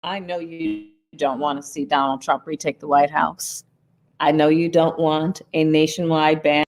I know you don't want to see Donald Trump retake the White House. I know you don't want a nationwide ban.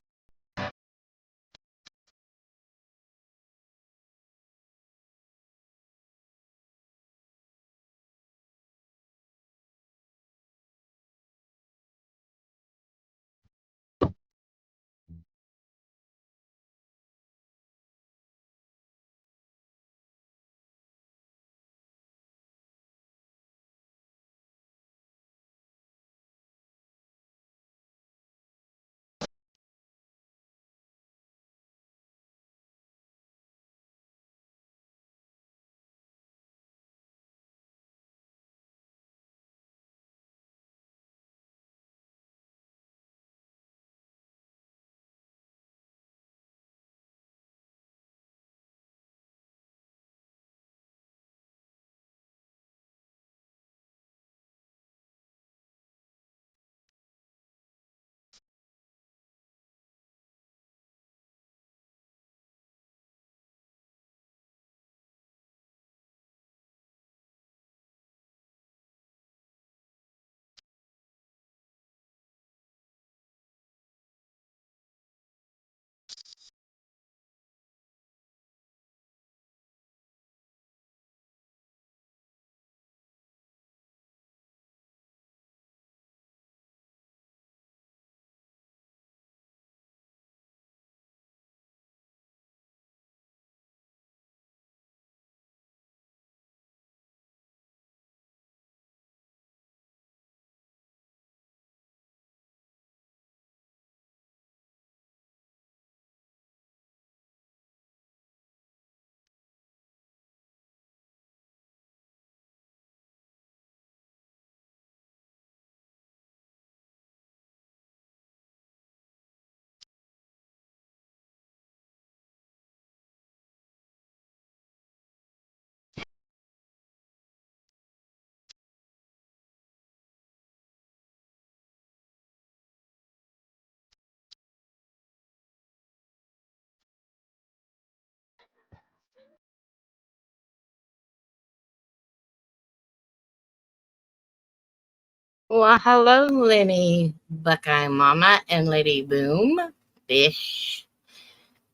Well, hello, Lenny, Buckeye Mama, and Lady Boom, Fish,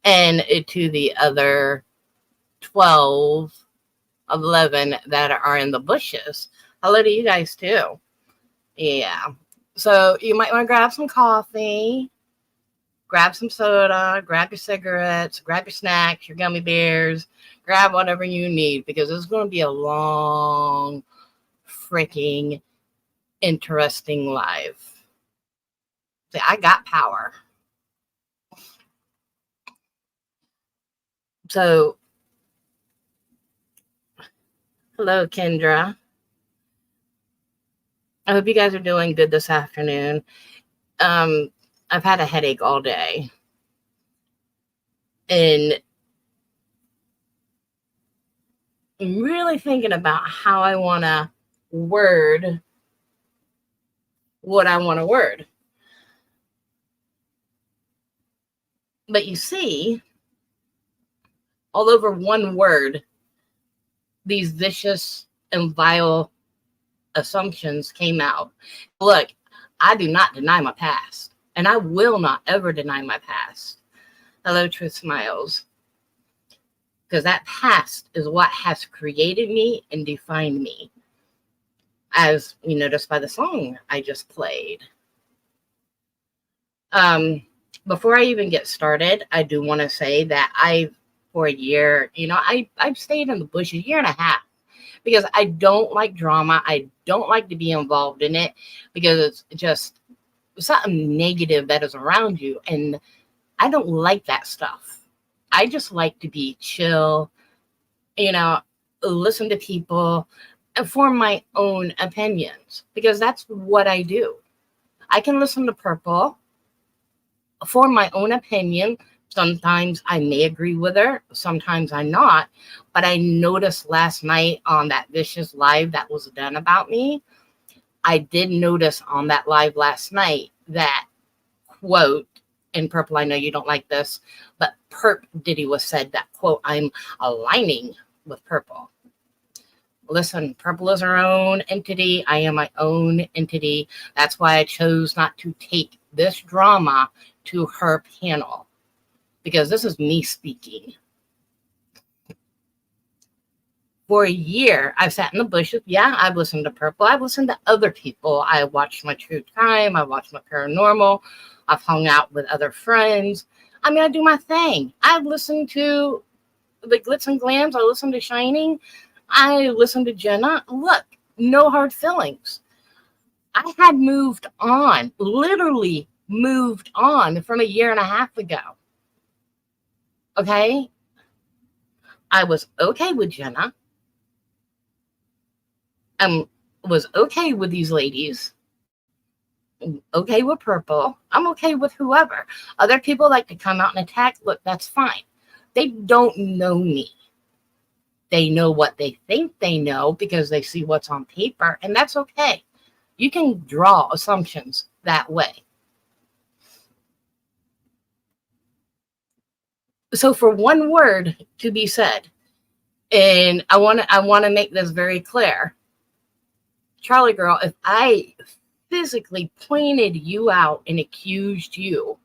and to the other 12 of 11 that are in the bushes. Hello to you guys, too. Yeah. So you might want to grab some coffee, grab some soda, grab your cigarettes, grab your snacks, your gummy bears, grab whatever you need because it's going to be a long, freaking interesting life. See, I got power. So, hello, Kendra. I hope you guys are doing good this afternoon. Um, I've had a headache all day, and I'm really thinking about how I want to word what I want to word. But you see, all over one word, these vicious and vile assumptions came out. Look, I do not deny my past, and I will not ever deny my past. Hello, Truth Smiles. Because that past is what has created me and defined me, as you noticed by the song I just played. Um, Before I even get started, I do want to say that for a year, I've stayed in the bush a year and a half because I don't like drama. I don't like to be involved in it because it's just something negative that is around you. And I don't like that stuff. I just like to be chill, you know, listen to people and form my own opinions because that's what I do. I can listen to Purple, form my own opinion. Sometimes I may agree with her, sometimes I'm not. But I noticed last night on that vicious live that was done about me, I did notice on that live last night that quote in Purple. I know you don't like this, but Perp Diddy was said that quote, I'm aligning with Purple. Listen, Purple is her own entity. I am my own entity. That's why I chose not to take this drama to her panel, because this is me speaking. For a year, I've sat in the bushes. Yeah, I've listened to Purple. I've listened to other people. I watched my true crime. I watched my paranormal. I've hung out with other friends. I mean, I do my thing. I've listened to the Glitz and Glams. I listened to Shining. I listened to Jenna. Look, no hard feelings. I had moved on, literally moved on from a year and a half ago. Okay? I was okay with Jenna. Was okay with these ladies. Okay with Purple. I'm okay with whoever. Other people like to come out and attack. Look, that's fine. They don't know me. They know what they think they know because they see what's on paper, and that's okay. You can draw assumptions that way. So for one word to be said, and I want to make this very clear. Charlie girl, if I physically pointed you out and accused you,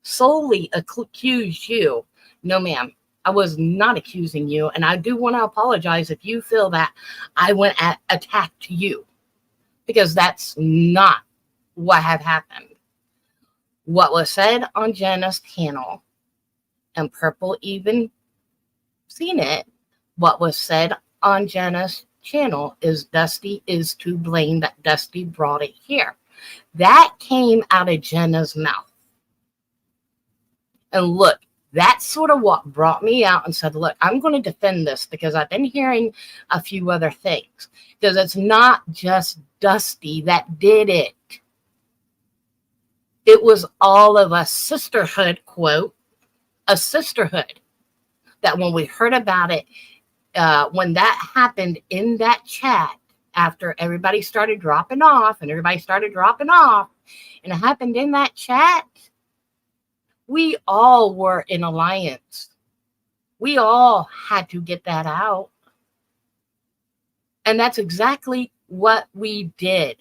solely accused you, no ma'am, I was not accusing you, and I do want to apologize if you feel that I went at attacked you, because that's not what had happened. What was said on Jenna's panel, and Purple even seen it, what was said on Jenna's channel is Dusty is to blame, that Dusty brought it here. That came out of Jenna's mouth. And look, that's sort of what brought me out and said, look, I'm going to defend this because I've been hearing a few other things. Because it's not just Dusty that did it. It was all of us, sisterhood, quote, a sisterhood. That when we heard about it, when that happened in that chat, after everybody started dropping off, and it happened in that chat, we all were in alliance. We all had to get that out. And that's exactly what we did.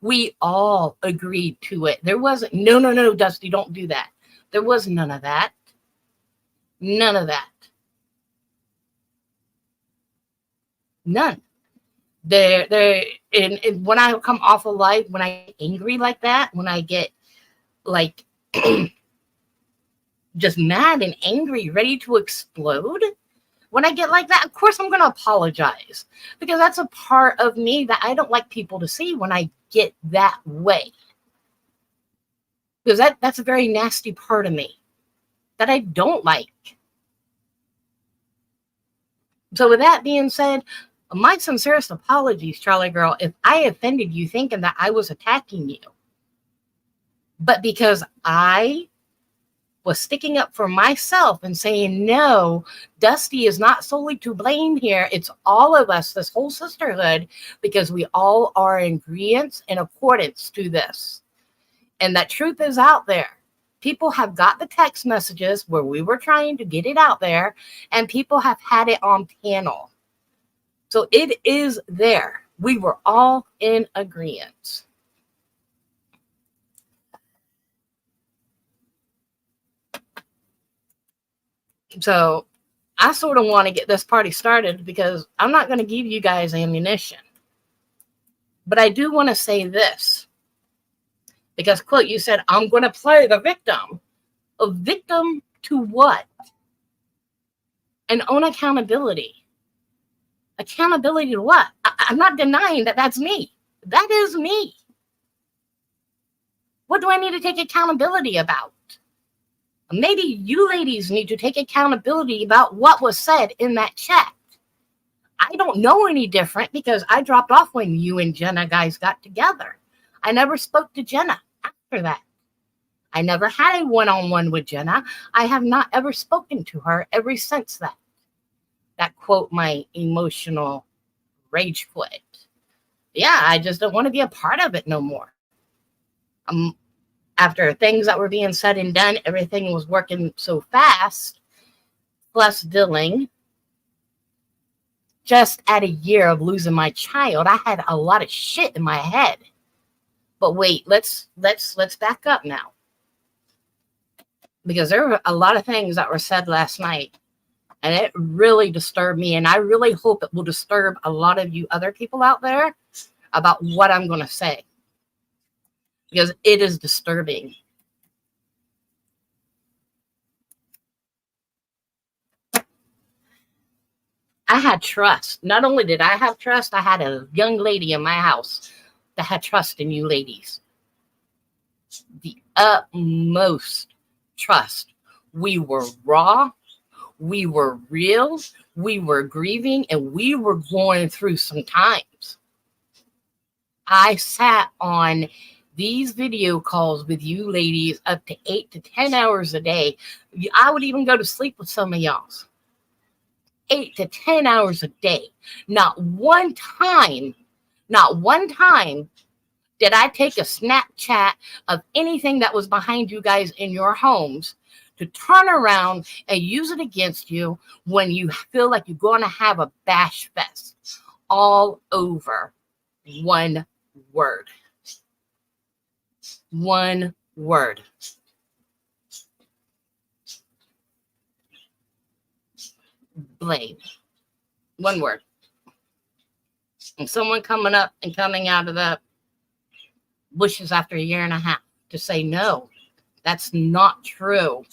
We all agreed to it. There wasn't, no, Dusty, don't do that. There was none of that. None of that. None. And when I come off a live, when I get angry like that, when I get like just mad and angry, ready to explode, when I get like that, of course I'm going to apologize, because that's a part of me that I don't like people to see when I get that way. Because that's a very nasty part of me that I don't like. So with that being said, my sincerest apologies, Charlie girl, if I offended you thinking that I was attacking you. But because I was sticking up for myself and saying, no, Dusty is not solely to blame here. It's all of us, this whole sisterhood, because we all are in agreement and accordance to this. And that truth is out there. People have got the text messages where we were trying to get it out there, and people have had it on panel. So it is there. We were all in agreement. So I sort of want to get this party started, because I'm not going to give you guys ammunition. But I do want to say this. Because, quote, you said, I'm going to play the victim. A victim to what? And own accountability. Accountability to what? I'm not denying that that's me. That is me. What do I need to take accountability about? Maybe you ladies need to take accountability about what was said in that chat. I don't know any different, because I dropped off when you and Jenna guys got together. I never spoke to Jenna after that. I never had a one-on-one with Jenna. I have not ever spoken to her ever since that. That quote, my emotional rage quit. Yeah, I just don't want to be a part of it no more. After things that were being said and done, everything was working so fast, plus dealing just at a year of losing my child, I had a lot of shit in my head. But wait, let's back up now. Because there were a lot of things that were said last night, and it really disturbed me. And I really hope it will disturb a lot of you other people out there about what I'm going to say, because it is disturbing. I had trust. Not only did I have trust, I had a young lady in my house that had trust in you ladies. The utmost trust. We were raw. We were real. We were grieving, and we were going through some times. I sat on these video calls with you ladies up to 8 to 10 hours a day. I would even go to sleep with some of y'all's. 8 to 10 hours a day. Not one time did I take a Snapchat of anything that was behind you guys in your homes to turn around and use it against you when you feel like you're going to have a bash fest all over one word. One word. Blame. One word. And someone coming up and coming out of the bushes after a year and a half to say, no, that's not true.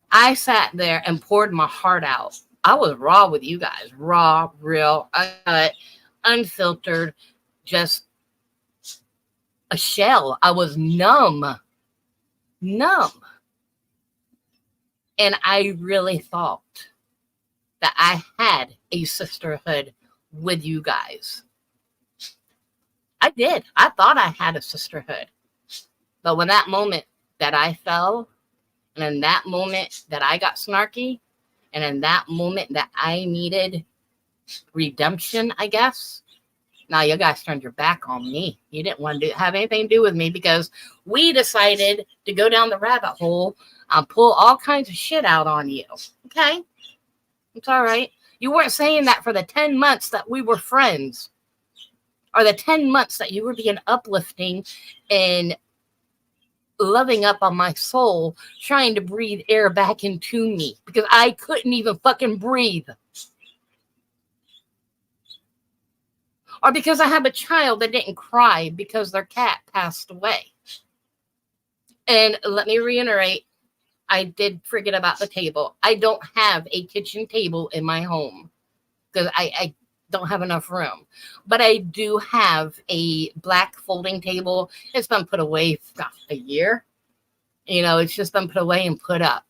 I sat there and poured my heart out. I was raw with you guys. Raw, real, unfiltered, just a shell. I was numb. And I really thought that I had a sisterhood with you guys. I did. I thought I had a sisterhood. But when that moment that I fell, and in that moment that I got snarky, and in that moment that I needed redemption, I guess, now you guys turned your back on me. You didn't want to have anything to do with me because we decided to go down the rabbit hole and pull all kinds of shit out on you. Okay? It's all right. You weren't saying that for the 10 months that we were friends, or the 10 months that you were being uplifting and loving up on my soul, trying to breathe air back into me because I couldn't even fucking breathe. Or because I have a child that didn't cry because their cat passed away. And let me reiterate, I did forget about the table. I don't have a kitchen table in my home because I don't have enough room. But I do have a black folding table. It's been put away for a year. You know, it's just been put away and put up.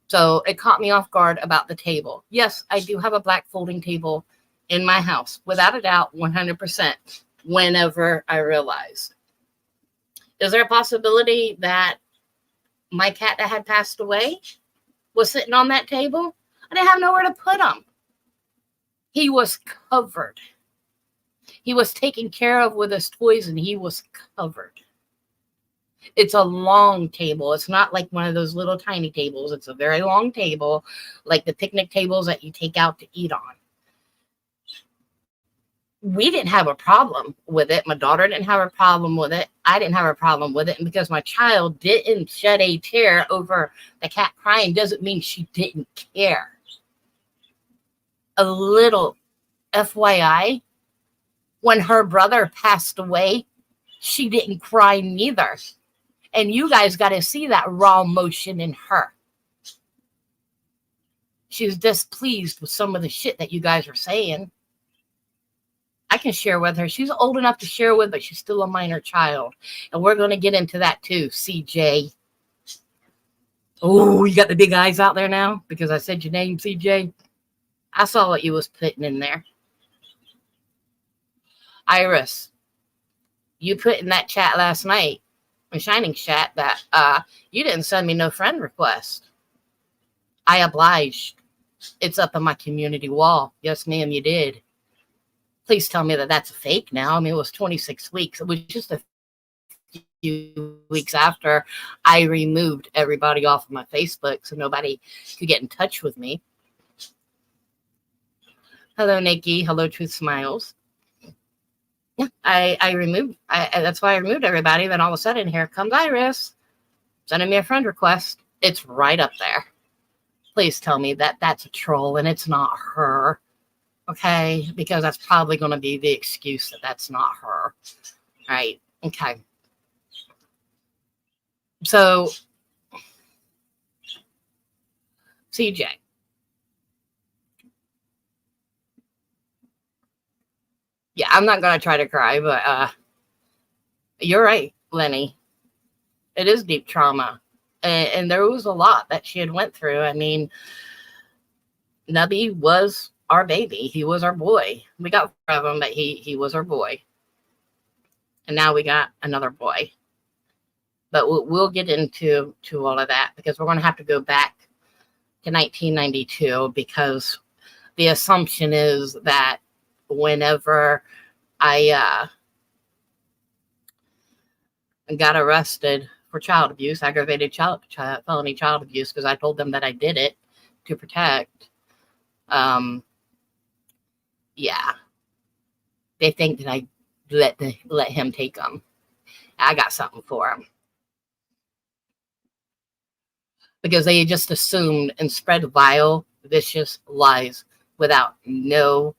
So it caught me off guard about the table. Yes, I do have a black folding table in my house, without a doubt, 100%, whenever I realized. Is there a possibility that my cat that had passed away was sitting on that table? I didn't have nowhere to put him. He was covered. He was taken care of with his toys, and he was covered. It's a long table. It's not like one of those little tiny tables. It's a very long table, like the picnic tables that you take out to eat on. We didn't have a problem with it. My daughter didn't have a problem with it. I didn't have a problem with it. And because my child didn't shed a tear over the cat crying doesn't mean she didn't care. A little FYI, when her brother passed away, she didn't cry neither. And you guys got to see that raw emotion in her. She was displeased with some of the shit that you guys were saying. I can share with her. She's old enough to share with, but she's still a minor child. And we're going to get into that too, CJ. Oh, you got the big eyes out there now because I said your name, CJ. I saw what you was putting in there. Iris, you put in that chat last night, in Shining Chat, that you didn't send me no friend request. I obliged. It's up on my community wall. Yes, ma'am, you did. Please tell me that that's a fake now. I mean, it was 26 weeks. It was just a few weeks after, I removed everybody off of my Facebook so nobody could get in touch with me. Hello, Nikki. Hello, Truth Smiles. Yeah, I removed, that's why I removed everybody. Then all of a sudden, here comes Iris sending me a friend request. It's right up there. Please tell me that that's a troll and it's not her. Okay? Because that's probably going to be the excuse that that's not her. Right? Okay. So, CJ. Yeah, I'm not going to try to cry, but you're right, Lenny. It is deep trauma. And there was a lot that she had went through. I mean, Nubby was our baby. He was our boy. We got four of him, but he was our boy. And now we got another boy. But we'll get into all of that because we're going to have to go back to 1992 because the assumption is that whenever I got arrested for child abuse, aggravated felony child abuse, because I told them that I did it to protect. Yeah, they think that I let him take them. I got something for him because they just assumed and spread vile, vicious lies without no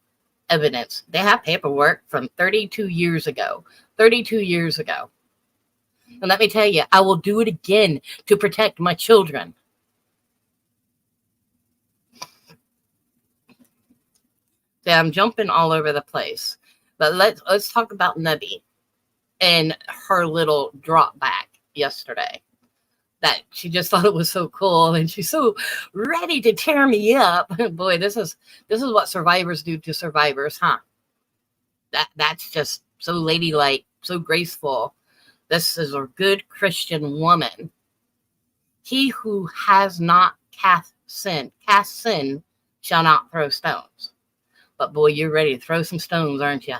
evidence. They have paperwork from 32 years ago. 32 years ago. And let me tell you, I will do it again to protect my children. So I'm jumping all over the place. But let's talk about Nubby and her little drop back yesterday. That she just thought it was so cool and she's so ready to tear me up. Boy, this is what survivors do to survivors, huh? That's just so ladylike, so graceful. This is a good Christian woman. He who has not cast sin shall not throw stones. But boy, you're ready to throw some stones, aren't you?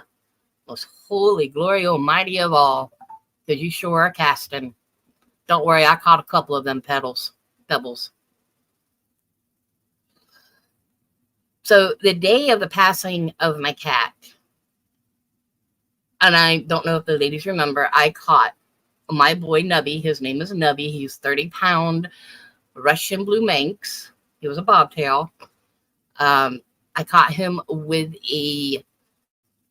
Most holy, glory, almighty of all, because you sure are casting. Don't worry, I caught a couple of them pebbles. So the day of the passing of my cat, and I don't know if the ladies remember, I caught my boy Nubby. His name is Nubby. He's 30-pound Russian blue Manx. He was a bobtail. I caught him with a,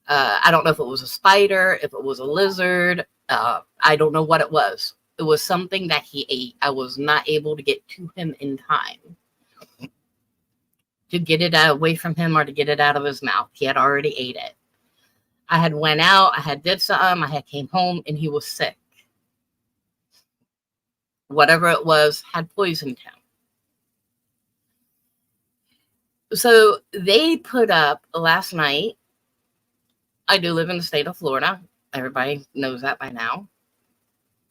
I don't know if it was a spider, if it was a lizard. I don't know what it was. It was something that he ate. I was not able to get to him in time to get it away from him or to get it out of his mouth. He had already ate it. I had went out, I had did something, I had came home, and he was sick. Whatever it was had poisoned him. So they put up last night. I do live in the state of Florida. Everybody knows that by now.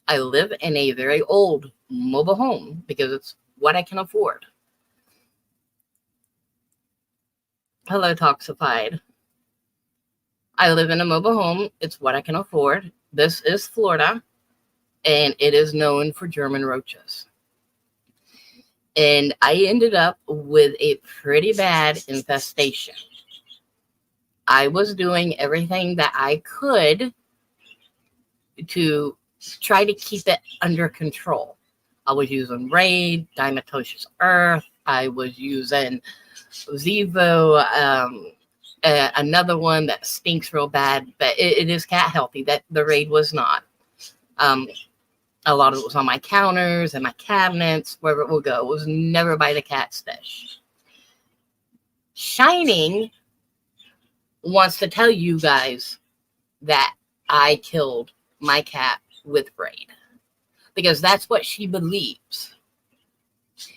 I live in a very old mobile home because it's what I can afford. Hello, Toxified. I live in a mobile home. It's what I can afford. This is Florida, and it is known for German roaches. And I ended up with a pretty bad infestation. I was doing everything that I could to try to keep it under control. I was using Raid, Diatomaceous Earth. I was using Zevo, another one that stinks real bad, but it is cat healthy. That the Raid was not. A lot of it was on my counters and my cabinets, wherever it will go. It was never by the cat's dish. Shining wants to tell you guys that I killed my cat with Raid because that's what she believes.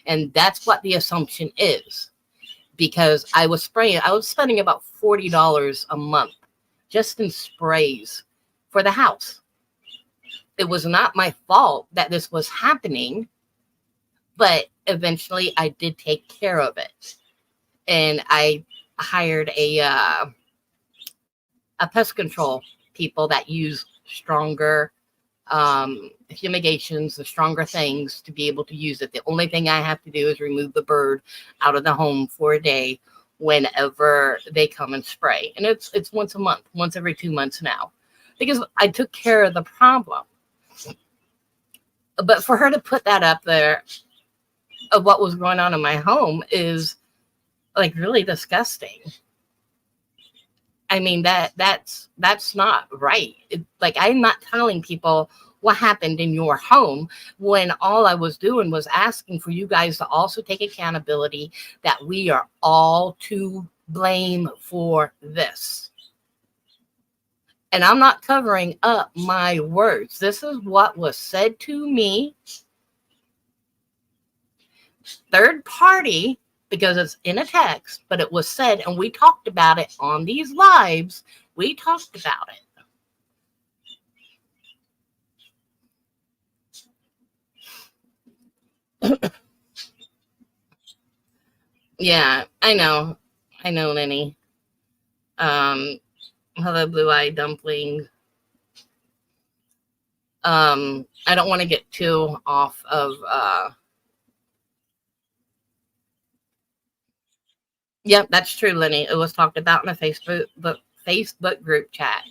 And that's what the assumption is. Because I was spending about $40 a month just in sprays for the house. It was not my fault that this was happening, but eventually I did take care of it. And I hired a pest control people that use stronger fumigations, the stronger things to be able to use it. The only thing I have to do is remove the bird out of the home for a day whenever they come and spray. And it's once a month, once every 2 months now, because I took care of the problem. But for her to put that up there of what was going on in my home is like really disgusting. I mean, that's not right. Like, I'm not telling people what happened in your home when all I was doing was asking for you guys to also take accountability that we are all to blame for this. And I'm not covering up my words. This is what was said to me. Third party, because it's in a text, but it was said, and we talked about it on these lives. We talked about it. Yeah, I know, Lenny. Hello, blue-eyed dumpling. I don't want to get too off of. Yep, that's true, Lenny. It was talked about in a Facebook group chat.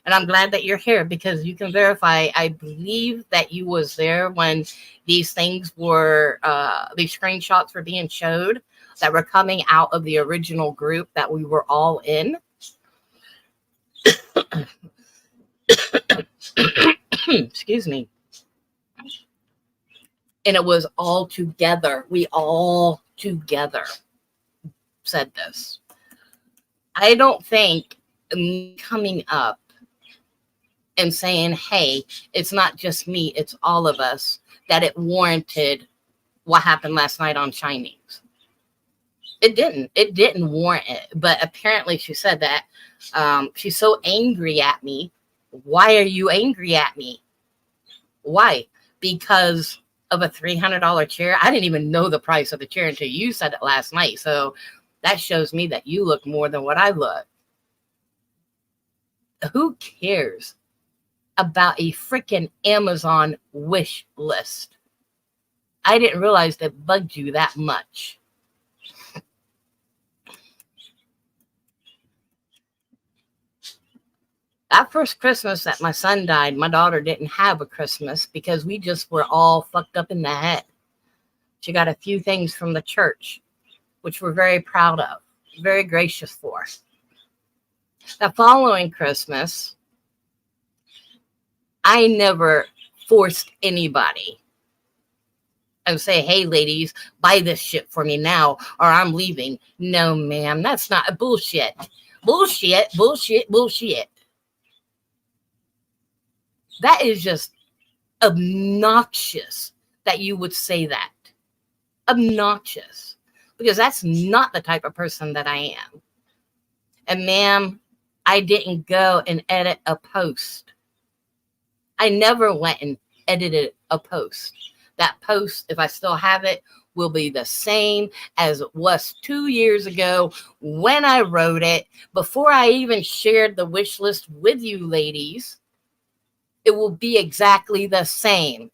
And I'm glad that you're here because you can verify. I believe that you was there when these things were, these screenshots were being showed that were coming out of the original group that we were all in. Excuse me. And it was all together. We all together said this. I don't think coming up and saying, hey, it's not just me, it's all of us, that it warranted what happened last night on Chinese. It didn't warrant it. But apparently she said that she's so angry at me. Why are you angry at me? Why? Because of a $300 chair? I didn't even know the price of the chair until you said it last night. So that shows me that you look more than what I look. Who cares about a freaking Amazon wish list? I didn't realize that bugged you that much. That first Christmas that my son died, my daughter didn't have a Christmas because we just were all fucked up in the head. She got a few things from the church, which we're very proud of, very gracious for. The following Christmas, I never forced anybody and say, hey, ladies, buy this shit for me now or I'm leaving. No, ma'am, that's not bullshit. Bullshit. That is just obnoxious that you would say that. Obnoxious. Because that's not the type of person that I am. And ma'am, I didn't go and edit a post. I never went and edited a post. That post, if I still have it, will be the same as it was 2 years ago when I wrote it, before I even shared the wish list with you ladies. It will be exactly the same.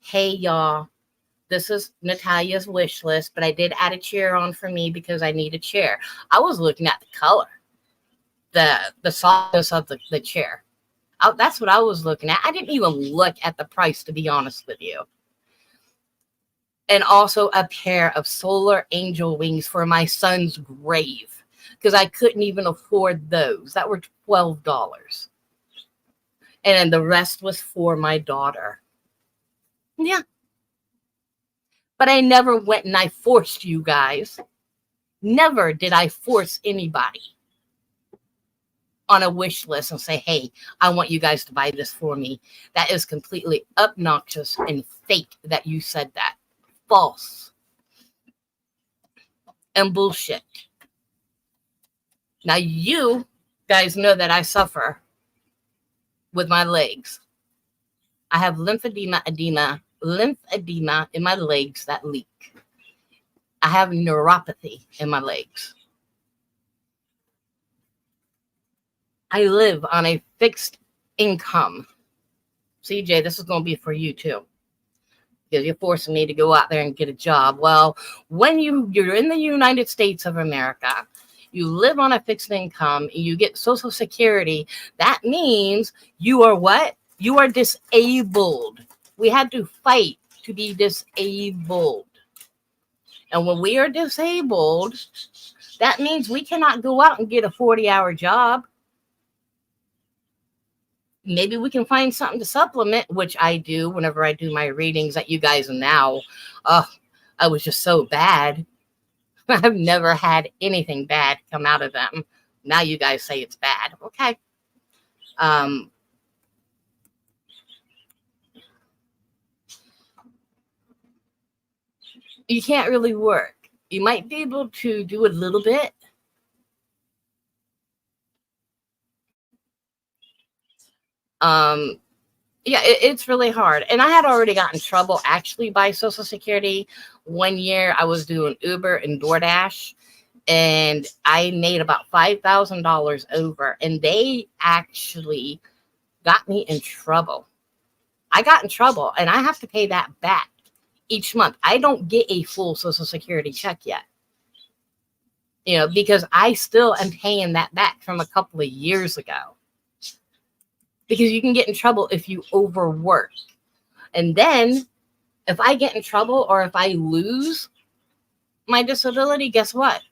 Hey, y'all, this is Natalia's wish list, but I did add a chair on for me because I need a chair. I was looking at the color, the softness of the chair. That's what I was looking at. I didn't even look at the price, to be honest with you. And also a pair of solar angel wings for my son's grave because I couldn't even afford those. That were $12. And then the rest was for my daughter. Yeah. But I never went and I forced you guys. Never did I force anybody on a wish list and say, hey, I want you guys to buy this for me. That is completely obnoxious and fake that you said that. False. And bullshit. Now you guys know that I suffer with my legs. I have lymphedema in my legs that leak. I have neuropathy in my legs. I live on a fixed income. CJ, this is going to be for you too, because you're forcing me to go out there and get a job. Well, when you're in the United States of America, you live on a fixed income, and you get Social Security. That means you are what? You are disabled. We had to fight to be disabled. And when we are disabled, that means we cannot go out and get a 40-hour job. Maybe we can find something to supplement, which I do whenever I do my readings that you guys now. I was just so bad. I've never had anything bad come out of them. Now you guys say it's bad. Okay. You can't really work. You might be able to do a little bit. Yeah, it's really hard. And I had already gotten in trouble actually by Social Security. One year I was doing Uber and DoorDash, and I made about $5,000 over, and they actually got me in trouble. I got in trouble, and I have to pay that back each month. I don't get a full Social Security check yet, because I still am paying that back from a couple of years ago. Because you can get in trouble if you overwork. And then if I get in trouble or if I lose my disability, guess what?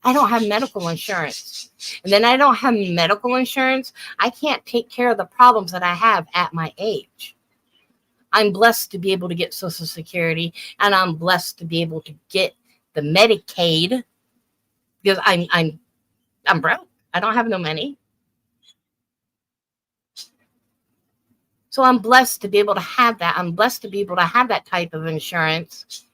I don't have medical insurance. And then I don't have medical insurance. I can't take care of the problems that I have at my age. I'm blessed to be able to get Social Security, and I'm blessed to be able to get the Medicaid, because I'm broke. I don't have no money. So I'm blessed to be able to have that. I'm blessed to be able to have that type of insurance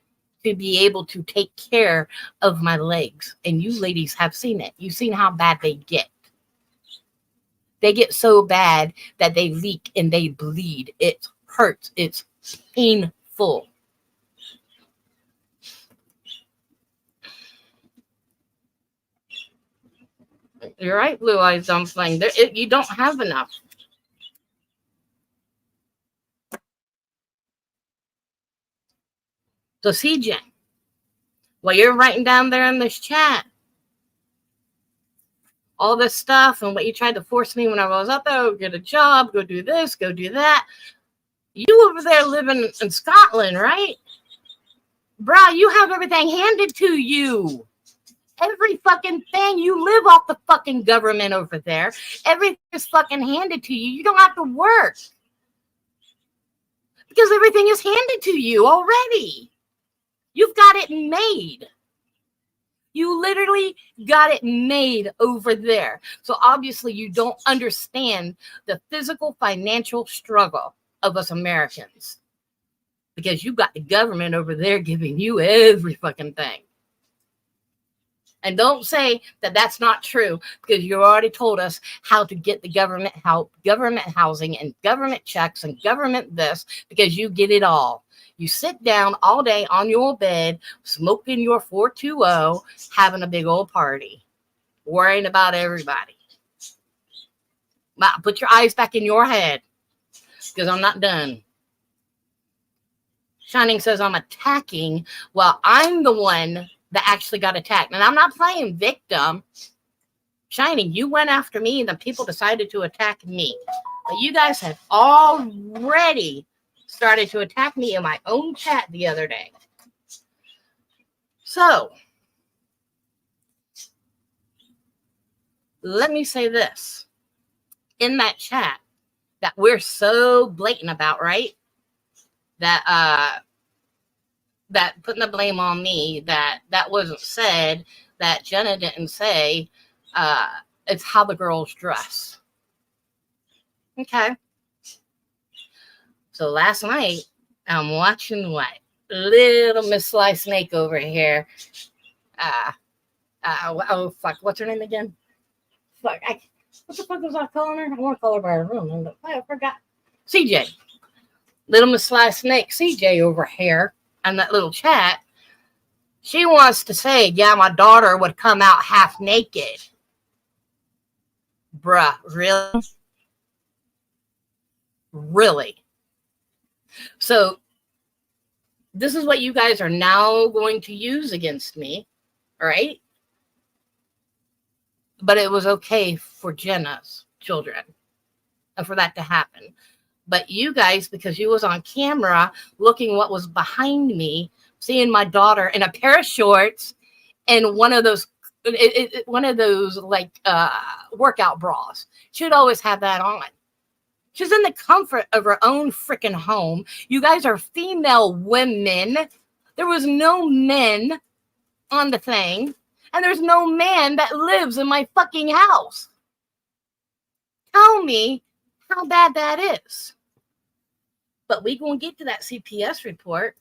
to be able to take care of my legs. And you ladies have seen it. You've seen how bad they get. They get so bad that they leak and they bleed. It hurts. It's painful. You're right, Blue Eyes Dumpling. You don't have enough. So CJ, while you're writing down there in this chat all this stuff and what you tried to force me when I was up there, get a job, go do this, go do that. You over there living in Scotland, right? Bruh, you have everything handed to you. Every fucking thing. You live off the fucking government over there. Everything is fucking handed to you. You don't have to work. Because everything is handed to you already. You've got it made. You literally got it made over there. So obviously you don't understand the physical financial struggle of us Americans. Because you got the government over there giving you every fucking thing. And don't say that that's not true, because you already told us how to get the government help, government housing, and government checks, and government this, because you get it all. You sit down all day on your bed, smoking your 420, having a big old party, worrying about everybody. Put your eyes back in your head, because I'm not done. Shining says I'm attacking. Well, I'm the one that actually got attacked. And I'm not playing victim. Shining, you went after me, and the people decided to attack me. But you guys had already started to attack me in my own chat the other day. So, let me say this. In that chat that we're so blatant about, right? That putting the blame on me, that wasn't said, that Jenna didn't say, it's how the girls dress. Okay. So last night, I'm watching what? Little Miss Sly Snake over here. Oh, fuck. What's her name again? Fuck. What the fuck was I calling her? I want to call her by her real name. I forgot. CJ. Little Miss Sly Snake, CJ over here. And that little chat, she wants to say, yeah, my daughter would come out half naked. Bruh, really? Really? So this is what you guys are now going to use against me, right? But it was okay for Jenna's children and for that to happen. But you guys, because you was on camera looking what was behind me, seeing my daughter in a pair of shorts and one of those like workout bras. She'd always have that on. She's in the comfort of her own freaking home. You guys are female women. There was no men on the thing, and there's no man that lives in my fucking house. Tell me how bad that is. But we gonna get to that CPS report.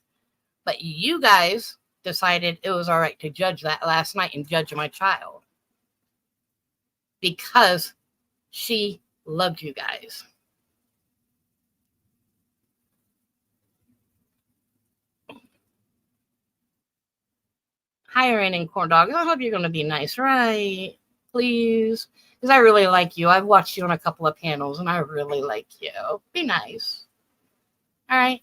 But you guys decided it was all right to judge that last night and judge my child because she loved you guys. Hiring in corn dogs. I hope you're going to be nice, right? Please. Because I really like you. I've watched you on a couple of panels and I really like you. Be nice. All right.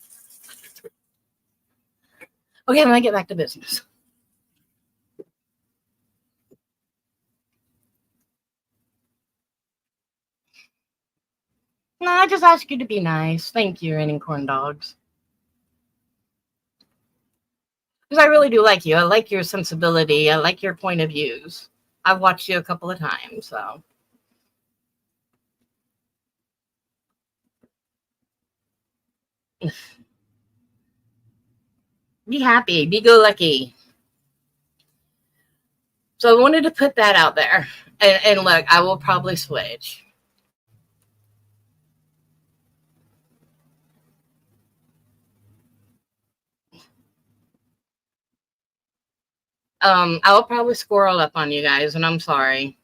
Okay, I'm going to get back to business. No, I just asked you to be nice. Thank you, Raining Corn Dogs. Because I really do like you. I like your sensibility. I like your point of views. I've watched you a couple of times, so. Be happy. Be go lucky. So I wanted to put that out there. And look, I will probably switch. I will probably squirrel up on you guys, and I'm sorry.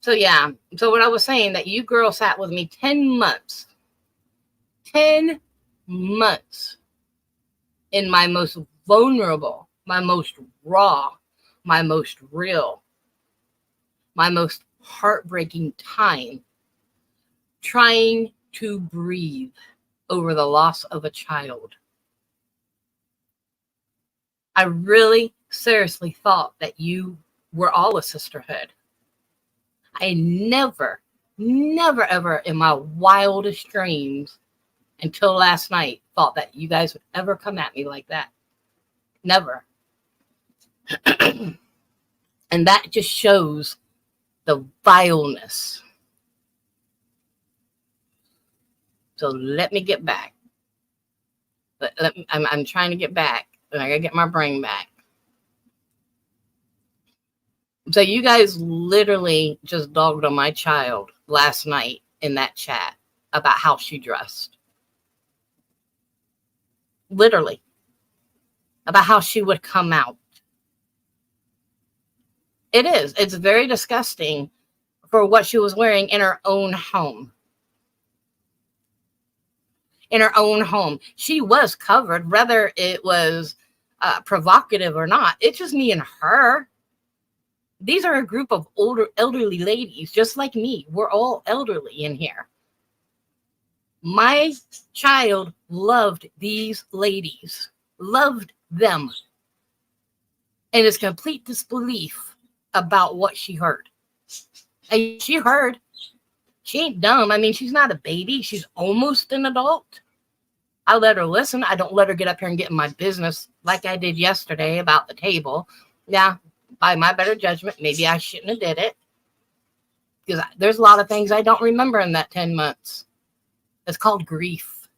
So yeah. So what I was saying, that you girls sat with me 10 months. 10 months in my most vulnerable, my most raw, my most real, my most heartbreaking time trying to breathe over the loss of a child. I really seriously thought that you were all a sisterhood. I never, ever in my wildest dreams until last night thought that you guys would ever come at me like that. Never. And that just shows the vileness. So let me get back. I'm trying to get back. And I gotta get my brain back. So you guys literally just dogged on my child last night in that chat about how she dressed. Literally. About how she would come out. It is. It's very disgusting for what she was wearing in her own home. In her own home. She was covered, whether it was provocative or not. It's just me and her. These are a group of elderly ladies, just like me. We're all elderly in here. My child loved these ladies, loved them, and is complete disbelief about what she heard. And she heard. She ain't dumb. I mean, she's not a baby. She's almost an adult. I let her listen. I don't let her get up here and get in my business like I did yesterday about the table. Yeah, by my better judgment, maybe I shouldn't have did it. Because there's a lot of things I don't remember in that 10 months. It's called grief.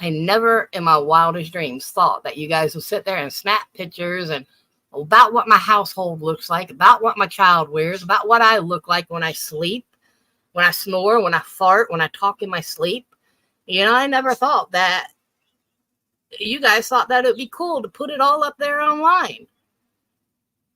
I never in my wildest dreams thought that you guys would sit there and snap pictures and about what my household looks like, about what my child wears, about what I look like when I sleep, when I snore, when I fart, when I talk in my sleep. You know, I never thought that you guys thought that it would be cool to put it all up there online.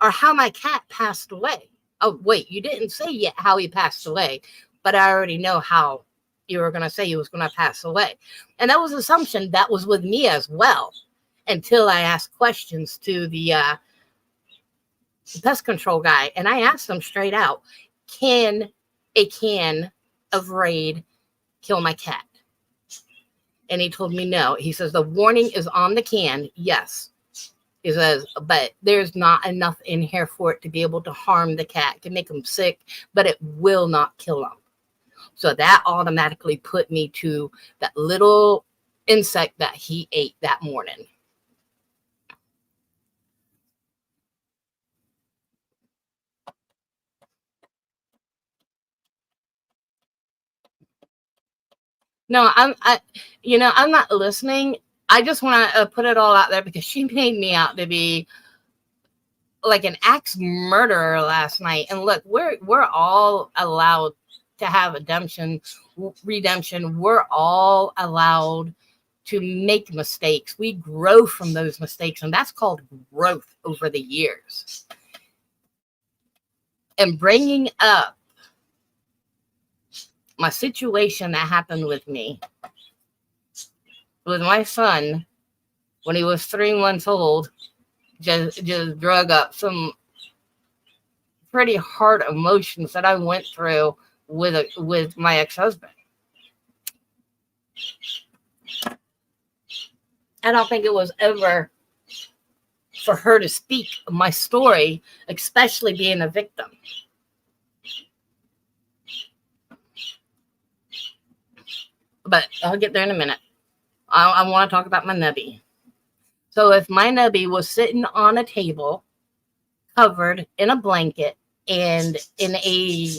Or how my cat passed away. Oh, wait, you didn't say yet how he passed away, but I already know how you were going to say he was going to pass away. And that was an assumption that was with me as well, until I asked questions to the pest control guy. And I asked him straight out, can a can afraid, kill my cat. And he told me no. He says, the warning is on the can. Yes. He says, but there's not enough in here for it to be able to harm the cat. It can make him sick, but it will not kill him. So that automatically put me to that little insect that he ate that morning. No, I'm not listening. I just want to put it all out there because she made me out to be like an axe murderer last night. And look, we're all allowed to have redemption. We're all allowed to make mistakes. We grow from those mistakes, and that's called growth over the years. And bringing up my situation that happened with me with my son when he was 3 months old, just drug up some pretty hard emotions that I went through with my ex-husband. I don't think it was ever for her to speak my story, especially being a victim. But I'll get there in a minute. I want to talk about my nubby. So if my nubby was sitting on a table, covered in a blanket and in a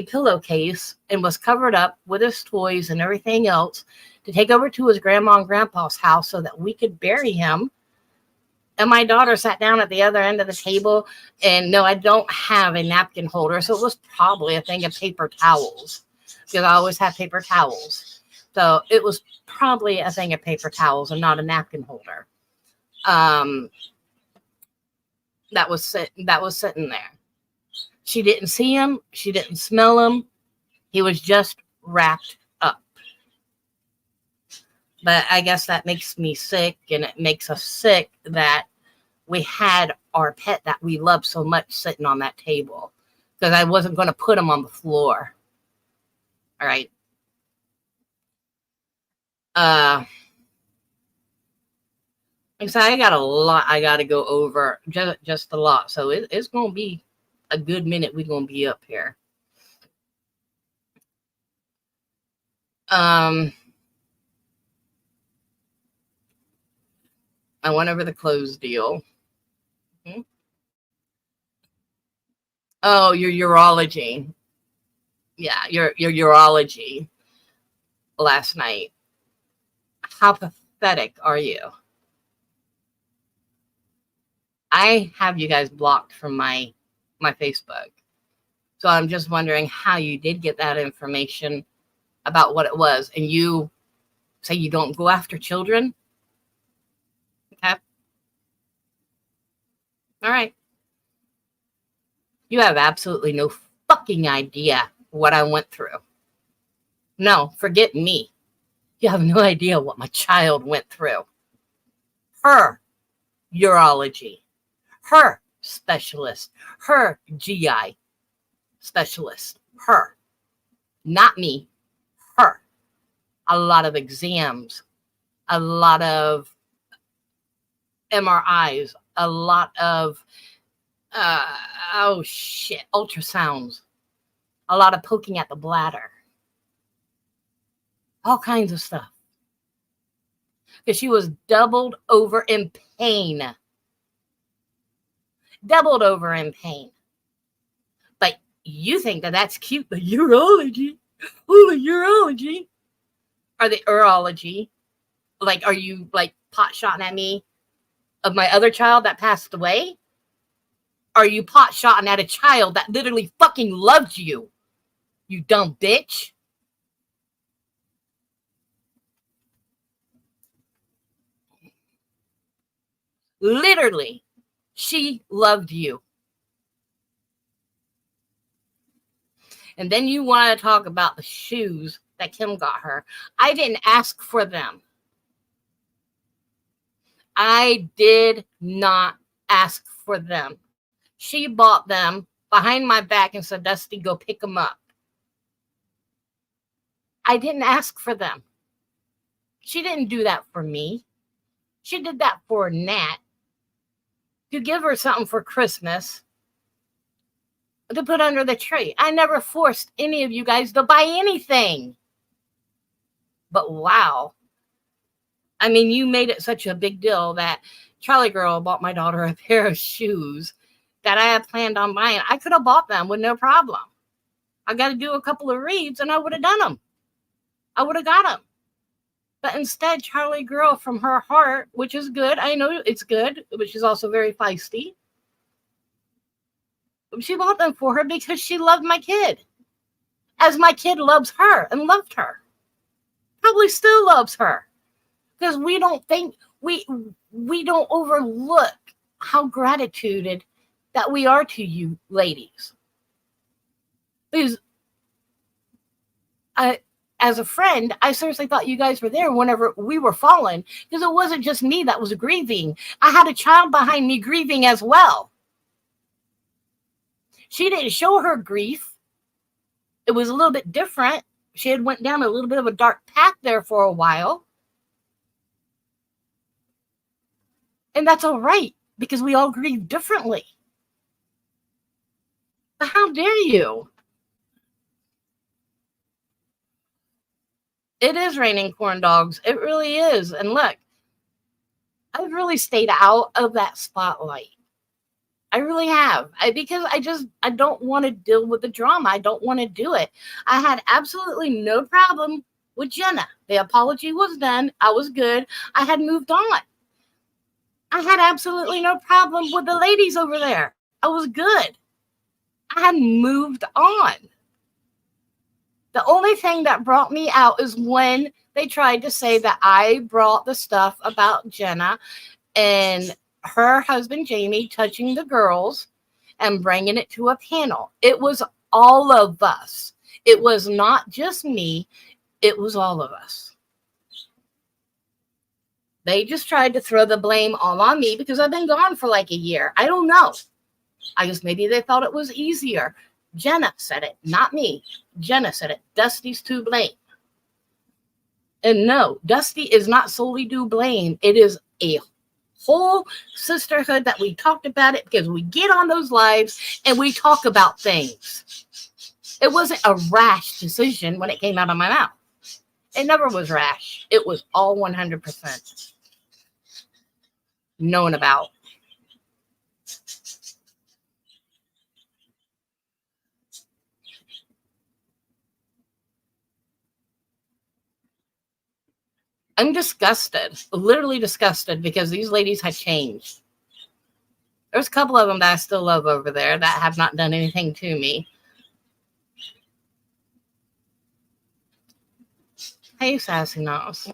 pillowcase, and was covered up with his toys and everything else to take over to his grandma and grandpa's house so that we could bury him. And my daughter sat down at the other end of the table, and no, I don't have a napkin holder. So it was probably a thing of paper towels because I always have paper towels. So it was probably a thing of paper towels and not a napkin holder. That was sitting there. She didn't see him. She didn't smell him. He was just wrapped up. But I guess that makes me sick, and it makes us sick that we had our pet that we love so much sitting on that table, because I wasn't going to put him on the floor. All right. Like I said, I got a lot I got to go over, just a lot. So it's going to be a good minute we're going to be up here. I went over the clothes deal. Mm-hmm. Oh, your urology. Yeah, your urology last night. How pathetic are you? I have you guys blocked from my Facebook. So I'm just wondering how you did get that information about what it was. And you say you don't go after children? Okay. All right. You have absolutely no fucking idea what I went through. No, forget me. You have no idea what my child went through. Her urology, her specialist, her GI specialist, her, not me, her. A lot of exams, a lot of MRIs, a lot of ultrasounds, a lot of poking at the bladder, all kinds of stuff. Because she was doubled over in pain. Doubled over in pain. But you think that that's cute, the urology. Oh, the urology. Or the urology. Like, are you like pot shotting at me of my other child that passed away? Are you pot shotting at a child that literally fucking loved you? You dumb bitch. Literally, she loved you. And then you want to talk about the shoes that Kim got her. I didn't ask for them. I did not ask for them. She bought them behind my back and said, Dusty, go pick them up. I didn't ask for them. She didn't do that for me. She did that for Nat to give her something for Christmas to put under the tree. I never forced any of you guys to buy anything. But wow. I mean, you made it such a big deal that Charlie Girl bought my daughter a pair of shoes that I had planned on buying. I could have bought them with no problem. I got to do a couple of reads and I would have done them. I would have got them. But instead, Charlie Girl, from her heart, which is good, I know it's good, but she's also very feisty. She bought them for her because she loved my kid. As my kid loves her and loved her. Probably still loves her. Because we don't think, we don't overlook how gratitude that we are to you ladies. Because as a friend, I seriously thought you guys were there whenever we were fallen, because it wasn't just me that was grieving. I had a child behind me grieving as well. She didn't show her grief. It was a little bit different. She had went down a little bit of a dark path there for a while. And that's all right, because we all grieve differently. But how dare you? It is raining corn dogs. It really is. And look, I've really stayed out of that spotlight. I really have. Because I don't want to deal with the drama. I don't want to do it. I had absolutely no problem with Jenna. The apology was done. I was good. I had moved on. I had absolutely no problem with the ladies over there. I was good. I had moved on. The only thing that brought me out is when they tried to say that I brought the stuff about Jenna and her husband, Jamie, touching the girls and bringing it to a panel. It was all of us. It was not just me. It was all of us. They just tried to throw the blame all on me because I've been gone for like a year. I don't know. I guess maybe they thought it was easier. Jenna said it, not me. Jenna said it. Dusty's to blame. And no, Dusty is not solely to blame. It is a whole sisterhood that we talked about it because we get on those lives and we talk about things. It wasn't a rash decision when it came out of my mouth. It never was rash. It was all 100% known about. I'm disgusted, literally disgusted, because these ladies had changed. There's a couple of them that I still love over there that have not done anything to me. Hey, Sassy Nose.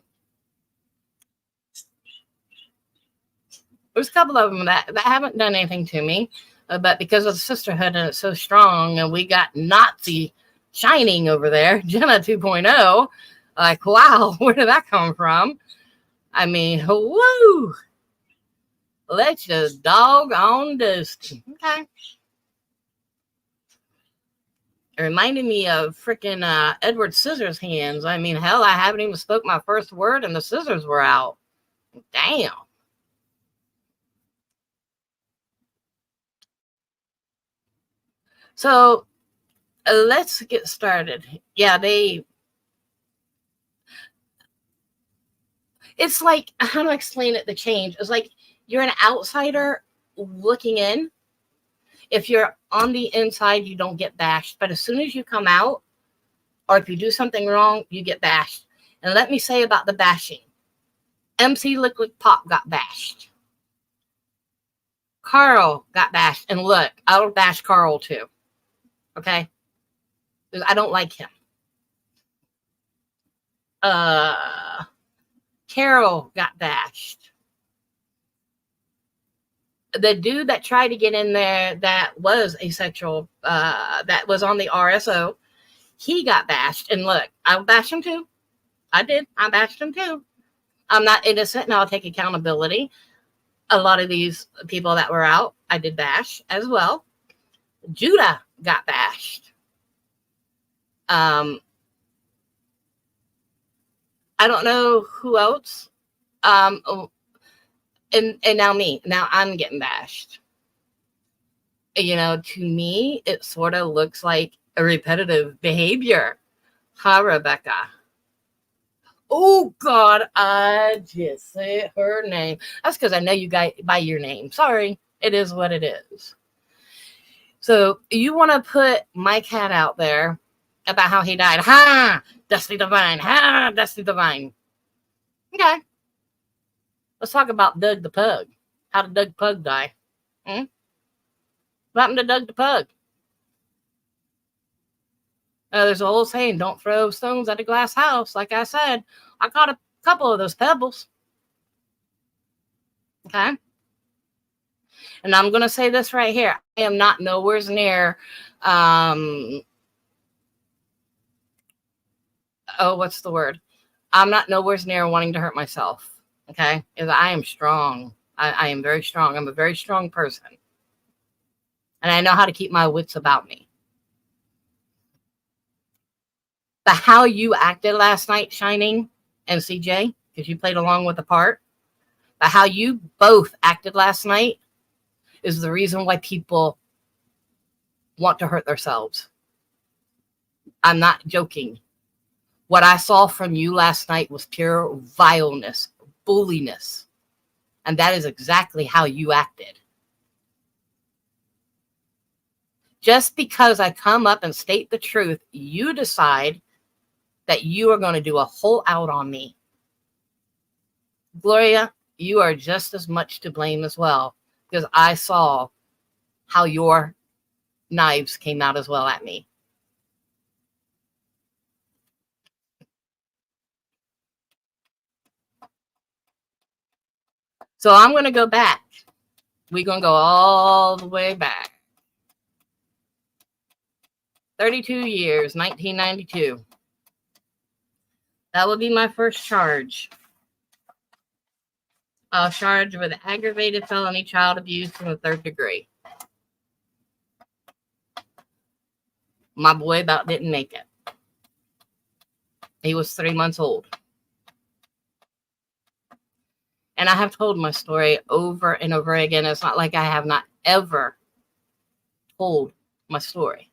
There's a couple of them that haven't done anything to me, but because of the sisterhood and it's so strong, and we got Nazi shining over there, Jenna 2.0. Like, wow, where did that come from? I mean, woo! Let's just dog on Dusty. Okay. It reminded me of freaking Edward Scissorhands. I mean, hell, I haven't even spoke my first word and the scissors were out. Damn. So, let's get started. Yeah, it's like, how do I explain it? The change. It's like you're an outsider looking in. If you're on the inside, you don't get bashed. But as soon as you come out, or if you do something wrong, you get bashed. And let me say about the bashing. MC Liquid Pop got bashed. Carl got bashed. And look, I'll bash Carl too. Okay? Because I don't like him. Carol got bashed. The dude that tried to get in there that was asexual, that was on the RSO, he got bashed. And look, I bashed him too. I did. I bashed him too. I'm not innocent and I'll take accountability. A lot of these people that were out, I did bash as well. Judah got bashed. I don't know who else. Oh, and now me. Now I'm getting bashed. You know, to me, it sort of looks like a repetitive behavior. Huh, Rebecca? Oh God, I just said her name. That's because I know you guys by your name. Sorry, it is what it is. So you want to put my cat out there about how he died? Ha, Dusty Divine. Ha, Dusty Divine. Okay, let's talk about Doug the Pug. How did Doug the Pug die? What happened to Doug the Pug? There's a whole saying, don't throw stones at a glass house. Like I said, I caught a couple of those pebbles. Okay. And I'm going to say this right here. I am not nowhere near, what's the word? I'm not nowhere near wanting to hurt myself. Okay. Because I am strong. I am very strong. I'm a very strong person. And I know how to keep my wits about me. But how you acted last night, Shining and CJ, because you played along with the part, but how you both acted last night is the reason why people want to hurt themselves. I'm not joking. What I saw from you last night was pure vileness, bulliness. And that is exactly how you acted. Just because I come up and state the truth, you decide that you are going to do a whole out on me. Gloria, you are just as much to blame as well, because I saw how your knives came out as well at me. So I'm going to go back. We're going to go all the way back. 32 years, 1992. That will be my first charge. I'll charge with aggravated felony child abuse from the 3rd degree. My boy about didn't make it. He was 3 months old. And I have told my story over and over again. It's not like I have not ever told my story.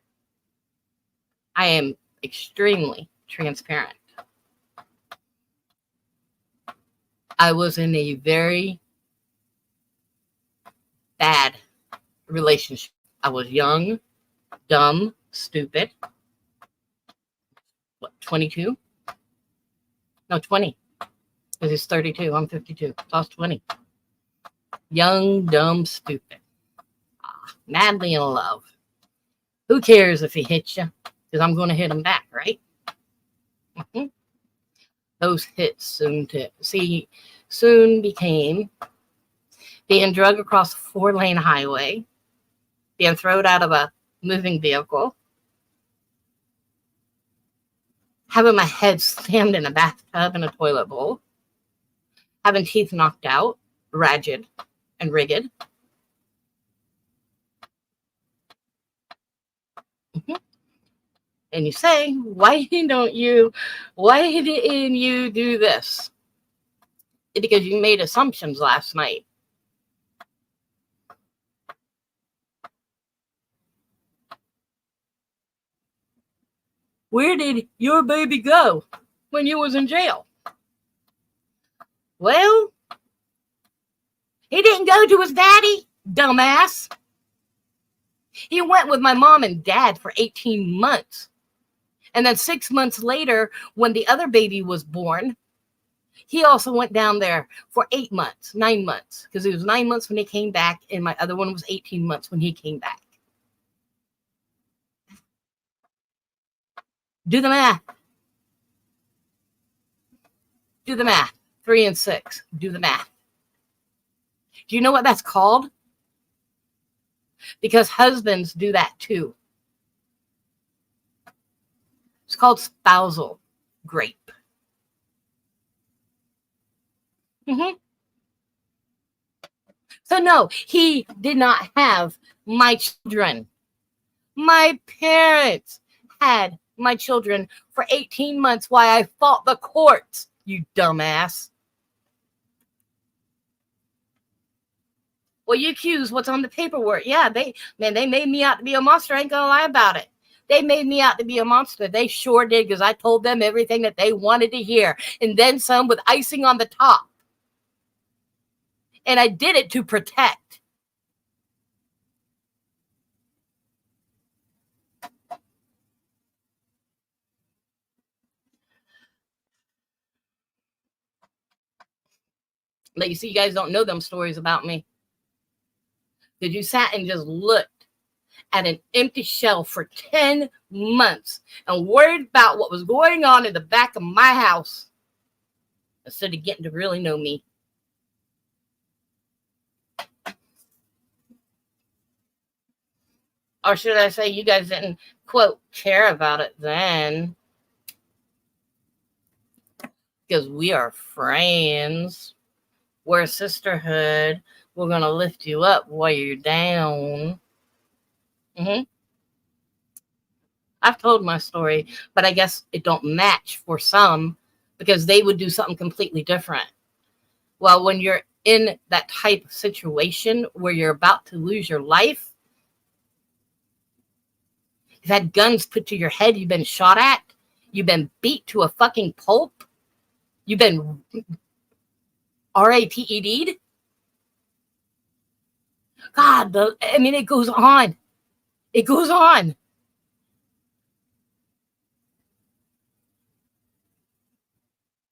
I am extremely transparent. I was in a very bad relationship. I was young, dumb, stupid. What, 22? No, 20. Because he's 32. I'm 52. So I was 20. Young, dumb, stupid. Madly in love. Who cares if he hits you? Because I'm going to hit him back, right? Mm-hmm. Those hits soon became being drugged across a 4-lane highway, being thrown out of a moving vehicle, having my head slammed in a bathtub and a toilet bowl, having teeth knocked out, ragged and rigged. Mm-hmm. And you say, why didn't you do this? Because you made assumptions last night. Where did your baby go when you was in jail? Well, he didn't go to his daddy, dumbass. He went with my mom and dad for 18 months. And then 6 months later, when the other baby was born, he also went down there for 9 months, because it was 9 months when he came back, and my other one was 18 months when he came back. Do the math. Do the math. 3 and 6. Do the math. Do you know what that's called? Because husbands do that too. It's called spousal rape. Mm-hmm. So no, he did not have my children. My parents had my children for 18 months while I fought the courts you dumbass. Well, you accuse what's on the paperwork. Yeah, they made me out to be a monster. I ain't gonna lie about it. They made me out to be a monster. They sure did, because I told them everything that they wanted to hear, and then some with icing on the top. And I did it to protect. But you see, you guys don't know them stories about me. Because you sat and just looked at an empty shelf for 10 months and worried about what was going on in the back of my house instead of getting to really know me. Or should I say, you guys didn't, quote, care about it then. Because we are friends. We're a sisterhood. We're going to lift you up while you're down. I've told my story, but I guess it don't match for some because they would do something completely different. Well, when you're in that type of situation where you're about to lose your life, you've had guns put to your head, you've been shot at, you've been beat to a fucking pulp, you've been RAPED'd. God, it goes on. It goes on.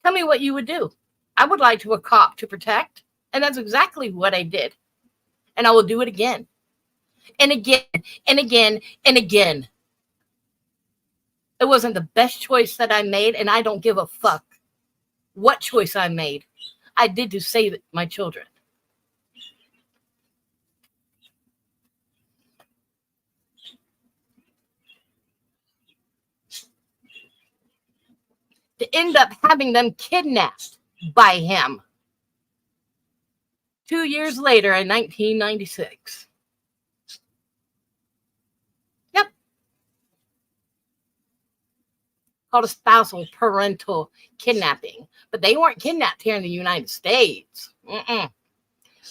Tell me what you would do. I would lie to a cop to protect, and that's exactly what I did. And I will do it again. And again, and again, and again. It wasn't the best choice that I made, and I don't give a fuck what choice I made. I did to save my children. To end up having them kidnapped by him 2 years later in 1996. Yep. Called a spousal parental kidnapping. But they weren't kidnapped here in the United States.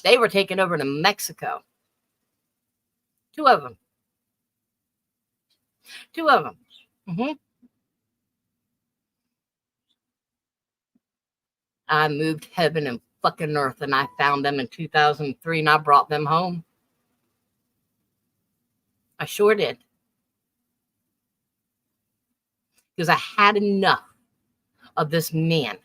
They were taken over to Mexico. 2 of them. 2 of them. I moved heaven and fucking earth, and I found them in 2003, and I brought them home. I sure did. Because I had enough of this man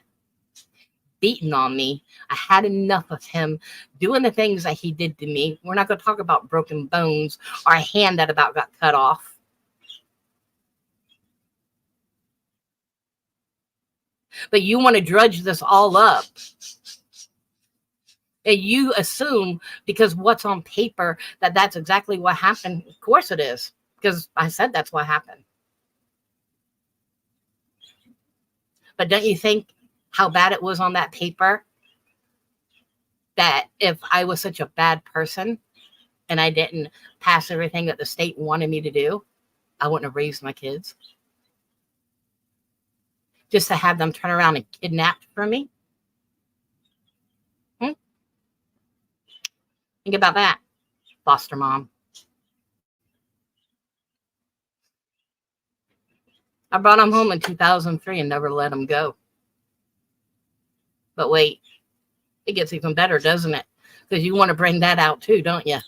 beating on me. I had enough of him doing the things that he did to me. We're not going to talk about broken bones or a hand that about got cut off. But you want to drudge this all up. And you assume because what's on paper that that's exactly what happened. Of course it is. Because I said that's what happened. But don't you think how bad it was on that paper? That if I was such a bad person and I didn't pass everything that the state wanted me to do, I wouldn't have raised my kids. Just to have them turn around and kidnap from me? Think about that, foster mom. I brought him home in 2003 and never let him go. But wait, it gets even better, doesn't it? Because you want to bring that out too, don't you?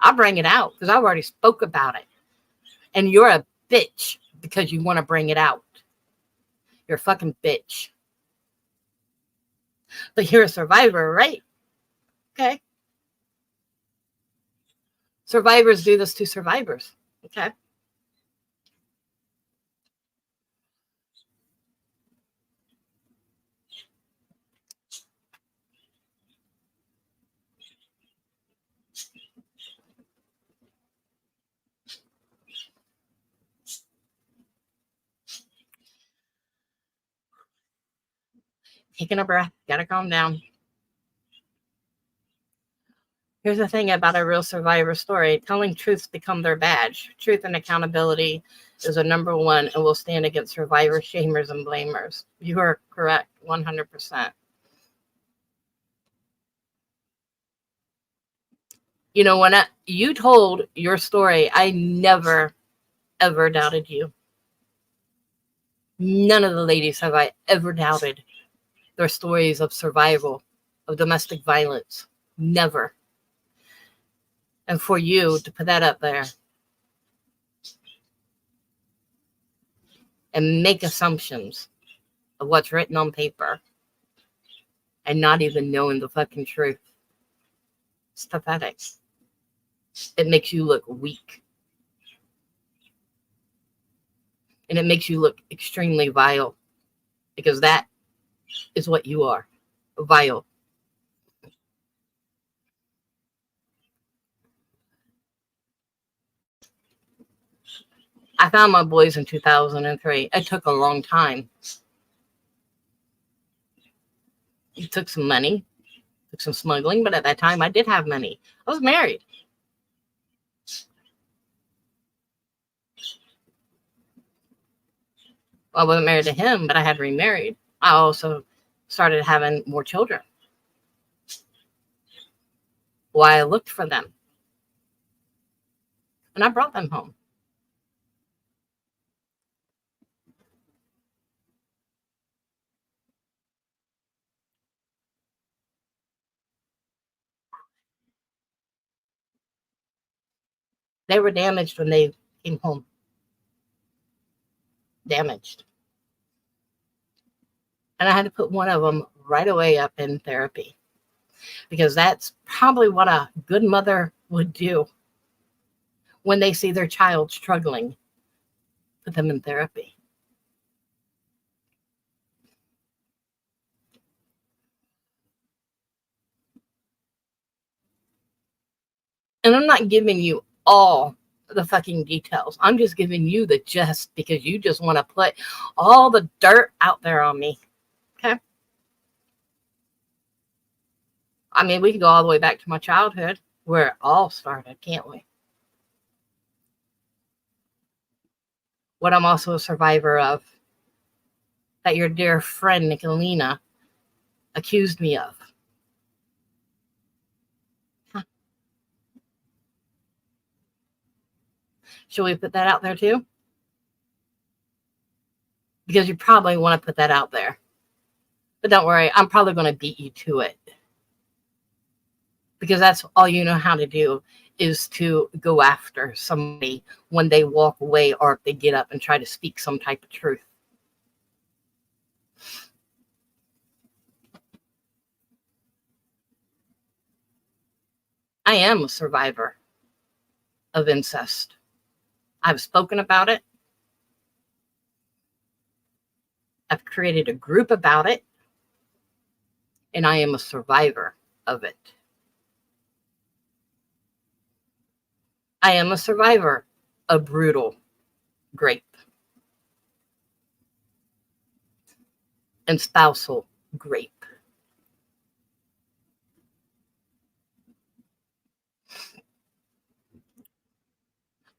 I'll bring it out because I've already spoke about it. And you're a bitch because you want to bring it out. You're a fucking bitch. But you're a survivor, right? Okay. Survivors do this to survivors. Okay. Taking a breath. Gotta calm down. Here's the thing about a real survivor story. Telling truths become their badge. Truth and accountability is a number one and will stand against survivor shamers and blamers. You are correct, 100%. You know, when you told your story, I never, ever doubted you. None of the ladies have I ever doubted their stories of survival, of domestic violence. Never. And for you to put that up there and make assumptions of what's written on paper and not even knowing the fucking truth, it's pathetic. It makes you look weak. And it makes you look extremely vile, because that is what you are, vile. I found my boys in 2003. It took a long time. It took some money, took some smuggling, but at that time I did have money. I was married. Well, I wasn't married to him, but I had remarried. I also started having more children. Why I looked for them. And I brought them home. They were damaged when they came home. Damaged. And I had to put one of them right away up in therapy, because that's probably what a good mother would do when they see their child struggling. Put them in therapy. And I'm not giving you all the fucking details. I'm just giving you the gist, because you just want to put all the dirt out there on me. Okay? I mean, we can go all the way back to my childhood, where it all started, can't we? What I'm also a survivor of, that your dear friend Nicolina accused me of. Huh. Should we put that out there too? Because you probably want to put that out there. But don't worry, I'm probably going to beat you to it. Because that's all you know how to do, is to go after somebody when they walk away, or if they get up and try to speak some type of truth. I am a survivor of incest. I've spoken about it. I've created a group about it. And I am a survivor of it. I am a survivor of brutal rape and spousal rape.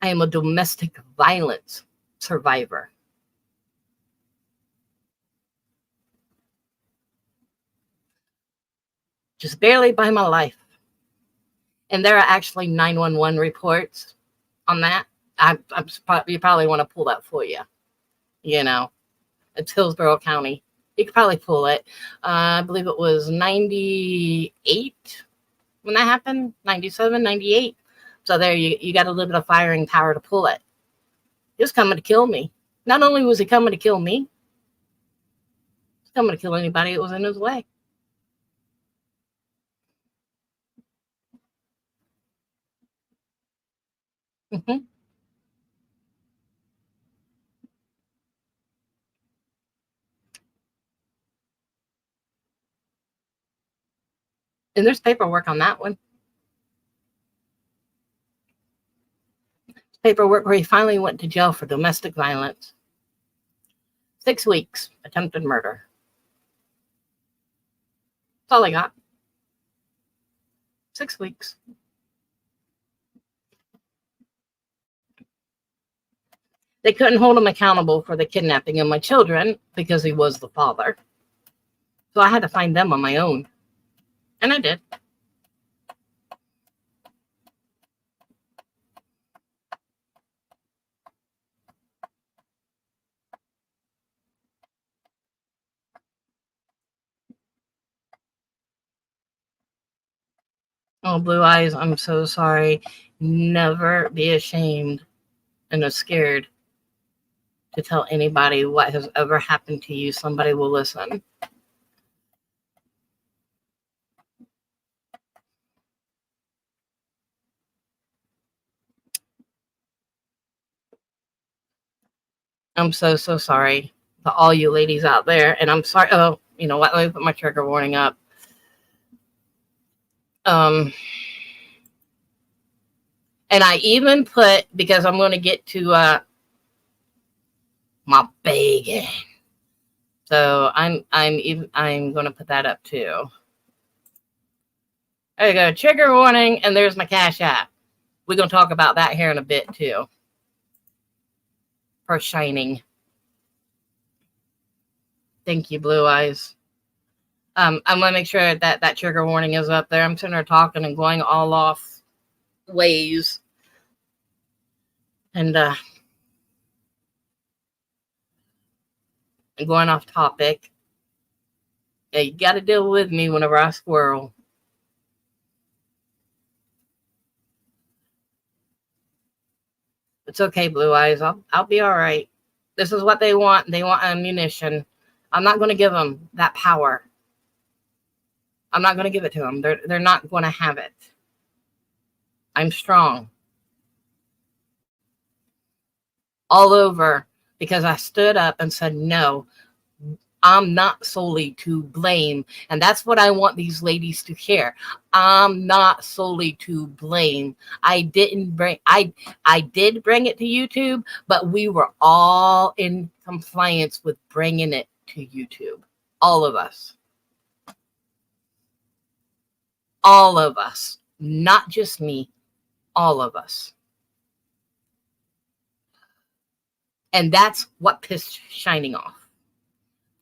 I am a domestic violence survivor. Just barely by my life. And there are actually 911 reports on that. You probably want to pull that for you. You know, it's Hillsborough County. You could probably pull it. I believe it was 98 when that happened, 97, 98. So there, you got a little bit of firing power to pull it. He was coming to kill me. Not only was he coming to kill me, he was coming to kill anybody that was in his way. Mm-hmm. And there's paperwork on that one. Paperwork where he finally went to jail for domestic violence. 6 weeks, attempted murder. That's all I got. 6 weeks. They couldn't hold him accountable for the kidnapping of my children because he was the father. So I had to find them on my own. And I did. Oh, Blue Eyes, I'm so sorry. Never be ashamed and scared to tell anybody what has ever happened to you. Somebody will listen. I'm so sorry to all you ladies out there. And I'm sorry. Oh, you know what? Let me put my trigger warning up. And I even put, because I'm going to get to my begging. So I'm going to put that up too. There you go. Trigger warning. And there's my Cash App. We're going to talk about that here in a bit too. For Shining. Thank you, Blue Eyes. I'm going to make sure that trigger warning is up there. I'm sitting there talking and going all off ways. And going off topic. Yeah, you got to deal with me whenever I squirrel. It's okay, Blue Eyes. I'll be all right. This is what they want. They want ammunition. I'm not going to give them that power. I'm not going to give it to them. They're not going to have it. I'm strong. All over because I stood up and said, no, I'm not solely to blame. And that's what I want these ladies to hear. I'm not solely to blame. I did bring it to YouTube, but we were all in compliance with bringing it to YouTube. All of us. All of us. Not just me. All of us. And that's what pissed Shining off.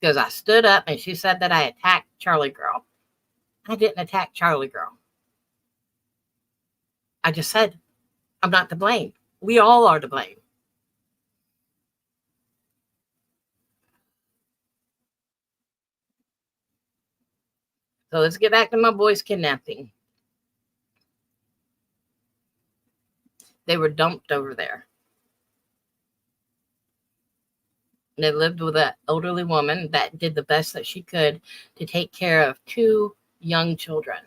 Because I stood up and she said that I attacked Charlie Girl. I didn't attack Charlie Girl. I just said, I'm not to blame. We all are to blame. So let's get back to my boys kidnapping. They were dumped over there. They lived with an elderly woman that did the best that she could to take care of 2 young children.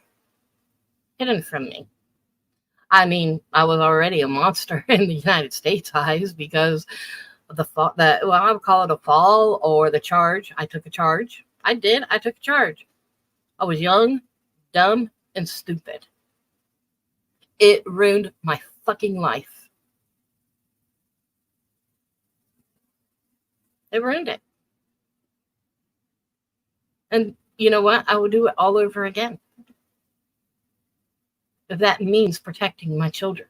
Hidden from me. I mean, I was already a monster in the United States eyes because of I would call it a fall or the charge. I took a charge. I did. I took a charge. I was young, dumb, and stupid. It ruined my fucking life. It ruined it. And you know what? I would do it all over again. If that means protecting my children.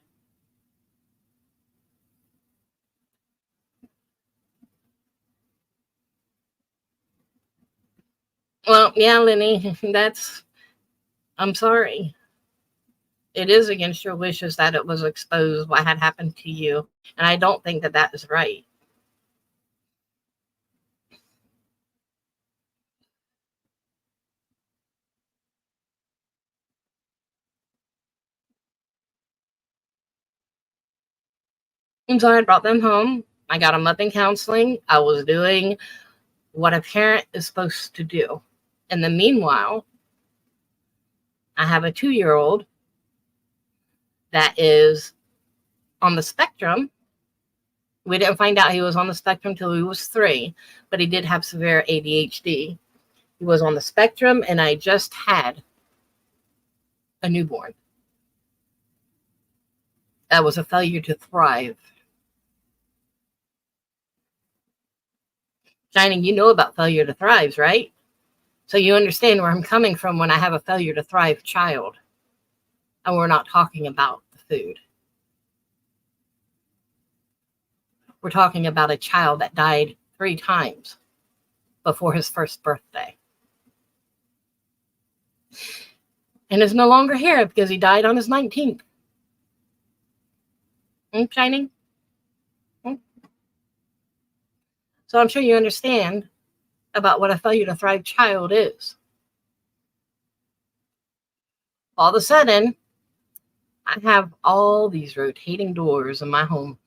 Well, yeah, Lenny, I'm sorry. It is against your wishes that it was exposed what had happened to you. And I don't think that is right. And so I brought them home. I got them up in counseling. I was doing what a parent is supposed to do. In the meanwhile, I have a 2-year-old that is on the spectrum. We didn't find out he was on the spectrum till he was 3, but he did have severe ADHD. He was on the spectrum, and I just had a newborn. That was a failure to thrive. Shining, you know about failure to thrive, right? So you understand where I'm coming from when I have a failure to thrive child. And we're not talking about the food. We're talking about a child that died 3 times before his first birthday. And is no longer here because he died on his 19th. Shining? So I'm sure you understand about what a failure to thrive child is. All of a sudden, I have all these rotating doors in my home.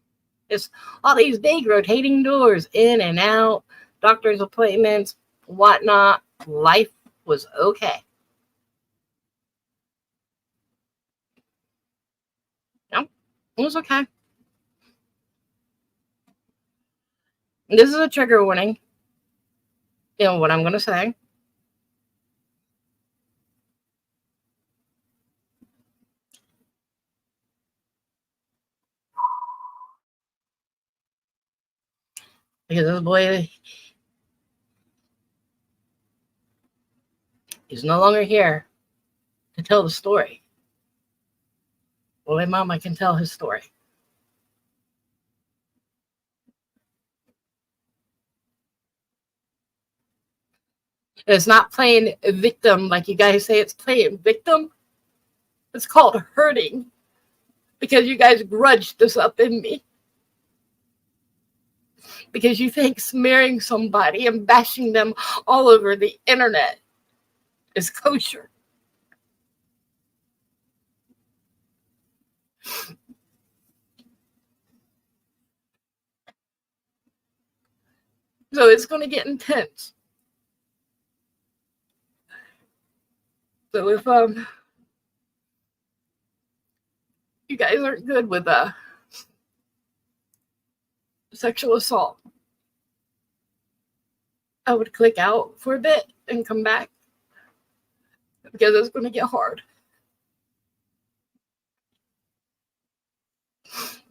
It's all these big rotating doors in and out, doctor's appointments, whatnot. Life was okay. No, it was okay. This is a trigger warning. You know what I'm going to say. Because this boy is no longer here to tell the story. Only Mama can tell his story. It's not playing victim like you guys say it's playing victim. It's called hurting because you guys grudged this up in me. Because you think smearing somebody and bashing them all over the internet is kosher. So it's going to get intense. So if you guys aren't good with sexual assault, I would click out for a bit and come back because it's going to get hard.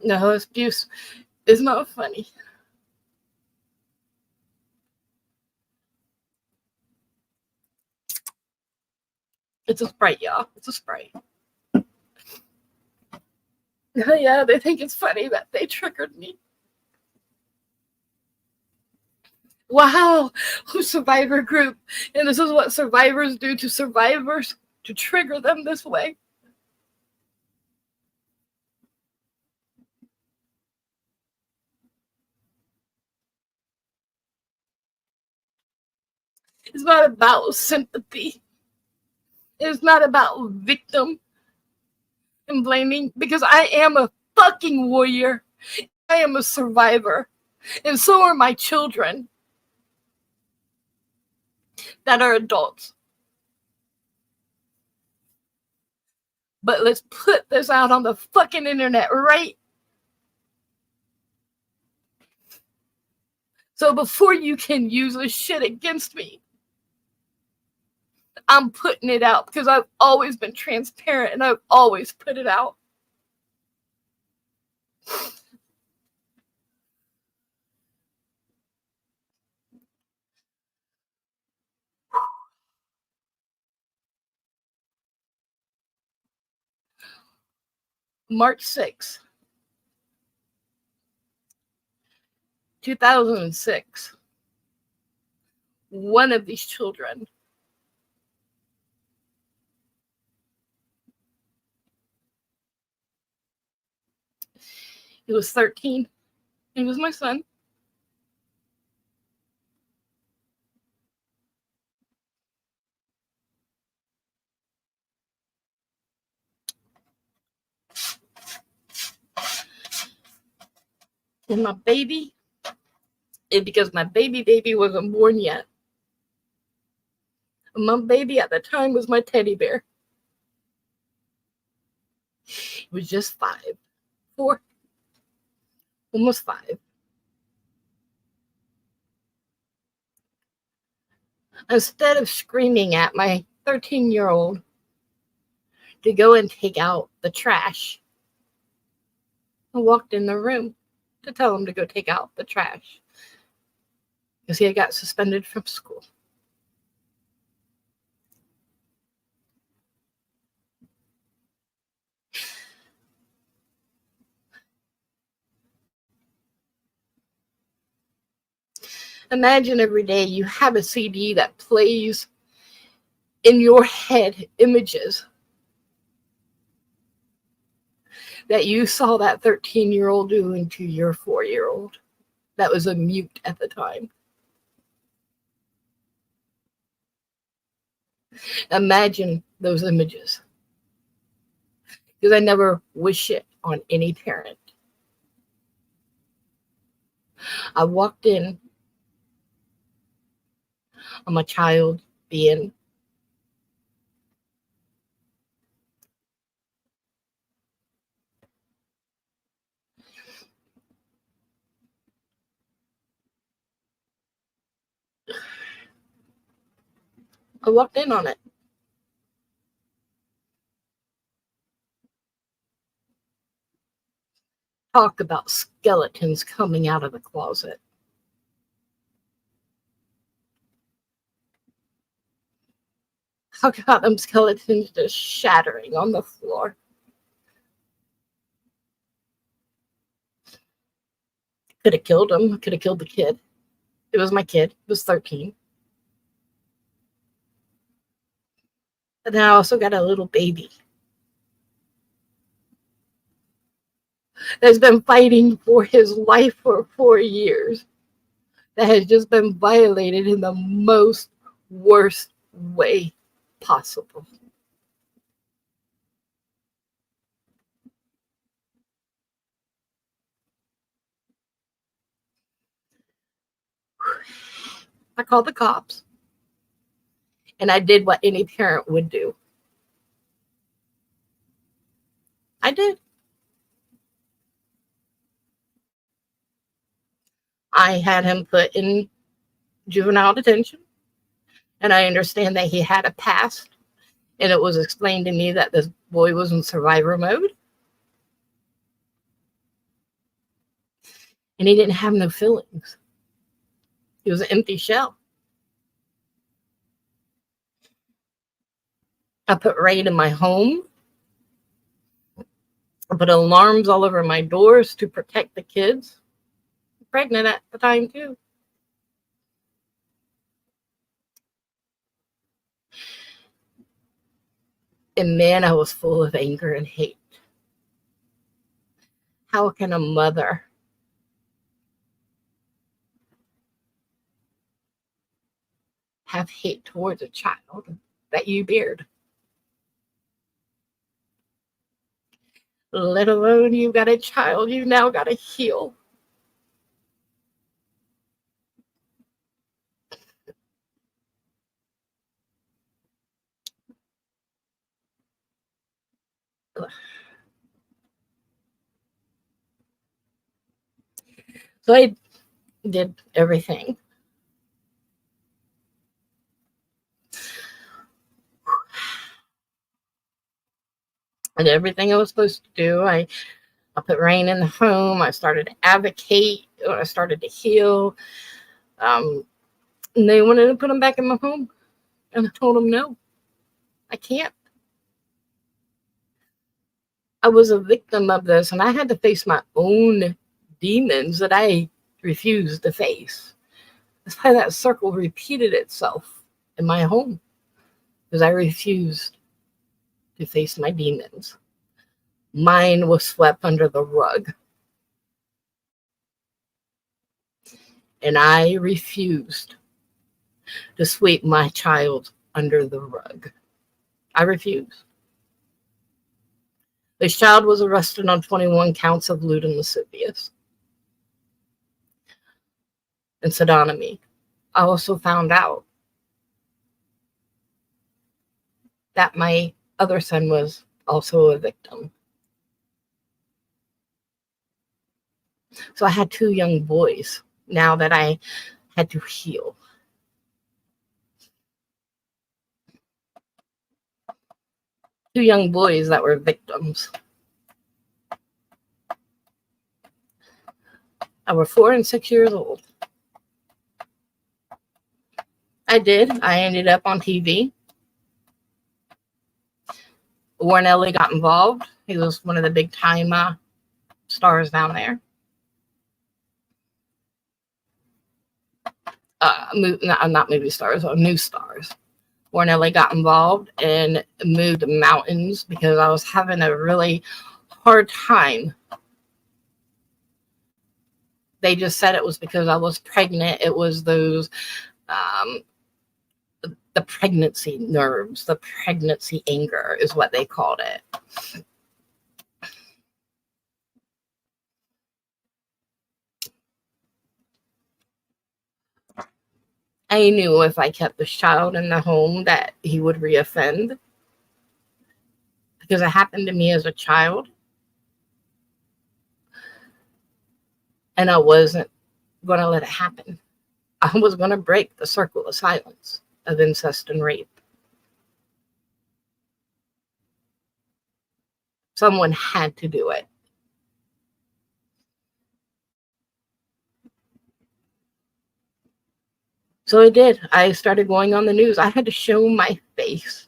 No, abuse is not funny. It's a Sprite, y'all. It's a Sprite. Yeah, they think it's funny that they triggered me. Wow, survivor group. And this is what survivors do to survivors to trigger them this way. It's not about sympathy. It's not about victim and blaming because I am a fucking warrior. I am a survivor. And so are my children that are adults. But let's put this out on the fucking internet, right? So before you can use this shit against me, I'm putting it out because I've always been transparent and I've always put it out. March 6th, 2006, one of these children he was 13. He was my son. And my baby, because my baby wasn't born yet. My baby at the time was my teddy bear. He was just 4, almost 5. Instead of screaming at my 13-year-old to go and take out the trash, I walked in the room to tell him to go take out the trash because he had got suspended from school. Imagine every day you have a CD that plays in your head images that you saw that 13-year-old doing to your 4-year-old that was a mute at the time. Imagine those images. Because I never wish it on any parent. I walked in on my child being I walked in on it. Talk about skeletons coming out of the closet. Talk about them skeletons just shattering on the floor. Could have killed him. Could have killed the kid. It was my kid. It was 13. But then I also got a little baby that's been fighting for his life for 4 years, that has just been violated in the most worst way possible. I called the cops, and I did what any parent would do. I did. I had him put in juvenile detention, and I understand that he had a past, and it was explained to me that this boy was in survivor mode, and he didn't have no feelings. He was an empty shell. I put raid in my home. I put alarms all over my doors to protect the kids. I'm pregnant at the time, too. And man, I was full of anger and hate. How can a mother have hate towards a child that you bared? Let alone you got a child you now got to heal. So I did everything. I did everything I was supposed to do. I put rain in the home. I started to advocate. I started to heal. And they wanted to put him back in my home. And I told them, no, I can't. I was a victim of this, and I had to face my own demons that I refused to face. That's why that circle repeated itself in my home, because I refused to face my demons. Mine was swept under the rug. And I refused to sweep my child under the rug. I refused. This child was arrested on 21 counts of lewd and lascivious and sodomy. I also found out that my other son was also a victim. So I had 2 young boys now that I had to heal. Two young boys that were victims. I were 4 and 6 years old. I ended up on TV. Warren Ellie got involved. He was one of the big time stars down there. not movie stars, or news stars. Warren Ellie got involved and moved mountains because I was having a really hard time. They just said it was because I was pregnant. It was those, the pregnancy nerves, the pregnancy anger is what they called it. I knew if I kept this child in the home that he would reoffend, because it happened to me as a child, and I wasn't going to let it happen. I was going to break the circle of silence of incest and rape. Someone had to do it. So I did. I started going on the news. I had to show my face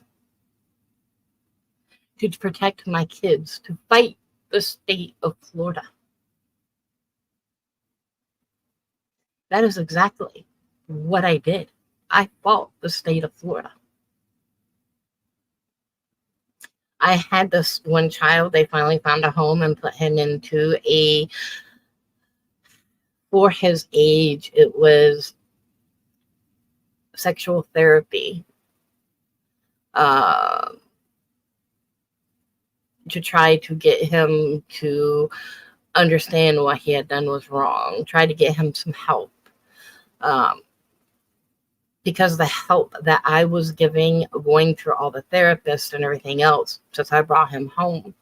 to protect my kids, to fight the state of Florida. That is exactly what I did. I fought the state of Florida. I had this one child. They finally found a home and put him into for his age, it was sexual therapy. To try to get him to understand what he had done was wrong. Try to get him some help. Because the help that I was giving, going through all the therapists and everything else, since I brought him home,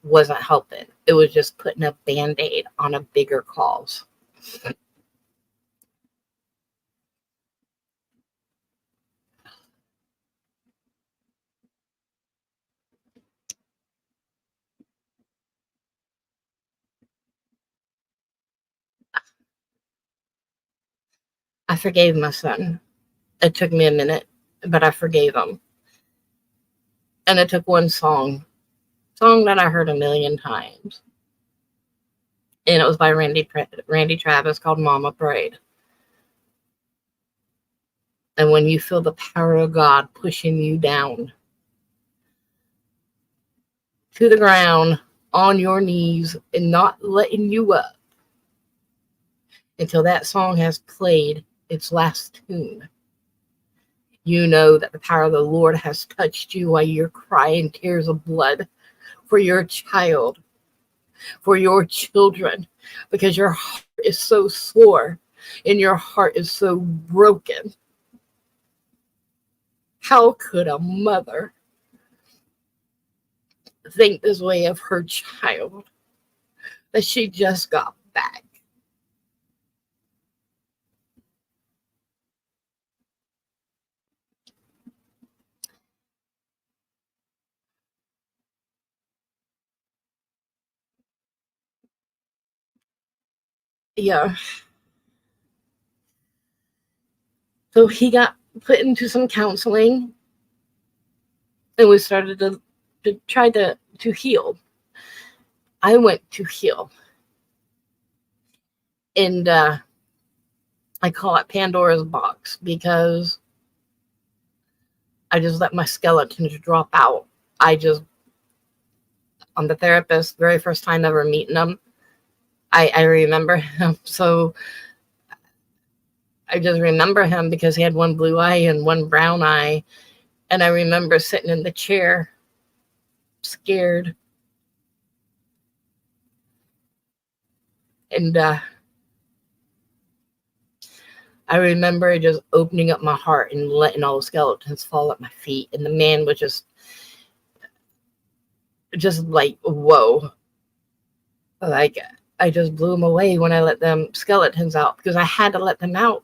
wasn't helping. It was just putting a Band-Aid on a bigger cause. I forgave my son. It took me a minute, but I forgave him. And it took one song that I heard a million times. And it was by Randy Travis, called Mama Prayed. And when you feel the power of God pushing you down to the ground on your knees and not letting you up until that song has played its last tune, you know that the power of the Lord has touched you while you're crying tears of blood for your child, for your children, because your heart is so sore and your heart is so broken. How could a mother think this way of her child that she just got back? Yeah. So he got put into some counseling, and we started to try to heal. I went to heal. And I call it Pandora's box, because I just let my skeletons drop out. I'm the therapist, very first time ever meeting him, I remember him. So I just remember him because he had one blue eye and one brown eye. And I remember sitting in the chair, scared. And I remember just opening up my heart and letting all the skeletons fall at my feet. And the man was just like, whoa. Like, I just blew them away when I let them skeletons out, because I had to let them out.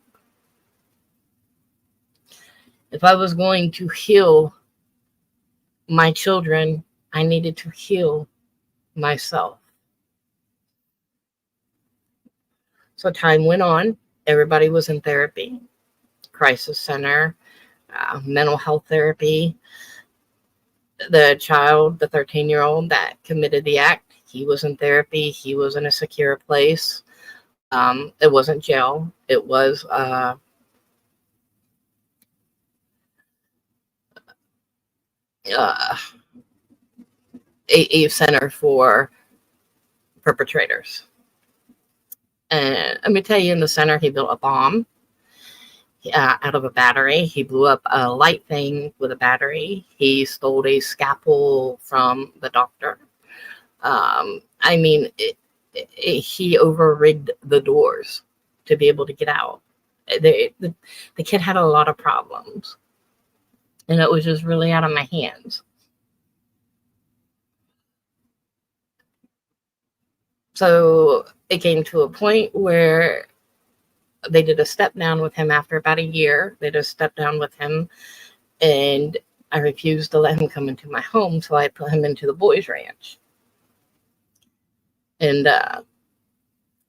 If I was going to heal my children, I needed to heal myself. So time went on. Everybody was in therapy, crisis center, mental health therapy. The child, the 13-year-old that committed the act, he was in therapy. He was in a secure place. It wasn't jail. It was uh, a center for perpetrators. And let me tell you, in the center, he built a bomb out of a battery. He blew up a light thing with a battery. He stole a scalpel from the doctor. I mean, he over-rigged the doors to be able to get out. The kid had a lot of problems, and it was just really out of my hands. So it came to a point where they did a step down with him after about a year. They did a step down with him, and I refused to let him come into my home, so I put him into the boys' ranch. And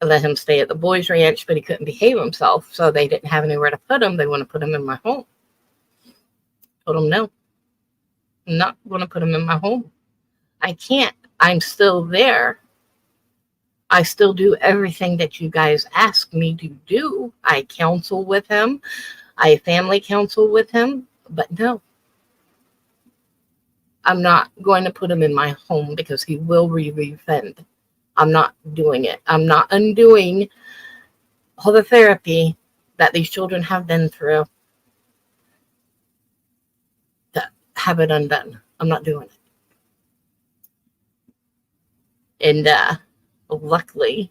let him stay at the boys' ranch, but he couldn't behave himself, so they didn't have anywhere to put him. They want to put him in my home. Told him, no, I'm not going to put him in my home. I can't. I'm still there. I still do everything that you guys ask me to do. I counsel with him. I family counsel with him, but no. I'm not going to put him in my home because he will re-offend. I'm not doing it. I'm not undoing all the therapy that these children have been through to have it undone. I'm not doing it. And luckily,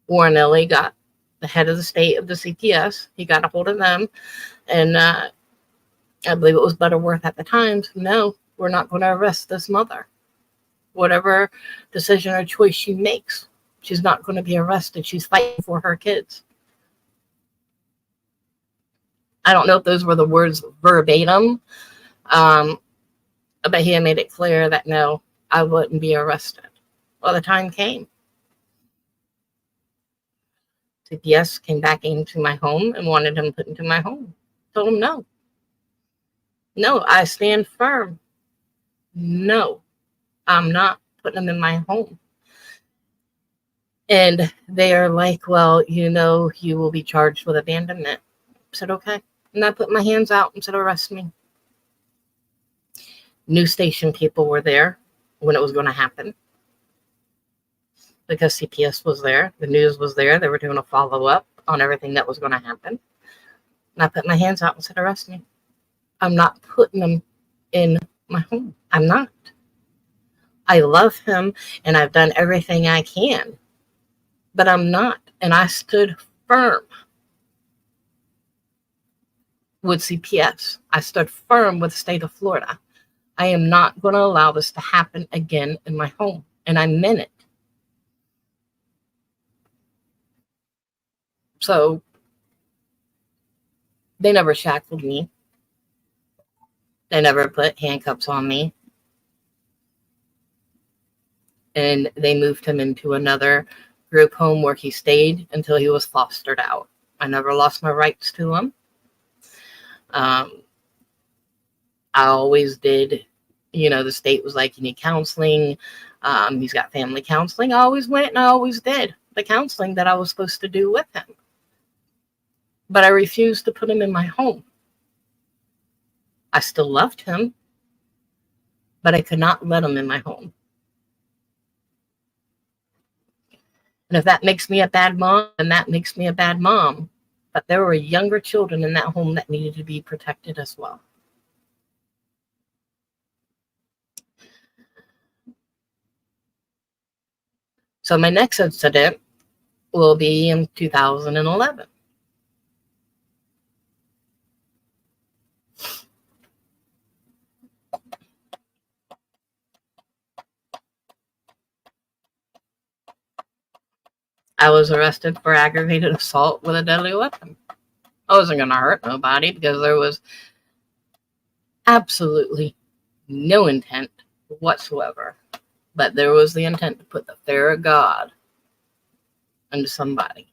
Warren Ellie got the head of the state of the CPS. He got a hold of them, and I believe it was Butterworth at the time. No, we're not going to arrest this mother. Whatever decision or choice she makes, she's not going to be arrested. She's fighting for her kids. I don't know if those were the words verbatim, but he had made it clear that no, I wouldn't be arrested. Well, the time came. CPS came back into my home and wanted him put into my home. Told him no. No, I stand firm. No, I'm not putting him in my home. And they are like, well, you know, you will be charged with abandonment. I said, okay. And I put my hands out and said, arrest me. News station people were there when it was going to happen, because CPS was there. The news was there. They were doing a follow-up on everything that was going to happen. And I put my hands out and said, arrest me. I'm not putting him in my home. I'm not. I love him, and I've done everything I can, but I'm not. And I stood firm with CPS. I stood firm with the state of Florida. I am not going to allow this to happen again in my home. And I meant it. So they never shackled me. They never put handcuffs on me. And they moved him into another group home where he stayed until he was fostered out. I never lost my rights to him. I always did, you know, the state was like, you need counseling. He's got family counseling. I always went and I always did the counseling that I was supposed to do with him. But I refused to put him in my home. I still loved him, but I could not let him in my home. And if that makes me a bad mom, then that makes me a bad mom. But there were younger children in that home that needed to be protected as well. So my next incident will be in 2011. I was arrested for aggravated assault with a deadly weapon. I wasn't going to hurt nobody because there was absolutely no intent whatsoever. But there was the intent to put the fear of God into somebody.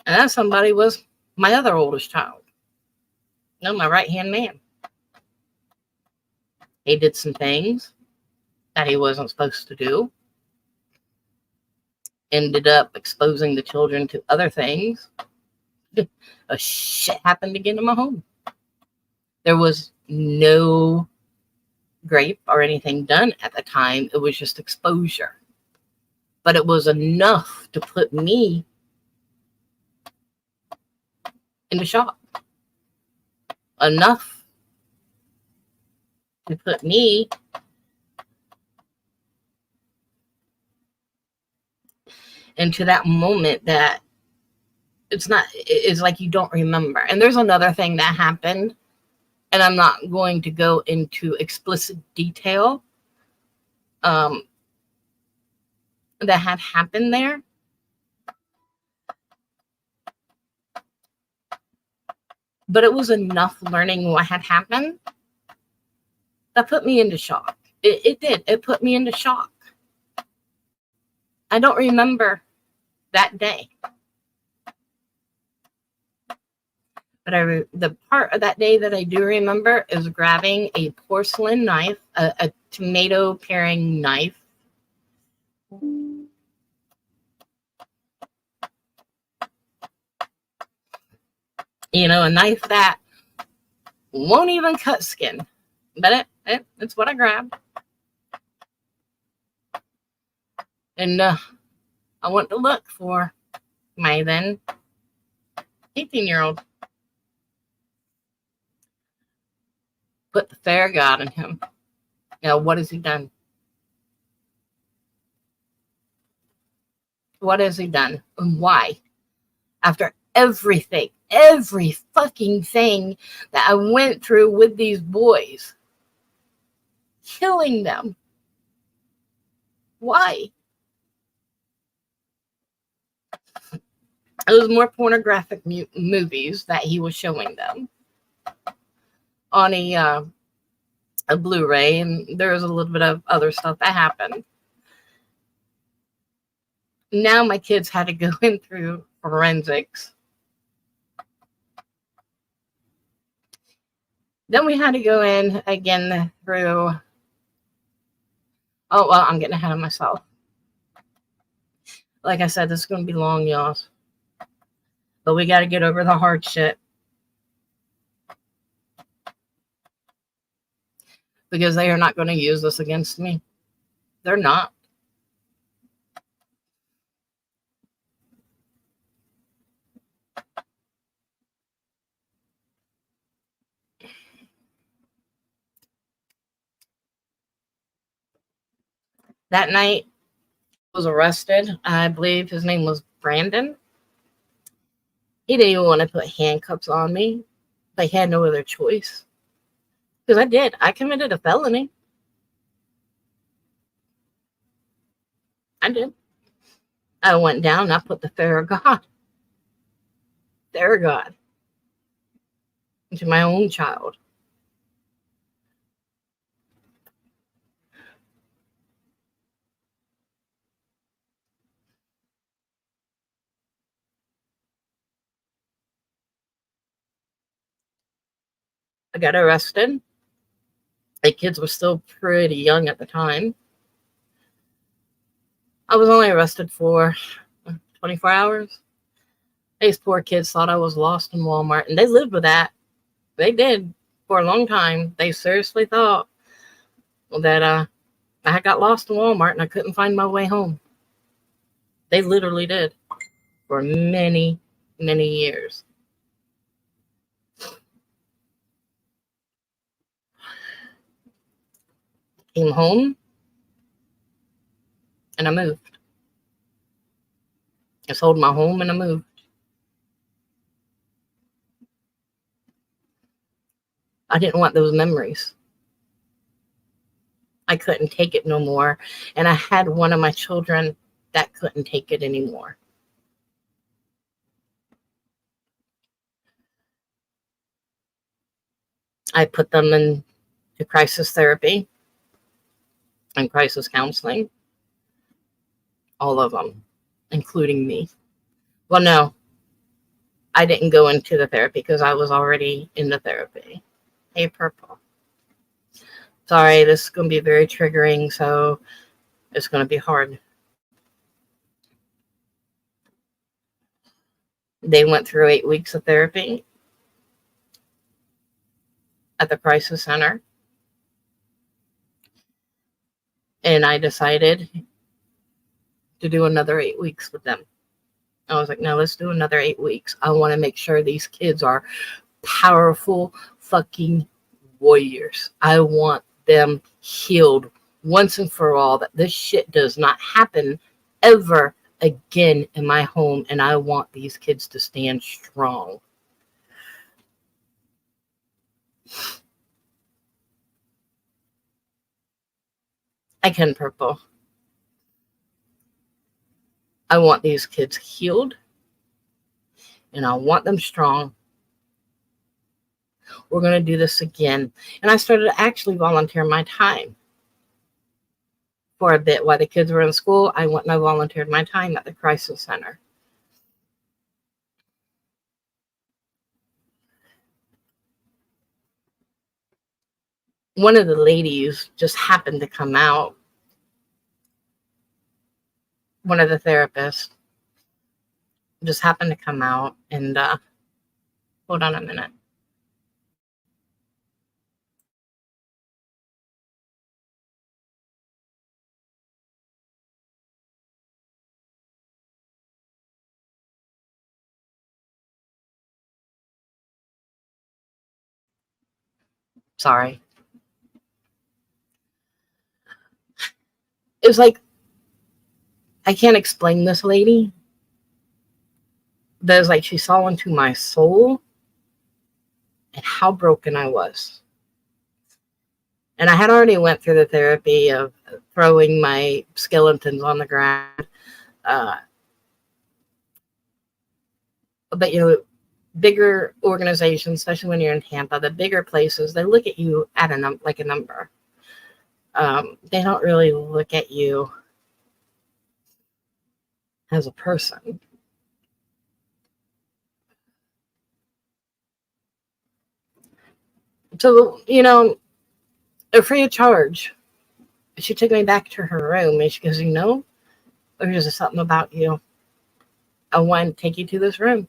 And that somebody was my other oldest child. No, my right-hand man. He did some things that he wasn't supposed to do. Ended up exposing the children to other things. A shit happened again in my home. There was no grape or anything done at the time. It was just exposure. But it was enough to put me into shock. Enough to put me into that moment that it's like you don't remember. And there's another thing that happened, and I'm not going to go into explicit detail that had happened there. But it was enough learning what had happened that put me into shock. It did. It put me into shock. I don't remember that day. But the part of that day that I do remember is grabbing a porcelain knife, a tomato paring knife. You know, a knife that won't even cut skin. But it's what I grabbed. And I went to look for my then 18-year-old. Put the fear of God in him. You know, what has he done? What has he done? And why? After everything, every fucking thing that I went through with these boys, killing them. Why? It was more pornographic movies that he was showing them on a Blu-ray, and there was a little bit of other stuff that happened. Now my kids had to go in through forensics. Then we had to go in again through... Oh, well, I'm getting ahead of myself. Like I said, this is going to be long, y'all. But we got to get over the hard shit. Because they are not going to use this against me. They're not. That night, was arrested. I believe his name was Brandon. He didn't even want to put handcuffs on me. But he had no other choice. Because I did. I committed a felony. I did. I went down and I put the fear of God. Fear of God. Into my own child. I got arrested. The kids were still pretty young at the time. I was only arrested for 24 hours. These poor kids thought I was lost in Walmart, and they lived with that. They did for a long time. They seriously thought that I had got lost in Walmart and I couldn't find my way home. They literally did for many, many years. Came home and I moved. I sold my home and I moved. I didn't want those memories. I couldn't take it no more. And I had one of my children that couldn't take it anymore. I put them into crisis therapy and crisis counseling. All of them, including me. Well, no, I didn't go into the therapy because I was already in the therapy. Hey, Purple. Sorry, this is going to be very triggering, so it's going to be hard. They went through 8 weeks of therapy. at the crisis center. And I decided to do another 8 weeks with them. I was like, no, let's do another 8 weeks. I want to make sure these kids are powerful fucking warriors. I want them healed once and for all, that this shit does not happen ever again in my home. And I want these kids to stand strong. I can purple. I want these kids healed, and I want them strong. We're going to do this again. And I started to actually volunteer my time for a bit. While the kids were in school, I went and I volunteered my time at the crisis center. One of the ladies just happened to come out. One of the therapists just happened to come out, and hold on a minute. Sorry. It was like, I can't explain this lady. There's like, she saw into my soul and how broken I was. And I had already went through the therapy of throwing my skeletons on the ground. But, you know, bigger organizations, especially when you're in Tampa, the bigger places, they look at you at like a number. They don't really look at you as a person. So, you know, free of charge, she took me back to her room and she goes, you know, there's just something about you. I want to take you to this room.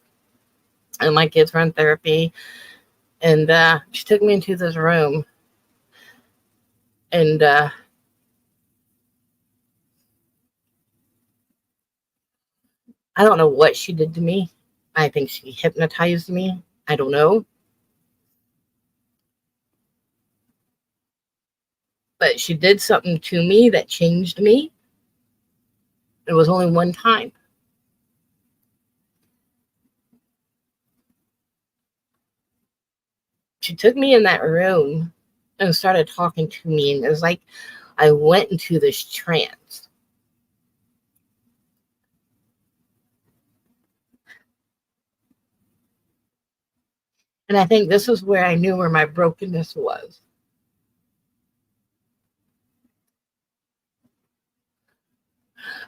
And my kids were in therapy. And she took me into this room. And I don't know what she did to me. I think she hypnotized me. I don't know. But she did something to me that changed me. It was only one time. She took me in that room and started talking to me. And it was like I went into this trance. And I think this is where I knew where my brokenness was.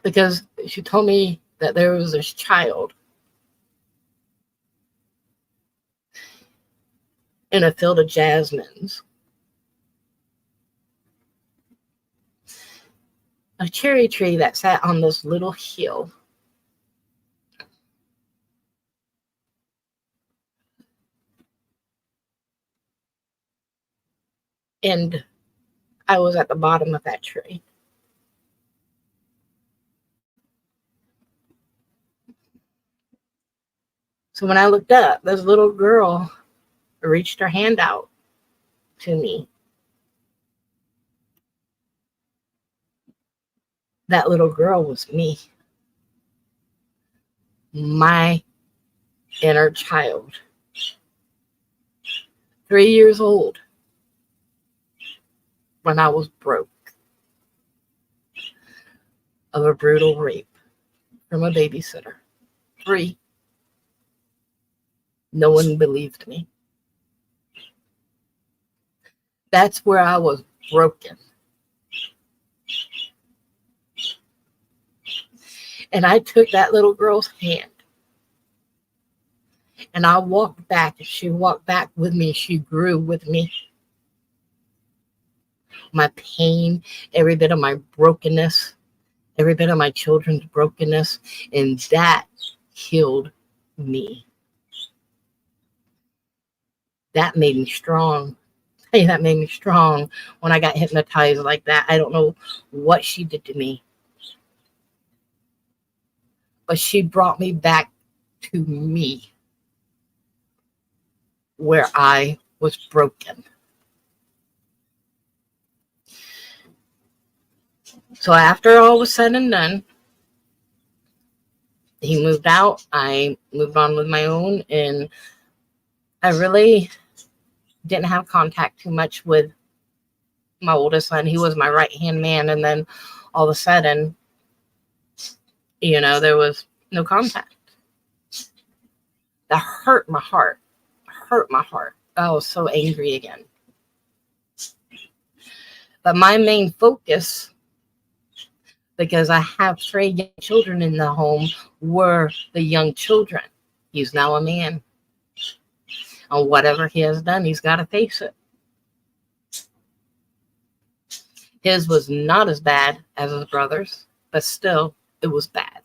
Because she told me that there was this child in a field of jasmines. A cherry tree that sat on this little hill. And I was at the bottom of that tree. So when I looked up, this little girl reached her hand out to me. That little girl was me. My inner child. 3 years old when I was broke of a brutal rape from a babysitter. 3. No one believed me. That's where I was broken. And I took that little girl's hand and I walked back. She walked back with me. She grew with me. My pain, every bit of my brokenness, every bit of my children's brokenness, and that healed me. That made me strong. Hey, that made me strong when I got hypnotized like that. I don't know what she did to me, but she brought me back to me where I was broken. So after all was said and done, he moved out. I moved on with my own, and I really didn't have contact too much with my oldest son. He was my right hand man, and then all of a sudden, there was no contact. That hurt my heart. Hurt my heart. I was so angry again. But my main focus, because I have 3 young children in the home, were the young children. He's now a man. And whatever he has done, he's got to face it. His was not as bad as his brother's, but still, it was bad.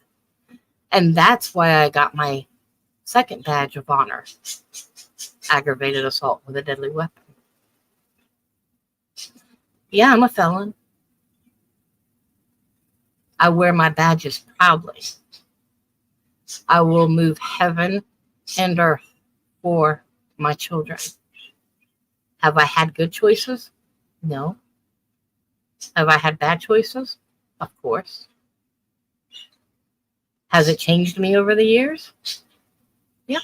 And that's why I got my second badge of honor, aggravated assault with a deadly weapon. Yeah, I'm a felon. I wear my badges proudly. I will move heaven and earth for my children. Have I had good choices? No. Have I had bad choices? Of course. Has it changed me over the years? Yeah.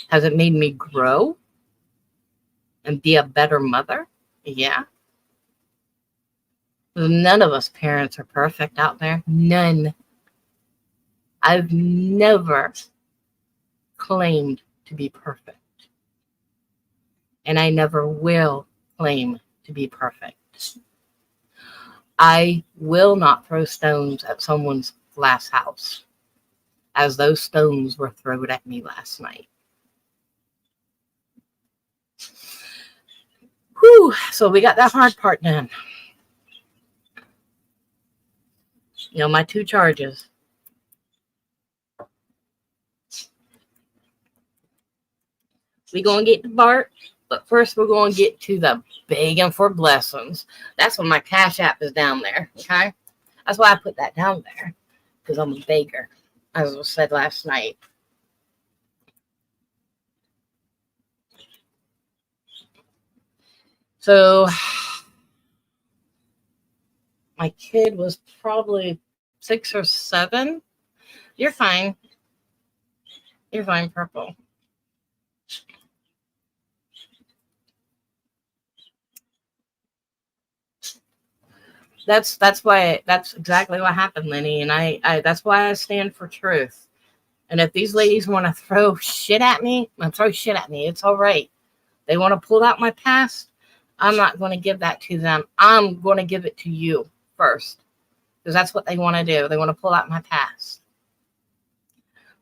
Has it made me grow and be a better mother? Yeah. None of us parents are perfect out there. None. I've never claimed to be perfect. And I never will claim to be perfect. I will not throw stones at someone's glass house, as those stones were thrown at me last night. Whew, so we got that hard part done. My 2 charges. We're going to get to Bart, but first we're going to get to the begging for blessings. That's when my Cash App is down there, okay? That's why I put that down there, because I'm a beggar, as was said last night. So my kid was probably 6 or 7. You're fine. You're fine, Purple. That's exactly what happened, Lenny. And I that's why I stand for truth. And if these ladies want to throw shit at me, throw shit at me. It's all right. They want to pull out my past. I'm not going to give that to them. I'm going to give it to you first, because that's what they want to do. They want to pull out my past.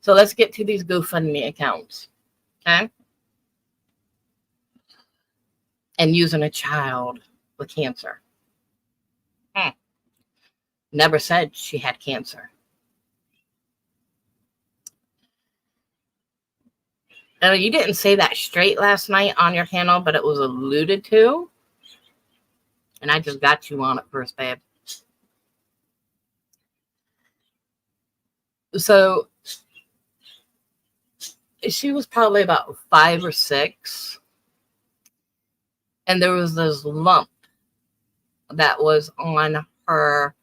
So let's get to these GoFundMe accounts, okay? And using a child with cancer. Never said she had cancer. No, you didn't say that straight last night on your channel, but it was alluded to. And I just got you on it first, babe. So she was probably about 5 or 6. And there was this lump that was on her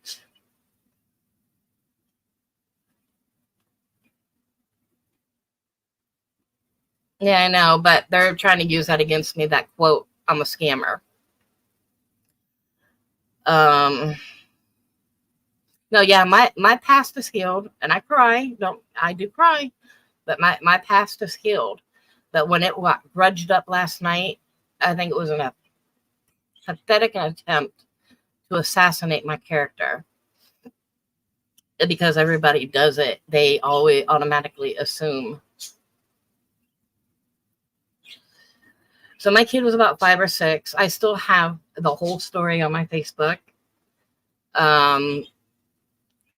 Yeah, I know, but they're trying to use that against me, that quote, I'm a scammer. No, yeah, my past is healed, and I do cry, but my past is healed. But when it grudged up last night, I think it was a pathetic attempt to assassinate my character. Because everybody does it, they always automatically assume. So my kid was about 5 or 6. I still have the whole story on my Facebook.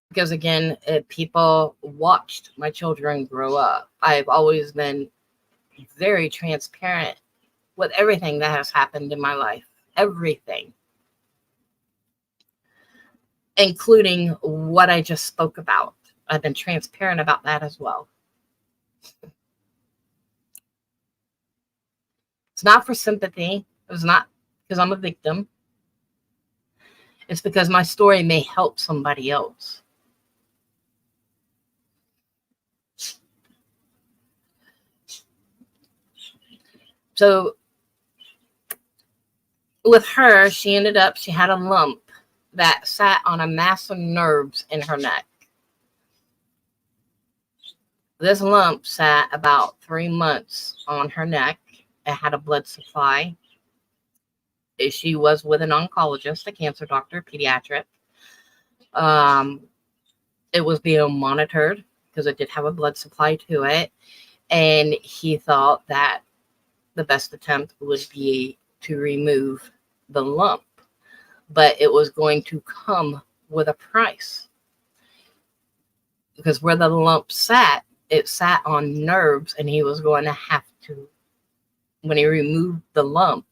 Because again, people watched my children grow up. I've always been very transparent with everything that has happened in my life. Everything. Including what I just spoke about. I've been transparent about that as well. It's not for sympathy. It's not because I'm a victim. It's because my story may help somebody else. So with her, she had a lump that sat on a mass of nerves in her neck. This lump sat about 3 months on her neck. It had a blood supply. She was with an oncologist, a cancer doctor, pediatric. It was being monitored because it did have a blood supply to it. And he thought that the best attempt would be to remove the lump. But it was going to come with a price. Because where the lump sat, it sat on nerves, and he was going to have to, when he removed the lump,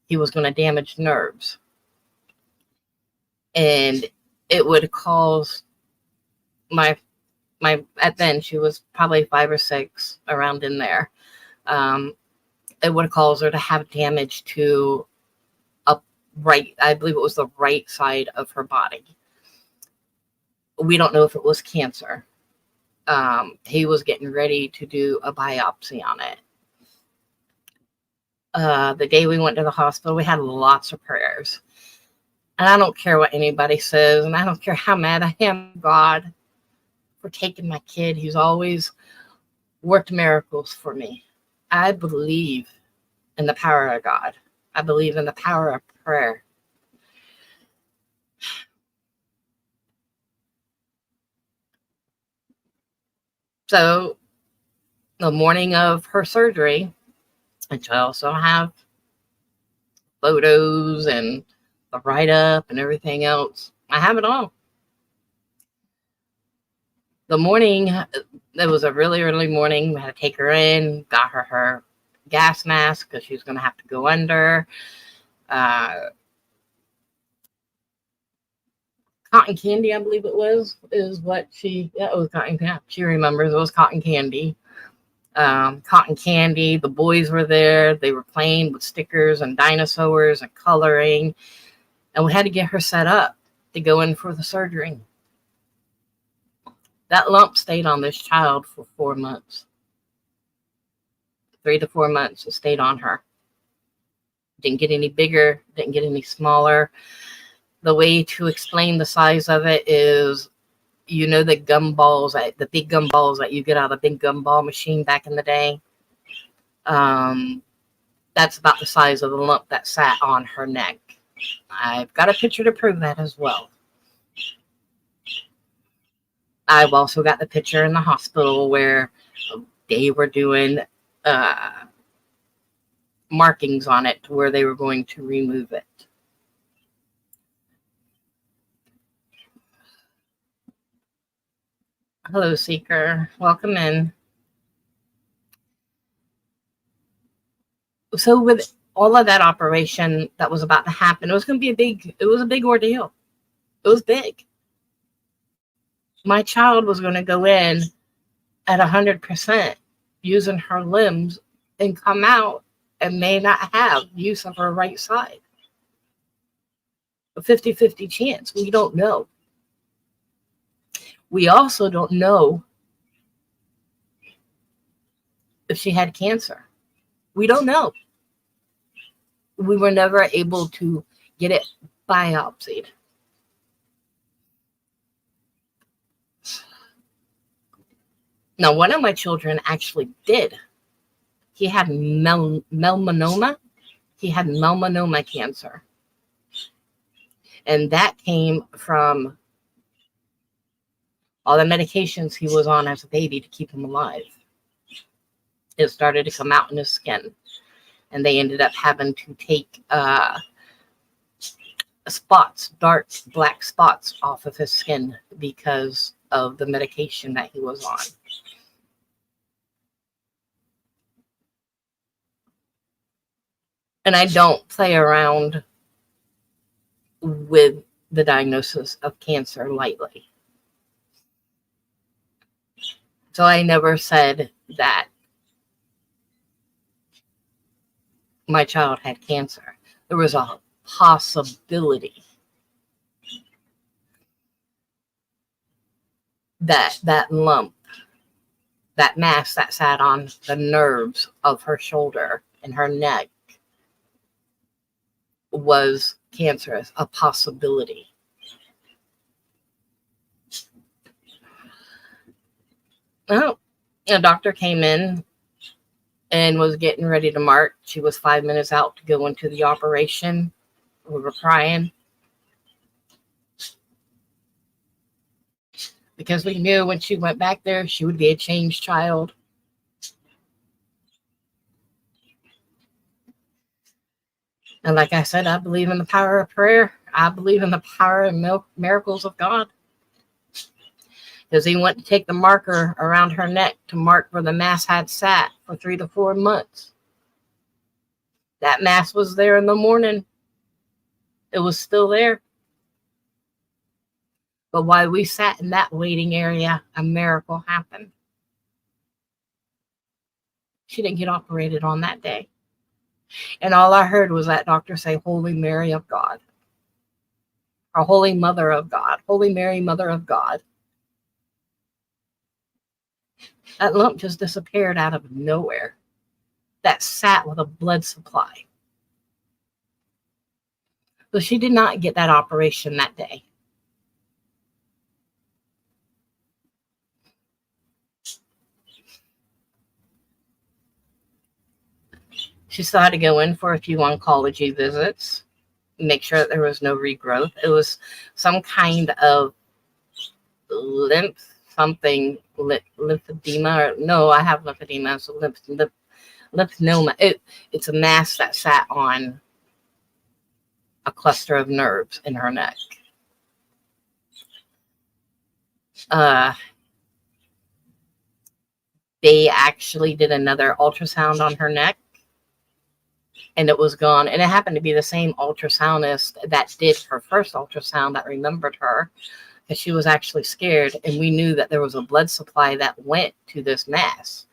he was going to damage nerves. And it would cause my at then she was probably 5 or 6, around in there. It would cause her to have damage to I believe it was the right side of her body. We don't know if it was cancer. He was getting ready to do a biopsy on it. The day we went to the hospital, we had lots of prayers. And I don't care what anybody says, and I don't care how mad I am at God for taking my kid. He's always worked miracles for me. I believe in the power of God. I believe in the power of prayer. So the morning of her surgery, which I also have photos and the write-up and everything else, I have it all. The morning, it was a really early morning. We had to take her in, got her gas mask because she was going to have to go under. Cotton candy, I believe it was, is what it was cotton candy. She remembers it was cotton candy. Cotton candy. The boys were there. They were playing with stickers and dinosaurs and coloring. And we had to get her set up to go in for the surgery. That lump stayed on this child for 4 months. 3 to 4 months, it stayed on her. Didn't get any bigger, didn't get any smaller. The way to explain the size of it is, you know, the gumballs, the big gumballs that you get out of the big gumball machine back in the day. That's about the size of the lump that sat on her neck. I've got a picture to prove that as well. I've also got the picture in the hospital where they were doing markings on it to where they were going to remove it. Hello, Seeker. Welcome in. So with all of that operation that was about to happen, it was going to be a big ordeal. It was big. My child was going to go in at 100% using her limbs and come out and may not have use of her right side. A 50-50 chance. We don't know. We also don't know if she had cancer. We don't know. We were never able to get it biopsied. Now, one of my children actually did. He had melanoma. He had melanoma cancer. And that came from all the medications he was on as a baby to keep him alive. It started to come out in his skin. And they ended up having to take spots, dark black spots off of his skin because of the medication that he was on. And I don't play around with the diagnosis of cancer lightly. So I never said that my child had cancer. There was a possibility that that lump, that mass that sat on the nerves of her shoulder and her neck was cancerous, a possibility. Well, a doctor came in and was getting ready to mark. She was 5 minutes out to go into the operation. We were crying because we knew when she went back there, she would be a changed child. And like I said, I believe in the power of prayer. I believe in the power and miracles of God. Because he went to take the marker around her neck to mark where the mass had sat for 3 to 4 months. That mass was there in the morning. It was still there. But while we sat in that waiting area, a miracle happened. She didn't get operated on that day. And all I heard was that doctor say, Holy Mary of God, or Holy Mother of God, Holy Mary, Mother of God. That lump just disappeared out of nowhere. That sat with a blood supply. So she did not get that operation that day. She still had to go in for a few oncology visits, make sure that there was no regrowth. It was some kind of lymphedema, or no, I have lymphedema, so lymphoma. It's a mass that sat on a cluster of nerves in her neck. They actually did another ultrasound on her neck, and it was gone. And it happened to be the same ultrasoundist that did her first ultrasound that remembered her, because she was actually scared. And we knew that there was a blood supply that went to this mass,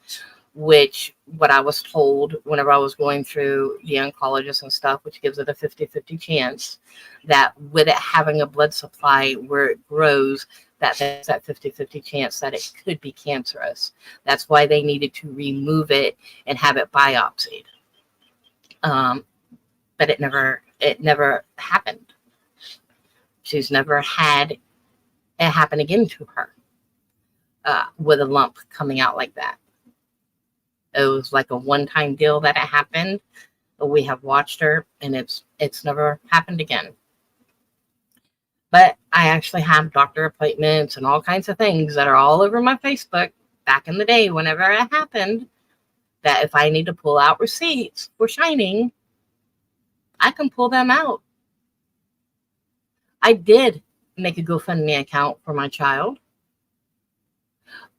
which what I was told whenever I was going through the oncologist and stuff, which gives it a 50-50 chance that with it having a blood supply where it grows, that there's that 50-50 chance that it could be cancerous. That's why they needed to remove it and have it biopsied. But it never happened. She's never had it happen again to her with a lump coming out like that. It was like a one-time deal that it happened. We have watched her, and it's never happened again. But I actually have doctor appointments and all kinds of things that are all over my Facebook back in the day whenever it happened, that if I need to pull out receipts for Shining, I can pull them out. I did make a GoFundMe account for my child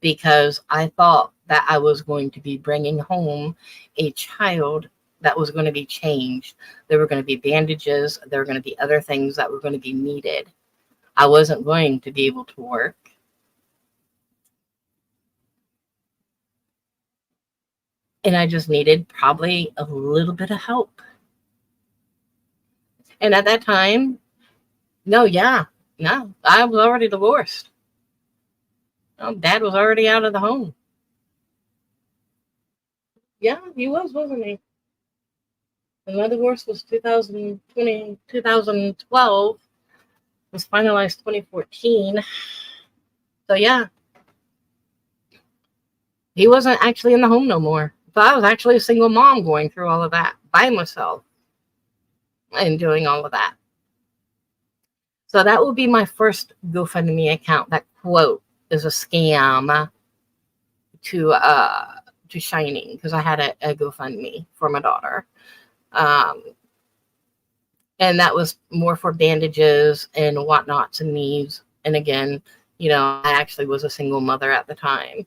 because I thought that I was going to be bringing home a child that was going to be changed. There were going to be bandages. There were going to be other things that were going to be needed. I wasn't going to be able to work. And I just needed probably a little bit of help. And at that time, no, I was already divorced. Dad was already out of the home. Yeah, he wasn't he? And my divorce was 2012. Was finalized 2014. So yeah, he wasn't actually in the home no more. So I was actually a single mom going through all of that by myself and doing all of that. So that will be my first GoFundMe account. That quote is a scam to Shining, because I had a GoFundMe for my daughter. And that was more for bandages and whatnots and needs. And again, I actually was a single mother at the time.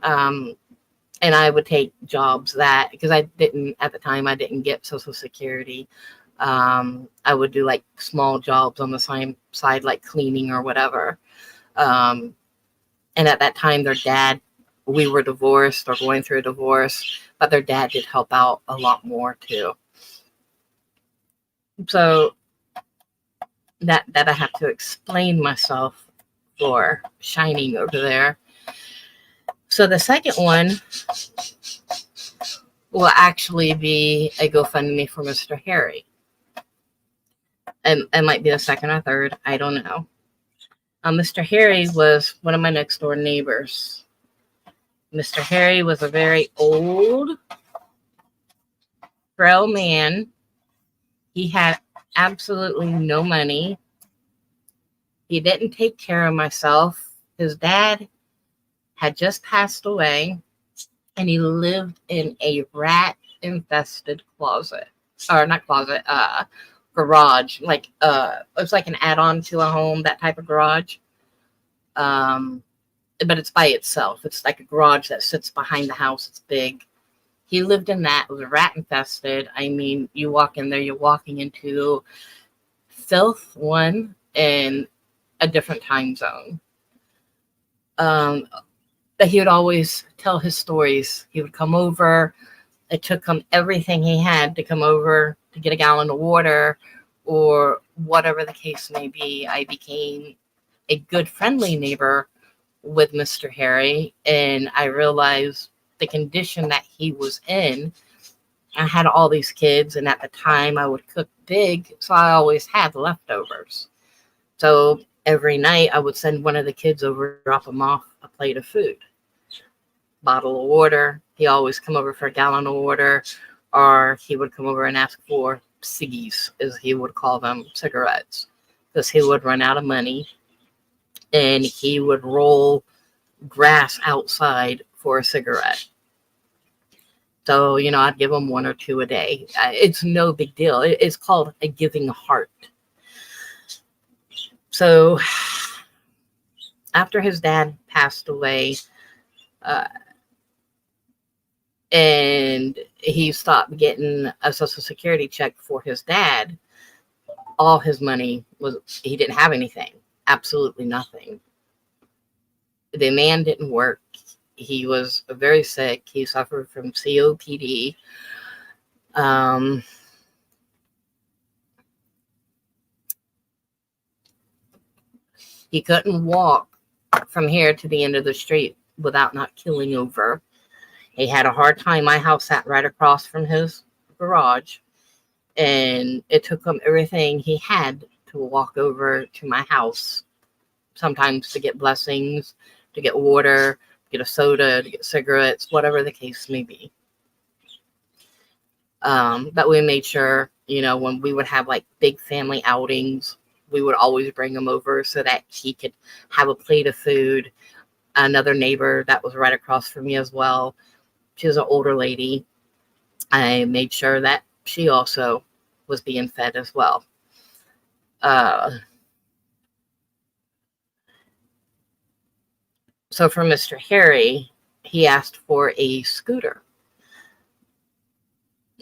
And And I would take jobs that, because I didn't, at the time, I didn't get Social Security. I would do like small jobs on the side, like cleaning or whatever. And at that time, their dad, we were divorced or going through a divorce, but their dad did help out a lot more too. So that I have to explain myself for shining over there. So the second one will actually be a GoFundMe for Mr. Harry. And it might be the second or third. I don't know. Mr. Harry was one of my next door neighbors. Mr. Harry was a very old, frail man. He had absolutely no money. He didn't take care of myself. His dad had just passed away, and he lived in a rat-infested closet. Or not closet, garage. Like, it's like an add-on to a home, that type of garage. But it's by itself. It's like a garage that sits behind the house. It's big. He lived in that. It was rat-infested. I mean, you walk in there, you're walking into filth, one, and a different time zone. But he would always tell his stories. He would come over. It took him everything he had to come over to get a gallon of water or whatever the case may be. I became a good, friendly neighbor with Mr. Harry, and I realized the condition that he was in. I had all these kids, and at the time I would cook big, so I always had leftovers. So every night I would send one of the kids over, drop them off a plate of food, bottle of water. He always come over for a gallon of water, or he would come over and ask for ciggies, as he would call them, cigarettes, because he would run out of money, and he would roll grass outside for a cigarette. So, I'd give him one or two a day. It's no big deal. It's called a giving heart. So after his dad passed away, and he stopped getting a Social Security check for his dad, all his money he didn't have anything, absolutely nothing. The man didn't work. He was very sick. He suffered from COPD. He couldn't walk from here to the end of the street without not killing over. He had a hard time. My house sat right across from his garage, and it took him everything he had to walk over to my house, sometimes to get blessings, to get water, to get a soda, to get cigarettes, whatever the case may be. But we made sure, when we would have like big family outings, we would always bring him over so that he could have a plate of food. Another neighbor that was right across from me as well, she was an older lady. I made sure that she also was being fed as well. So for Mr. Harry, he asked for a scooter.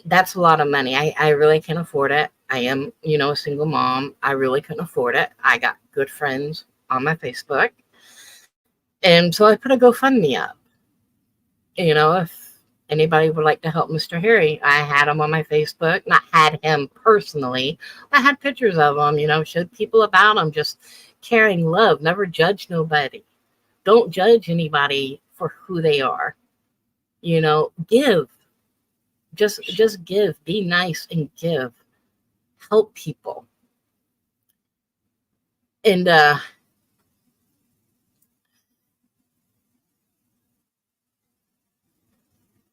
That's a lot of money. I really can't afford it. I am, a single mom. I really couldn't afford it. I got good friends on my Facebook. And so I put a GoFundMe up. If anybody would like to help Mr. Harry, I had him on my Facebook. Not had him personally. I had pictures of him, showed people about him. Just caring love. Never judge nobody. Don't judge anybody for who they are. Give. Just give. Be nice and give. Help people. And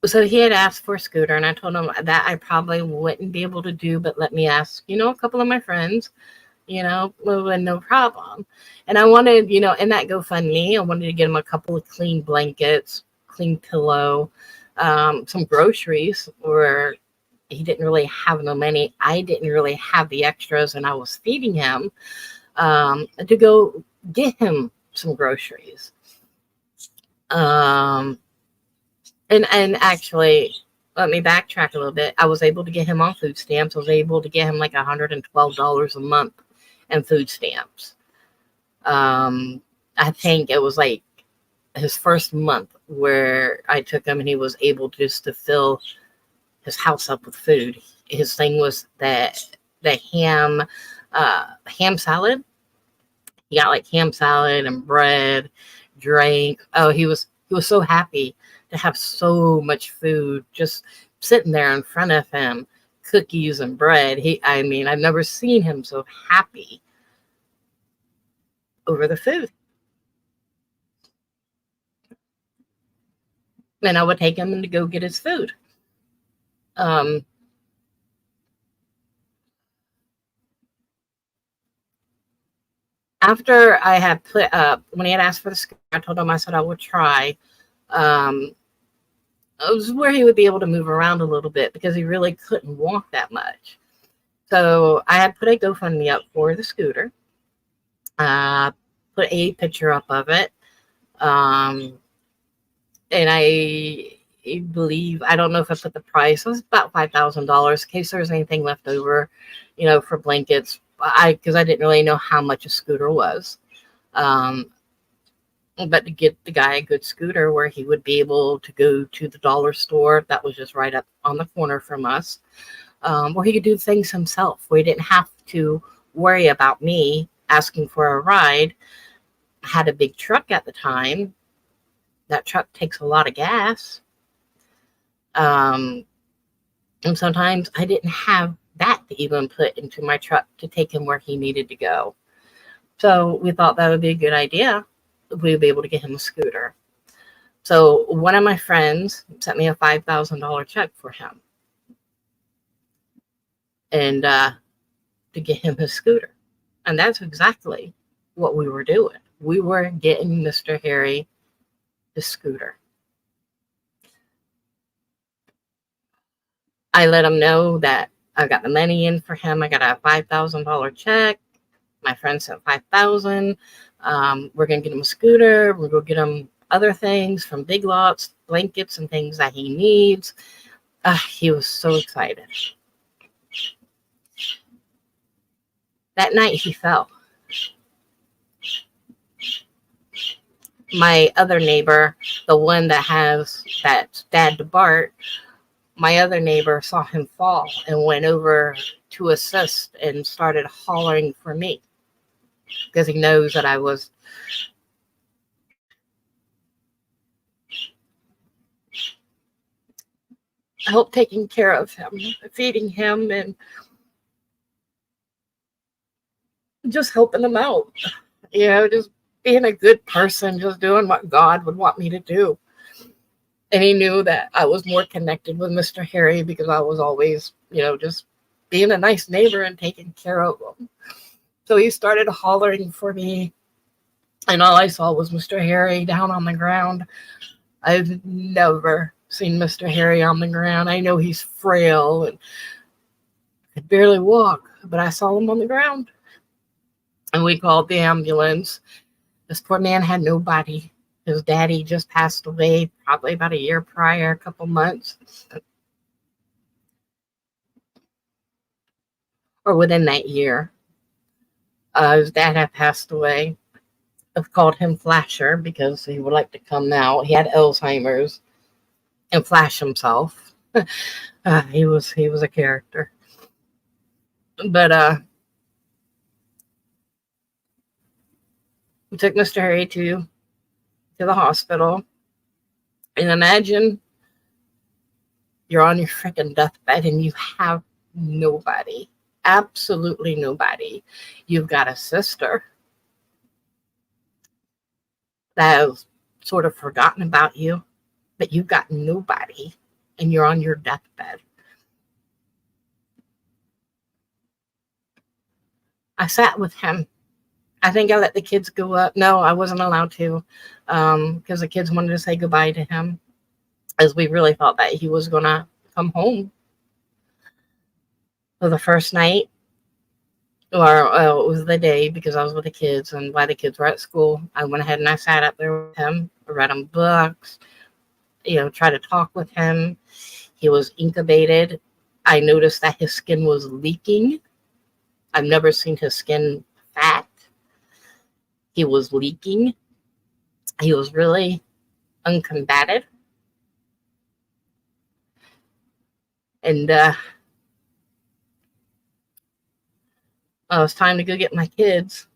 so he had asked for a scooter, and I told him that I probably wouldn't be able to do, but let me ask, a couple of my friends, no problem. And I wanted, in that GoFundMe, I wanted to get him a couple of clean blankets, clean pillow, some groceries where he didn't really have no money. I didn't really have the extras, and I was feeding him to go get him some groceries. And actually, let me backtrack a little bit. I was able to get him on food stamps. I was able to get him like $112 a month in food stamps. I think it was like his first month where I took him and he was able just to fill his house up with food. His thing was that the ham salad. He got like ham salad and bread, drink. Oh, he was so happy to have so much food just sitting there in front of him, cookies and bread. I mean, I've never seen him so happy over the food. And I would take him to go get his food. Um, After I had put up, when he had asked for the scooter, I told him, I said I would try. Um, it was where he would be able to move around a little bit because he really couldn't walk that much. So I had put a GoFundMe up for the scooter. Put a picture up of it. Um, and I believe, I don't know if I put the price, it was about $5,000 in case there was anything left over, for blankets. Because I didn't really know how much a scooter was. But to get the guy a good scooter where he would be able to go to the dollar store that was just right up on the corner from us, where he could do things himself, where he didn't have to worry about me asking for a ride. I had a big truck at the time. That truck takes a lot of gas. And sometimes I didn't have that to even put into my truck to take him where he needed to go. So we thought that would be a good idea. We would be able to get him a scooter. So one of my friends sent me a $5,000 check for him. And to get him his scooter. And that's exactly what we were doing. We were getting Mr. Harry his scooter. I let him know that I got the money in for him. I got a $5,000 check. My friend sent $5,000. We're gonna get him a scooter. We're gonna get him other things from Big Lots, blankets and things that he needs. He was so excited. That night he fell. My other neighbor, the one that's dad to Bart, my other neighbor saw him fall and went over to assist and started hollering for me because he knows that I was help taking care of him, feeding him, and just helping him out. Just being a good person, just doing what God would want me to do. And he knew that I was more connected with Mr. Harry because I was always, just being a nice neighbor and taking care of him. So he started hollering for me. And all I saw was Mr. Harry down on the ground. I've never seen Mr. Harry on the ground. I know he's frail and could barely walk, but I saw him on the ground. And we called the ambulance. This poor man had nobody. His daddy just passed away probably about a year prior, a couple months. Or within that year. His dad had passed away. I've called him Flasher because he would like to come out. He had Alzheimer's and flash himself. He was a character. But we took Mr. Harry to the hospital. And imagine you're on your freaking deathbed and you have nobody. Absolutely nobody. You've got a sister that has sort of forgotten about you, but you've got nobody and you're on your deathbed. I sat with him. I think I let the kids go up. No, I wasn't allowed to because the kids wanted to say goodbye to him as we really thought that he was going to come home. So the first night, or it was the day because I was with the kids and while the kids were at school, I went ahead and I sat up there with him. I read him books. try to talk with him. He was incubated. I noticed that his skin was leaking. I've never seen his skin fat. He was leaking. He was really uncombated. And it was time to go get my kids.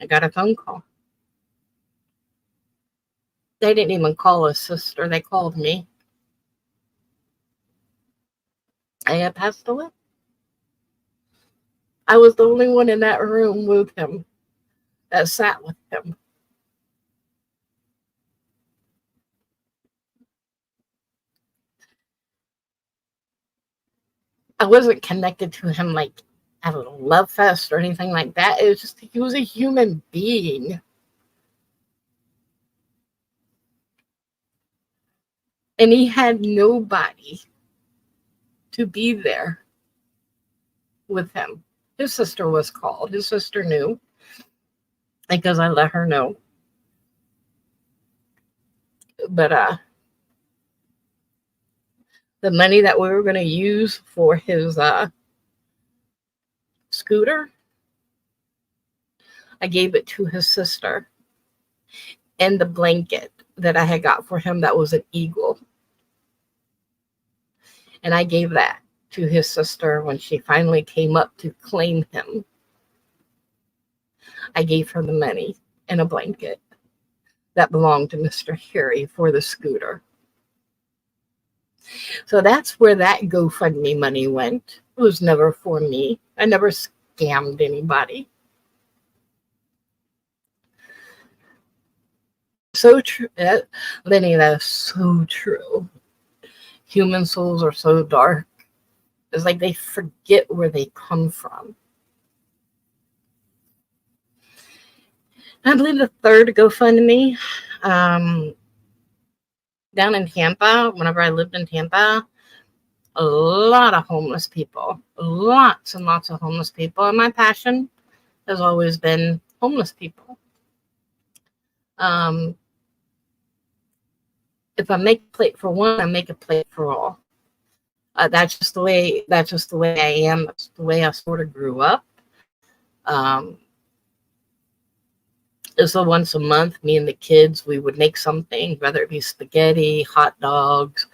I got a phone call. They didn't even call his sister. They called me. I had passed away. I was the only one in that room with him that sat with him. I wasn't connected to him like at a love fest or anything like that. It was just, he was a human being. And he had nobody to be there with him. His sister was called. His sister knew because I let her know. But the money that we were going to use for his scooter, I gave it to his sister. And the blanket that I had got for him that was an eagle. And I gave that to his sister when she finally came up to claim him. I gave her the money and a blanket that belonged to Mr. Harry for the scooter. So that's where that GoFundMe money went. It was never for me. I never scammed anybody. So true. Lenny, that's so true. Human souls are so dark. It's like they forget where they come from. I believe the third GoFundMe, down in Tampa, whenever I lived in Tampa, a lot of homeless people, lots and lots of homeless people. And my passion has always been homeless people. If I make a plate for one, I make a plate for all. That's just the way I am. That's the way I sort of grew up. So once a month, me and the kids, we would make something, whether it be spaghetti, hot dogs,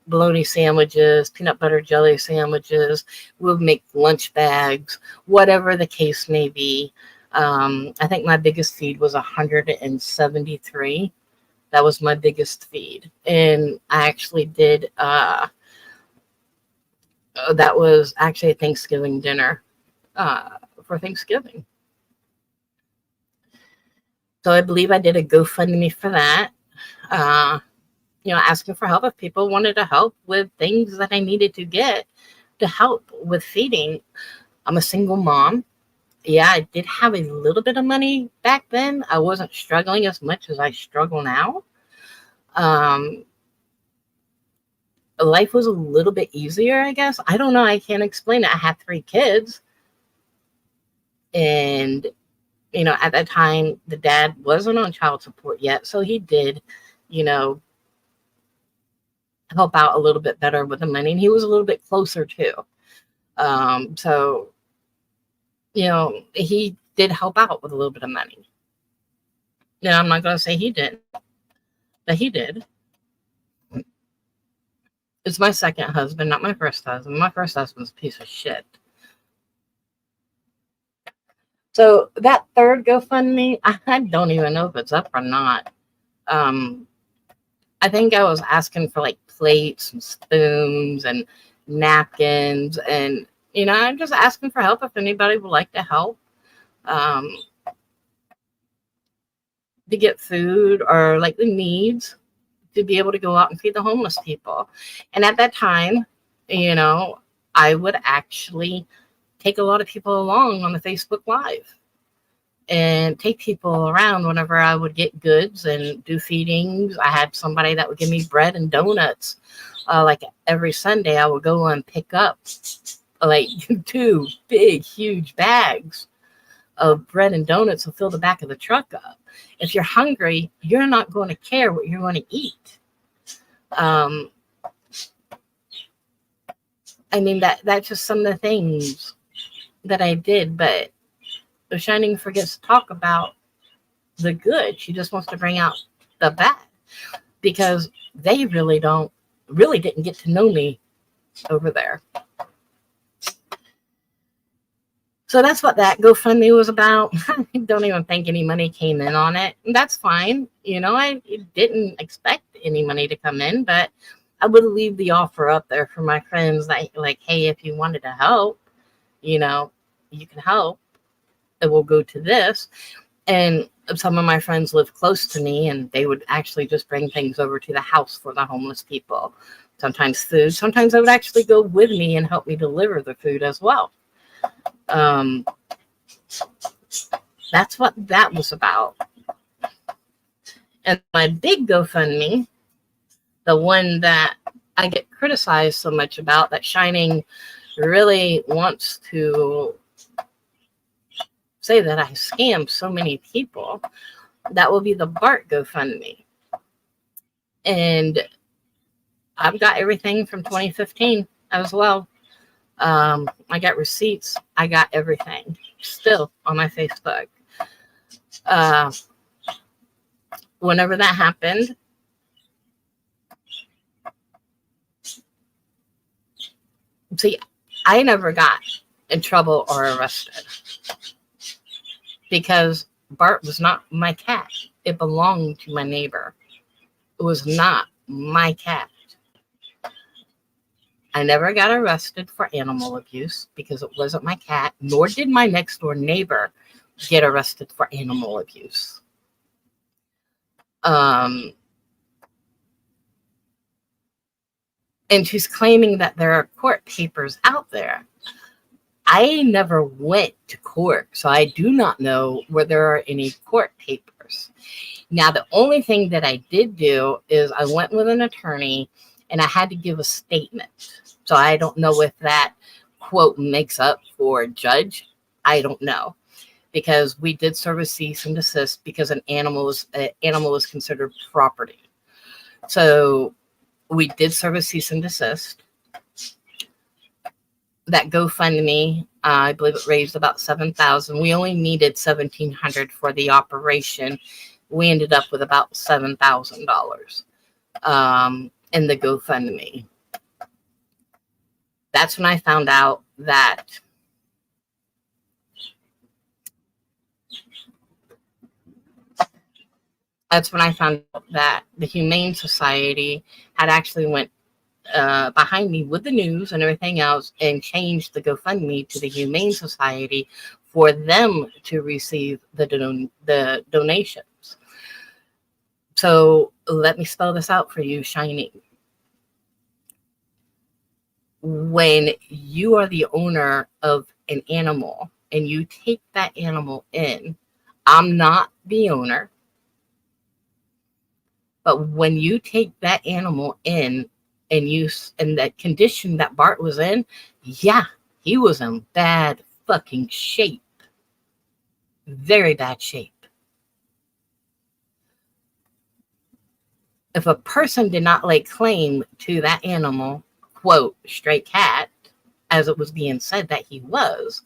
bologna sandwiches, peanut butter jelly sandwiches. We'll make lunch bags, whatever the case may be. I think my biggest feed was 173. That was my biggest feed. And I actually did, that was actually a Thanksgiving dinner for Thanksgiving. So I believe I did a GoFundMe for that. Asking for help if people wanted to help with things that I needed to get to help with feeding. I'm a single mom. Yeah, I did have a little bit of money back then. I wasn't struggling as much as I struggle now. Life was a little bit easier, I guess. I don't know. I can't explain it. I had 3 kids. And, at that time, the dad wasn't on child support yet. So he did, help out a little bit better with the money. And he was a little bit closer too. So, he did help out with a little bit of money. Now, I'm not going to say he didn't, but he did. It's my second husband, not my first husband. My first husband's a piece of shit. So that third GoFundMe, I don't even know if it's up or not. I think I was asking for like plates and spoons and napkins, and I'm just asking for help if anybody would like to help to get food or like the needs to be able to go out and feed the homeless people. And at that time, I would actually take a lot of people along on the Facebook Live and take people around whenever I would get goods and do feedings. I had somebody that would give me bread and donuts. Like every Sunday, I would go and pick up like 2 big, huge bags of bread and donuts to fill the back of the truck up. If you're hungry, you're not going to care what you're going to eat. Um, I mean, that's just some of the things that I did, but The Shining forgets to talk about the good. She just wants to bring out the bad because they really didn't get to know me over there. So that's what that GoFundMe was about. I don't even think any money came in on it. And that's fine. I didn't expect any money to come in, but I would leave the offer up there for my friends like, hey, if you wanted to help, you can help. It will go to this. And some of my friends live close to me, and they would actually just bring things over to the house for the homeless people. Sometimes food. Sometimes they would actually go with me and help me deliver the food as well. That's what that was about. And my big GoFundMe, the one that I get criticized so much about, that Shining really wants to say that I scammed so many people, that will be the Bart GoFundMe. And I've got everything from 2015 as well. I got receipts. I got everything still on my Facebook. Whenever that happened, see, I never got in trouble or arrested because Bart was not my cat. It belonged to my neighbor. It was not my cat. I never got arrested for animal abuse because it wasn't my cat, nor did my next door neighbor get arrested for animal abuse. And she's claiming that there are court papers out there. I never went to court, so I do not know where there are any court papers. Now, the only thing that I did do is I went with an attorney and I had to give a statement. So I don't know if that quote makes up for a judge. I don't know, because we did serve a cease and desist because an animal is considered property. So we did serve a cease and desist. That GoFundMe, I believe it raised about $7,000. We only needed $1,700 for the operation. We ended up with about $7,000 in the GoFundMe. That's when I found out that the Humane Society had actually went behind me with the news and everything else and changed the GoFundMe to the Humane Society for them to receive the donations. So let me spell this out for you, Shining. When you are the owner of an animal and you take that animal in, I'm not the owner, but when you take that animal in and that condition that Bart was in, yeah, he was in bad fucking shape. Very bad shape. If a person did not lay claim to that animal, quote, stray cat, as it was being said that he was,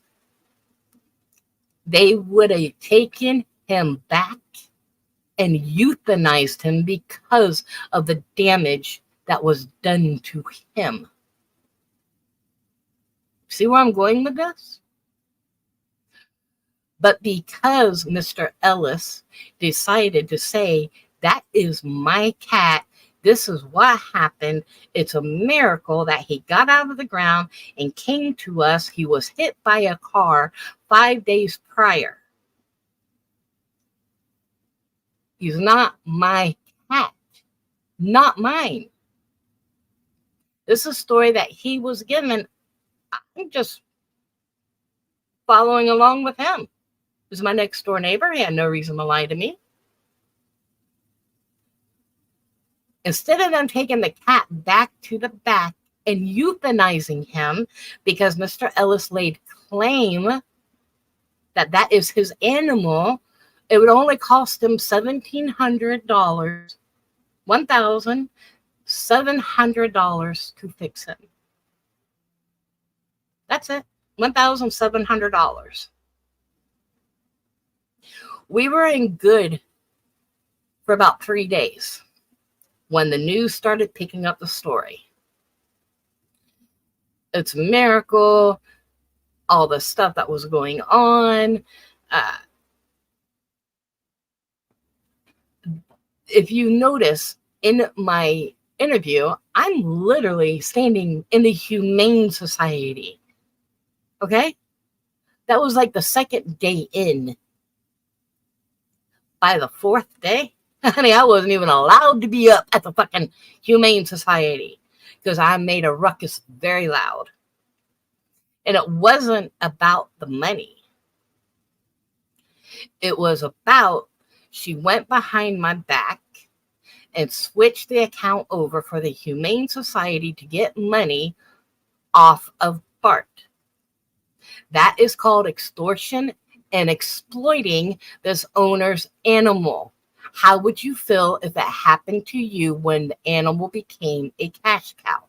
they would have taken him back and euthanized him because of the damage that was done to him. See where I'm going with this? But because Mr. Ellis decided to say, that is my cat, this is what happened, it's a miracle that he got out of the ground and came to us. He was hit by a car 5 days prior. He's not my cat. Not mine. This is a story that he was given. I'm just following along with him. He was my next door neighbor. He had no reason to lie to me. Instead of them taking the cat back to the back and euthanizing him because Mr. Ellis laid claim that that is his animal, it would only cost him $1,700, $700 to fix him. That's it. $1,700. We were in good for about 3 days when the news started picking up the story. It's a miracle, all the stuff that was going on. If you notice in my interview, I'm literally standing in the Humane Society. Okay? That was like the second day in. By the fourth day, honey, I wasn't even allowed to be up at the fucking Humane Society because I made a ruckus very loud. And it wasn't about the money. It was about she went behind my back and switched the account over for the Humane Society to get money off of Bart. That is called extortion and exploiting this owner's animal. How would you feel if that happened to you when the animal became a cash cow?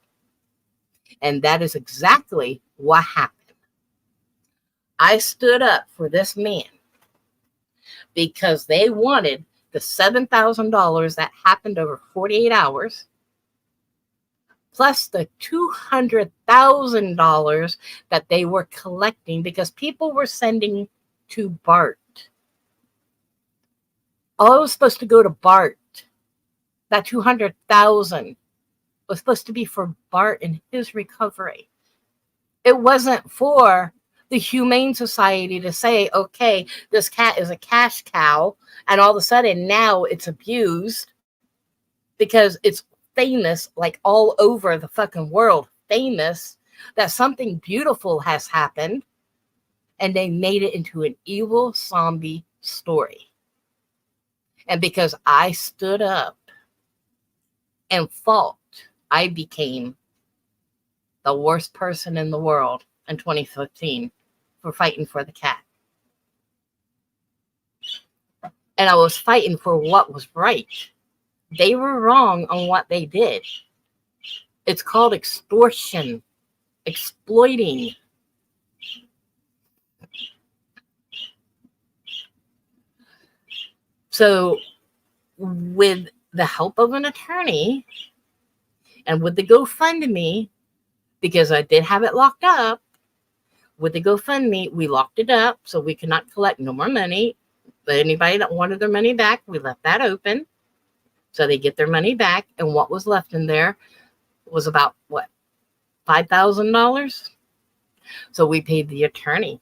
And that is exactly what happened. I stood up for this man because they wanted the $7,000 that happened over 48 hours, plus the $200,000 that they were collecting because people were sending to Bart. All it was supposed to go to Bart. That $200,000 was supposed to be for Bart and his recovery. It wasn't for the Humane Society to say, okay, this cat is a cash cow, and all of a sudden now it's abused because it's famous, like all over the fucking world, famous that something beautiful has happened, and they made it into an evil zombie story. And because I stood up and fought, I became the worst person in the world in 2015 for fighting for the cat. And I was fighting for what was right. They were wrong on what they did. It's called extortion, exploiting. So with the help of an attorney and with the GoFundMe, because I did have it locked up, with the GoFundMe, we locked it up so we could not collect no more money. But anybody that wanted their money back, we left that open so they get their money back. And what was left in there was about, what, $5,000? So we paid the attorney.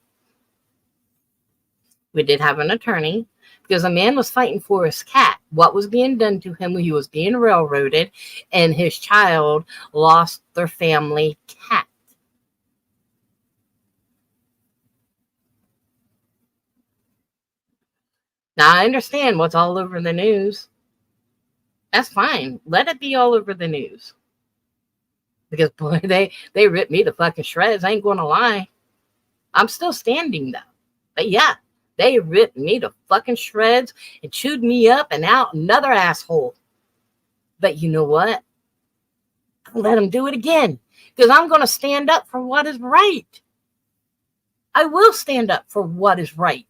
We did have an attorney because a man was fighting for his cat. What was being done to him when he was being railroaded, and his child lost their family cat. Now, I understand what's all over the news. That's fine. Let it be all over the news. Because, boy, they ripped me to fucking shreds. I ain't going to lie. I'm still standing, though. But, yeah, they ripped me to fucking shreds and chewed me up and out another asshole. But you know what? I'll let them do it again. Because I'm going to stand up for what is right. I will stand up for what is right.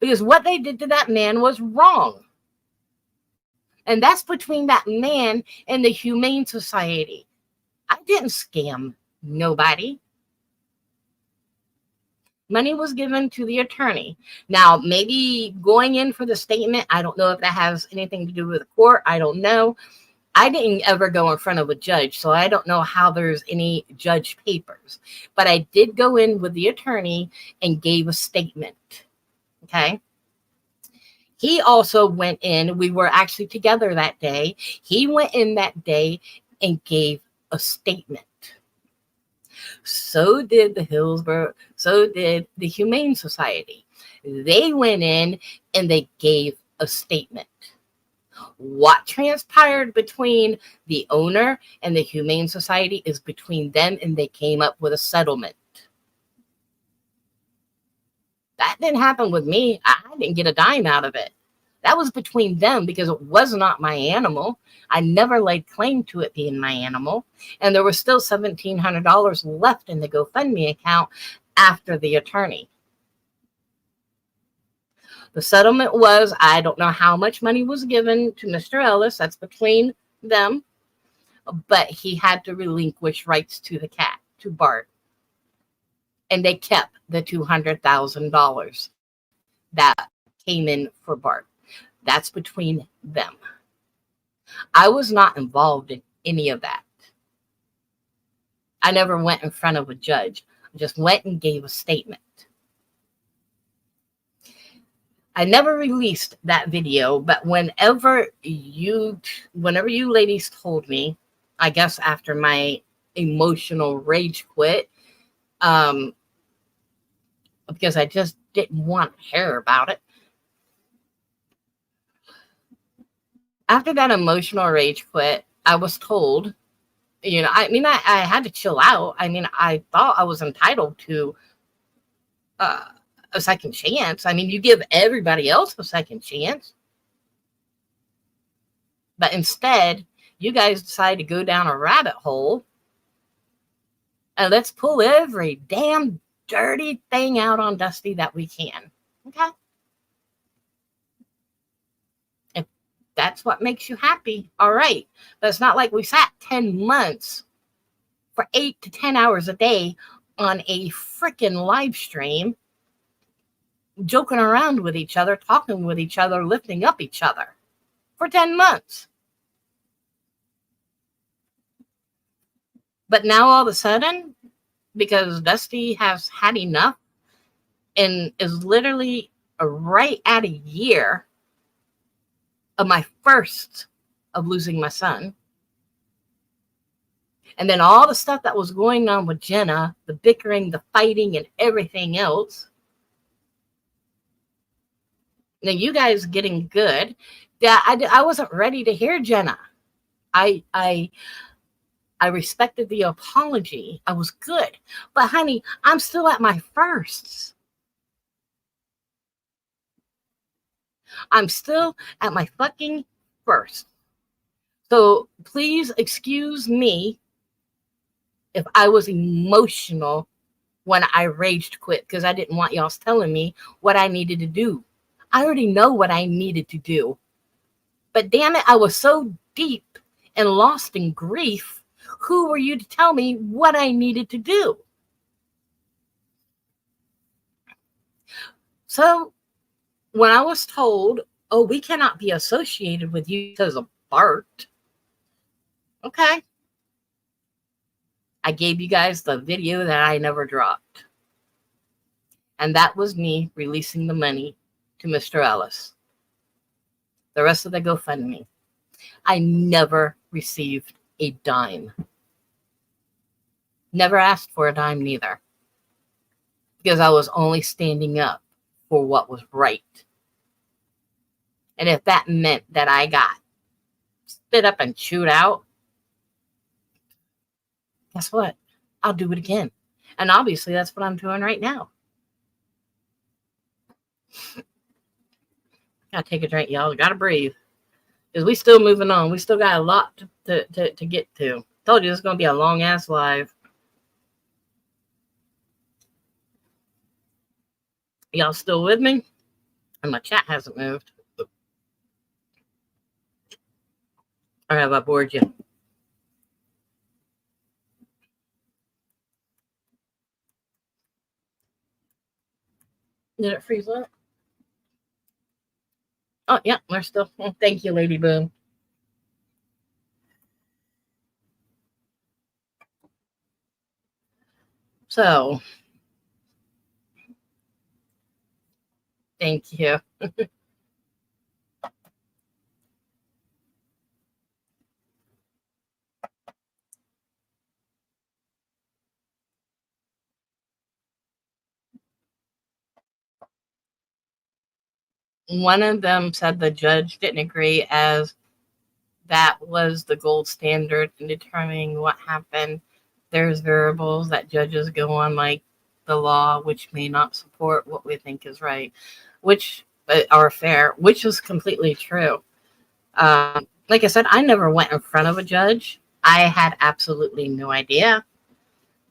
Because what they did to that man was wrong. And that's between that man and the Humane Society. I didn't scam nobody. Money was given to the attorney. Now, maybe going in for the statement, I don't know if that has anything to do with the court. I don't know. I didn't ever go in front of a judge, so I don't know how there's any judge papers. But I did go in with the attorney and gave a statement. Okay. He also went in. We were actually together that day. He went in that day and gave a statement. So did the Hillsborough. So did the Humane Society. They went in and they gave a statement. What transpired between the owner and the Humane Society is between them, and they came up with a settlement. That didn't happen with me. I didn't get a dime out of it. That was between them because it was not my animal. I never laid claim to it being my animal. And there was still $1,700 left in the GoFundMe account after the attorney. The settlement was, I don't know how much money was given to Mr. Ellis. That's between them. But he had to relinquish rights to the cat, to Bart. And they kept the $200,000 that came in for Bart. That's between them. I was not involved in any of that. I never went in front of a judge. I just went and gave a statement. I never released that video, but whenever you ladies told me, I guess after my emotional rage quit, because I just didn't want to hear about it. After that emotional rage quit, I was told, I had to chill out. I thought I was entitled to a second chance. You give everybody else a second chance. But instead, you guys decide to go down a rabbit hole and let's pull every damn dirty thing out on Dusty that we can. Okay? If that's what makes you happy, all right. But it's not like we sat 10 months for 8 to 10 hours a day on a freaking live stream, joking around with each other, talking with each other, lifting up each other for 10 months. But now all of a sudden, because Dusty has had enough and is literally right at a year of my first of losing my son. And then all the stuff that was going on with Jenna, the bickering, the fighting, and everything else. Now you guys getting good. Yeah, I wasn't ready to hear Jenna. I respected the apology. I was good. But honey, I'm still at my firsts. I'm still at my fucking first. So please excuse me if I was emotional when I raged quit, because I didn't want y'all telling me what I needed to do. I already know what I needed to do. But damn it, I was so deep and lost in grief. Who were you to tell me what I needed to do? So when I was told, oh, we cannot be associated with you because of Bart. Okay. I gave you guys the video that I never dropped. And that was me releasing the money to Mr. Ellis. The rest of the GoFundMe. I never received a dime. Never asked for a dime neither. Because I was only standing up for what was right. And if that meant that I got spit up and chewed out, guess what? I'll do it again. And obviously that's what I'm doing right now. Gotta take a drink, y'all. Gotta breathe. Because we still moving on. We still got a lot to get to. Told you it's gonna be a long ass live. Y'all still with me? And my chat hasn't moved. Or have I bored you? Did it freeze up? Oh, yeah, we're still. Oh, thank you, Lady Boom. So, thank you. One of them said the judge didn't agree, as that was the gold standard in determining what happened. There's variables that judges go on, like the law, which may not support what we think is right. Which, our affair, which is completely true. Like I said, I never went in front of a judge. I had absolutely no idea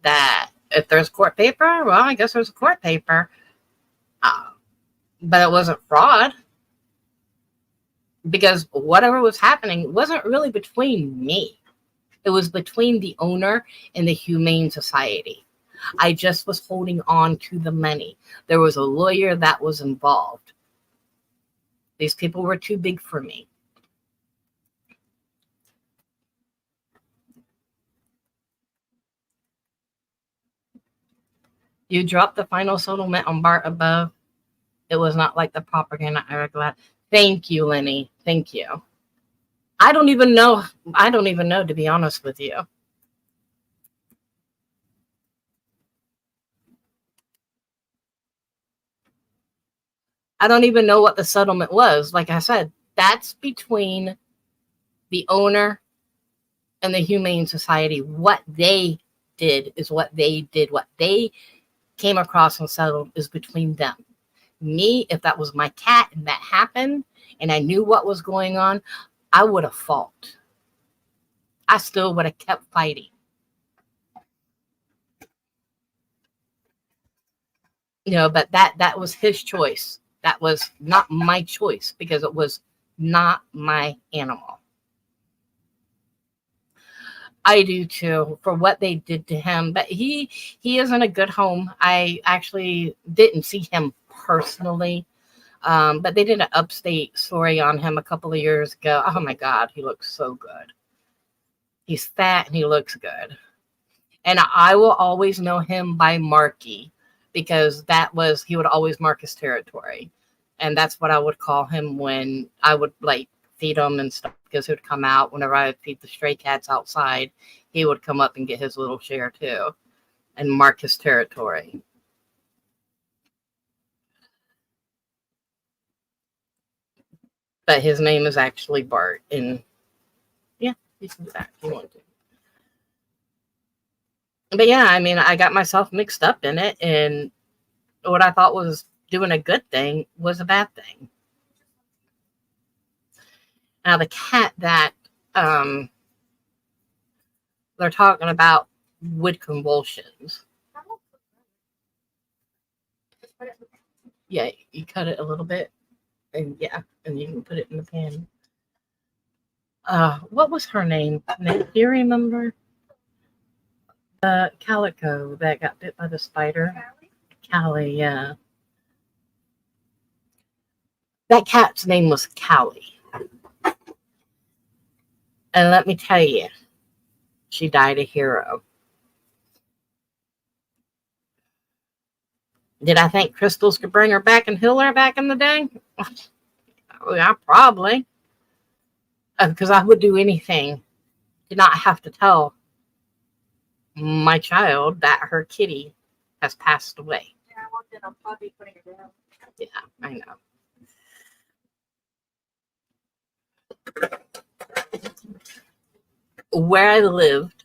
that if there's court paper, well, I guess there's a court paper. But it wasn't fraud, because whatever was happening wasn't really between me. It was between the owner and the Humane Society. I just was holding on to the money. There was a lawyer that was involved. These people were too big for me. You dropped the final settlement on Bart above. It was not like the propaganda I was glad. Thank you, Lenny. Thank you. I don't even know, to be honest with you. I don't even know what the settlement was. Like I said, that's between the owner and the Humane Society. What they did is what they did. What they came across and settled is between them. Me, if that was my cat and that happened and I knew what was going on, I would have fought. I still would have kept fighting. But that was his choice. That was not my choice, because it was not my animal. I do too, for what they did to him. But he is in a good home. I actually didn't see him personally, but they did an upstate story on him a couple of years ago. Oh my God, he looks so good. He's fat and he looks good. And I will always know him by Marky, because he would always mark his territory. And that's what I would call him when I would feed him and stuff, because he would come out whenever I would feed the stray cats outside. He would come up and get his little share too and mark his territory. But his name is actually Bart. And yeah, you can do that if you want to. But yeah, I mean, I got myself mixed up in it, and what I thought was doing a good thing was a bad thing. Now, the cat that they're talking about with convulsions. Yeah, you cut it a little bit, and yeah, and you can put it in the pan. What was her name? Do you remember? Calico that got bit by the spider. Callie, yeah. That cat's name was Callie. And let me tell you, she died a hero. Did I think crystals could bring her back and heal her back in the day? Yeah, probably. Because I would do anything to not have to tell my child that her kitty has passed away. Yeah, I walked in, I'm probably putting it down. Yeah, I know. Where I lived,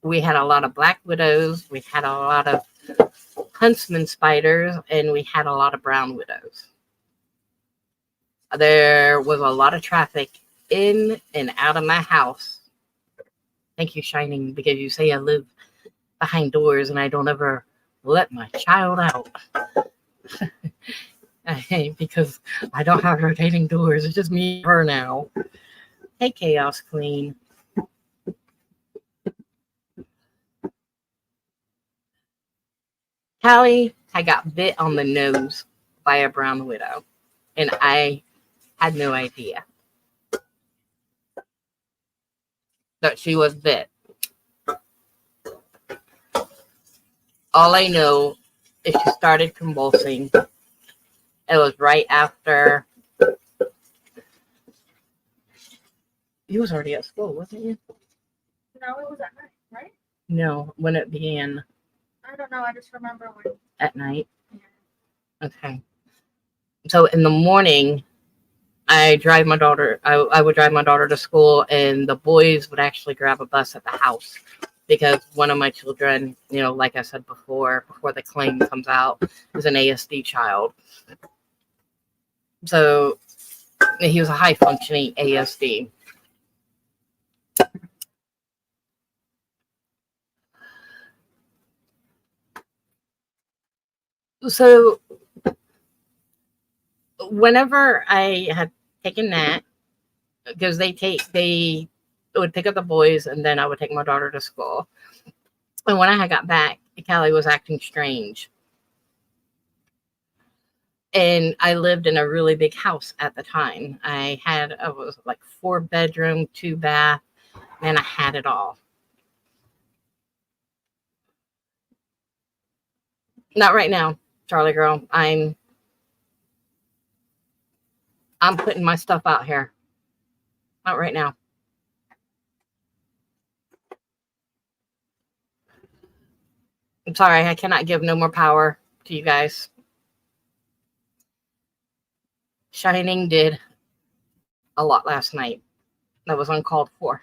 we had a lot of black widows, we had a lot of huntsman spiders, and we had a lot of brown widows. There was a lot of traffic in and out of my house. Thank you, Shining, because you say I live behind doors and I don't ever let my child out. Because I don't have rotating doors. It's just me and her now. Hey, Chaos Queen. Callie, I got bit on the nose by a brown widow, and I had no idea that she was bit. All I know is she started convulsing. It was right after. You was already at school, wasn't you? No, it was at night, right? No, when it began. I don't know. I just remember when. At night? Yeah. Okay. So in the morning, I would drive my daughter to school, and the boys would actually grab a bus at the house because one of my children, like I said before the claim comes out, is an ASD child. So he was a high functioning ASD. So whenever I had taken that, because they would pick up the boys and then I would take my daughter to school. And when I had got back, Callie was acting strange. And I lived in a really big house at the time. I was like 4-bedroom, 2-bath, and I had it all. Not right now, Charlie girl. I'm putting my stuff out here. Not right now. I'm sorry, I cannot give no more power to you guys. Shining did a lot last night that was uncalled for.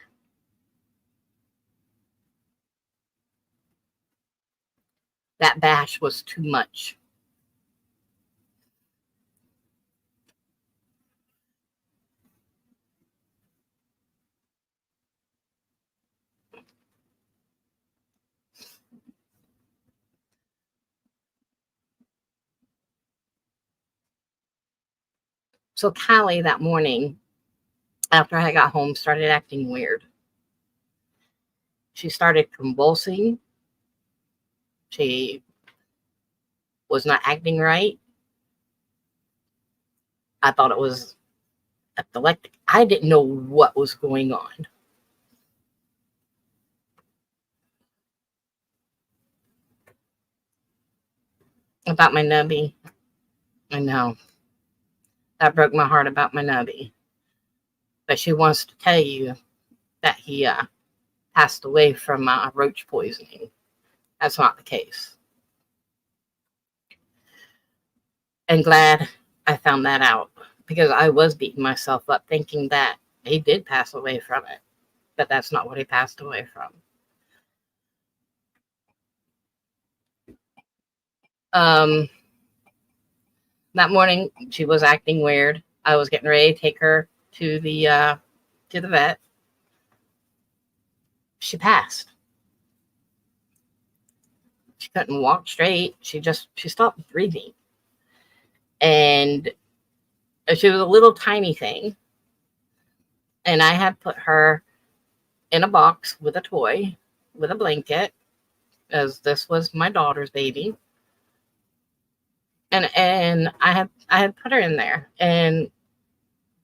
That bash was too much. So Callie that morning, after I got home, started acting weird. She started convulsing. She was not acting right. I thought it was epileptic. I didn't know what was going on. About my nubby. I know. That broke my heart about my nubby. But she wants to tell you that he passed away from roach poisoning. That's not the case. And glad I found that out, because I was beating myself up thinking that he did pass away from it. But that's not what he passed away from. That morning she was acting weird. I was getting ready to take her to the vet. She passed. She couldn't walk straight. She stopped breathing. And she was a little tiny thing. And I had put her in a box with a toy, with a blanket, as this was my daughter's baby. And I had put her in there and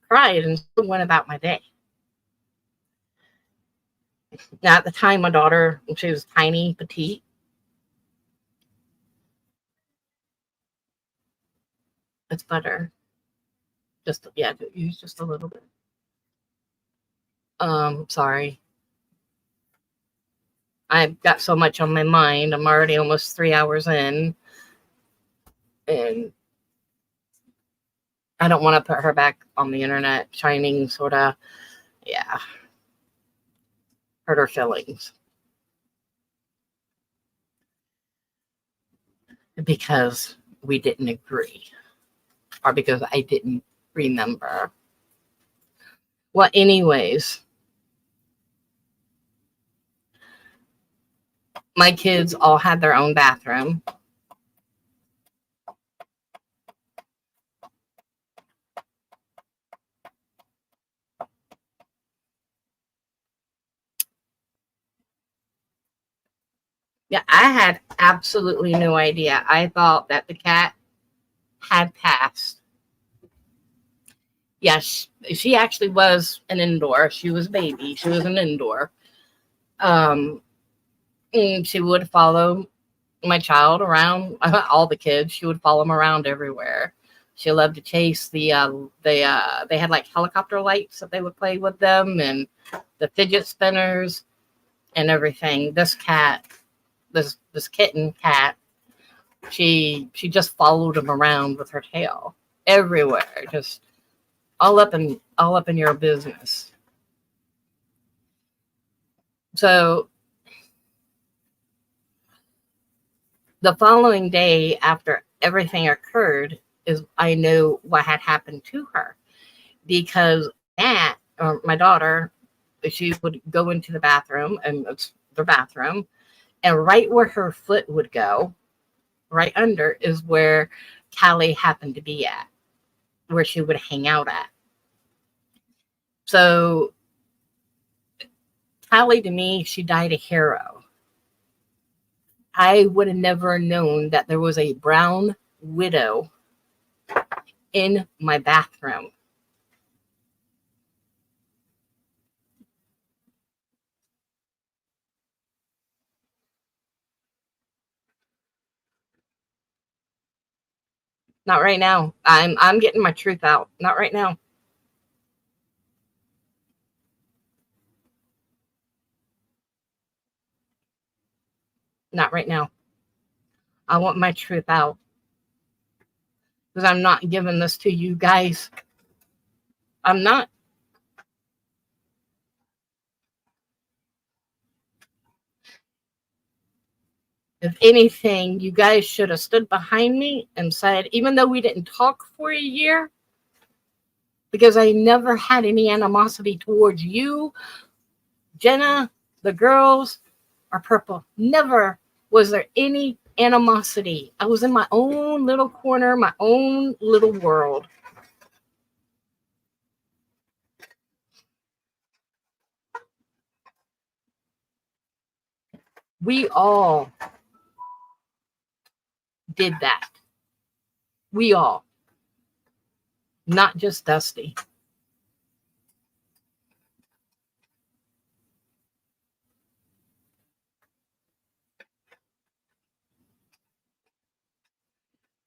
cried and went about my day. Now at the time, my daughter, she was tiny, petite. It's butter. Use just a little bit. Sorry. I've got so much on my mind. I'm already almost 3 hours in. And I don't want to put her back on the internet. Shining sort of, hurt her feelings. Because we didn't agree. Or because I didn't remember. Well, anyways, my kids all had their own bathroom. Yeah, I had absolutely no idea. I thought that the cat had passed. Yes, she actually was an indoor. She was a baby. She was an indoor. And she would follow my child around, all the kids. She would follow them around everywhere. She loved to chase they had like helicopter lights that they would play with them, and the fidget spinners and everything. This kitten cat, she just followed him around with her tail everywhere, just all up in your business. So The following day after everything occurred is I know what had happened to her, because Nat, or my daughter, she would go into the bathroom, and it's the bathroom, and right where her foot would go, right under, is where Callie happened to be at, where she would hang out at. So Callie, to me, she died a hero. I would have never known that there was a brown widow in my bathroom. Not right now. I'm getting my truth out. Not right now. Not right now. I want my truth out, because I'm not giving this to you guys. I'm not. If anything, you guys should have stood behind me and said, even though we didn't talk for a year, because I never had any animosity towards you, Jenna, the girls, or Purple. Never was there any animosity. I was in my own little corner, my own little world. We all did that. We all. Not just Dusty.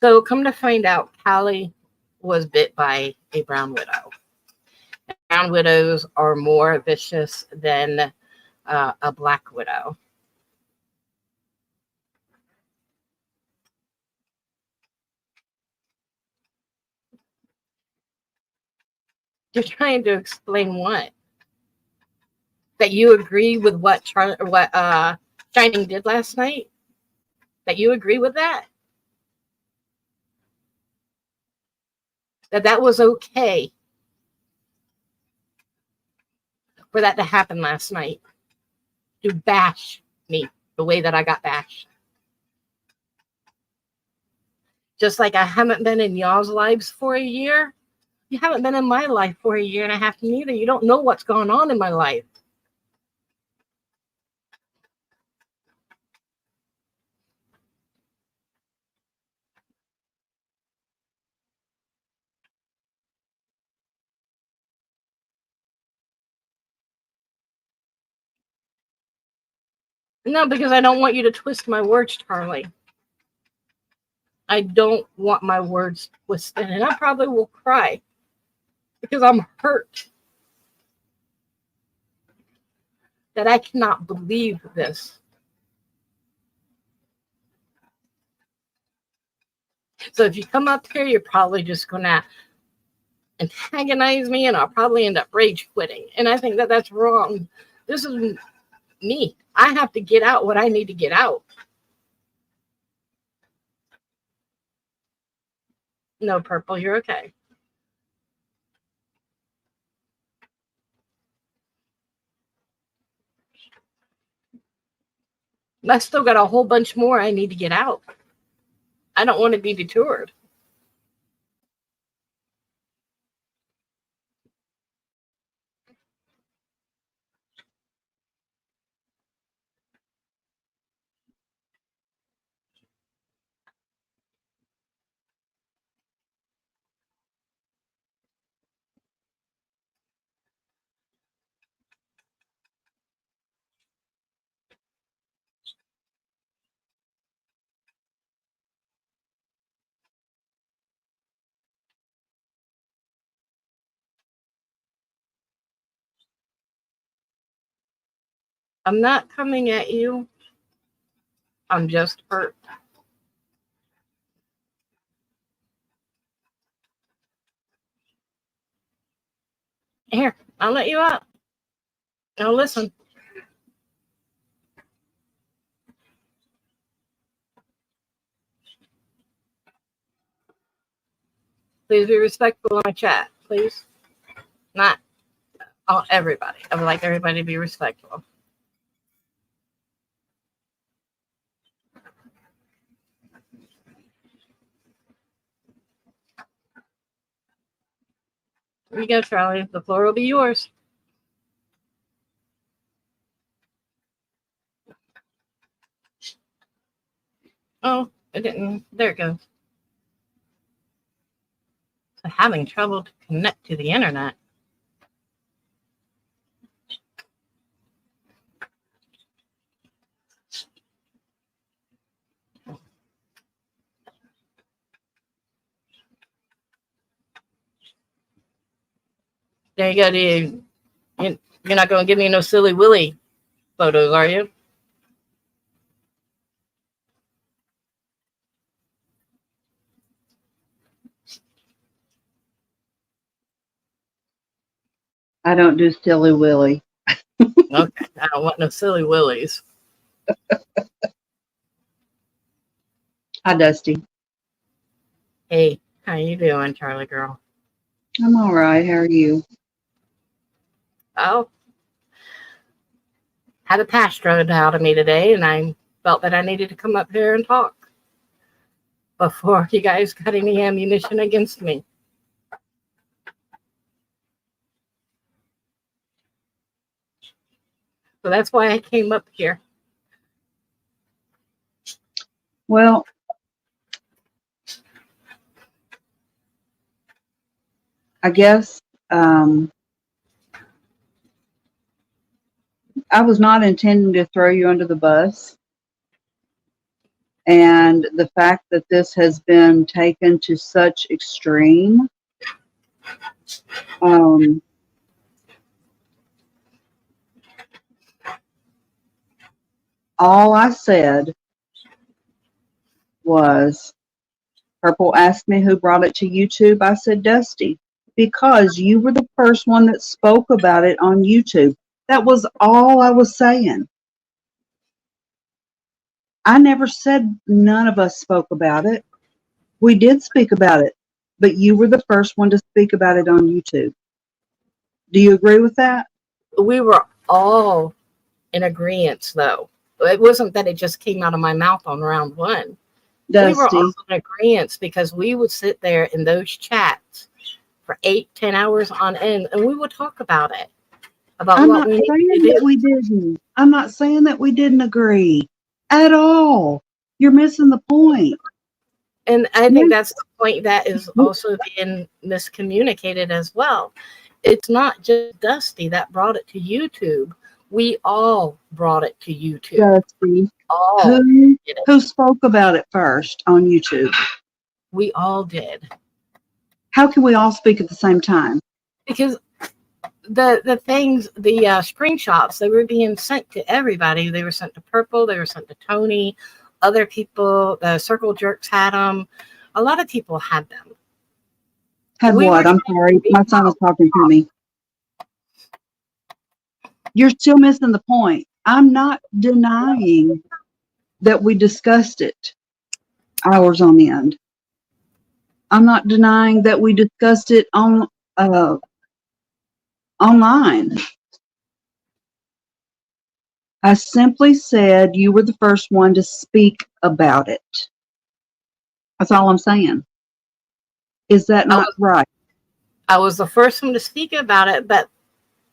So come to find out, Callie was bit by a brown widow. Brown widows are more vicious than a black widow. You're trying to explain what? That you agree with what Shining did last night? That you agree with that? That was okay for that to happen last night? To bash me the way that I got bashed. Just like I haven't been in y'all's lives for a year, you haven't been in my life for a year and a half neither. You don't know what's going on in my life. No, because I don't want you to twist my words, Charlie. I don't want my words twisted, and I probably will cry because I'm hurt that I cannot believe this. So if you come up here, you're probably just going to antagonize me, and I'll probably end up rage quitting. And I think that that's wrong. This is me. I have to get out what I need to get out. No, Purple, you're okay. I still got a whole bunch more I need to get out. I don't want to be detoured. I'm not coming at you. I'm just hurt. Here, I'll let you out. Now listen. Please be respectful in my chat, please. Not everybody. I would like everybody to be respectful. Here you go, Charlie. The floor will be yours. Oh, it didn't. There it goes. I'm having trouble to connect to the internet. There you go, dude. You're not going to give me no silly Willy photos, are you? I don't do silly Willy. Okay, I don't want no silly Willies. Hi, Dusty. Hey, how you doing, Charlie girl? I'm all right. How are you? Oh, had a pass thrown out of me today, and I felt that I needed to come up here and talk before you guys got any ammunition against me. So that's why I came up here. Well, I guess I was not intending to throw you under the bus. And the fact that this has been taken to such extreme, all I said was, Purple asked me who brought it to YouTube. I said, Dusty, because you were the first one that spoke about it on YouTube. That was all I was saying. I never said none of us spoke about it. We did speak about it, but you were the first one to speak about it on YouTube. Do you agree with that? We were all in agreement, though. It wasn't that it just came out of my mouth on round one. Dusty. We were all in agreement because we would sit there in those chats for 8-10 hours on end, and we would talk about it. About I'm what not we saying need to that do. we didn't. I'm not saying that we didn't agree at all. You're missing the point. And I think that's the point that is also being miscommunicated as well. It's not just Dusty that brought it to YouTube. We all brought it to YouTube. Dusty, All who did it. who spoke about it first on YouTube? We all did. How can we all speak at the same time? Because the things, the screenshots, they were being sent to everybody. They were sent to Purple. They were sent to Tony. Other people, the Circle Jerks had them. A lot of people had them. Had We what? were I'm sorry. My son was talking to me. You're still missing the point. I'm not denying that we discussed it hours on end. I'm not denying that we discussed it on online. I simply said you were the first one to speak about it. That's all I'm saying. Is that not right? I was the first one to speak about it, but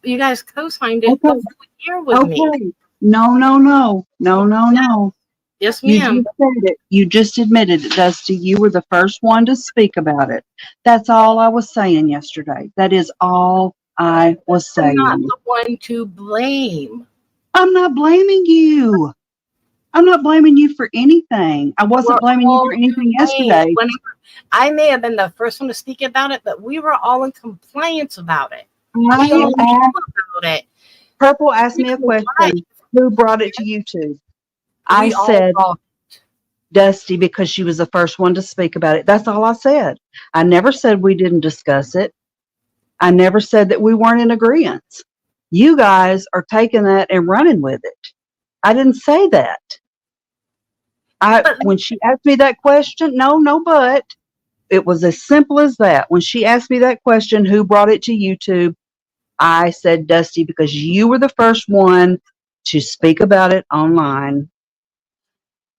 you guys co-signed it the whole year with me. Okay. No. Yes, You ma'am. just said it. You just admitted it, Dusty. You were the first one to speak about it. That's all I was saying yesterday. That is all I was I'm saying. not the one to blame. I'm not blaming you. I'm not blaming you for anything. I wasn't We're blaming you all for anything to blame. yesterday. I may have been the first one to speak about it, but we were all in compliance about it. We all I knew asked, about it. Purple asked me a question. Who brought it to YouTube? I We all said, brought Dusty, because she was the first one to speak about it. That's all I said. I never said we didn't discuss it. I never said that we weren't in agreement. You guys are taking that and running with it. I didn't say that. When she asked me that question, no, but it was as simple as that. When she asked me that question, who brought it to YouTube? I said, Dusty, because you were the first one to speak about it online.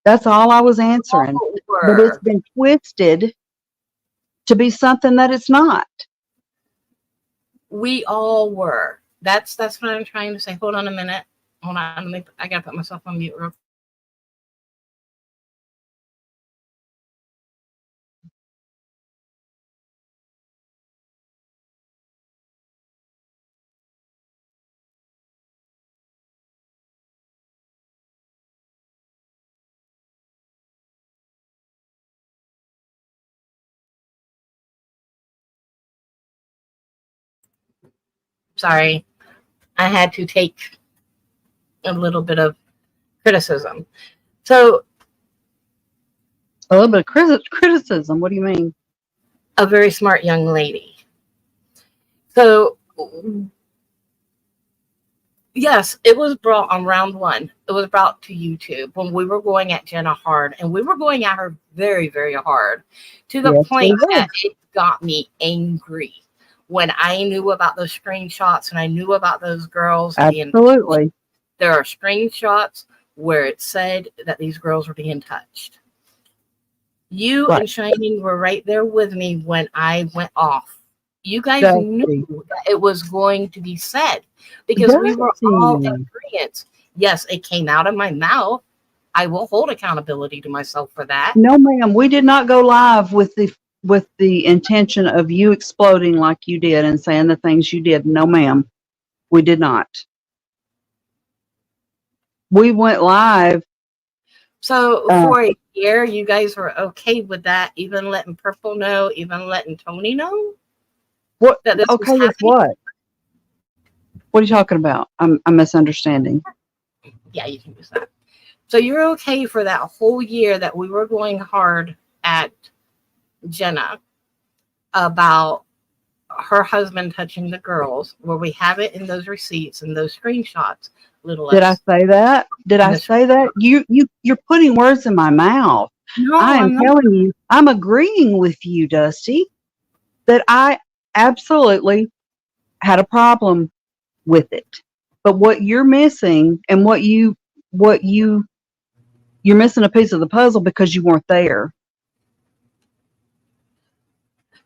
That's all I was answering. But it's been twisted to be something that it's not. We all were. That's what I'm trying to say. Hold on a minute. Hold on. I gotta put myself on mute real quick. Sorry. I had to take a little bit of criticism. So, A little bit of criticism. What do you mean? a very smart young lady. So, yes, it was brought on round one. It was brought to YouTube when we were going at Jenna hard, and we were going at her very, very hard, to the Yes, we point were. that it got me angry when I knew about those screenshots and I knew about those girls being. Absolutely. There are screenshots where it said that these girls were being touched. You Right. and Shining were right there with me when I went off. You guys Dusty. knew that it was going to be said because we were all in Dusty. agreement. Yes, it came out of my mouth. I will hold accountability to myself for that. No, ma'am. We did not go live with the intention of you exploding like you did and saying the things you did. No, ma'am. We did not. We went live. So for a year, you guys were okay with that, even letting Purple know, even letting Tony know? What? That this was Okay, with happening? what? What are you talking about? I'm misunderstanding. Yeah, you can use that. So you're okay for that whole year that we were going hard at Jenna about her husband touching the girls, where we have it in those receipts and those screenshots. Little Did I less. say that? Did I Yes. say that? You're putting words in my mouth. No, I am I'm not. telling you, I'm agreeing with you, Dusty, that I absolutely had a problem with it. But what you're missing and you're missing a piece of the puzzle because you weren't there.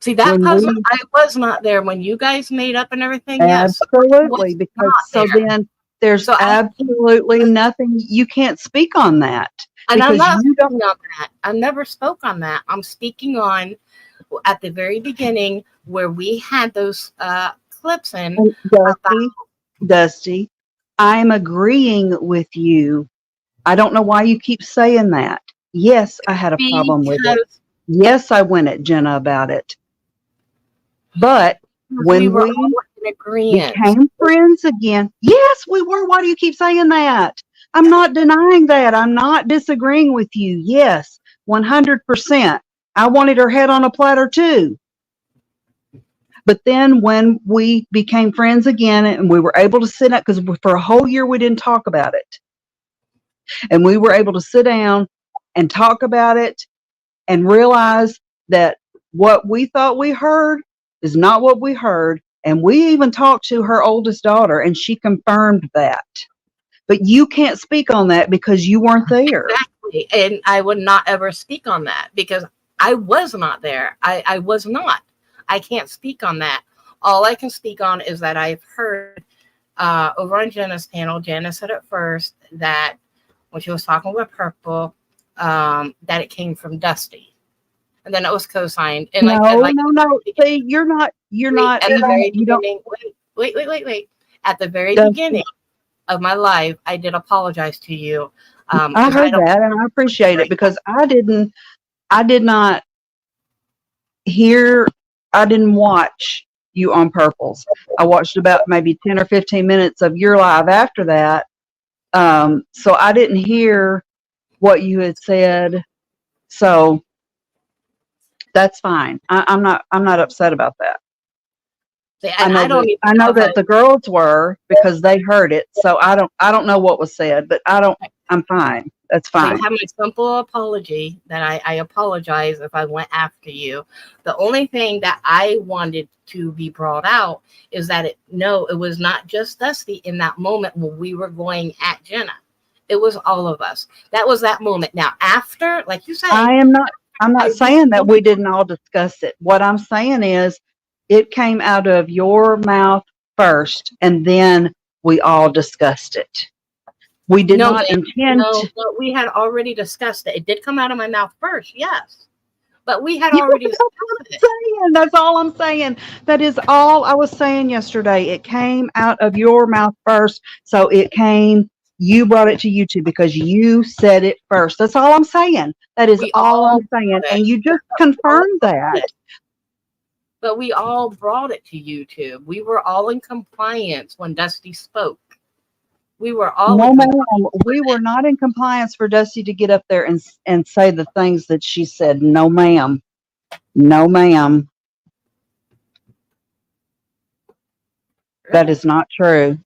See, that When puzzle, we- I was not there when you guys made up and everything. Yes. Absolutely, was because not so there. then there's So I- absolutely nothing, you can't speak on that. And I'm because not you speaking on that. I never spoke on that. I'm speaking on at the very beginning where we had those clips in. Dusty, I'm agreeing with you. I don't know why you keep saying that. Yes, I had a problem with it. Because Yes, I went at Jenna about it. But when we were we all in agreement. became friends again, yes, we were. Why do you keep saying that? I'm not denying that. I'm not disagreeing with you. Yes, 100%. I wanted her head on a platter too. But then when we became friends again and we were able to sit up, because for a whole year we didn't talk about it. And we were able to sit down and talk about it and realize that what we thought we heard is not what we heard. And we even talked to her oldest daughter and she confirmed that. But you can't speak on that because you weren't there. Exactly. And I would not ever speak on that because I was not there. I was not. I can't speak on that. All I can speak on is that I've heard over on Jenna's panel, Jenna said at first that when she was talking with Purple, that it came from Dusty. And then it was co-signed. And No. See, you're not. At the very You don't. beginning, wait. At the very Dusty. beginning of my life, I did apologize to you. I heard that, and I appreciate it because I did not hear. I didn't watch you on Purples. I watched about maybe 10 or 15 minutes of your live after that. So I didn't hear what you had said. So that's fine. I'm not upset about that. See, I know that the girls were because they heard it. So I don't know what was said, but I'm fine. That's So you fine. have my simple apology that I apologize if I went after you. The only thing that I wanted to be brought out is that it was not just Dusty in that moment when we were going at Jenna. It was all of us. That was that moment. Now after, like you say, I'm not I saying that we didn't all discuss it. What I'm saying is it came out of your mouth first, and then we all discussed it. We did no, not ma'am, intend no, to. no, we had already discussed it. It did come out of my mouth first, yes. But we had You know already what discussed it. I'm saying? That's all I'm saying. That is all I was saying yesterday. It came out of your mouth first. So you brought it to YouTube because you said it first. That's all I'm saying. That is We all all I'm saying. brought it. And you just We all confirmed brought that. it. But we all brought it to YouTube. We were all in compliance when Dusty spoke. We were all No, in ma'am. compliance. We were not in compliance for Dusty to get up there and say the things that she said. No, ma'am. No, ma'am. That is not true.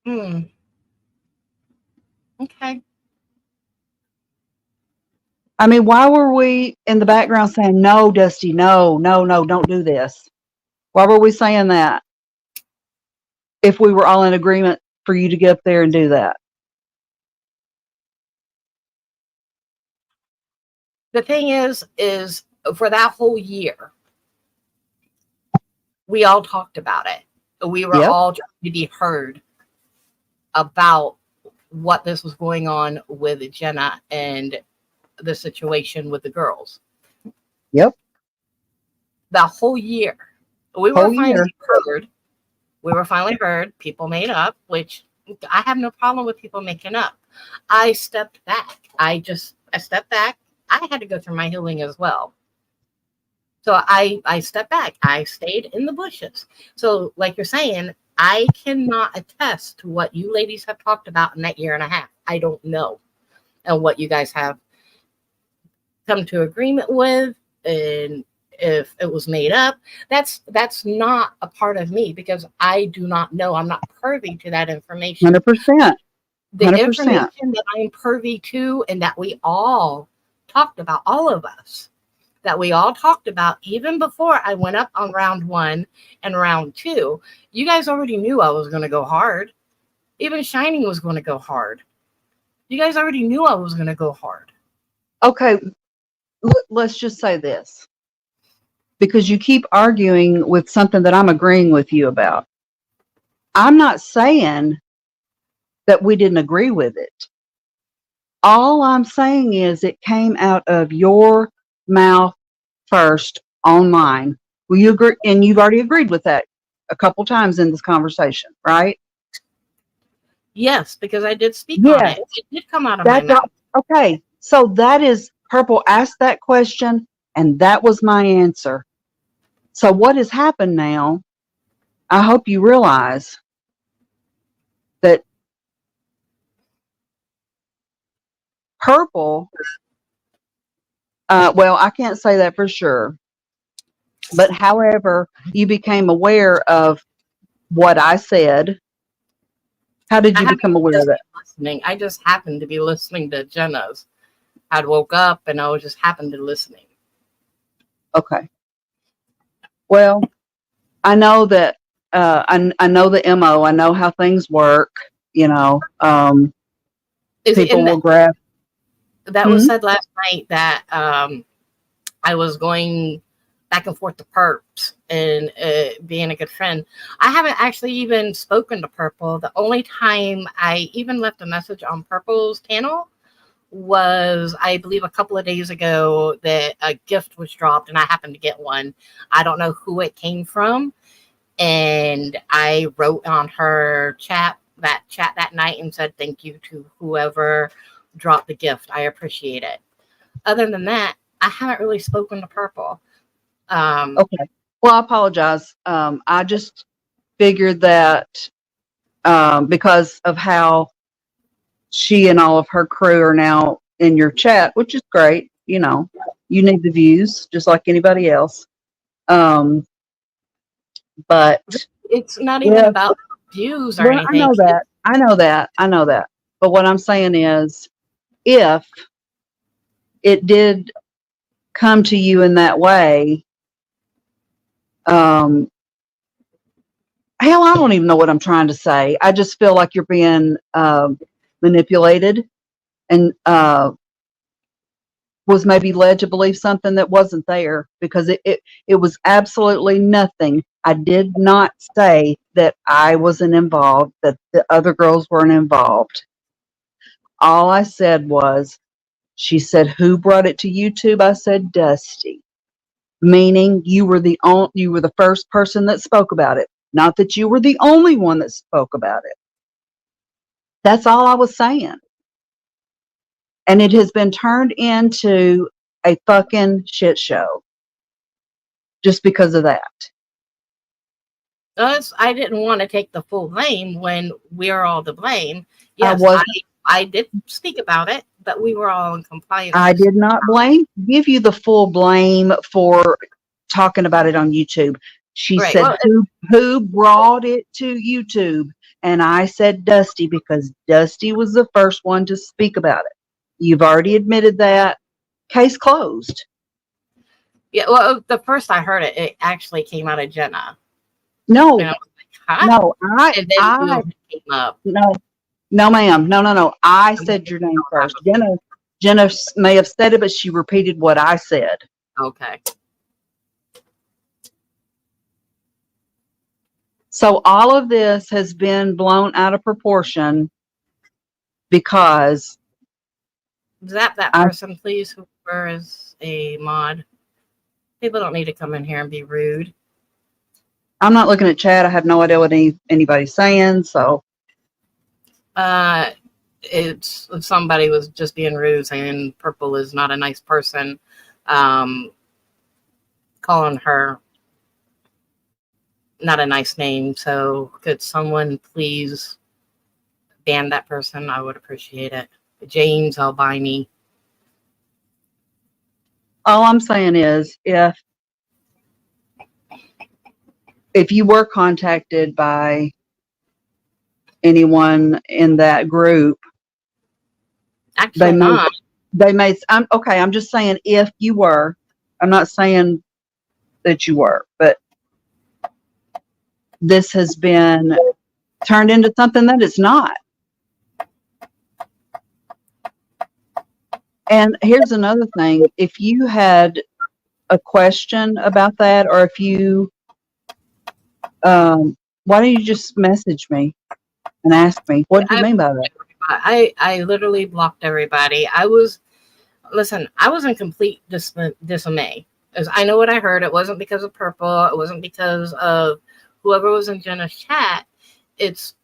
Hmm. Okay. I mean, why were we in the background saying, no, Dusty, no, don't do this? Why were we saying that? If we were all in agreement for you to get up there and do that. The thing is for that whole year, we all talked about it. We were Yep. all trying to be heard about what this was going on with Jenna and the situation with the girls. Yep. The whole year. We Whole were finally year. heard. We were finally heard. People made up, which I have no problem with people making up. I stepped back. I stepped back. I had to go through my healing as well. So I stepped back. I stayed in the bushes. So like you're saying, I cannot attest to what you ladies have talked about in that year and a half. I don't know. And what you guys have come to agreement with, and if it was made up, that's not a part of me because I do not know. I'm not privy to that information. 100%. The 100%. information that I'm privy to and that we all talked about, all of us, that we all talked about even before I went up on round 1 and round 2, you guys already knew I was going to go hard. Even Shining was going to go hard. You guys already knew I was going to go hard. Okay. Let's just say this. Because you keep arguing with something that I'm agreeing with you about. I'm not saying that we didn't agree with it. All I'm saying is it came out of your mouth first online. Will you agree? And you've already agreed with that a couple times in this conversation, right? Yes, because I did speak on Yes. it. It did come out of my That's mouth. okay. So that is Purple asked that question, and that was my answer. So what has happened now? I hope you realize that Purple, well, I can't say that for sure, but however, you became aware of what I said. How did you become aware of that? Listening. I just happened to be listening to Jenna's. I'd woke up and I was just happened to listening. Okay. Well, I know that I know the MO. I know how things work. You know, people will grab. That was said last night that I was going back and forth to Perps and being a good friend. I haven't actually even spoken to Purple. The only time I even left a message on Purple's channel was, I believe, a couple of days ago that a gift was dropped and I happened to get one. I don't know who it came from. And I wrote on her chat that night and said, thank you to whoever dropped the gift. I appreciate it. Other than that, I haven't really spoken to Purple. Okay. Well, I apologize. I just figured that because of how she and all of her crew are now in your chat, which is great. You know, you need the views just like anybody else. But it's not even about views or anything. I know that. I know that. But what I'm saying is, if it did come to you in that way, hell, I don't even know what I'm trying to say. I just feel like you're being manipulated and was maybe led to believe something that wasn't there, because it was absolutely nothing. I did not say that I wasn't involved, that the other girls weren't involved. All I said was, she said, who brought it to YouTube? I said, Dusty. Meaning you were the first person that spoke about it. Not that you were the only one that spoke about it. That's all I was saying. And it has been turned into a fucking shit show just because of that. I didn't want to take the full blame when we're all to blame. Yes, wasn't. I did speak about it, but we were all in compliance. I did not give you the full blame for talking about it on YouTube. She Right, said, well, who brought it to YouTube? And I said Dusty, because Dusty was the first one to speak about it. You've already admitted that. Case closed. Yeah, well, the first I heard it, it actually came out of Jenna. No, And I was like, huh? no, And then Will came up. no, ma'am. No. I said your name first. Jenna may have said it, but she repeated what I said. Okay. So all of this has been blown out of proportion because Zap that person, please, whoever is a mod. People don't need to come in here and be rude. I'm not looking at chat. I have no idea what anybody's saying. So It's somebody was just being rude, saying Purple is not a nice person, calling her not a nice name. So could someone please ban that person? I would appreciate it. James Albini. all I'm saying is, if you were contacted by anyone in that group, Actually, not. I'm just saying, if you were, I'm not saying that you were, but this has been turned into something that it's not. And here's another thing. If you had a question about that, or if you, why don't you just message me and ask me, what do you mean by that? I literally blocked everybody. I was in complete dismay. As I know what I heard. It wasn't because of Purple. It wasn't because of whoever was in Jenna's chat. It's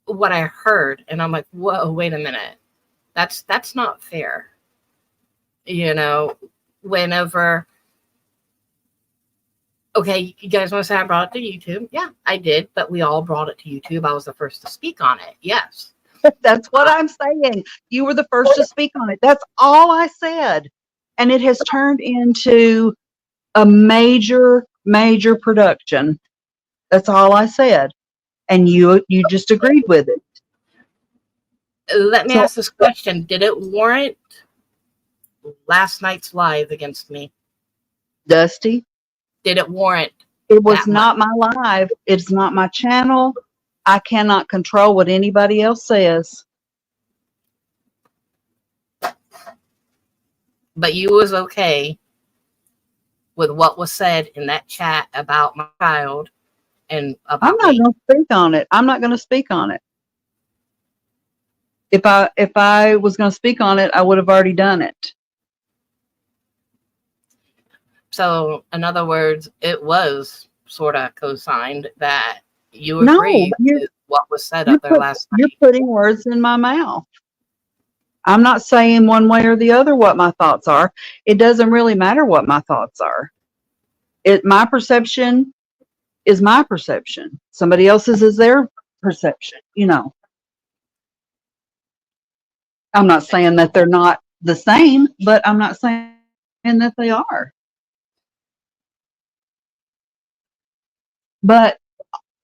what I heard. And I'm like, whoa, wait a minute. That's not fair. You know, whenever, okay, you guys want to say I brought it to YouTube? Yeah, I did, but we all brought it to YouTube. I was the first to speak on it. Yes. That's what I'm saying. You were the first to speak on it. That's all I said. And it has turned into a major, major production. That's all I said. And you just agreed with it. Let me ask this question. Did it warrant last night's live against me? Dusty? Did it warrant? It was not my live. It's not my channel. I cannot control what anybody else says. But you was okay with what was said in that chat about my child and about I'm not me. going to speak on it. I'm not going to speak on it. If I was going to speak on it, I would have already done it. So, in other words, it was sort of co-signed that you agreed with what was said up there last night. You're putting words in my mouth. I'm not saying one way or the other what my thoughts are. It doesn't really matter what my thoughts are. My perception is my perception. Somebody else's is their perception, you know. I'm not saying that they're not the same, but I'm not saying that they are. But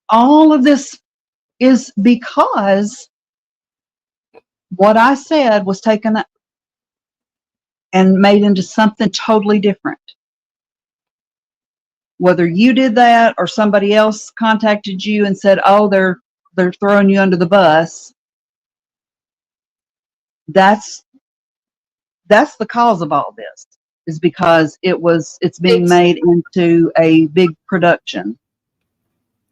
all of this is because what I said was taken and made into something totally different. Whether you did that or somebody else contacted you and said, "Oh, they're throwing you under the bus," that's the cause of all this. Is because it's being It's- made into a big production.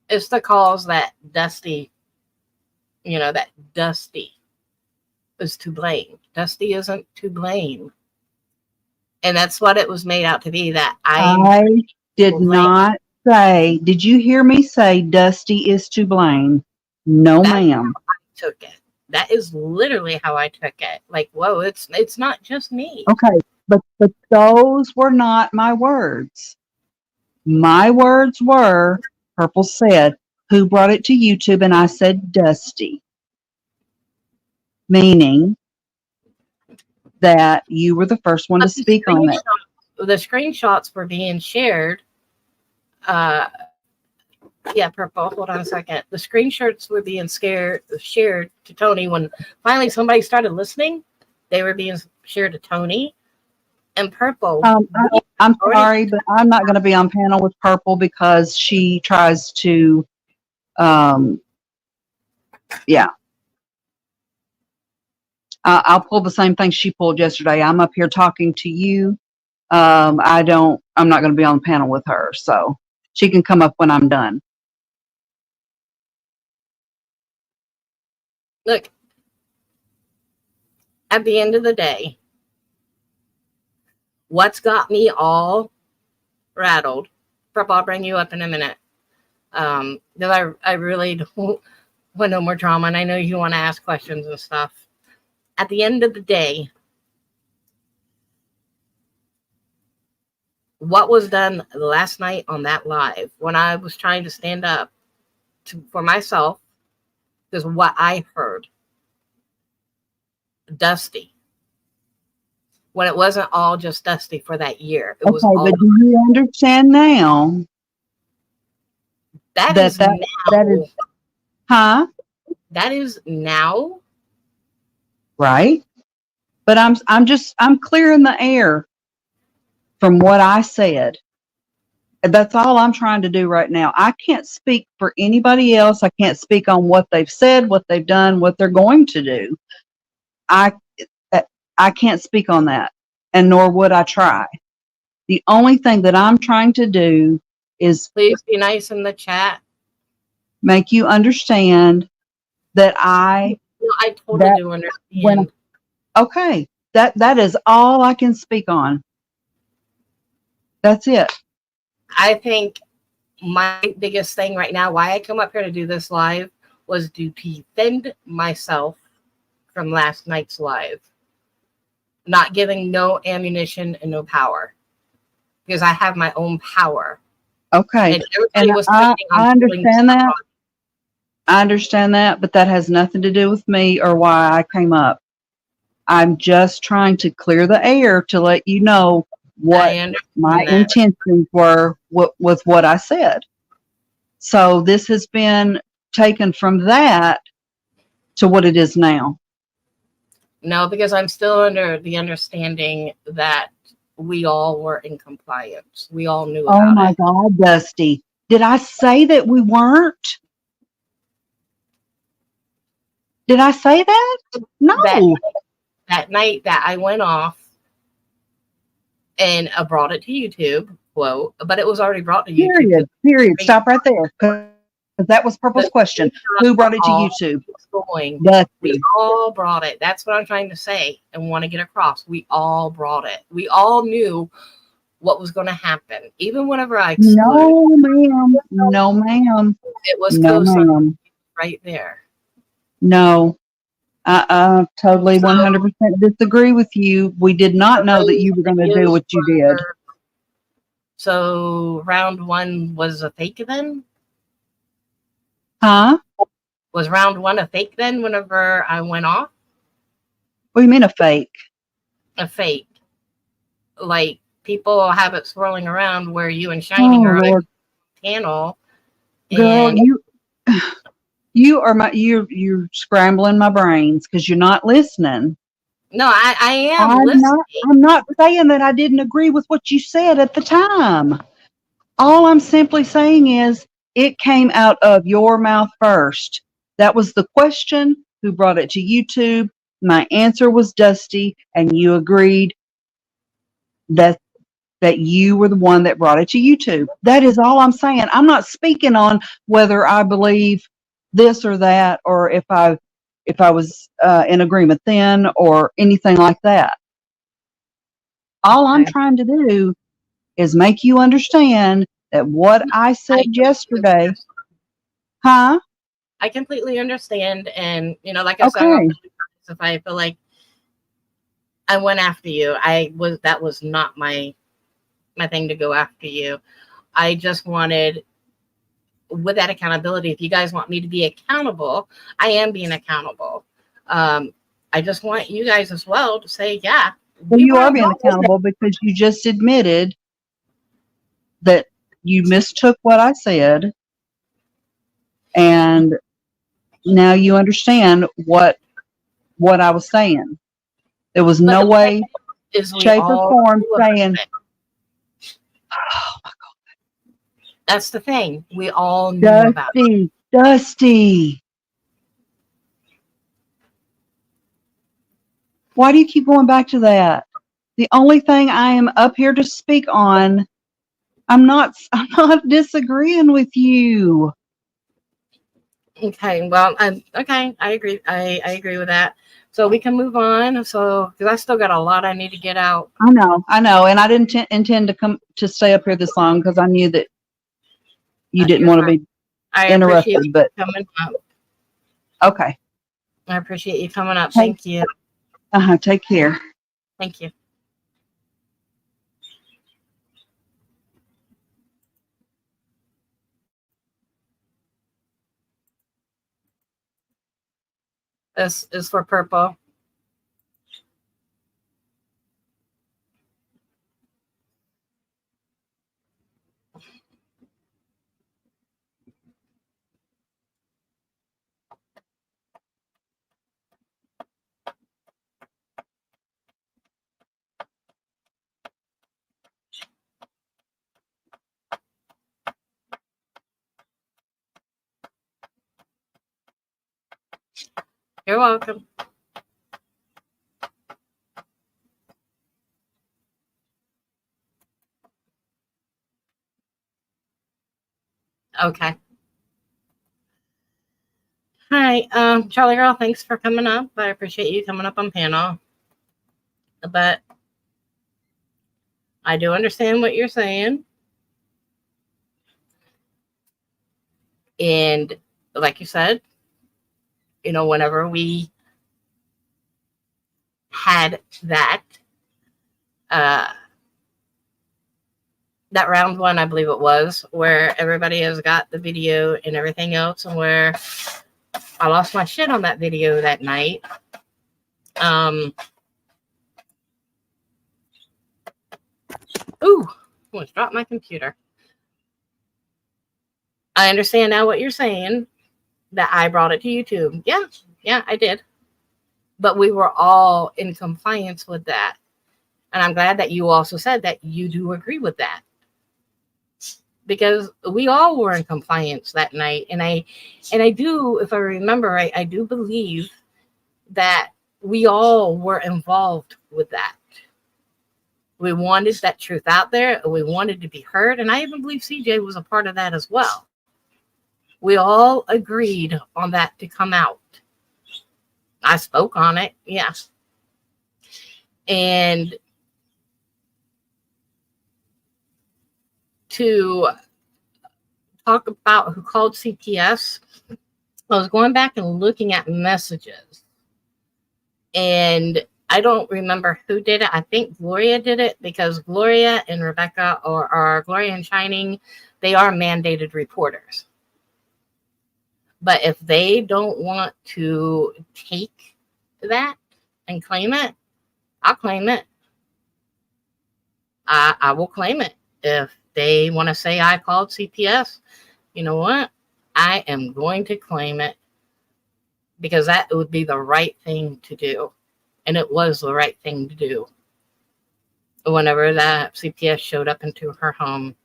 It's the cause that Dusty is to blame. Dusty isn't to blame. And that's what it was made out to be, that I did blame. not say. Did you hear me say Dusty is to blame? No, That's ma'am. took it. That is literally how I took it. Like, whoa, it's not just me. Okay, but those were not my words. My words were, Purple said, "Who brought it to YouTube?" And I said, "Dusty." Meaning that you were the first one to But speak on it. The screenshots were being shared. Yeah, Purple, hold on a second. The screenshots were being shared to Tony. When finally somebody started listening, they were being shared to Tony and Purple. I'm sorry, but I'm not going to be on panel with Purple because she tries to, yeah. I'll pull the same thing she pulled yesterday. I'm up here talking to you. I'm not going to be on the panel with her, so she can come up when I'm done. Look, at the end of the day, what's got me all rattled, Purple, I'll bring you up in a minute, because I really don't want no more drama, and I know you want to ask questions and stuff. At the end of the day, what was done last night on that live, when I was trying to stand up for myself, is what I heard. Dusty. When it wasn't all just Dusty for that year. It was Okay, all, but do you understand now that that is now. that is, huh? That is now. Right? But I'm clearing the air from what I said. That's all I'm trying to do right now. I can't speak for anybody else. I can't speak on what they've said, what they've done, what they're going to do. I can't speak on that, and nor would I try. The only thing that I'm trying to do is Please be nice in the chat. make you understand that I totally that do when understand. okay, that is all I can speak on. That's it. I think my biggest thing right now, why I come up here to do this live, was to defend myself from last night's live. Not giving no ammunition and no power. Because I have my own power. Okay. And everybody And was I planning on understand that. I understand that, but that has nothing to do with me or why I came up. I'm just trying to clear the air to let you know what my intentions were with what I said. So this has been taken from that to what it is now. No, because I'm still under the understanding that we all were in compliance. We all knew about it. Oh my God, Dusty. Did I say that we weren't? Did I say that? No. That night that I went off and I brought it to YouTube, quote, but it was already brought to YouTube. Period. Stop right there. Because that was Purple's question. Who brought it to YouTube? We all brought it. That's what I'm trying to say and want to get across. We all brought it. We all knew what was going to happen. Even whenever I excluded. No, ma'am. No, ma'am. It was no, ma'am. Right there. No. Totally 100% disagree with you. We did not know that you were going to do what you did. So round one was a fake then? Huh? Was round one a fake then whenever I went off? What do you mean a fake? A fake. Like people have it swirling around where you and Shining are on a panel. Girl, You're scrambling my brains because you're not listening. No, I am I'm listening. not saying that I didn't agree with what you said at the time. All I'm simply saying is it came out of your mouth first. That was the question. Who brought it to YouTube? My answer was Dusty, and you agreed that you were the one that brought it to YouTube. That is all I'm saying. I'm not speaking on whether I believe this or that, or if I was in agreement then, or anything like that. All I'm Okay. trying to do is make you understand that what I said yesterday, huh? I completely understand, and like I said, Okay. if I feel like I went after you, that was not my thing to go after you. I just wanted, with that accountability, if you guys want me to be accountable, I am being accountable. I just want you guys as well to say, yeah, Well, we you were are being involved with accountable because you just admitted that you mistook what I said, and now you understand what I was saying. There was But no the way, point is, we shape, or all form knew about saying, it. That's the thing. We all knew about it. Dusty. Why do you keep going back to that? The only thing I am up here to speak on, I'm not disagreeing with you. Okay, well, okay, I agree. I agree with that. So we can move on. So, because I still got a lot I need to get out. I know, and I didn't intend to come to stay up here this long because I knew that you didn't You're want to fine. be I appreciate interrupted. you But coming up. okay, I appreciate you coming up. take Thank you. take care. Thank you. This is for purple. You're welcome. Okay. Hi, Charlie Girl, thanks for coming up. I appreciate you coming up on panel. But I do understand what you're saying. And like you said, whenever we had that that round one, I believe it was, where everybody has got the video and everything else, and where I lost my shit on that video that night. Ooh, almost dropped my computer. I understand now what you're saying, that I brought it to YouTube. Yeah, I did. But we were all in compliance with that. And I'm glad that you also said that you do agree with that. Because we all were in compliance that night. And I do, if I remember right, I do believe that we all were involved with that. We wanted that truth out there. We wanted to be heard. And I even believe CJ was a part of that as well. We all agreed on that to come out. I spoke on it, yeah. And to talk about who called CPS, I was going back and looking at messages. And I don't remember who did it. I think Gloria did it, because Gloria and Rebecca, or Gloria and Shining, they are mandated reporters. But if they don't want to take that and claim it, I'll claim it. I will claim it. If they want to say I called CPS, you know what? I am going to claim it. because that would be the right thing to do. And it was the right thing to do. Whenever that CPS showed up into her home.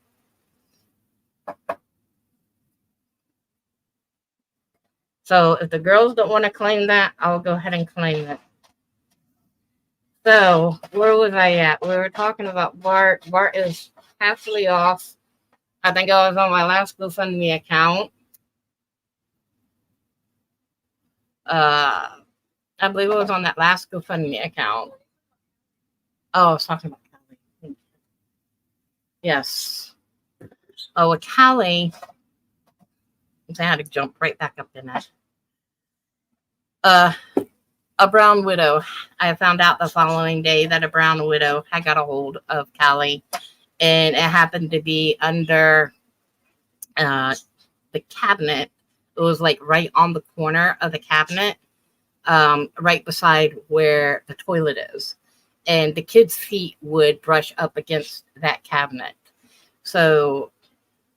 So if the girls don't want to claim that, I'll go ahead and claim it. So where was I at? We were talking about Bart. Bart is halfly off. I think I was on my last GoFundMe account. I believe it was on that last GoFundMe account. Oh, I was talking about Callie. Yes. Oh, with Callie, I had to jump right back up in that. A brown widow. I found out the following day that a brown widow had got a hold of Callie, and it happened to be under the cabinet. It was like right on the corner of the cabinet, right beside where the toilet is. And the kids' feet would brush up against that cabinet. So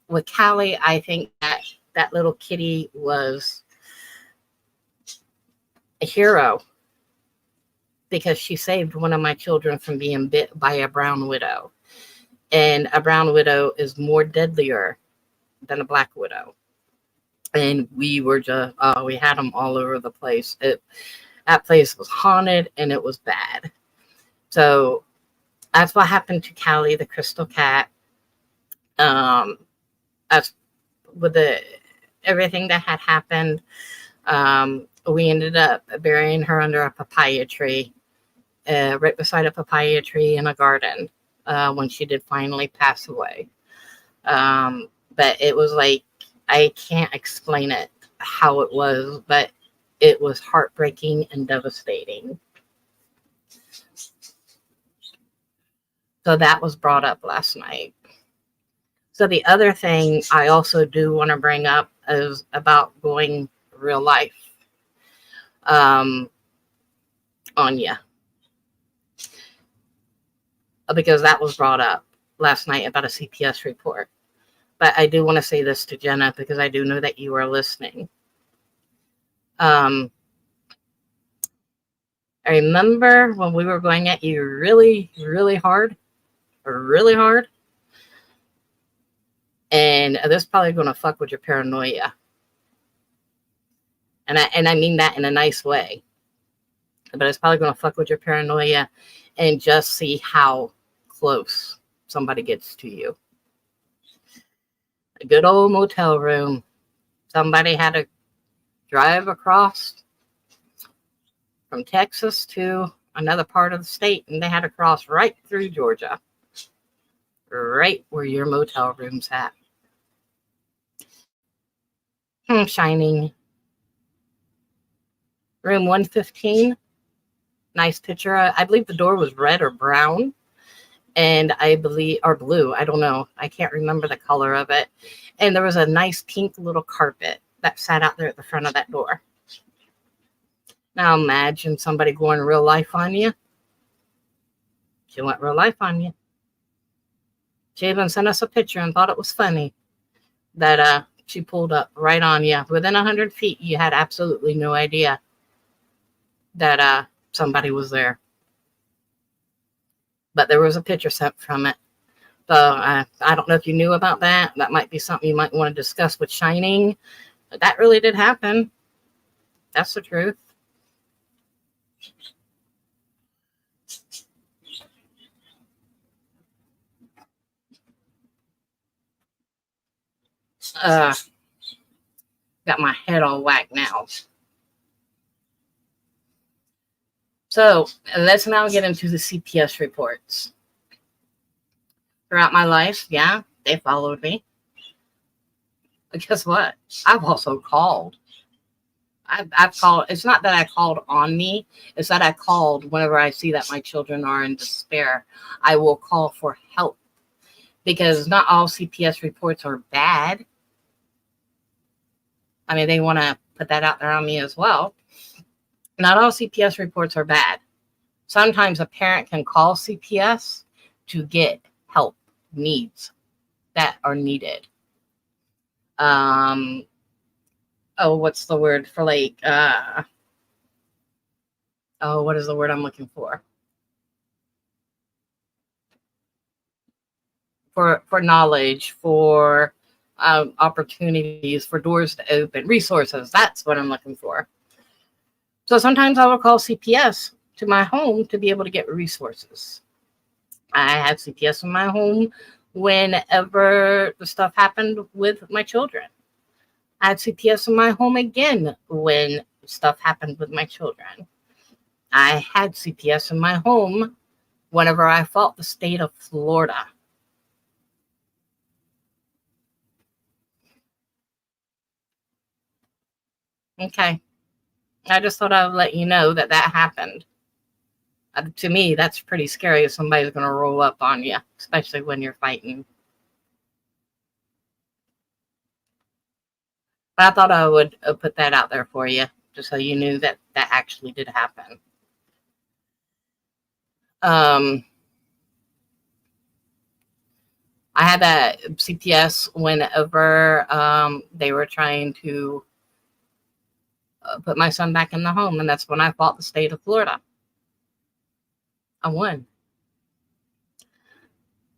with Callie, I think that little kitty was a hero because she saved one of my children from being bit by a brown widow. And a brown widow is more deadlier than a black widow. And we were just, we had them all over the place. That place was haunted and it was bad. So that's what happened to Callie, the crystal cat. As with everything that had happened, we ended up burying her under a papaya tree, right beside a papaya tree in a garden, when she did finally pass away. But it was like, I can't explain it, how it was, but it was heartbreaking and devastating. So that was brought up last night. So the other thing I also do want to bring up is about going real life on you. Because that was brought up last night about a CPS report. But I do want to say this to Jenna because I do know that you are listening. I remember when we were going at you really, really hard. And this is probably going to fuck with your paranoia. And I mean that in a nice way. But it's probably going to fuck with your paranoia and just see how close somebody gets to you. A good old motel room. Somebody had to drive across from Texas to another part of the state, and they had to cross right through Georgia. Right where your motel room's at. Shining. Room 115. Nice picture. I believe the door was red or brown. And I believe, or blue. I don't know. I can't remember the color of it. And there was a nice pink little carpet that sat out there at the front of that door. Now imagine somebody going real life on you. She went real life on you. She even sent us a picture and thought it was funny that she pulled up right on you. Within 100 feet, you had absolutely no idea that somebody was there. But there was a picture sent from it. So I don't know if you knew about that. That might be something you might want to discuss with Shining. But that really did happen. That's the truth. Got my head all whacked now. So let's now get into the CPS reports. Throughout my life, yeah, they followed me. But guess what? I've also called. I've called. It's not that I called on me. It's that I called whenever I see that my children are in despair. I will call for help. Because not all CPS reports are bad. I mean, they want to put that out there on me as well. Not all CPS reports are bad. Sometimes a parent can call CPS to get help, needs that are needed. oh, what's the word for like, oh, what is the word I'm looking for? For knowledge, for opportunities, for doors to open, resources. That's what I'm looking for. So sometimes I will call CPS to my home to be able to get resources. I had CPS in my home whenever the stuff happened with my children. I had CPS in my home again when stuff happened with my children. I had CPS in my home whenever I fought the state of Florida. Okay. I just thought I would let you know that that happened. To me, that's pretty scary if somebody's going to roll up on you, especially when you're fighting. But I thought I would put that out there for you, just so you knew that that actually did happen. I had that CPS whenever they were trying to put my son back in the home, and that's when I fought the state of Florida. I won.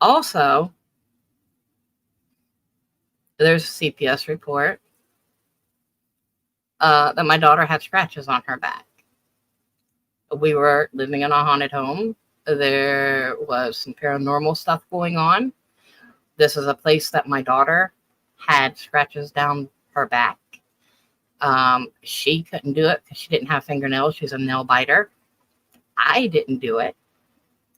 Also, there's a CPS report that my daughter had scratches on her back. We were living in a haunted home. There was some paranormal stuff going on. This is a place that my daughter had scratches down her back. She couldn't do it because she didn't have fingernails. She's a nail biter. I didn't do it.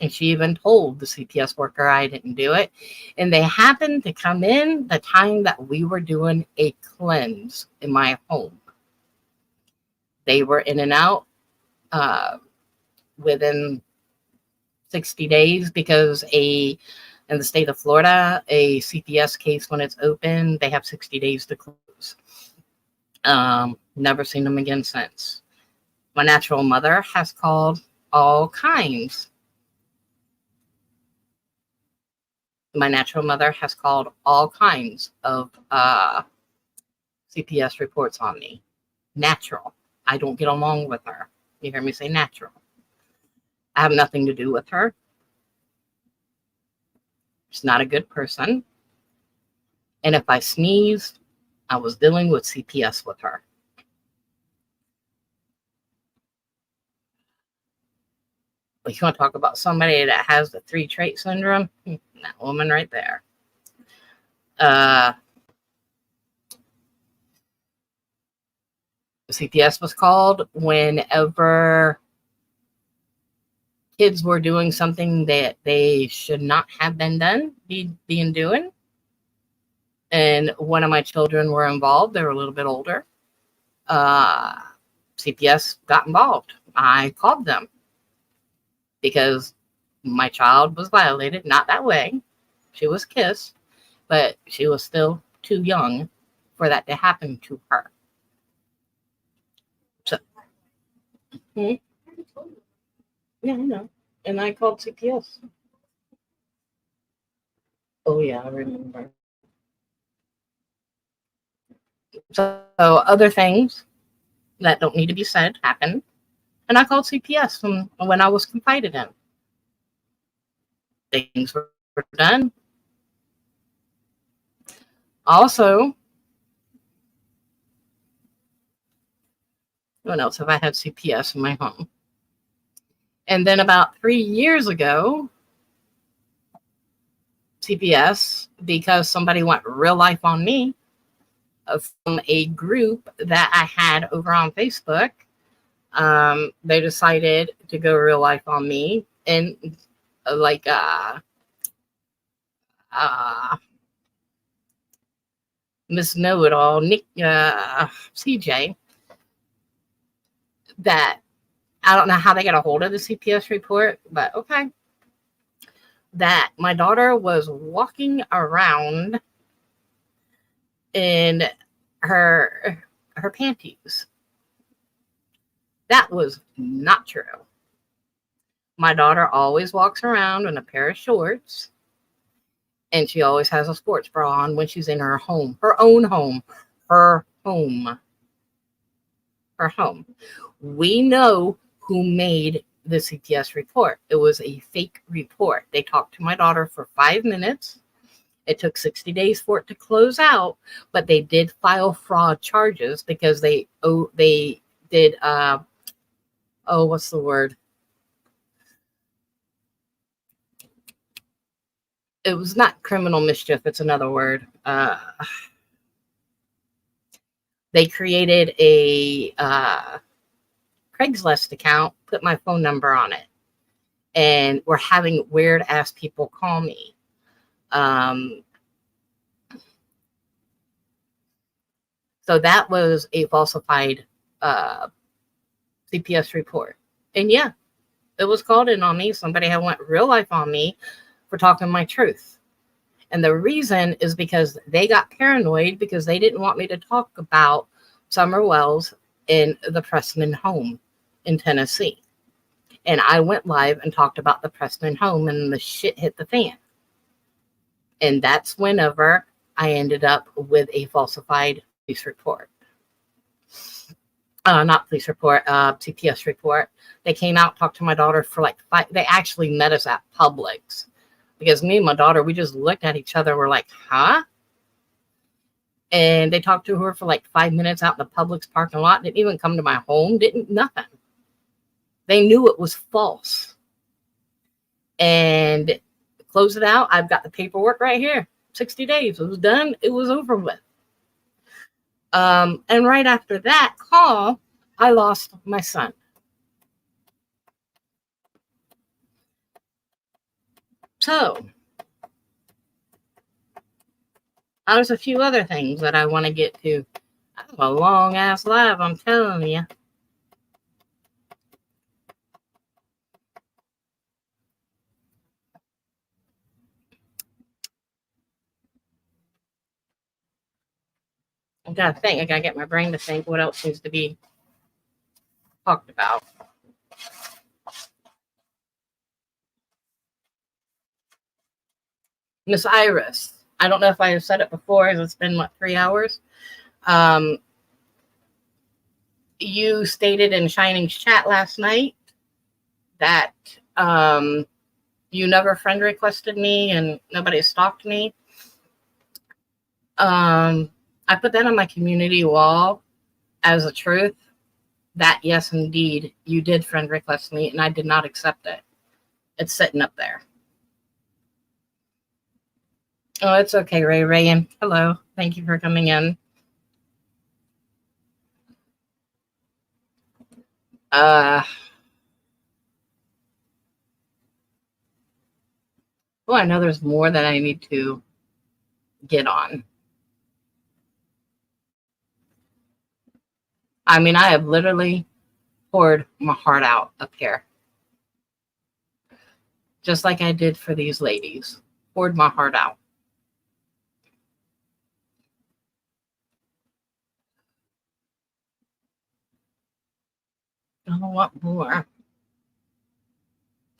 And she even told the CPS worker I didn't do it. And they happened to come in the time that we were doing a cleanse in my home. They were in and out within 60 days because in the state of Florida, a CPS case, when it's open, they have 60 days to close. Never seen them again since. My natural mother has called all kinds. My natural mother has called all kinds of CPS reports on me. Natural. I don't get along with her. You hear me say natural. I have nothing to do with her. She's not a good person. And if I sneezed, I was dealing with CPS with her. But you want to talk about somebody that has the 3 trait syndrome? That woman right there. CPS was called whenever kids were doing something that they should not have been doing. And one of my children were involved. They were a little bit older. CPS got involved. I called them because my child was violated. Not that way. She was kissed, but she was still too young for that to happen to her. So, yeah, I know. And I called CPS. Oh, yeah, I remember. So other things that don't need to be said happened. And I called CPS when I was confided in. Things were done. Also, when else have I had CPS in my home? And then about 3 years ago, CPS, because somebody went real life on me from a group that I had over on Facebook, they decided to go real life on me and Miss Know-It-All, Nick, CJ, that I don't know how they got a hold of the CPS report, but okay. That my daughter was walking around in her panties. That was not true. My daughter always walks around in a pair of shorts, and she always has a sports bra on when she's in her home, her own home, her home. her home. We know who made the CPS report. It was a fake report. They talked to my daughter for 5 minutes. It took 60 days for it to close out, but they did file fraud charges because they did what's the word? It was not criminal mischief, it's another word. They created a Craigslist account, put my phone number on it, and were having weird ass people call me. So that was a falsified CPS report. And yeah, it was called in on me. Somebody had went real life on me for talking my truth. And the reason is because they got paranoid because they didn't want me to talk about Summer Wells in the Pressman home in Tennessee. And I went live and talked about the Pressman home, and the shit hit the fan. And that's whenever I ended up with a falsified police report. Not police report, CPS report. They came out, talked to my daughter for like 5. They actually met us at Publix because me and my daughter, we just looked at each other. We're like, huh? And they talked to her for like 5 minutes out in the Publix parking lot. Didn't even come to my home. Didn't nothing. They knew it was false. And close it out. I've got the paperwork right here. 60 days. It was done. It was over with. And right after that call, I lost my son. So, there's a few other things that I want to get to. That's a long ass live, I'm telling you. I gotta think. I gotta get my brain to think what else needs to be talked about. Miss Iris. I don't know if I have said it before. It's been, 3 hours? You stated in Shining's chat last night that you never friend requested me and nobody stalked me. I put that on my community wall as a truth that, yes, indeed, you did friend request me, and I did not accept it. It's sitting up there. Oh, it's okay, Ray Ray. Hello. Thank you for coming in. Oh, I know there's more that I need to get on. I mean, I have literally poured my heart out up here. Just like I did for these ladies. Poured my heart out. I don't want more.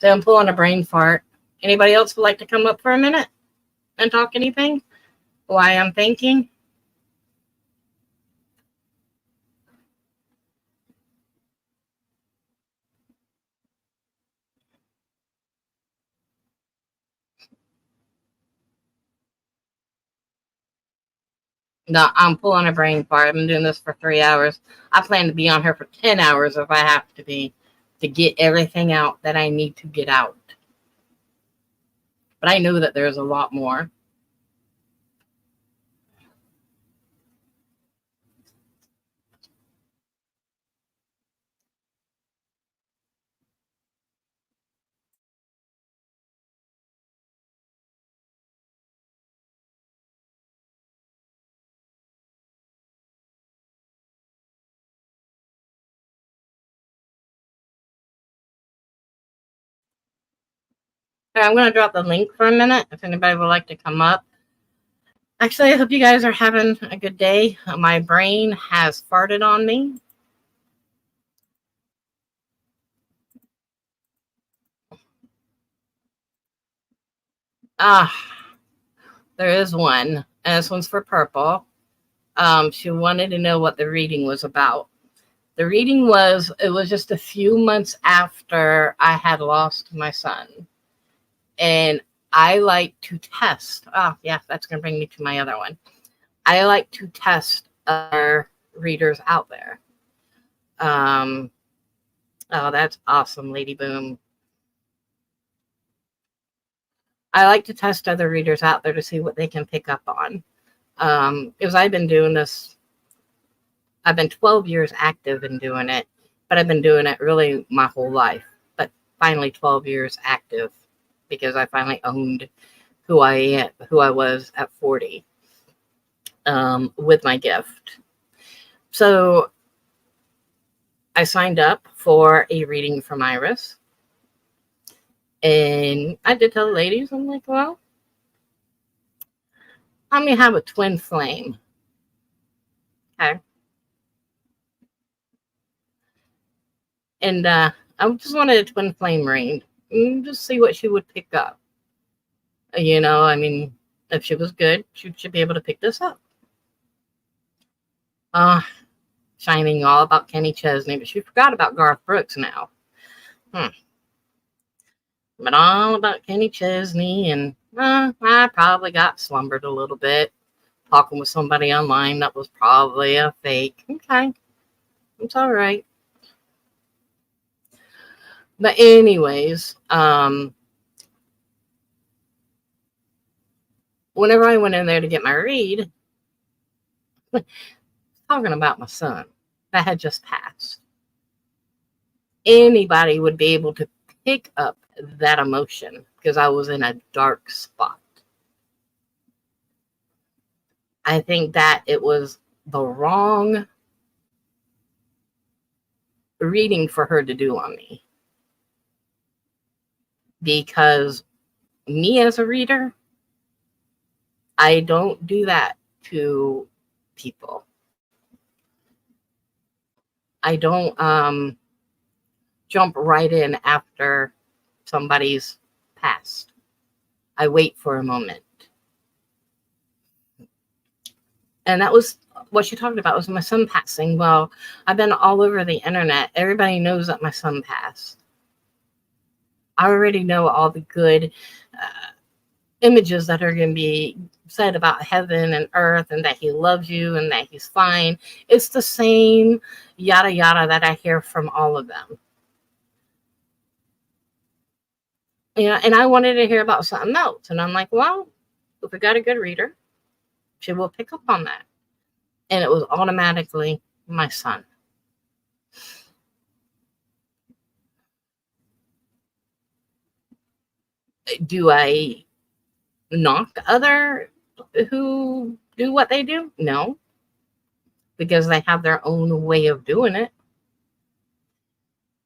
So I'm pulling a brain fart. Anybody else would like to come up for a minute and talk anything? Why I'm thinking? No, I'm pulling a brain fart. I've been doing this for 3 hours. I plan to be on here for 10 hours if I have to be, to get everything out that I need to get out. But I know that there's a lot more. Okay, I'm going to drop the link for a minute if anybody would like to come up. Actually, I hope you guys are having a good day. My brain has farted on me. There is one, and this one's for Purple. She wanted to know what the reading was about. The reading was, it was just a few months after I had lost my son. And I like to test. Oh, yeah, that's going to bring me to my other one. I like to test other readers out there. Oh, that's awesome, Lady Boom. I like to test other readers out there to see what they can pick up on. Because I've been doing this, I've been 12 years active in doing it, but I've been doing it really my whole life. But finally 12 years active because I finally owned who I was at 40 with my gift. So I signed up for a reading from Iris. And I did tell the ladies, I'm like, well, I'm going to have a twin flame. Okay. And I just wanted a twin flame read. Just see what she would pick up. You know, I mean, if she was good, she should be able to pick this up. Shining all about Kenny Chesney, but she forgot about Garth Brooks now. But all about Kenny Chesney, and I probably got slumbered a little bit, talking with somebody online that was probably a fake. Okay, it's all right. But anyways, whenever I went in there to get my read, talking about my son that had just passed, anybody would be able to pick up that emotion because I was in a dark spot. I think that it was the wrong reading for her to do on me. Because me as a reader, I don't do that to people. I don't jump right in after somebody's passed. I wait for a moment. And that was what she talked about, was my son passing. Well, I've been all over the internet. Everybody knows that my son passed. I already know all the good images that are going to be said about heaven and earth, and that he loves you and that he's fine. It's the same yada yada that I hear from all of them. You know, and I wanted to hear about something else. And I'm like, well, if we got a good reader, she will pick up on that. And it was automatically my son. Do I knock other who do what they do? No. Because they have their own way of doing it.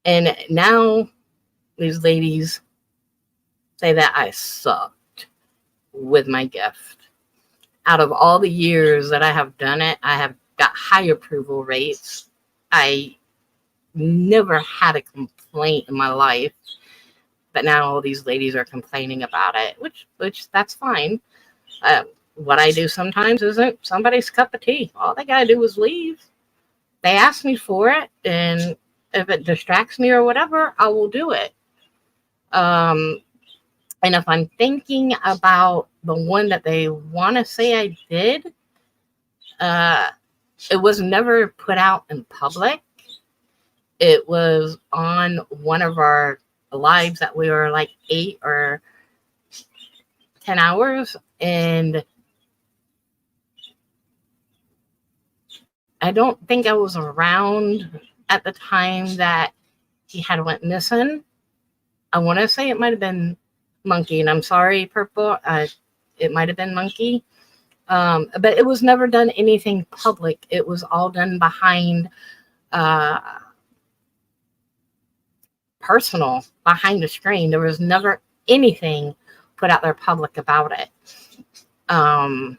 And now these ladies say that I sucked with my gift. Out of all the years that I have done it, I have got high approval rates. I never had a complaint in my life. But now all these ladies are complaining about it, which that's fine. What I do sometimes isn't somebody's cup of tea. All they got to do is leave. They ask me for it, and if it distracts me or whatever, I will do it. And if I'm thinking about the one that they want to say I did, it was never put out in public. It was on one of our lives that we were like 8 or 10 hours. And I don't think I was around at the time that he had went missing. I want to say it might have been Monkey, and I'm sorry, Purple. It might have been Monkey. But it was never done anything public. It was all done behind personal, behind the screen. There was never anything put out there public about it. I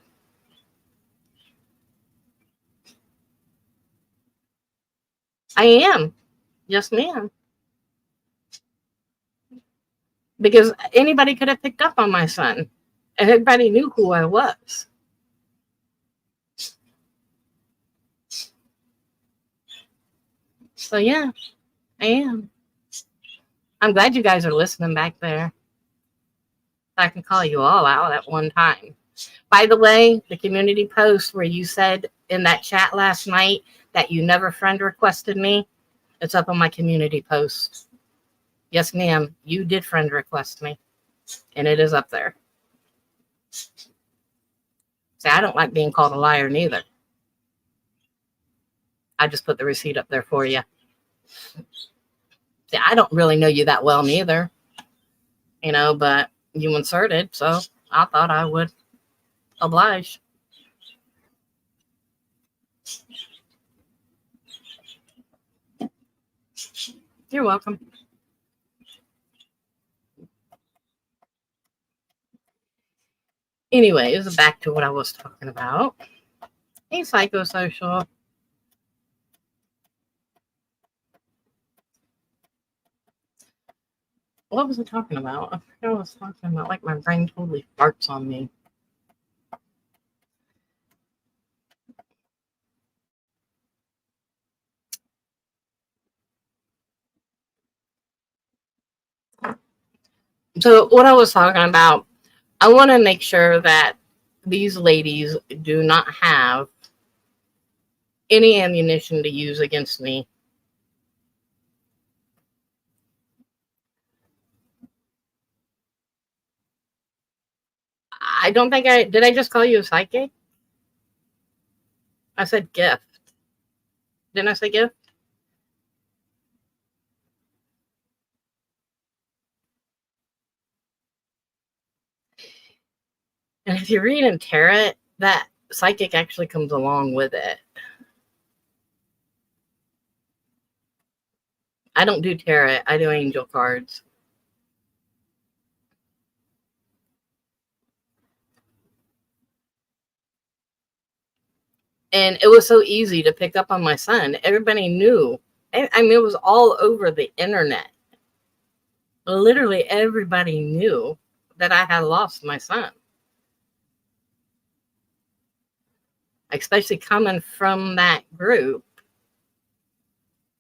am. Yes, ma'am. Because anybody could have picked up on my son. And everybody knew who I was. So yeah, I am. I'm glad you guys are listening back there. I can call you all out at one time. By the way, the community post where you said in that chat last night that you never friend requested me, it's up on my community post. Yes, ma'am, you did friend request me, and it is up there. See, I don't like being called a liar neither. I just put the receipt up there for you. See, I don't really know you that well neither, but you inserted, so I thought I would oblige. You're welcome. Anyways, back to what I was talking about. A psychosocial. What was I talking about? I forgot what I was talking about. Like my brain totally farts on me. So what I was talking about, I want to make sure that these ladies do not have any ammunition to use against me. I don't think did I just call you a psychic? I said gift. Didn't I say gift? And if you read in tarot, that psychic actually comes along with it. I don't do tarot. I do angel cards. And it was so easy to pick up on my son. Everybody knew. I mean, it was all over the internet. Literally everybody knew that I had lost my son. Especially coming from that group.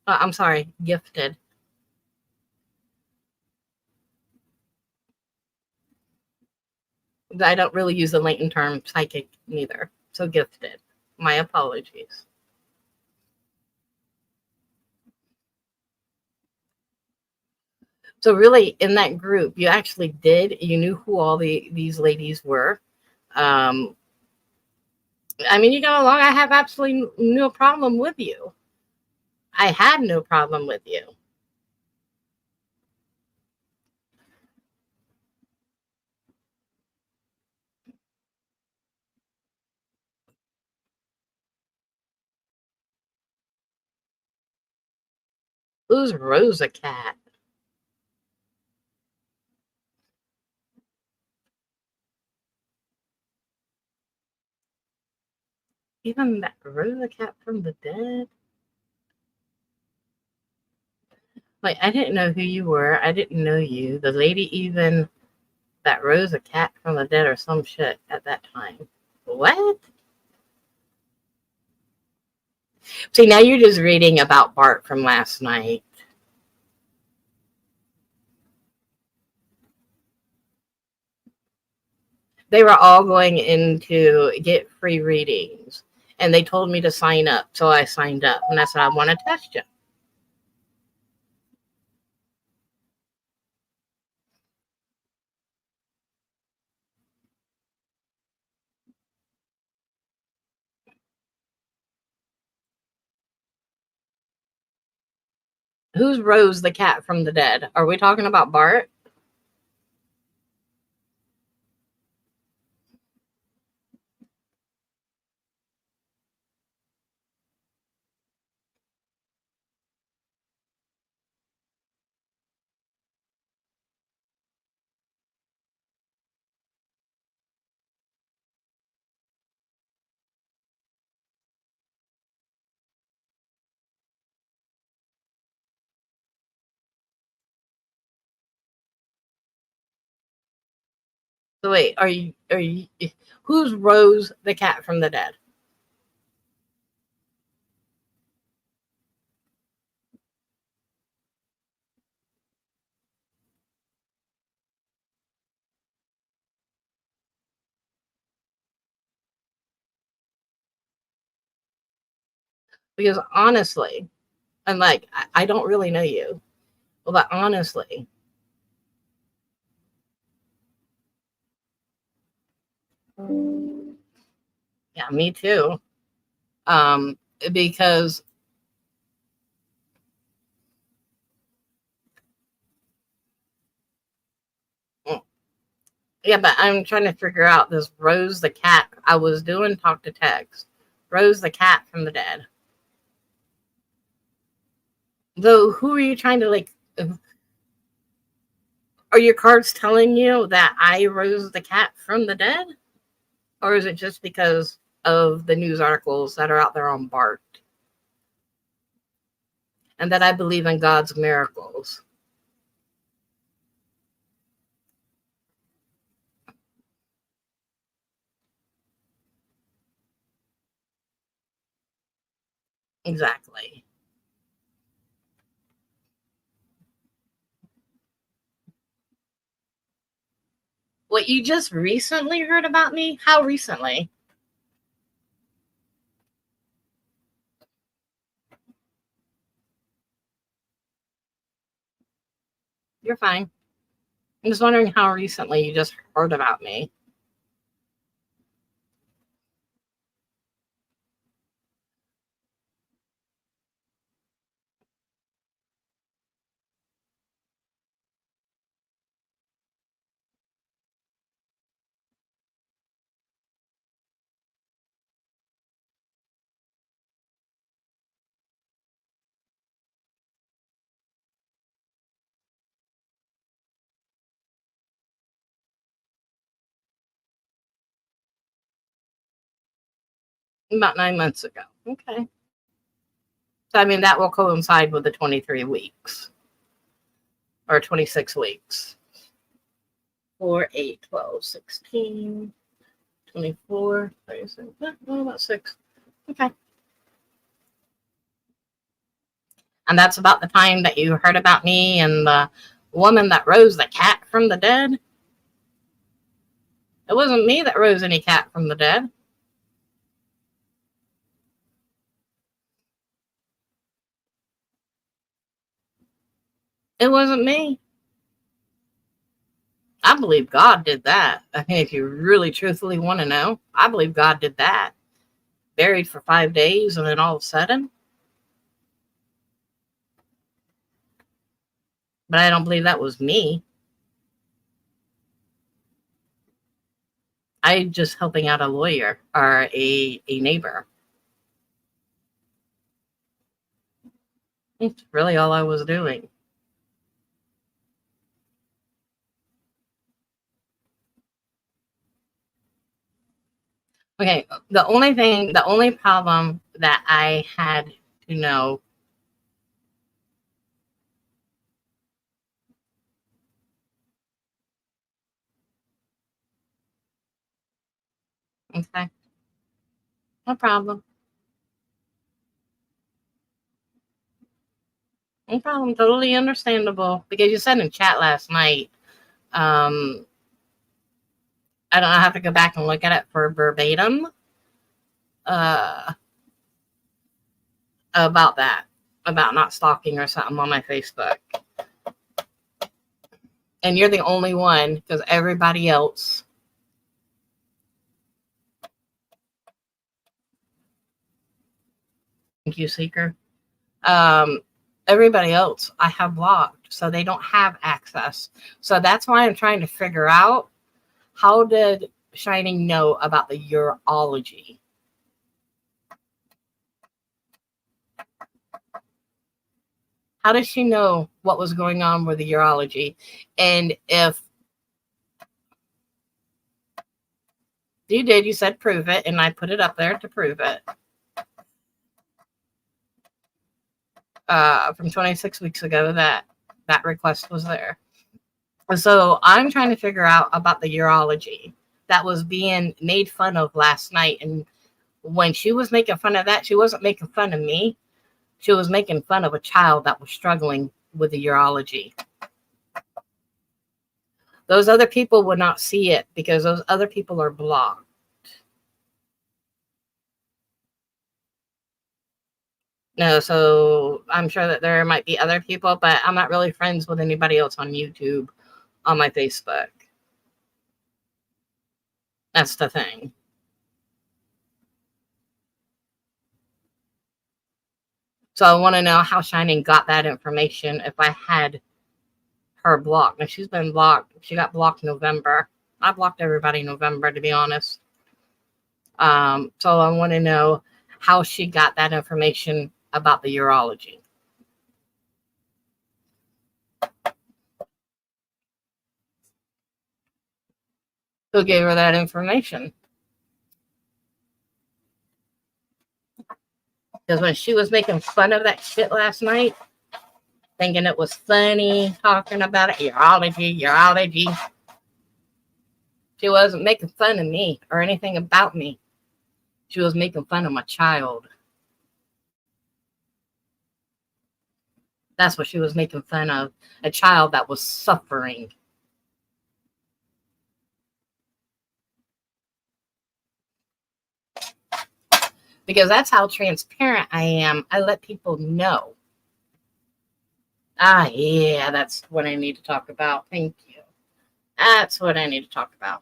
I'm sorry, gifted. I don't really use the latent term psychic neither. So gifted. My apologies. So really, in that group, you knew who all these ladies were. I mean, you got along. I have absolutely no problem with you. I had no problem with you. Who's Rosa Cat? Even that Rosa Cat from the dead? Like, I didn't know who you were. I didn't know you. The lady even that Rosa Cat from the dead or some shit at that time. What? See, now you're just reading about Bart from last night. They were all going in to get free readings. And they told me to sign up. So I signed up. And I said, I want to test you. Who's Rose the cat from the dead? Are we talking about Bart? So wait, who's Rose the cat from the dead? Because honestly, and like, I don't really know you, but honestly, yeah, me too. Because yeah, but I'm trying to figure out this Rose the cat. I was doing talk to text. Rose the cat from the dead. Though, who are you trying to like? Are your cards telling you that I rose the cat from the dead? Or is it just because of the news articles that are out there on Bart? And that I believe in God's miracles. Exactly. What, you just recently heard about me? How recently? You're fine. I'm just wondering how recently you just heard about me. About 9 months ago. Okay. So, I mean, that will coincide with the 23 weeks or 26 weeks. 4, 8, 12, 16, 24, 36, about 6. Okay. And that's about the time that you heard about me and the woman that rose the cat from the dead. It wasn't me that rose any cat from the dead. It wasn't me. I believe God did that. I mean, if you really truthfully want to know, I believe God did that. Buried for 5 days and then all of a sudden. But I don't believe that was me. I just helping out a lawyer or a neighbor. It's really all I was doing. Okay, the only problem that I had to know. Okay, no problem. No problem. Totally understandable. Because you said in chat last night, um, I don't know, I have to go back and look at it for verbatim. About that, about not stalking or something on my Facebook. And you're the only one, because everybody else. Thank you, Seeker. Everybody else I have blocked, so they don't have access. So that's why I'm trying to figure out, how did Shining know about the urology? How does she know what was going on with the urology? And if you did, you said prove it, and I put it up there to prove it. From 26 weeks ago, that request was there. So I'm trying to figure out about the urology that was being made fun of last night. And when she was making fun of that, she wasn't making fun of me. She was making fun of a child that was struggling with the urology. Those other people would not see it because those other people are blocked. No, so I'm sure that there might be other people, but I'm not really friends with anybody else on YouTube, on my Facebook. That's the thing. So I want to know how Shining got that information if I had her blocked. Now she's been blocked. She got blocked November. I blocked everybody in November, to be honest. So I want to know how she got that information about the urology. Who gave her that information? Because when she was making fun of that shit last night, thinking it was funny, talking about it, urology, she wasn't making fun of me or anything about me. She was making fun of my child. That's what she was making fun of, a child that was suffering. Because that's how transparent I am. I let people know. Ah, yeah, that's what I need to talk about. Thank you. That's what I need to talk about.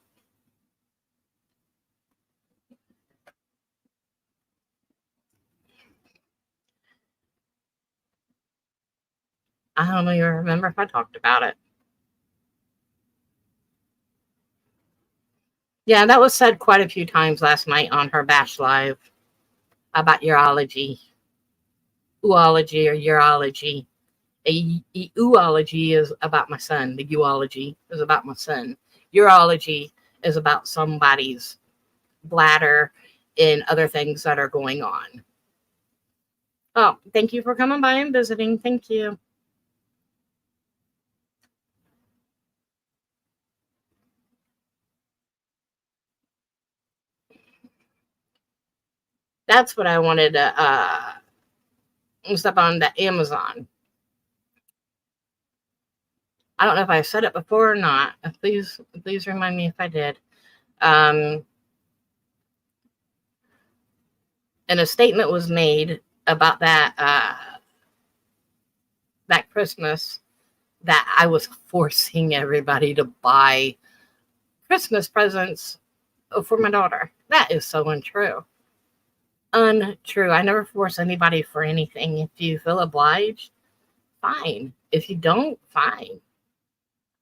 I don't even remember if I talked about it. Yeah, that was said quite a few times last night on her Bash Live about urology. Oology or urology. Oology is about my son. The uology is about my son. Urology is about somebody's bladder and other things that are going on. Oh, thank you for coming by and visiting. Thank you. That's what I wanted to step on the Amazon. I don't know if I said it before or not. Please remind me if I did. And a statement was made about that that Christmas that I was forcing everybody to buy Christmas presents for my daughter. That is so untrue. Untrue. I never force anybody for anything. If you feel obliged, fine. If you don't, fine.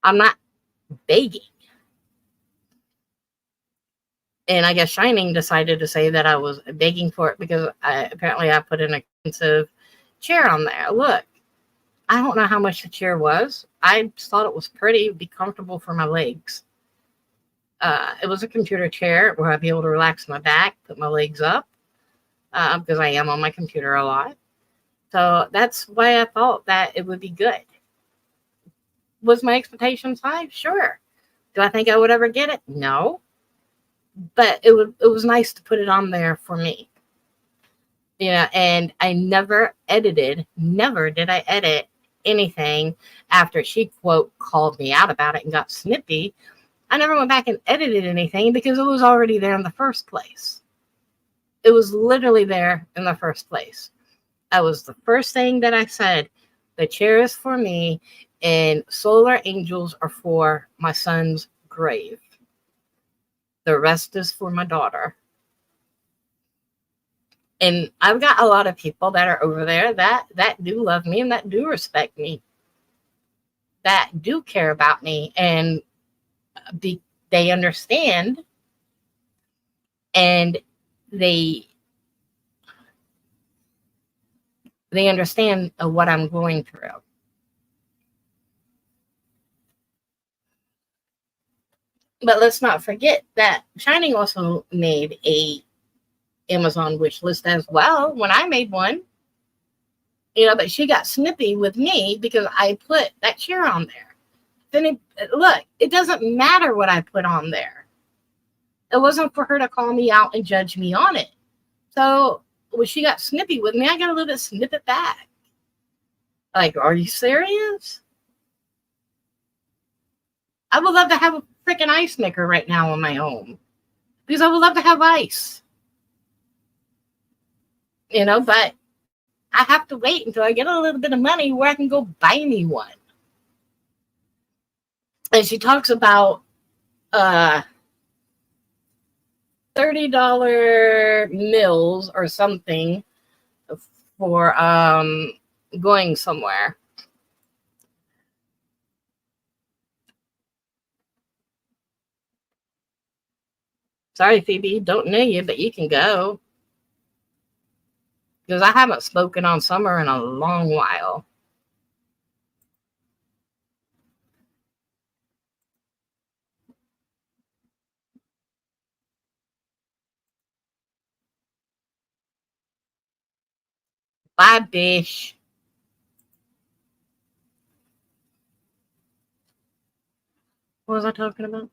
I'm not begging. And I guess Shining decided to say that I was begging for it because apparently I put an expensive chair on there. Look, I don't know how much the chair was. I just thought it was pretty. It would be comfortable for my legs. It was a computer chair where I'd be able to relax my back, put my legs up, because I am on my computer a lot. So that's why I thought that it would be good. Was my expectations high? Sure. Do I think I would ever get it? No. But it was nice to put it on there for me. Yeah, and I never did I edit anything after she, quote, called me out about it and got snippy. I never went back and edited anything because it was already there in the first place. It was literally there in the first place. That was the first thing that I said. The chair is for me, and solar angels are for my son's grave. The rest is for my daughter. And I've got a lot of people that are over there that do love me and that do respect me, that do care about me, and they understand, and they understand what I'm going through. But let's not forget that Shining also made a Amazon wish list as well when I made one. But she got snippy with me because I put that chair on there. Then it doesn't matter what I put on there. It wasn't for her to call me out and judge me on it. So when she got snippy with me, I got a little bit snippet back. Like, are you serious? I would love to have a freaking ice maker right now in my home because I would love to have ice. But I have to wait until I get a little bit of money where I can go buy me one. And she talks about $30 meals or something for going somewhere. Sorry, Phoebe, don't know you, but you can go. Because I haven't spoken on summer in a long while. Bye, Bish. What was I talking about?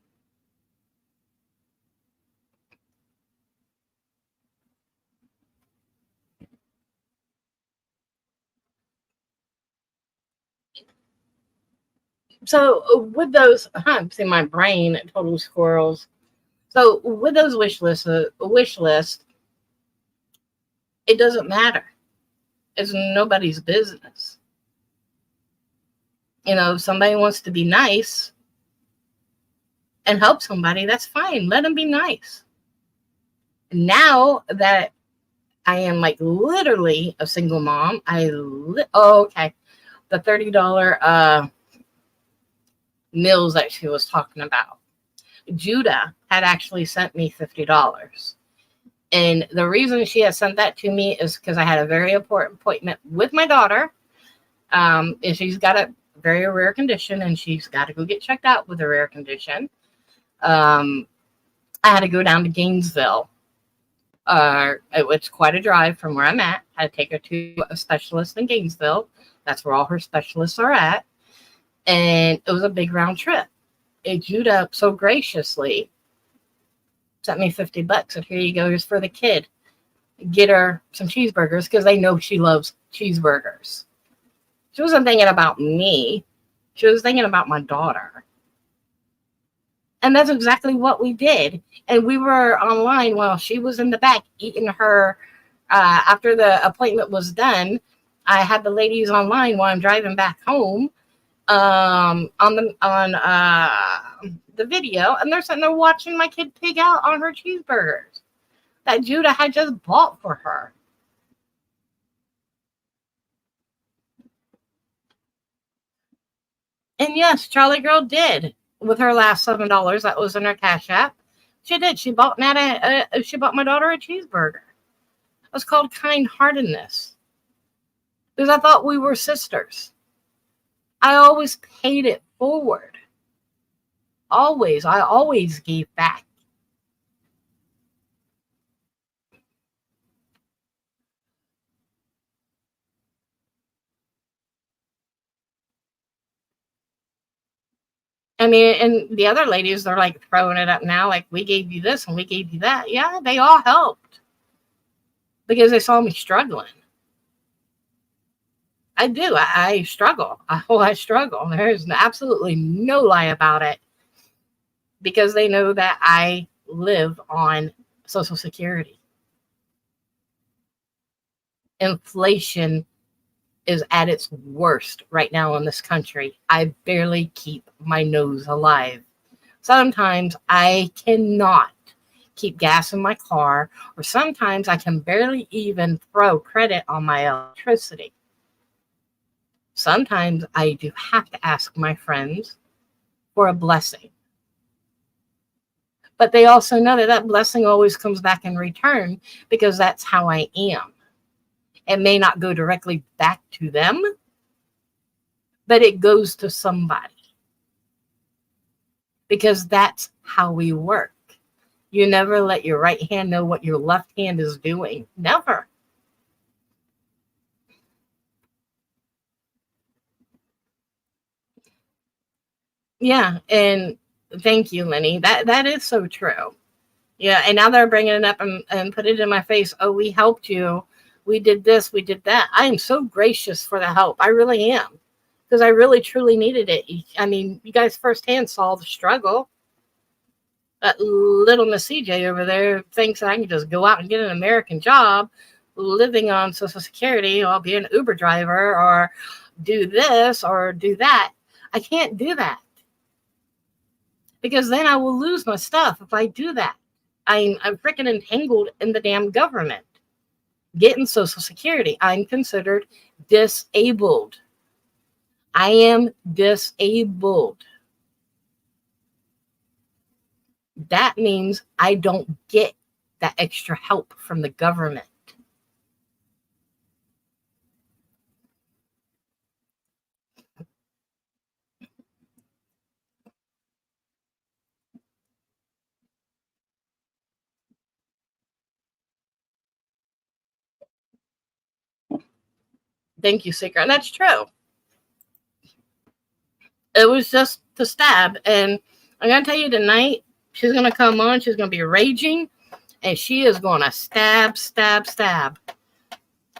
So with those, I'm seeing my brain total squirrels. So with those wish lists, it doesn't matter. It's nobody's business. You know, if somebody wants to be nice and help somebody, that's fine. Let them be nice. Now that I am like literally a single mom, okay, the $30 meals that she was talking about. Judah had actually sent me $50. And the reason she had sent that to me is because I had a very important appointment with my daughter. And she's got a very rare condition, and she's got to go get checked out with a rare condition. I had to go down to Gainesville. It's quite a drive from where I'm at. I had to take her to a specialist in Gainesville. That's where all her specialists are at. And it was a big round trip. And Judah so graciously sent me $50. And here you go. Here's for the kid. Get her some cheeseburgers because they know she loves cheeseburgers. She wasn't thinking about me. She was thinking about my daughter. And that's exactly what we did. And we were online while she was in the back eating her. After the appointment was done, I had the ladies online while I'm driving back home on the video, and they're sitting there watching my kid pig out on her cheeseburgers that Judah had just bought for her. And yes, Charlie Girl did with her last $7 that was in her Cash App. She did. She bought my daughter a cheeseburger. It was called kind-heartedness because I thought we were sisters. I always paid it forward. Always. I always gave back. I mean, and the other ladies, they're like throwing it up now, like we gave you this and we gave you that. Yeah, they all helped because they saw me struggling. I do. I struggle. I struggle. There's absolutely no lie about it because they know that I live on Social Security. Inflation is at its worst right now in this country. I barely keep my nose alive. Sometimes I cannot keep gas in my car, or sometimes I can barely even throw credit on my electricity. Sometimes I do have to ask my friends for a blessing. But they also know that that blessing always comes back in return because that's how I am. It may not go directly back to them, but it goes to somebody. Because that's how we work. You never let your right hand know what your left hand is doing. Never. Yeah, and thank you, Lenny. That is so true. Yeah, and now they're bringing it up and put it in my face. Oh, we helped you. We did this, we did that. I am so gracious for the help. I really am. Because I really, truly needed it. I mean, you guys firsthand saw the struggle. That little Miss CJ over there thinks I can just go out and get an American job living on Social Security, I'll be an Uber driver or do this or do that. I can't do that because then I will lose my stuff if I do that. I'm freaking entangled in the damn government. Getting Social Security. I'm considered disabled. I am disabled. That means I don't get that extra help from the government. Thank you, Secret. And that's true. It was just the stab. And I'm going to tell you tonight, she's going to come on. She's going to be raging. And she is going to stab, stab, stab.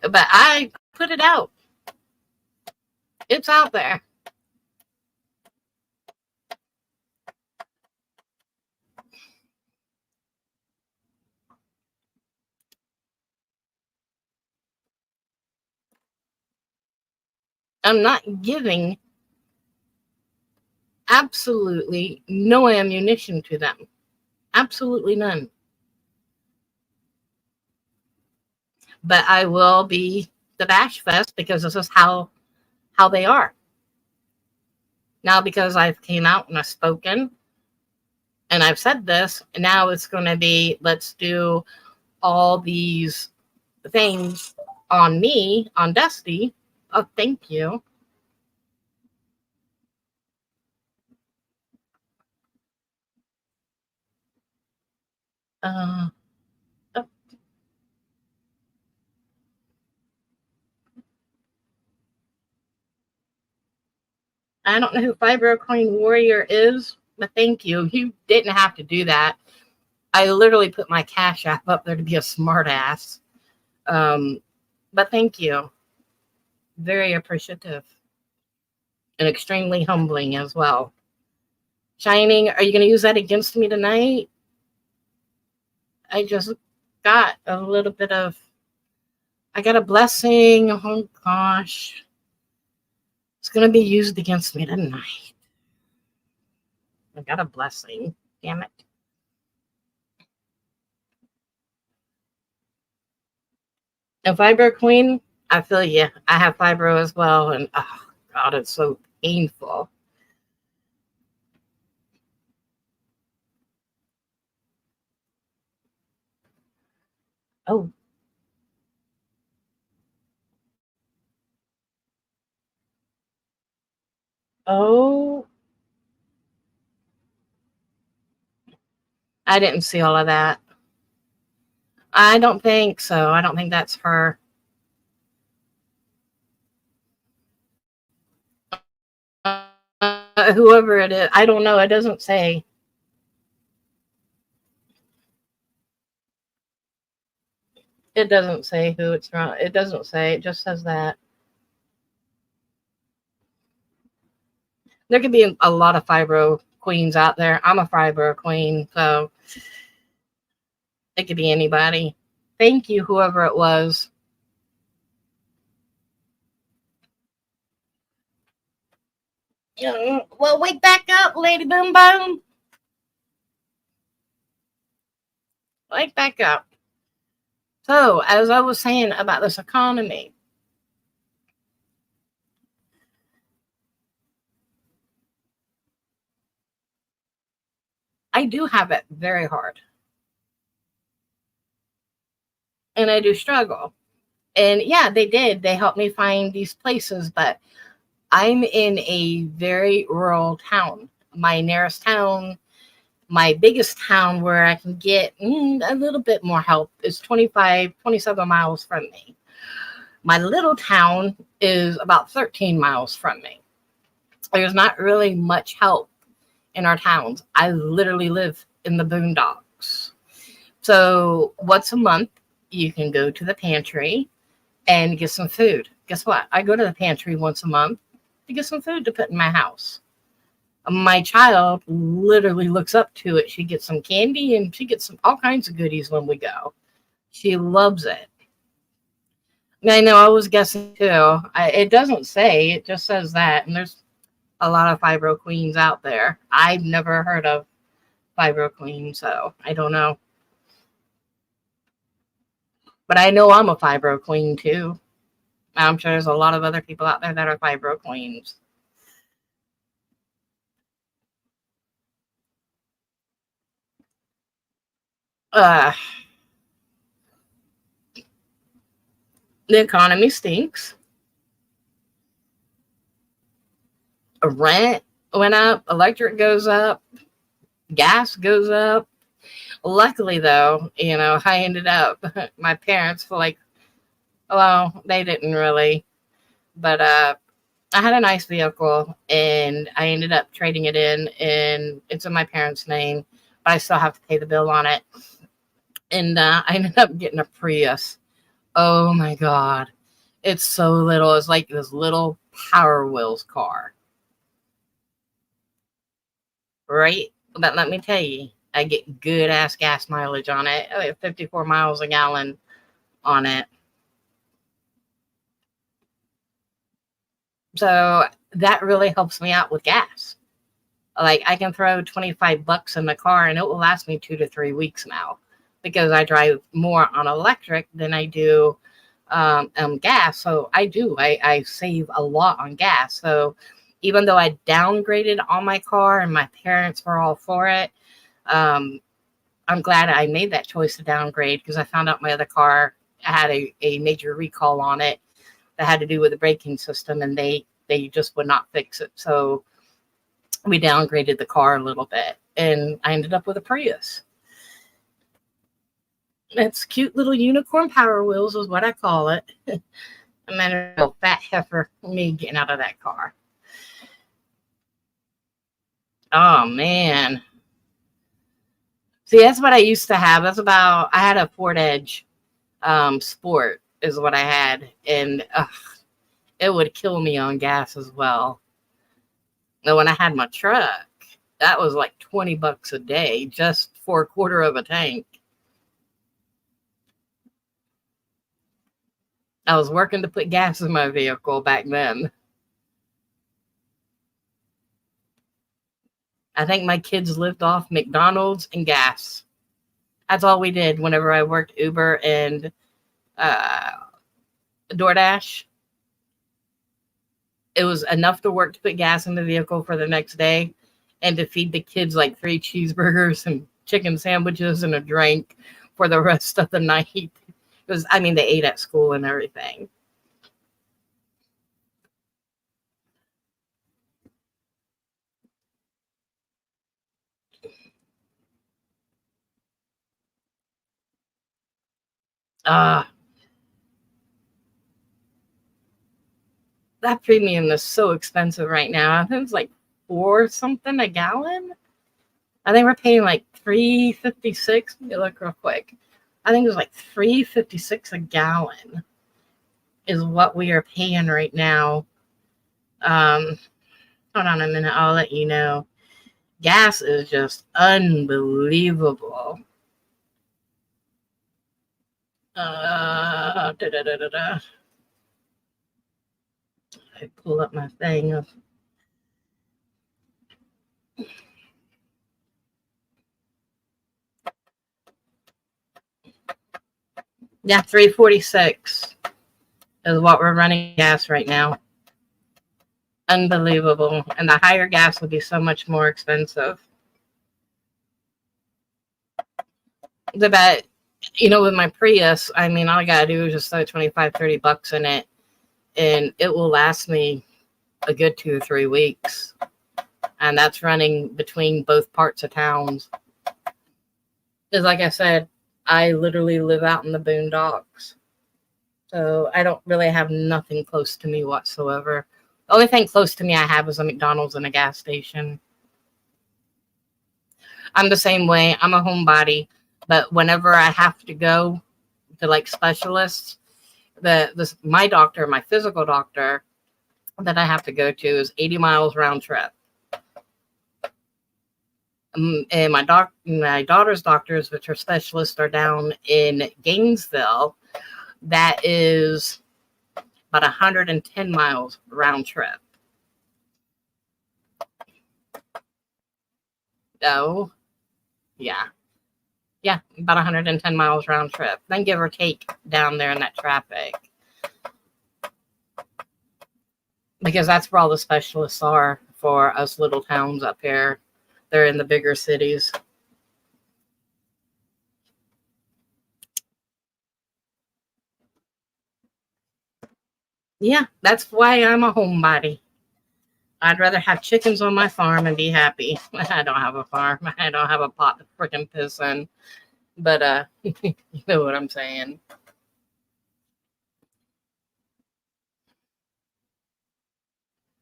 But I put it out. It's out there. I'm not giving absolutely no ammunition to them. Absolutely none. But I will be the bash fest because this is how they are. Now, because I've came out and I've spoken and I've said this, and now it's going to be, let's do all these things on me, on Dusty. Oh, thank you. Oh. I don't know who Fibro Queen Warrior is, but thank you. You didn't have to do that. I literally put my Cash App up there to be a smart ass. But thank you. Very appreciative. And extremely humbling as well. Shining, are you going to use that against me tonight? I just got a little bit of... I got a blessing. Oh, gosh. It's going to be used against me tonight. I got a blessing. Damn it. And Fibro Queen, I feel you. I have fibro as well. And, oh, God, it's so painful. Oh. Oh. I didn't see all of that. I don't think so. I don't think that's her. Whoever it is. I don't know. It doesn't say. It doesn't say who it's from. It doesn't say. It just says that. There could be a lot of fibro queens out there. I'm a fibro queen, so it could be anybody. Thank you, whoever it was. Well, wake back up, Lady Boom Boom. Wake back up. So, as I was saying about this economy, I do have it very hard. And I do struggle. And yeah, they did. They helped me find these places, but I'm in a very rural town. My nearest town, my biggest town where I can get a little bit more help is 27 miles from me. My little town is about 13 miles from me. There's not really much help in our towns. I literally live in the boondocks. So once a month, you can go to the pantry and get some food. Guess what? I go to the pantry once a month to get some food to put in my house. My child literally looks up to it. She gets some candy and she gets all kinds of goodies when we go. She loves it. I know, I was guessing too. It doesn't say, it just says that. And there's a lot of fibro queens out there. I've never heard of fibro queen, so I don't know. But I know I'm a fibro queen too. I'm sure there's a lot of other people out there that are fibro queens. Uh, the economy stinks. Rent went up, electric goes up, gas goes up. Luckily, though, I ended up, my parents feel like, well, they didn't really, but I had a nice vehicle and I ended up trading it in, and it's in my parents' name, but I still have to pay the bill on it. And I ended up getting a Prius. Oh my God. It's so little. It's like this little Power Wheels car. Right? But let me tell you, I get good ass gas mileage on it. I have 54 miles a gallon on it. So that really helps me out with gas. Like I can throw $25 in the car and it will last me 2 to 3 weeks now, because I drive more on electric than I do gas. So I save a lot on gas. So even though I downgraded on my car and my parents were all for it, I'm glad I made that choice to downgrade, because I found out my other car had a major recall on it that had to do with the braking system, and they just would not fix it. So we downgraded the car a little bit, and I ended up with a Prius. It's cute little unicorn Power Wheels is what I call it. I'm a real fat heifer, me getting out of that car. Oh, man. See, that's what I used to have. I had a Ford Edge Sport is what I had. And it would kill me on gas as well. Now, when I had my truck, that was like $20 a day just for a quarter of a tank. I was working to put gas in my vehicle back then. I think my kids lived off McDonald's and gas. That's all we did whenever I worked Uber and DoorDash. It was enough to work to put gas in the vehicle for the next day and to feed the kids like 3 cheeseburgers and chicken sandwiches and a drink for the rest of the night. Because, they ate at school and everything. That premium is so expensive right now. I think it's like $4 something a gallon. I think we're paying like $3.56. Let me look real quick. I think it was like $3.56 a gallon is what we are paying right now. Hold on a minute. I'll let you know. Gas is just unbelievable. I pull up my thing of yeah, $3.46 is what we're running gas right now. Unbelievable. And the higher gas will be so much more expensive. With my Prius, all I gotta do is just throw $25-$30 in it, and it will last me a good 2 or 3 weeks. And that's running between both parts of towns. Because like I said, I literally live out in the boondocks. So I don't really have nothing close to me whatsoever. The only thing close to me I have is a McDonald's and a gas station. I'm the same way. I'm a homebody. But whenever I have to go to like specialists, my doctor, my physical doctor that I have to go to is 80 miles round trip. And my daughter's doctors, which are specialists, are down in Gainesville. That is about 110 miles round trip. Oh, yeah. Yeah, about 110 miles round trip. Then give or take down there in that traffic. Because that's where all the specialists are for us little towns up here. They're in the bigger cities. Yeah, that's why I'm a homebody. I'd rather have chickens on my farm and be happy. I don't have a farm. I don't have a pot to freaking piss in. But you know what I'm saying.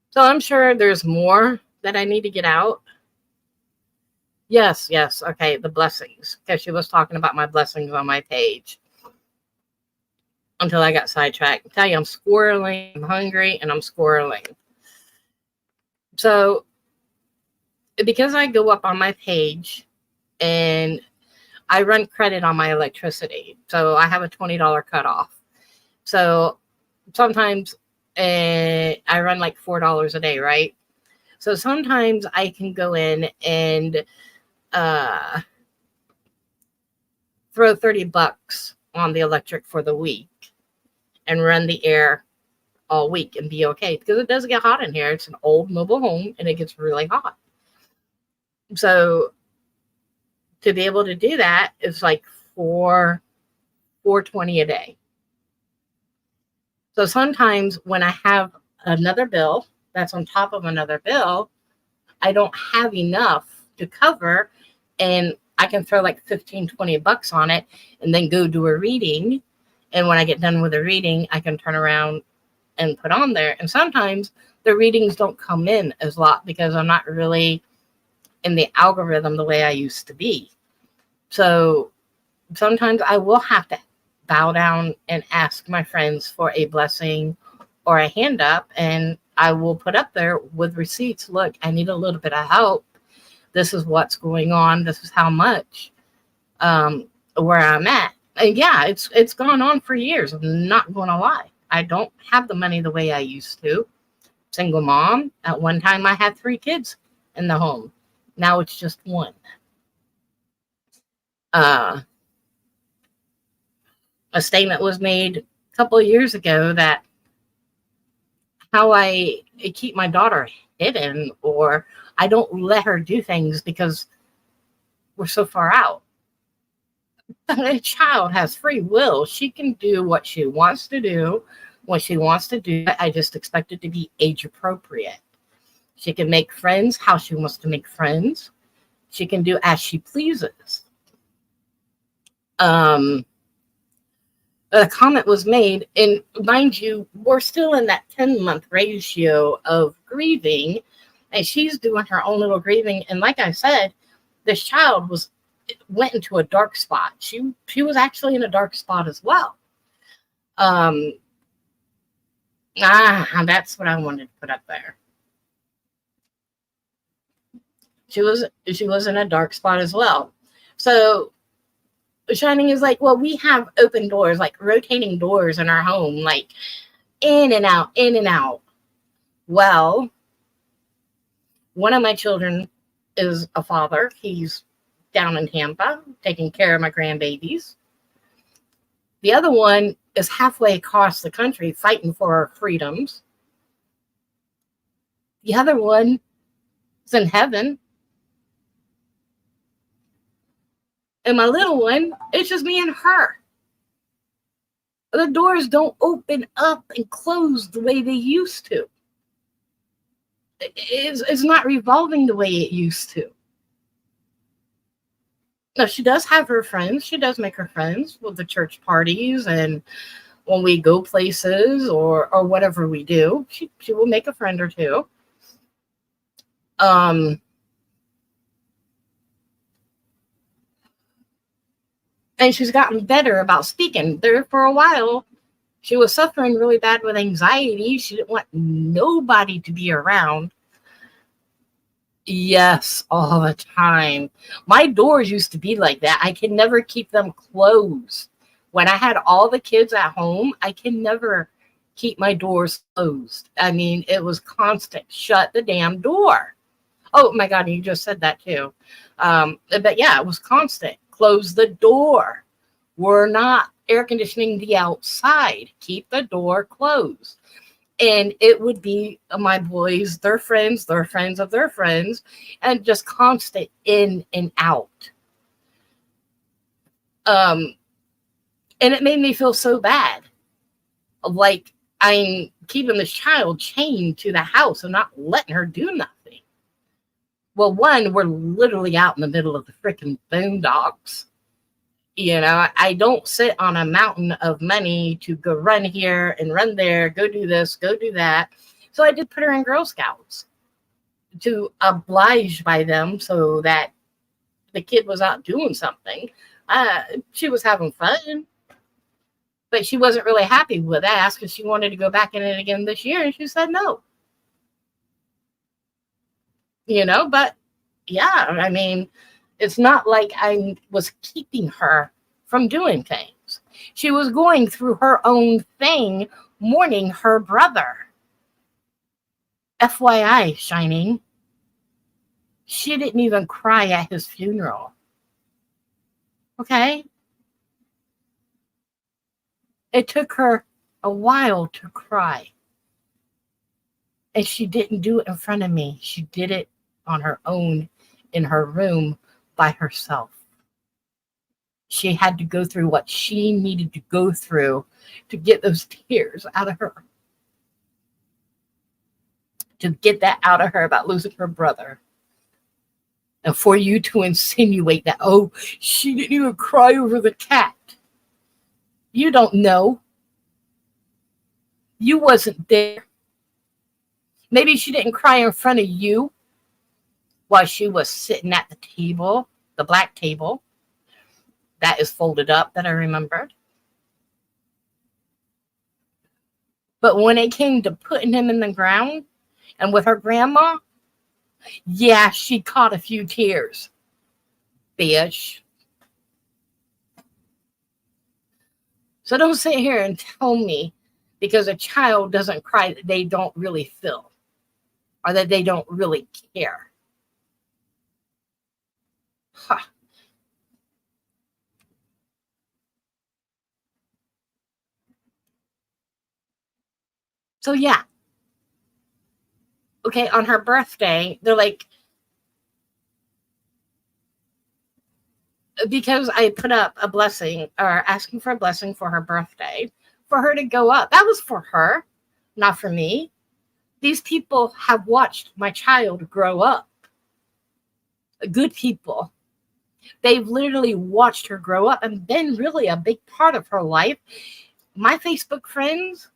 So I'm sure there's more that I need to get out. Yes. Okay, the blessings. Because she was talking about my blessings on my page. Until I got sidetracked. I tell you, I'm squirreling, I'm hungry, and I'm squirreling. So, because I go up on my page and I run credit on my electricity. So, I have a $20 cutoff. So, sometimes I run like $4 a day, right? So, sometimes I can go in and throw $30 on the electric for the week and run the air all week and be okay, because it does get hot in here. It's an old mobile home and it gets really hot. So to be able to do that is like $4.20 a day. So sometimes when I have another bill that's on top of another bill, I don't have enough to cover, and I can throw like $15-20 on it and then go do a reading. And when I get done with a reading, I can turn around and put on there. And sometimes the readings don't come in as a lot because I'm not really in the algorithm the way I used to be. So sometimes I will have to bow down and ask my friends for a blessing or a hand up, and I will put up there with receipts. Look, I need a little bit of help. This is what's going on. This is how much, where I'm at. And yeah, it's gone on for years. I'm not going to lie. I don't have the money the way I used to. Single mom. At one time, I had 3 kids in the home. Now it's just 1. A statement was made a couple of years ago that how I keep my daughter hidden, or I don't let her do things because we're so far out. A child has free will. She can do what she wants to do when she wants to do it. I just expect it to be age appropriate. She can make friends how she wants to make friends. She can do as she pleases. A comment was made, and mind you, we're still in that 10-month ratio of grieving, and she's doing her own little grieving. And like I said, this child went into a dark spot. She was actually in a dark spot as well. That's what I wanted to put up there. She was in a dark spot as well. So Shining is like, well, we have open doors, like rotating doors in our home, like in and out, in and out. Well, one of my children is a father. He's down in Tampa taking care of my grandbabies. The other one is halfway across the country fighting for our freedoms. The other one is in heaven. And my little one, it's just me and her. The doors don't open up and close the way they used to. It's not revolving the way it used to. No, she does have her friends. She does make her friends with the church parties, and when we go places or whatever we do, she will make a friend or two. And she's gotten better about speaking. There for a while, she was suffering really bad with anxiety. She didn't want nobody to be around. Yes, all the time. My doors used to be like that. I can never keep them closed. When I had all the kids at home, I can never keep my doors closed. I mean, it was constant. Shut the damn door. Oh my God, you just said that too. But yeah, it was constant. Close the door. We're not air conditioning the outside. Keep the door closed. And it would be my boys, their friends of their friends, and just constant in and out. And it made me feel so bad. Like I'm keeping this child chained to the house and not letting her do nothing. Well, one, we're literally out in the middle of the freaking boondocks. You know, I don't sit on a mountain of money to go run here and run there, go do this, go do that. So I did put her in Girl Scouts to oblige by them so that the kid was out doing something. She was having fun, but she wasn't really happy with that. I asked if she wanted to go back in it again this year, and she said no. You know, but yeah, I mean, it's not like I was keeping her from doing things. She was going through her own thing, mourning her brother. FYI, Shining, she didn't even cry at his funeral. Okay? It took her a while to cry. And she didn't do it in front of me. She did it on her own in her room by herself. She had to go through what she needed to go through to get those tears out of her. To get that out of her about losing her brother. And for you to insinuate that, oh, she didn't even cry over the cat. You don't know. You wasn't there. Maybe she didn't cry in front of you while she was sitting at the table, the black table that is folded up that I remembered. But when it came to putting him in the ground and with her grandma, yeah, she caught a few tears. Bitch. So don't sit here and tell me because a child doesn't cry that they don't really feel or that they don't really care. Huh. So yeah. Okay, on her birthday, they're like, because I put up a blessing or asking for a blessing for her birthday, for her to go up. That was for her, not for me. These people have watched my child grow up. Good people. They've literally watched her grow up and been really a big part of her life. My Facebook friends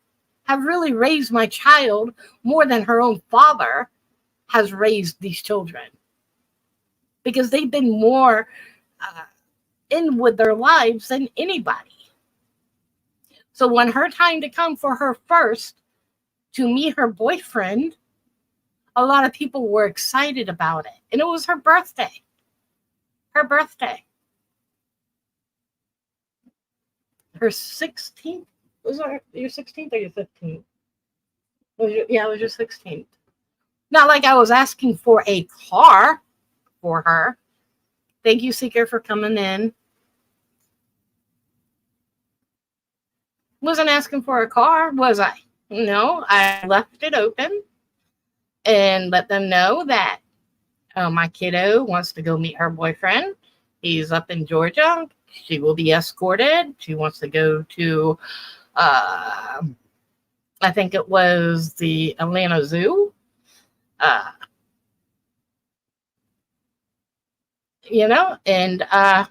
have really raised my child more than her own father has raised these children. Because they've been more in with their lives than anybody. So when her time to come for her first to meet her boyfriend, a lot of people were excited about it. And it was her birthday. Her birthday. Her 16th. Was it your 16th or your 15th? Yeah, it was your 16th. Not like I was asking for a car for her. Thank you, Seeker, for coming in. Wasn't asking for a car, was I? No, I left it open and let them know that my kiddo wants to go meet her boyfriend. He's up in Georgia. She will be escorted. She wants to go to, I think it was the Atlanta Zoo. You know, and I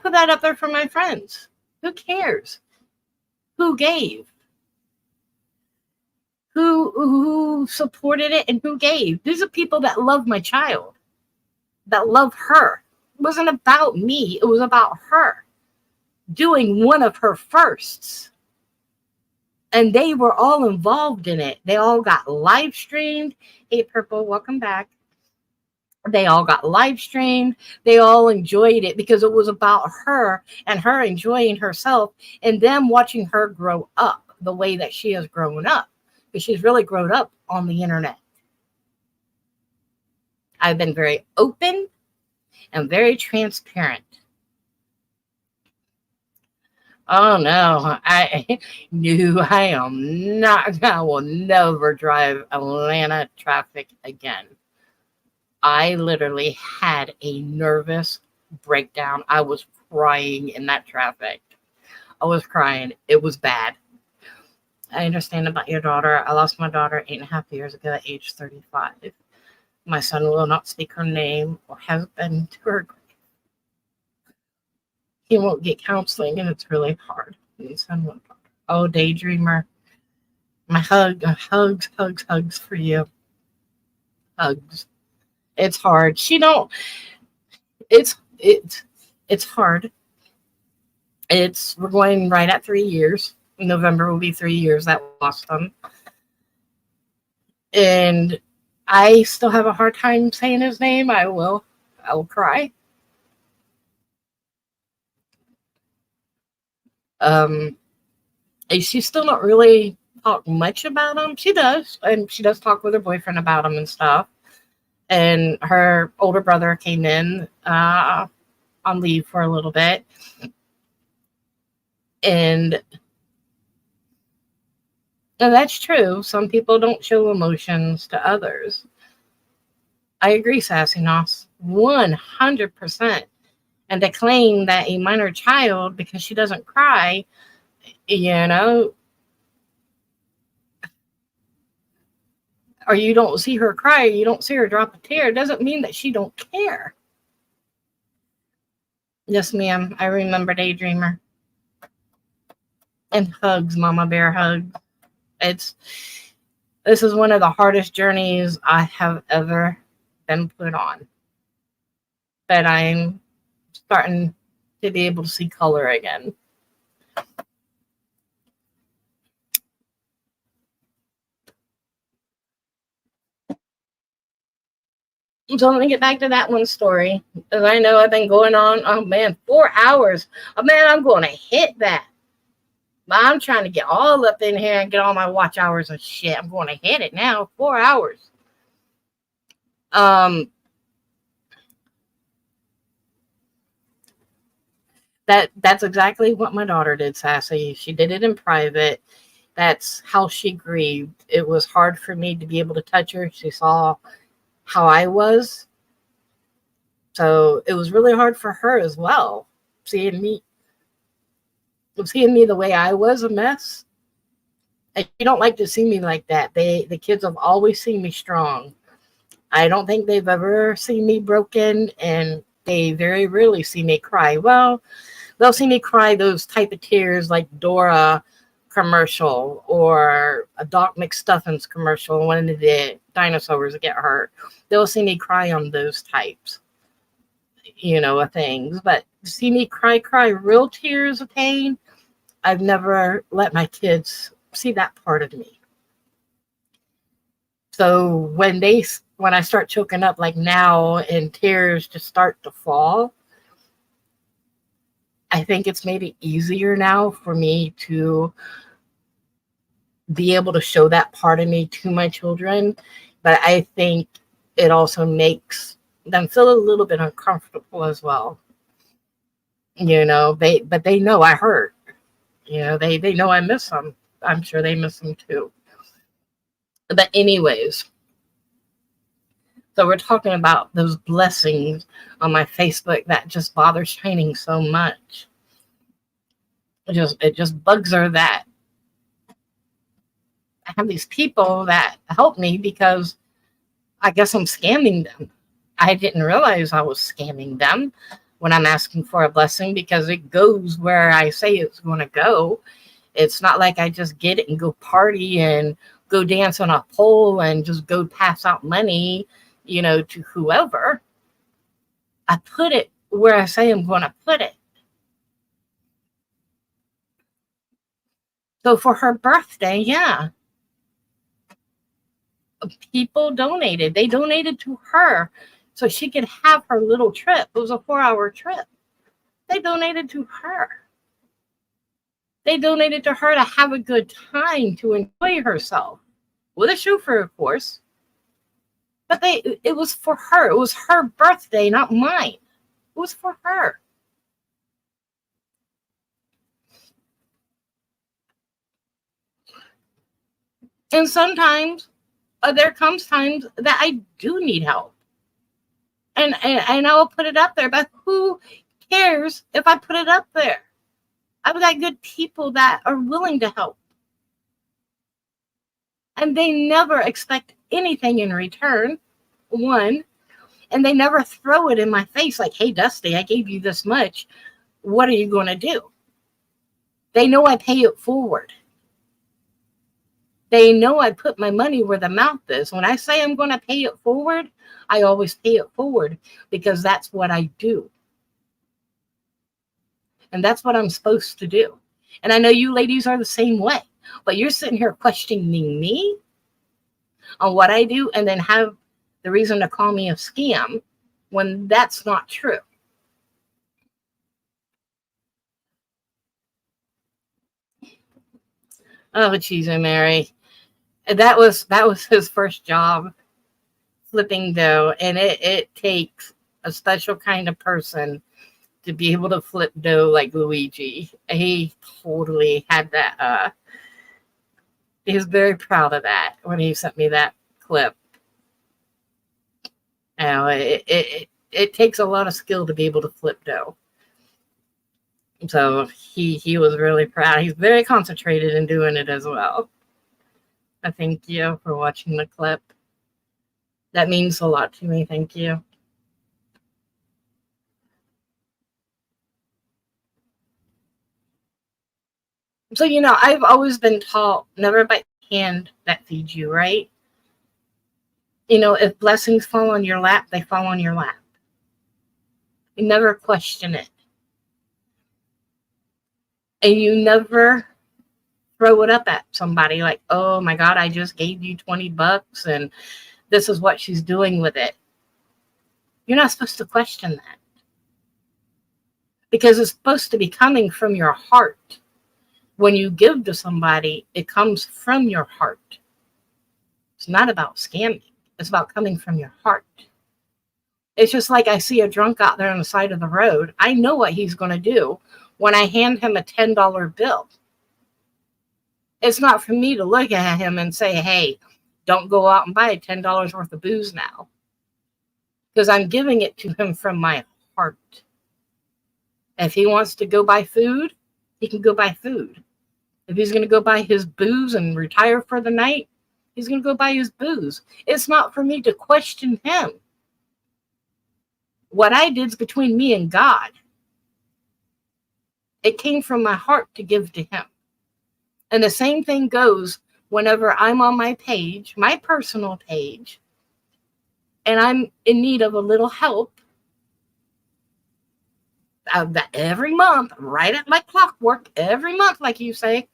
put that up there for my friends. Who cares? Who gave? Who supported it and who gave? These are people that love my child, that love her. It wasn't about me. It was about her doing one of her firsts. And they were all involved in it. They all got live streamed. Hey, Purple, welcome back. They all got live streamed. They all enjoyed it because it was about her and her enjoying herself and them watching her grow up the way that she has grown up. Because she's really grown up on the internet. I've been very open and very transparent. Oh no, I knew I am not, I will never drive Atlanta traffic again. I literally had a nervous breakdown. I was crying in that traffic. I was crying. It was bad. I understand about your daughter. I lost my daughter 8.5 years ago at age 35. My son will not speak her name or has been to her grave. He won't get counseling, and it's really hard. My son won't. Oh, daydreamer. My hugs for you. Hugs. It's hard. It's hard. We're going right at 3 years. November will be 3 years that we lost them. And I still have a hard time saying his name. I will cry. She's still not really talk much about him. She does, and she does talk with her boyfriend about him and stuff. And her older brother came in on leave for a little bit. And that's true. Some people don't show emotions to others. I agree, Sassy Nos, 100%. And to claim that a minor child, because she doesn't cry, or you don't see her cry, or you don't see her drop a tear, doesn't mean that she don't care. Yes, ma'am. I remember Daydreamer. And hugs, Mama Bear hugs. This is one of the hardest journeys I have ever been put on. But I'm starting to be able to see color again. So let me get back to that one story. Because I know I've been going on, 4 hours. Oh, man, I'm going to hit that. But I'm trying to get all up in here and get all my watch hours and shit. I'm going to hit it now. 4 hours. That's exactly what my daughter did, Sassy. She did it in private. That's how she grieved. It was hard for me to be able to touch her. She saw how I was. So it was really hard for her as well. Seeing me the way I was, a mess. And you don't like to see me like that. The kids have always seen me strong. I don't think they've ever seen me broken, and they very rarely see me cry. Well, they'll see me cry those type of tears like Dora commercial or a Doc McStuffins commercial when the dinosaurs get hurt. They'll see me cry on those types, of things. But see me cry real tears of pain, I've never let my kids see that part of me. So when I start choking up like now and tears just start to fall, I think it's made it easier now for me to be able to show that part of me to my children. But I think it also makes them feel a little bit uncomfortable as well. They know I hurt. They know I miss them. I'm sure they miss them too. But anyways, so we're talking about those blessings on my Facebook that just bother Shining so much. It just bugs her that I have these people that help me because I guess I'm scamming them. I didn't realize I was scamming them when I'm asking for a blessing, because it goes where I say it's going to go. It's not like I just get it and go party and go dance on a pole and just go pass out money, to whoever. I put it where I say I'm going to put it. So for her birthday, yeah, people donated. They donated to her so she could have her little trip. It was a 4-hour trip. They donated to her. They donated to her to have a good time, to enjoy herself, with a chauffeur, of course. But it was for her. It was her birthday, not mine. It was for her. And sometimes there comes times that I do need help. And I will put it up there, but who cares if I put it up there? I've got good people that are willing to help. And they never expect anything in return, one. And they never throw it in my face like, hey, Dusty, I gave you this much. What are you going to do? They know I pay it forward. They know I put my money where the mouth is. When I say I'm going to pay it forward, I always pay it forward because that's what I do. And that's what I'm supposed to do. And I know you ladies are the same way, but you're sitting here questioning me on what I do and then have the reason to call me a scam when that's not true. Oh, geez, Mary. That was his first job, flipping dough. And it takes a special kind of person to be able to flip dough like Luigi. He totally had that. He was very proud of that when he sent me that clip. You know, it takes a lot of skill to be able to flip dough. So he was really proud. He's very concentrated in doing it as well. I thank you for watching the clip. That means a lot to me. Thank you. So, you know, I've always been taught never bite the hand that feeds you, right? You know, if blessings fall on your lap, they fall on your lap. You never question it. And you never throw it up at somebody like, oh my God, I just gave you $20 and this is what she's doing with it. You're not supposed to question that. Because it's supposed to be coming from your heart. When you give to somebody, it comes from your heart. It's not about scamming. It's about coming from your heart. It's just like I see a drunk out there on the side of the road. I know what he's going to do when I hand him a $10 bill. It's not for me to look at him and say, hey, don't go out and buy $10 worth of booze now. Because I'm giving it to him from my heart. If he wants to go buy food, he can go buy food. If he's going to go buy his booze and retire for the night, he's going to go buy his booze. It's not for me to question him. What I did is between me and God. It came from my heart to give to him. And the same thing goes whenever I'm on my page, my personal page, and I'm in need of a little help. That every month, right at like clockwork, every month, like you say,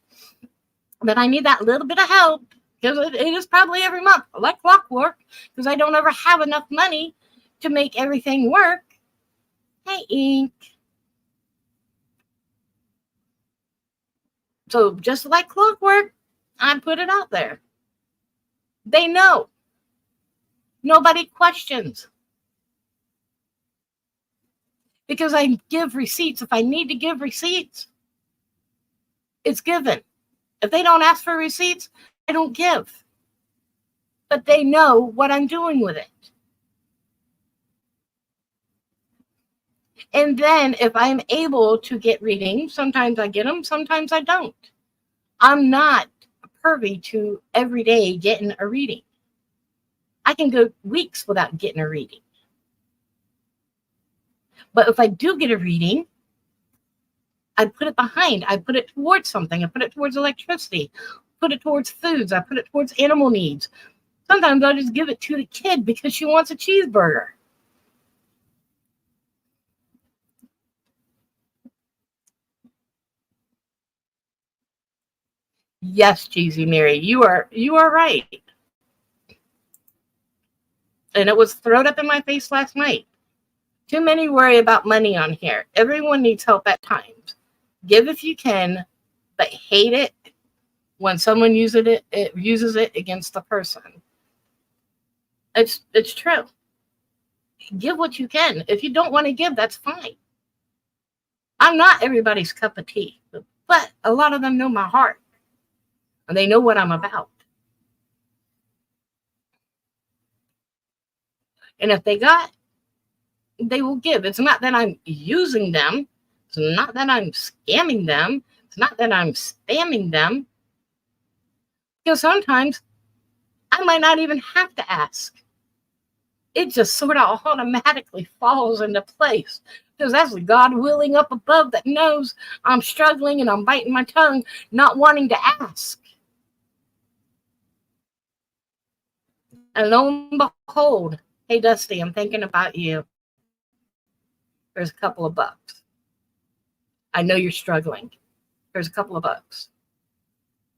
that I need that little bit of help, because it is probably every month, like clockwork, because I don't ever have enough money to make everything work. Hey, Ink. So just like clockwork, I put it out there. They know. Nobody questions. Because I give receipts. If I need to give receipts, it's given. If they don't ask for receipts, I don't give. But they know what I'm doing with it. And then if I'm able to get readings, sometimes I get them, sometimes I don't. I'm not privy to every day getting a reading. I can go weeks without getting a reading. But if I do get a reading, I put it behind. I put it towards something. I put it towards electricity. Put it towards foods. I put it towards animal needs. Sometimes I'll just give it to the kid because she wants a cheeseburger. Yes, Cheesy Mary, you are right. And it was thrown up in my face last night. Too many worry about money on here. Everyone needs help at times. Give if you can, but hate it when someone uses it against the person. It's true. Give what you can. If you don't want to give, that's fine. I'm not everybody's cup of tea, but a lot of them know my heart, and they know what I'm about. And if they will give. It's not that I'm using them. It's not that I'm scamming them. It's not that I'm spamming them. Because sometimes I might not even have to ask. It just sort of automatically falls into place. Because that's God willing up above that knows I'm struggling and I'm biting my tongue, not wanting to ask. And lo and behold, hey, Dusty, I'm thinking about you. There's a couple of bucks. I know you're struggling. There's a couple of bucks.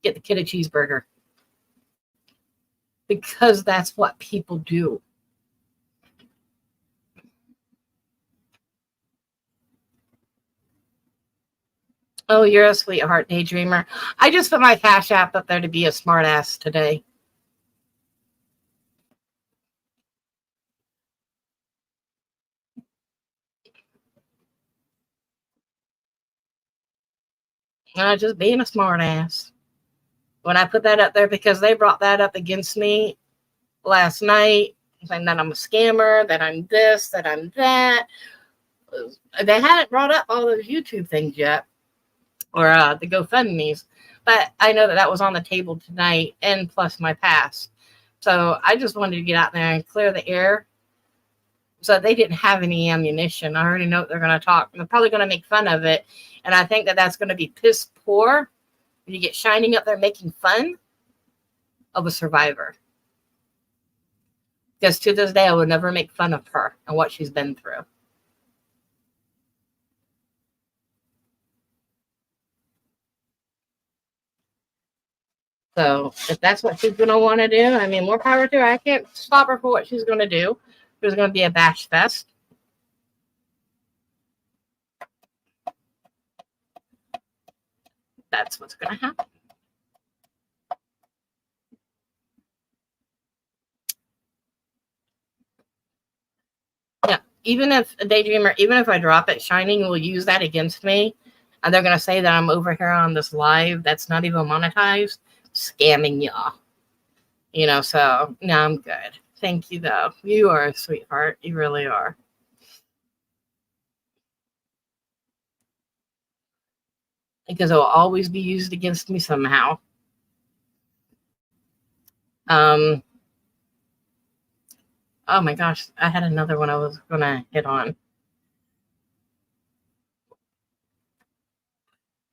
Get the kid a cheeseburger. Because that's what people do. Oh, you're a sweetheart, daydreamer. I just put my Cash App up there to be a smart ass today. Just being a smart ass. When I put that up there, because they brought that up against me last night, saying that I'm a scammer, that I'm this, that I'm that. They hadn't brought up all those YouTube things yet, or the GoFundMe's, but I know that was on the table tonight, and plus my past. So I just wanted to get out there and clear the air, so they didn't have any ammunition. I already know what they're going to talk. They're probably going to make fun of it, and I think that that's going to be piss poor. You get Shining up there making fun of a survivor. Because to this day, I would never make fun of her and what she's been through. So if that's what she's going to want to do, I mean, more power to her. I can't stop her for what she's going to do. There's going to be a bash fest. That's what's going to happen. Yeah, even if Daydreamer, even if I drop it, Shining will use that against me. And they're going to say that I'm over here on this live that's not even monetized, scamming y'all. You know, so no, I'm good. Thank you, though. You are a sweetheart. You really are. Because it will always be used against me somehow. Oh my gosh, I had another one I was going to hit on.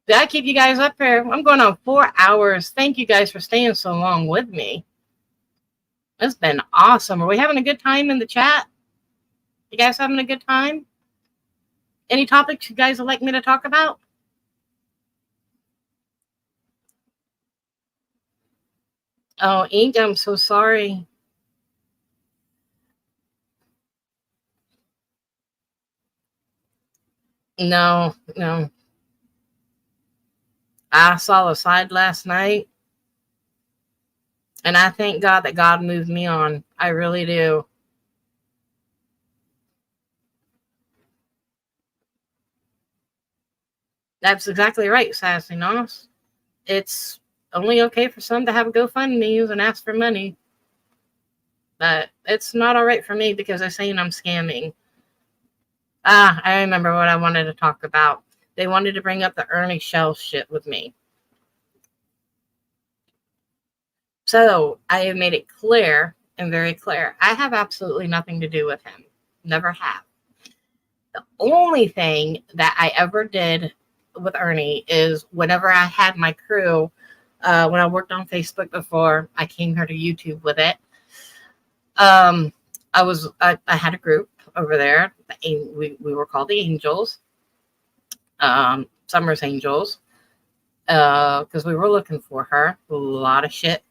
Did I keep you guys up here? I'm going on 4 hours. Thank you guys for staying so long with me. It's been awesome. Are we having a good time in the chat? You guys having a good time? Any topics you guys would like me to talk about? Oh, Ink, I'm so sorry. No. I saw a side last night, and I thank God that God moved me on. I really do. That's exactly right, Sassy Nos. It's only okay for some to have a GoFundMe and ask for money. But it's not all right for me because they're saying I'm scamming. I remember what I wanted to talk about. They wanted to bring up the Ernie Shell shit with me. So I have made it clear and very clear. I have absolutely nothing to do with him. Never have. The only thing that I ever did with Ernie is whenever I had my crew, when I worked on Facebook before I came here to YouTube with it, I had a group over there. We were called the Angels, Summer's Angels, because we were looking for her. A lot of shit.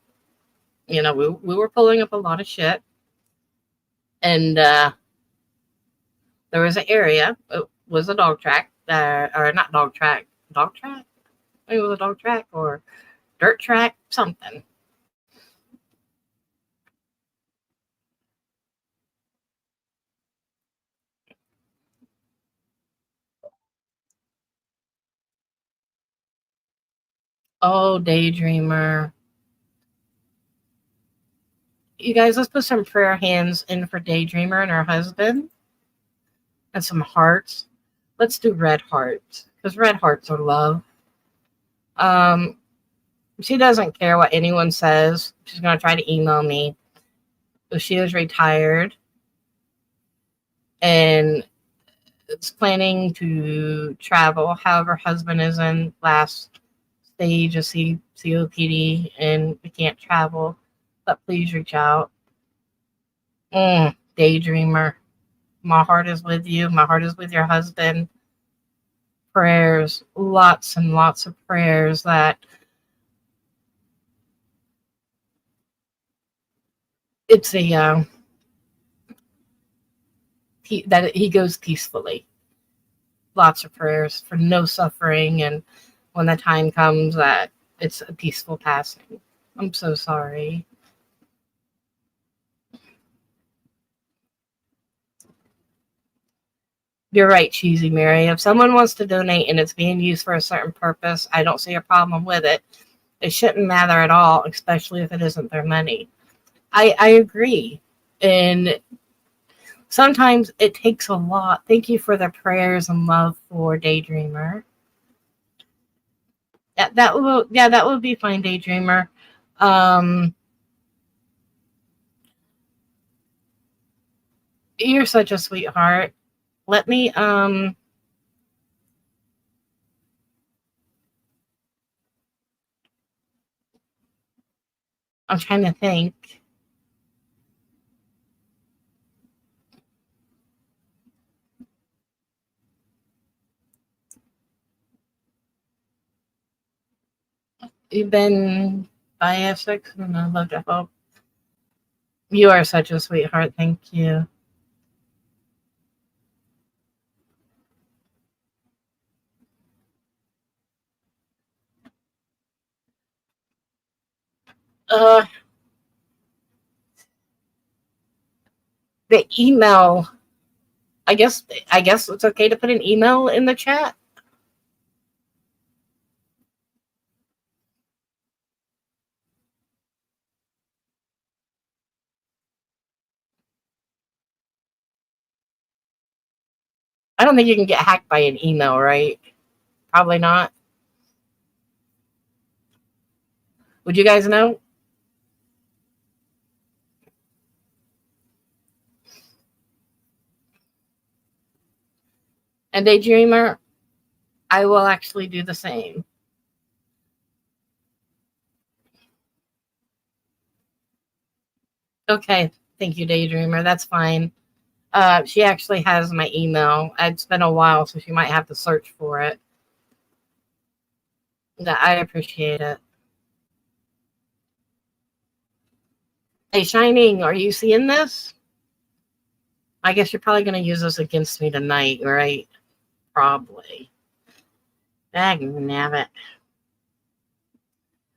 You know, we were pulling up a lot of shit. And there was an area, it was a dog track, or not dog track? I think it was a dog track or dirt track, something. Oh, Daydreamer. You guys, let's put some prayer hands in for Daydreamer and her husband and some hearts. Let's do red hearts because red hearts are love. She doesn't care what anyone says. She's going to try to email me. But she is retired and is planning to travel. However, husband is in last stage of COPD and we can't travel. But please reach out. Daydreamer. My heart is with you. My heart is with your husband. Prayers, lots and lots of prayers that it's a that he goes peacefully. Lots of prayers for no suffering, and when the time comes that it's a peaceful passing. I'm so sorry. You're right, Cheesy Mary. If someone wants to donate and it's being used for a certain purpose, I don't see a problem with it. It shouldn't matter at all, especially if it isn't their money. I agree. And sometimes it takes a lot. Thank you for the prayers and love for Daydreamer. That would be fine, Daydreamer. You're such a sweetheart. Let me I'm trying to think. You've been by Essex and I'd love to help. You are such a sweetheart. Thank you. The email. I guess it's okay to put an email in the chat. I don't think you can get hacked by an email, right? Probably not. Would you guys know? And Daydreamer, I will actually do the same. Okay, thank you, Daydreamer. That's fine. She actually has my email. It's been a while, so she might have to search for it. I appreciate it. Hey, Shining, are you seeing this? I guess you're probably going to use this against me tonight, right? Probably. Dagnabbit.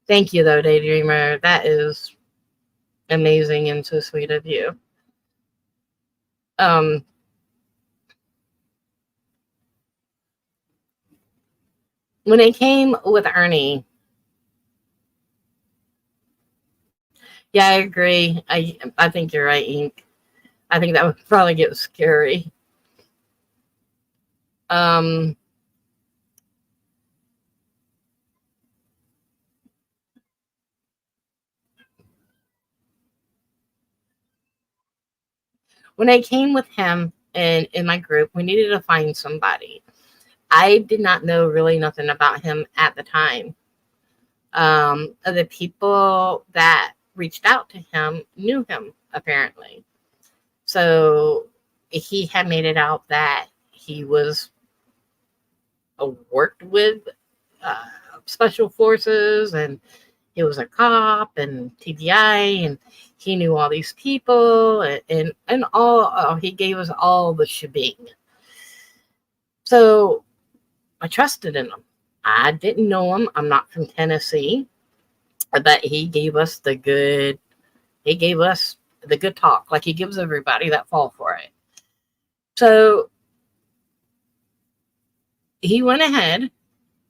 Thank you, though, Daydreamer. That is amazing and so sweet of you. When it came with Ernie, yeah, I agree. I think you're right, Ink. I think that would probably get scary. When I came with him and in my group, we needed to find somebody. I did not know really nothing about him at the time. The people that reached out to him knew him, apparently. So he had made it out that he was worked with special forces and he was a cop and TBI, and he knew all these people, and all. He gave us all the shebang. So I trusted in him. I didn't know him. I'm not from Tennessee, but he gave us the good. He gave us the good talk, like he gives everybody that fall for it. So he went ahead,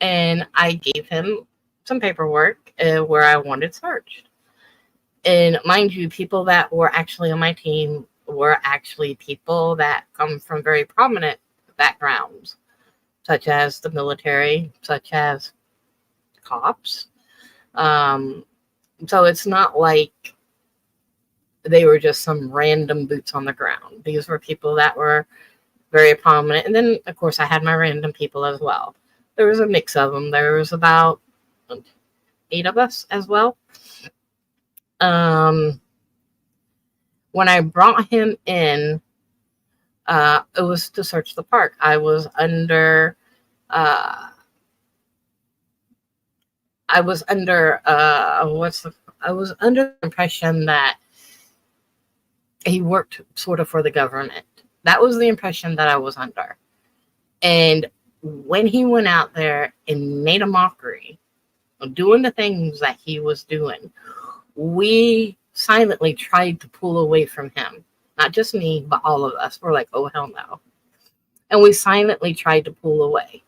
and I gave him some paperwork where I wanted searched. And mind you, people that were actually on my team were actually people that come from very prominent backgrounds, such as the military, such as cops. So it's not like they were just some random boots on the ground. These were people that were very prominent. And then, of course, I had my random people as well. There was a mix of them. There was about 8 of us as well. When I brought him in, it was to search the park. I was under the impression that he worked sort of for the government. That was the impression that I was under. And when he went out there and made a mockery of doing the things that he was doing, we silently tried to pull away from him. Not just me, but all of us. We're like, oh, hell no. And we silently tried to pull away.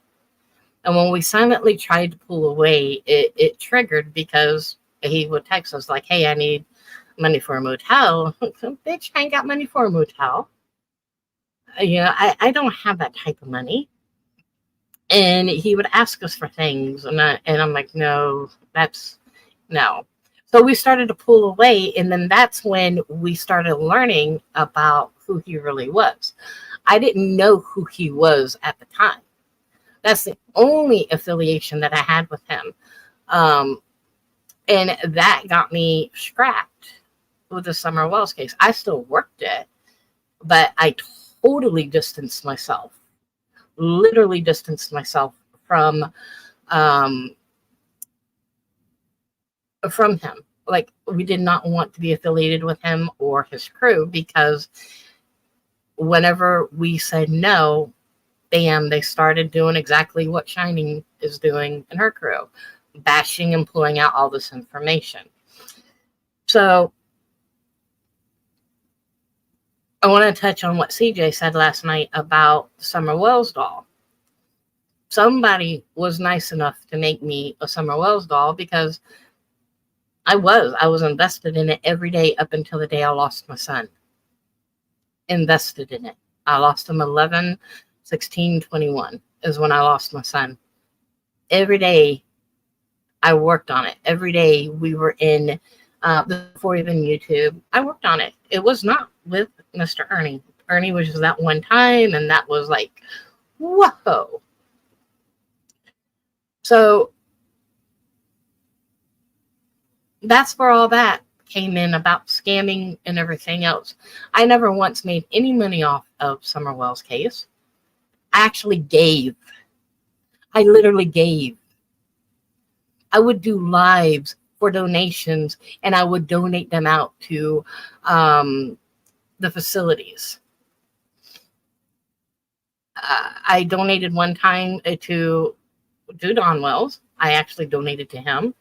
And when we silently tried to pull away, it triggered because he would text us like, hey, I need money for a motel. Bitch, I ain't got money for a motel. You know, I don't have that type of money. And he would ask us for things. And I'm like, no, that's no. So we started to pull away. And then that's when we started learning about who he really was. I didn't know who he was at the time. That's the only affiliation that I had with him. And that got me scrapped with the Summer Wells case. I still worked it, but I totally distanced myself, literally distanced myself from him. Like, we did not want to be affiliated with him or his crew, because whenever we said no, bam, they started doing exactly what Shining is doing in her crew, bashing and pulling out all this information. So I want to touch on what CJ said last night about the Summer Wells doll. Somebody was nice enough to make me a Summer Wells doll, because I was invested in it every day up until the day I lost my son. Invested in it. I lost him 11, 16, 21 is when I lost my son. Every day I worked on it. Every day we were in, before even YouTube, I worked on it. It was not with Mr. Ernie. Ernie was just that one time, and that was like, whoa. So that's where all that came in about scamming and everything else. I never once made any money off of Summer Wells' case. I actually gave. I literally gave. I would do lives for donations, and I would donate them out to the facilities. I donated one time to Don Wells. I actually donated to him.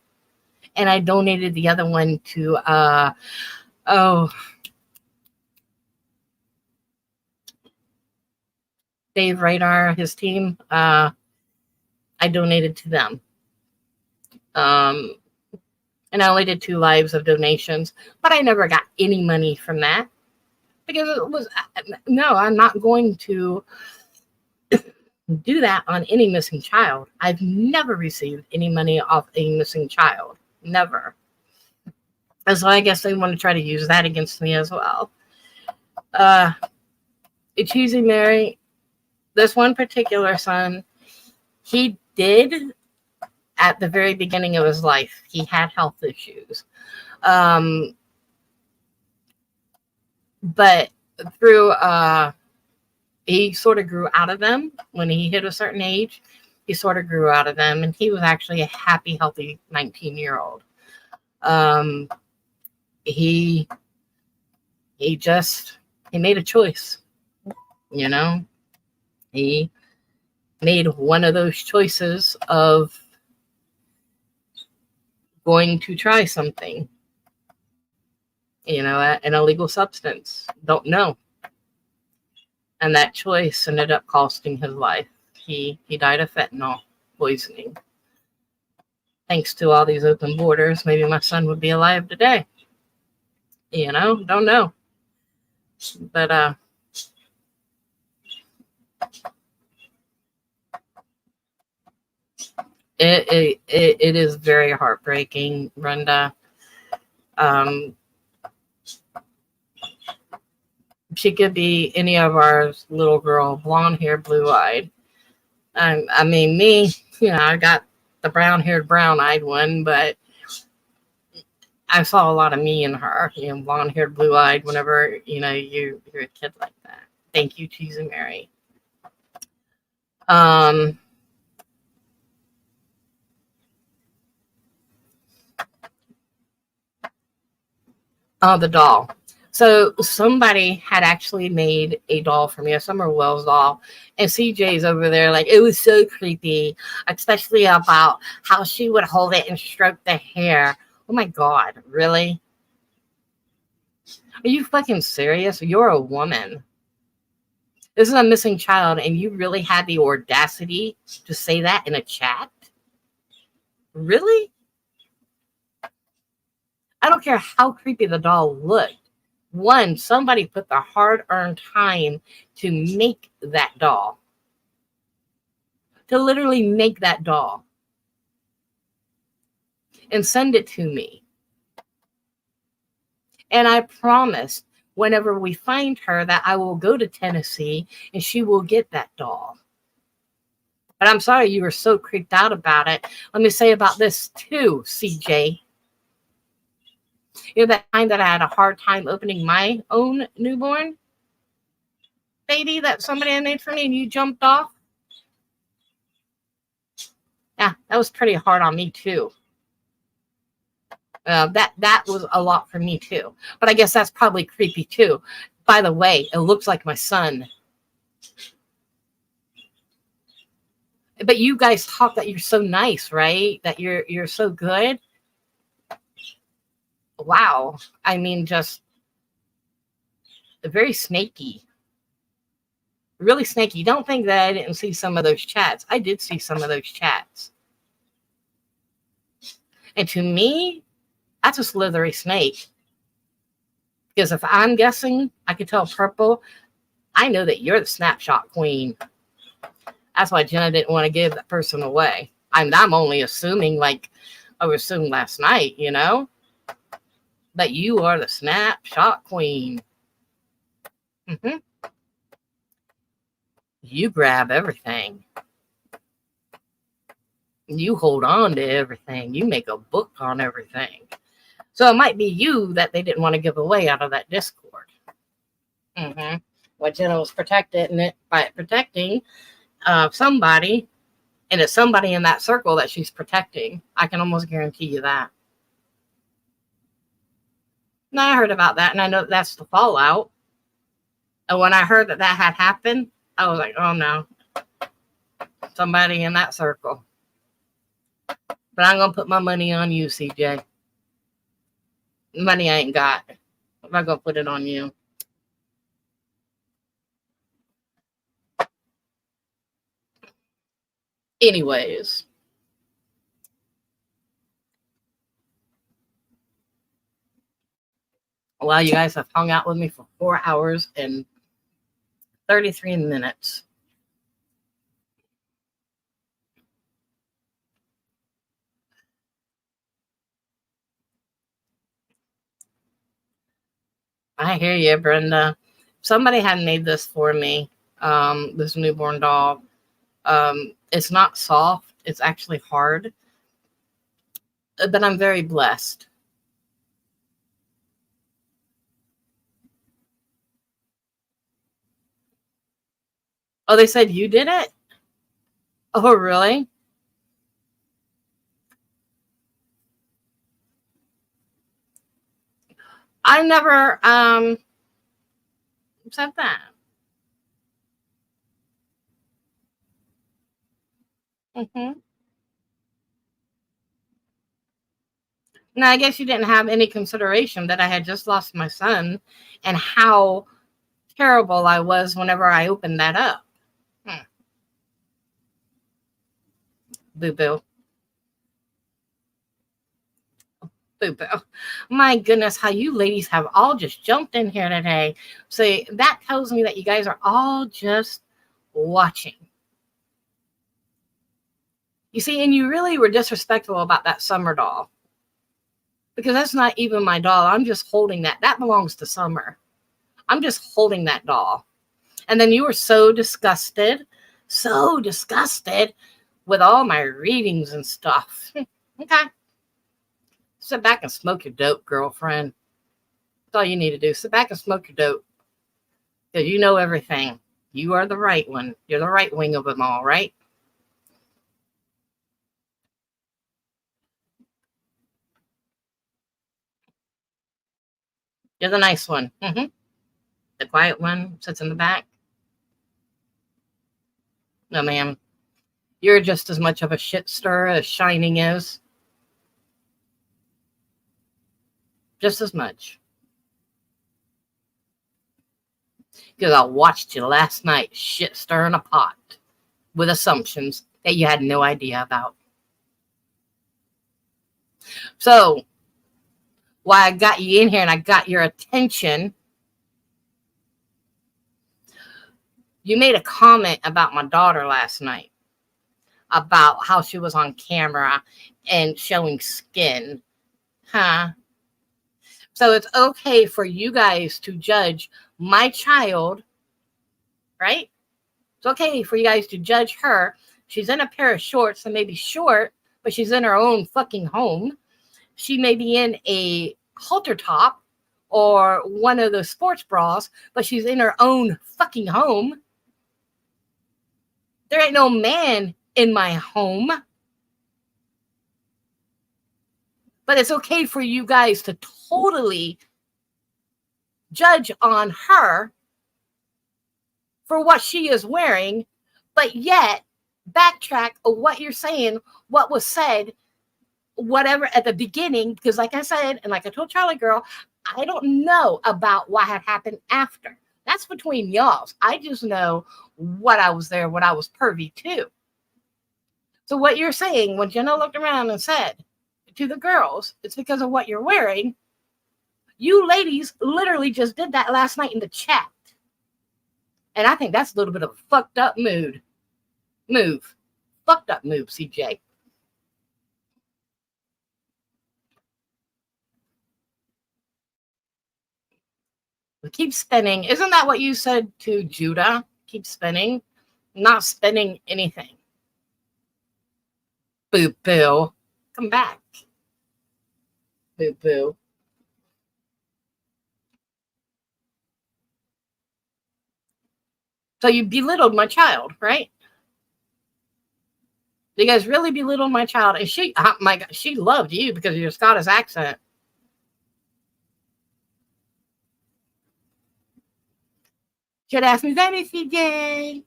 And I donated the other one to, Dave Radar, his team. I donated to them. And I only did 2 lives of donations, but I never got any money from that, because it was, no, I'm not going to do that on any missing child. I've never received any money off a missing child. Never. And so I guess they want to try to use that against me as well. Cheesy Mary, this one particular son, he did, at the very beginning of his life, he had health issues. But through, he sort of grew out of them when he hit a certain age. He sort of grew out of them, and he was actually a happy, healthy 19-year-old. Um, he made a choice, you know. He made one of those choices of going to try something, an illegal substance. Don't know. And that choice ended up costing his life. He died of fentanyl poisoning. Thanks to all these open borders, maybe my son would be alive today. Don't know. But it is very heartbreaking, Brenda. She could be any of our little girl, blonde hair, blue eyed. I mean, me, I got the brown haired, brown eyed one, but I saw a lot of me in her, blonde haired, blue eyed, whenever, you're a kid like that. Thank you, Cheese and Mary. The doll. So somebody had actually made a doll for me, a Summer Wells doll, and CJ's over there like, it was so creepy, especially about how she would hold it and stroke the hair. Oh my God, really? Are you fucking serious? You're a woman. This is a missing child, and you really had the audacity to say that in a chat? Really? I don't care how creepy the doll looked. One, somebody put the hard-earned time to make that doll. To literally make that doll. And send it to me. And I promised whenever we find her that I will go to Tennessee and she will get that doll. But I'm sorry you were so creeped out about it. Let me say about this too, CJ. That time that I had a hard time opening my own newborn baby that somebody had made for me and you jumped off. Yeah, that was pretty hard on me too. That was a lot for me too. But I guess that's probably creepy too. By the way, it looks like my son. But you guys talk that you're so nice, right? That you're so good. Wow. I mean, just very snaky. Really snaky. Don't think that I didn't see some of those chats. I did see some of those chats. And to me, that's a slithery snake. Because if I'm guessing, I could tell purple. I know that you're the snapshot queen. That's why Jenna didn't want to give that person away. I'm only assuming, like I was assuming last night, that you are the snapshot queen. Mm-hmm. You grab everything. You hold on to everything. You make a book on everything. So it might be you that they didn't want to give away out of that Discord. Mm-hmm. Well, Jenna was protecting somebody, and it's somebody in that circle that she's protecting. I can almost guarantee you that. Now, I heard about that, and I know that's the fallout. And when I heard that had happened, I was like, oh no, somebody in that circle. But I'm going to put my money on you, CJ. Money I ain't got. I'm not going to put it on you. Anyways. Well, you guys have hung out with me for 4 hours and 33 minutes. I hear you, Brenda. Somebody had made this for me, this newborn doll. It's not soft. It's actually hard. But I'm very blessed. Oh, they said you did it? Oh, really? I never said that. Mm-hmm. Now, I guess you didn't have any consideration that I had just lost my son and how terrible I was whenever I opened that up. Boo boo. Boo boo. My goodness, how you ladies have all just jumped in here today. So that tells me that you guys are all just watching. You see, and you really were disrespectful about that Summer doll. Because that's not even my doll. I'm just holding that. That belongs to Summer. I'm just holding that doll. And then you were so disgusted with all my readings and stuff. Okay. Sit back and smoke your dope, girlfriend. That's all you need to do. Sit back and smoke your dope. Because you know everything. You are the right one. You're the right wing of them all, right? You're the nice one. Mm-hmm. The quiet one sits in the back. No, ma'am. You're just as much of a shit stirrer as Shining is. Just as much. Because I watched you last night shit stirring a pot with assumptions that you had no idea about. So, why I got you in here and I got your attention, you made a comment about my daughter last night, about how she was on camera and showing skin. Huh? So it's okay for you guys to judge my child, right? It's okay for you guys to judge her. She's in a pair of shorts that may be short, but she's in her own fucking home. She may be in a halter top or one of those sports bras, but she's in her own fucking home. There ain't no man in my home. But it's okay for you guys to totally judge on her for what she is wearing, but yet backtrack of what you're saying, what was said, whatever at the beginning, because like I said, and like I told Charlie girl, I don't know about what had happened after. That's between y'all's. I just know what I was there, what I was privy to. So what you're saying, when Jenna looked around and said to the girls, it's because of what you're wearing, you ladies literally just did that last night in the chat. And I think that's a little bit of a fucked up move. Fucked up move, CJ. Keep spinning. Isn't that what you said to Judah? Keep spinning. Not spinning anything. Boo boo. Come back. Boo boo. So you belittled my child, right? You guys really belittled my child. And she, oh my God, she loved you because of your Scottish accent. Should ask me that if you did.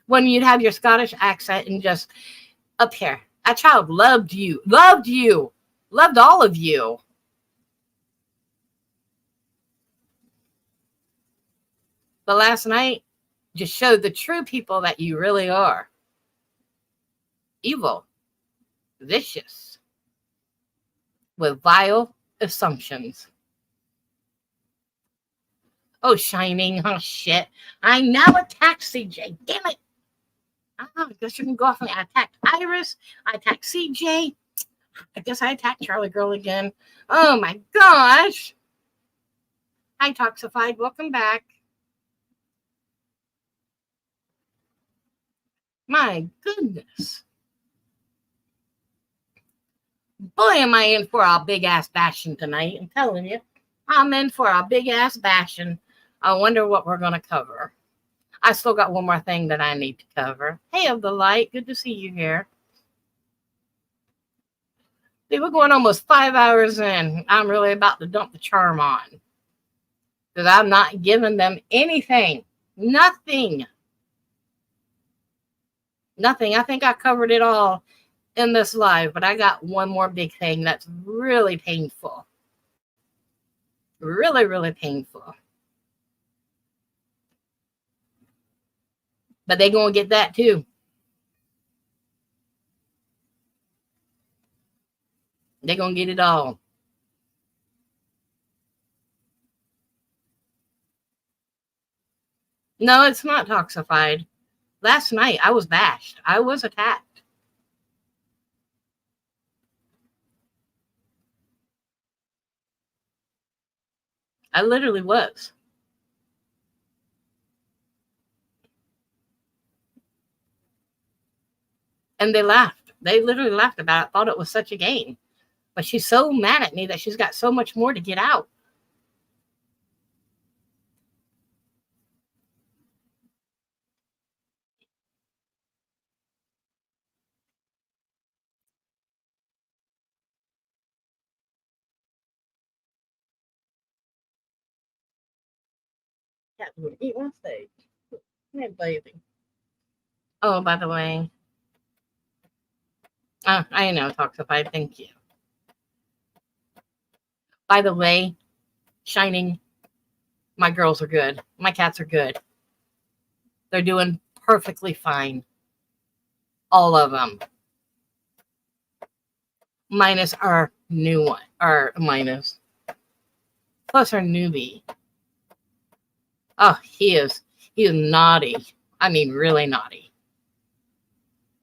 When you'd have your Scottish accent and just up here. That child loved you. Loved you. Loved all of you. But last night just showed the true people that you really are. Evil. Vicious. With vile assumptions. Oh, Shining. Oh, shit. I now attacked CJ. Damn it. I guess you can go off me. I attacked Iris. I attacked CJ. I guess I attacked Charlie Girl again. Oh, my gosh. Hi, Toxified. Welcome back. My goodness. Boy, am I in for a big-ass bashing tonight. I'm telling you. I'm in for a big-ass bashing. I wonder what we're going to cover. I still got one more thing that I need to cover. Hey, of the light. Good to see you here. See, we're going almost 5 hours in. I'm really about to dump the charm on. Because I'm not giving them anything. Nothing. Nothing. I think I covered it all in this live, but I got one more big thing that's really painful. Really, really painful. But they're going to get that too. They're going to get it all. No, it's not toxified. Last night, I was bashed. I was attacked. I literally was. And they laughed. They literally laughed about it. Thought it was such a game. But she's so mad at me that she's got so much more to get out. Yeah, eat one steak. Baby. Oh, by the way. I know, Toxified. Thank you. By the way, Shining, my girls are good. My cats are good. They're doing perfectly fine. All of them. Minus our new one. Plus our newbie. Oh, he is naughty. I mean, really naughty.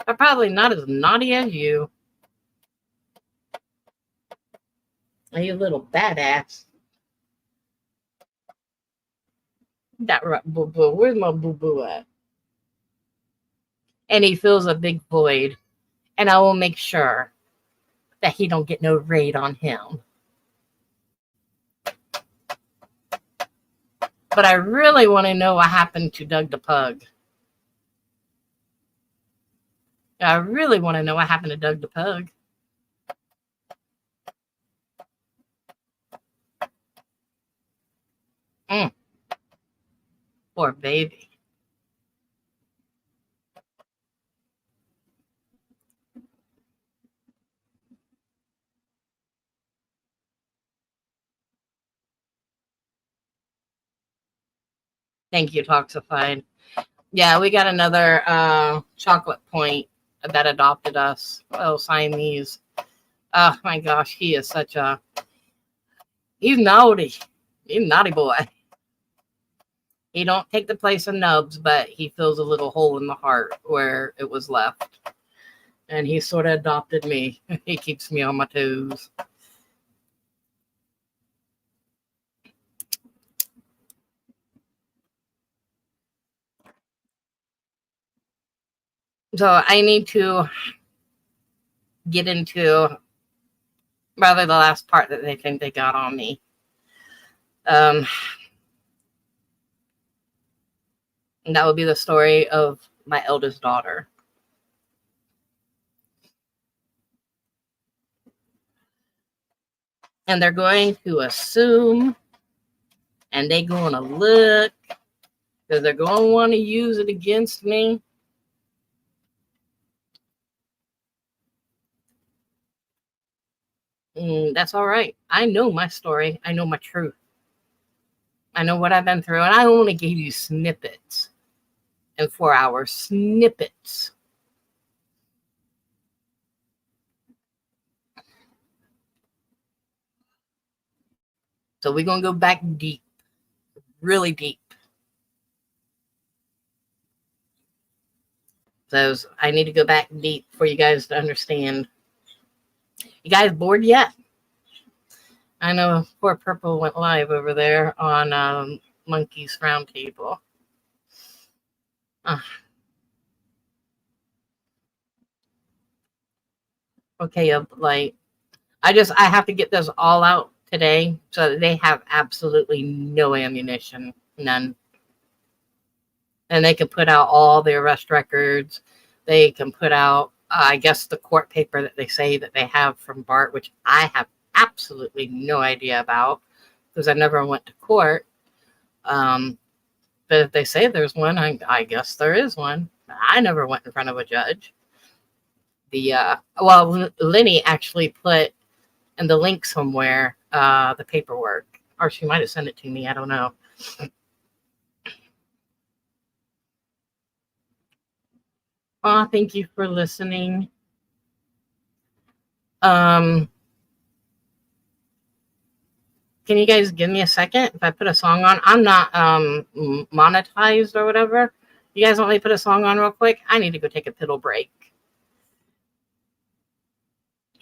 But probably not as naughty as you. You little badass. That right, boo boo. Where's my boo boo at? And he feels a big void. And I will make sure that he don't get no raid on him. But I really want to know what happened to Doug the Pug. I really want to know what happened to Doug the Pug. Poor baby. Thank you, Toxified. Yeah, we got another chocolate point that adopted us. Oh, Siamese. Oh my gosh, he is such a... He's naughty. He's a naughty boy. He don't take the place of Nubs, but he fills a little hole in the heart where it was left. And he sort of adopted me. He keeps me on my toes. So I need to get into rather the last part that they think they got on me. And that would be the story of my eldest daughter. And they're going to assume, and they're going to look, because they're going to want to use it against me. That's all right. I know my story. I know my truth. I know what I've been through. And I only gave you snippets in 4 hours. Snippets. So we're going to go back deep. Really deep. So I need to go back deep for you guys to understand. You guys bored yet? I know poor Purple went live over there on Monkey's Roundtable. Okay, like I have to get this all out today so that they have absolutely no ammunition, none. And they can put out all the arrest records. They can put out I guess the court paper that they say that they have from Bart, which I have absolutely no idea about because I never went to court. But if they say there's one, I guess there is one. I never went in front of a judge. Lenny actually put in the link somewhere the paperwork, or she might have sent it to me. I don't know. Oh, thank you for listening. Can you guys give me a second if I put a song on? I'm not monetized or whatever. You guys want me to put a song on real quick? I need to go take a piddle break.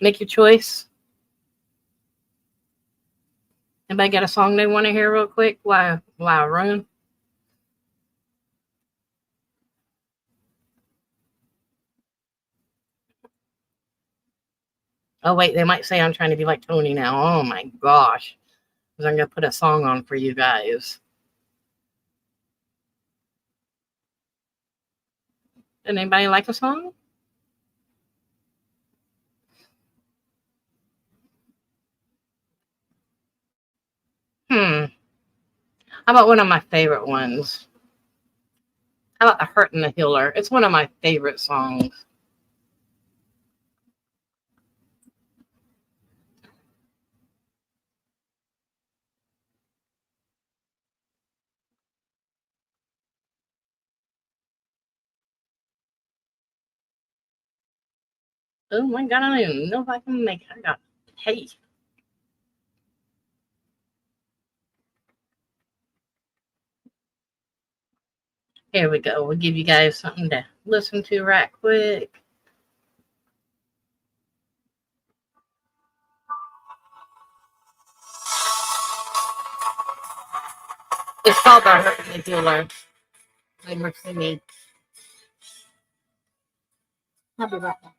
Make your choice. Anybody got a song they want to hear real quick while I run? Oh, wait, they might say I'm trying to be like Tony now. Oh, my gosh. Because I'm going to put a song on for you guys. Did anybody like a song? How about one of my favorite ones? How about The Hurt and the Healer? It's one of my favorite songs. Oh my God, I don't even know if I can make it. Hey. Here we go. We'll give you guys something to listen to right quick. It's called The Hurt and the Healer by Mercy. I'll be right back.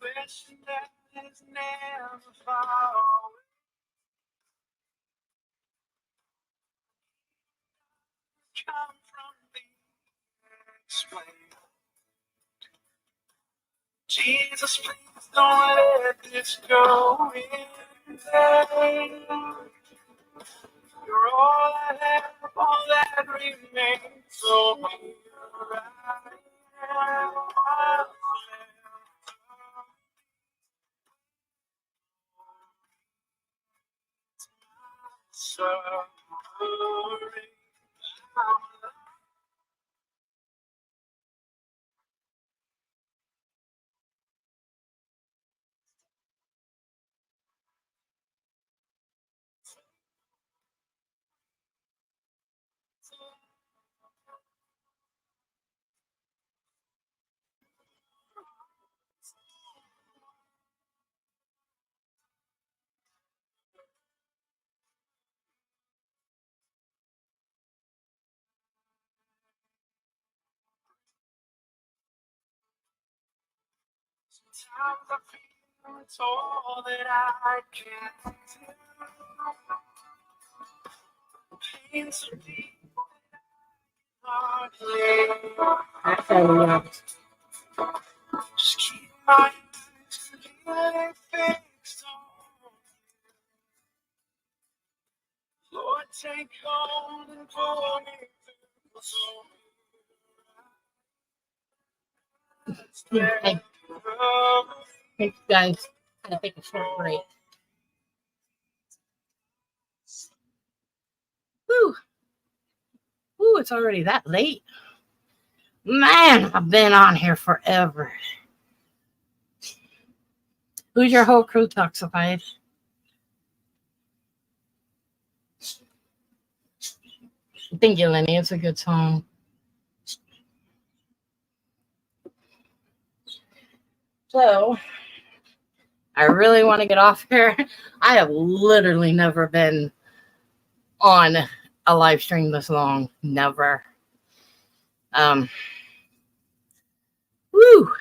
Question that is never far away. Come from the explain. Jesus, please don't let this go in vain. You're all I have, all that remains. So here I am. Sorry. Sometimes I feel it's all that I can do. Pain so deep, hardly. Just keep my eyes completely fixed on you. Lord, take hold and pull me through. Thanks, guys. I'm gonna take a short break. Whew. Ooh, it's already that late. Man, I've been on here forever. Who's your whole crew toxified? Thank you, Lenny. It's a good song. So, I really want to get off here. I have literally never been on a live stream this long. Never. Woo.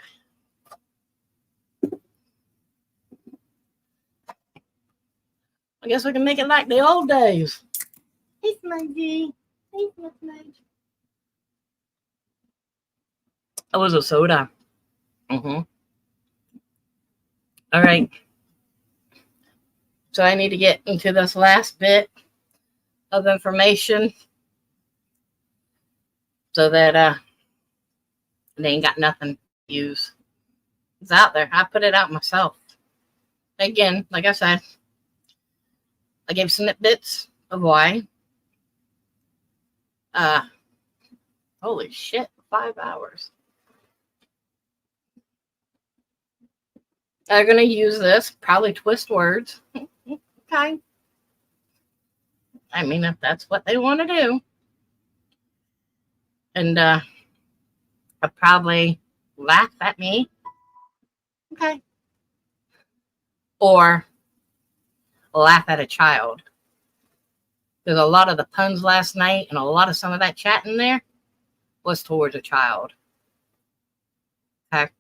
I guess we can make it like the old days. Hey, Maggie. Thanks, Miss Maggie. It was a soda. All right. So I need to get into this last bit of information so that they ain't got nothing to use. It's out there. I put it out myself. Again, like I said, I gave snippets of why. Holy shit, 5 hours. They're going to use this, probably twist words. Okay. I mean, if that's what they want to do. And I'll probably laugh at me. Okay. Or laugh at a child. There's a lot of the puns last night and a lot of some of that chat in there was towards a child. Okay.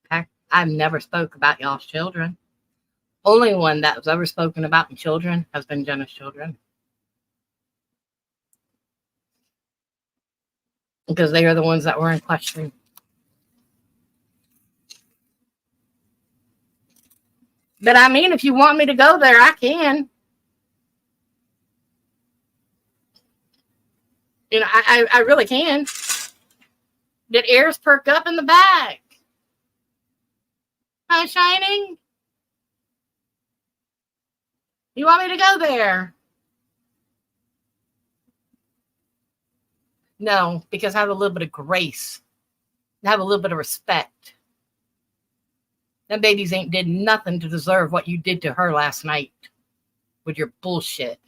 Okay. I've never spoke about y'all's children. Only one that was ever spoken about in children has been Jenna's children. Because they are the ones that were in question. But I mean, if you want me to go there, I can. You know, I really can. Did ears perk up in the back? Hi, Shining. You want me to go there? No, because I have a little bit of grace. I have a little bit of respect. Them babies ain't did nothing to deserve what you did to her last night with your bullshit.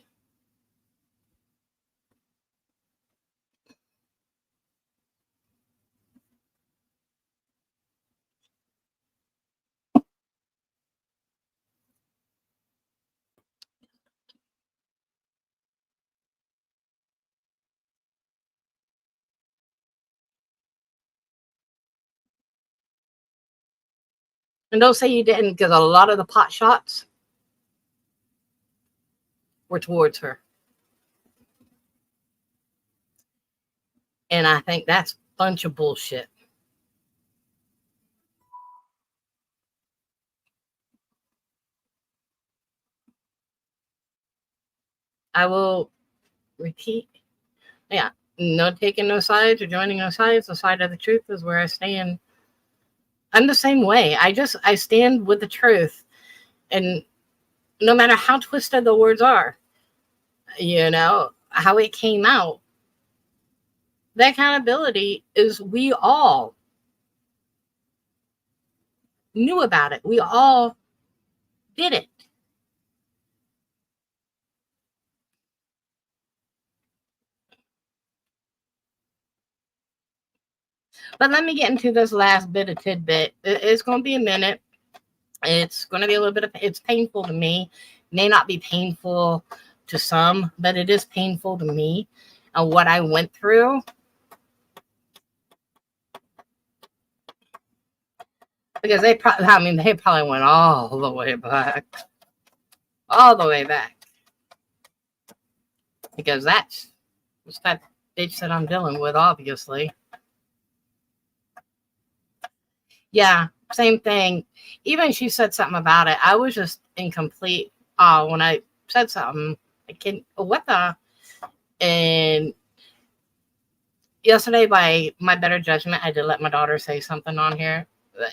And don't say you didn't, because a lot of the pot shots were towards her. And I think that's a bunch of bullshit. I will repeat. Yeah, no taking no sides or joining no sides. The side of the truth is where I stand. I'm the same way. I stand with the truth. And no matter how twisted the words are, you know, how it came out, the accountability is we all knew about it. We all did it. But let me get into this last bit of tidbit. It's going to be a minute. It's going to be a little bit of, it's painful to me. It may not be painful to some, but it is painful to me. And what I went through. Because they probably went all the way back. All the way back. Because that's that bitch that I'm dealing with, obviously. Yeah, same thing. Even she said something about it. I was just in complete awe when I said something. What the? And yesterday, by my better judgment, I did let my daughter say something on here.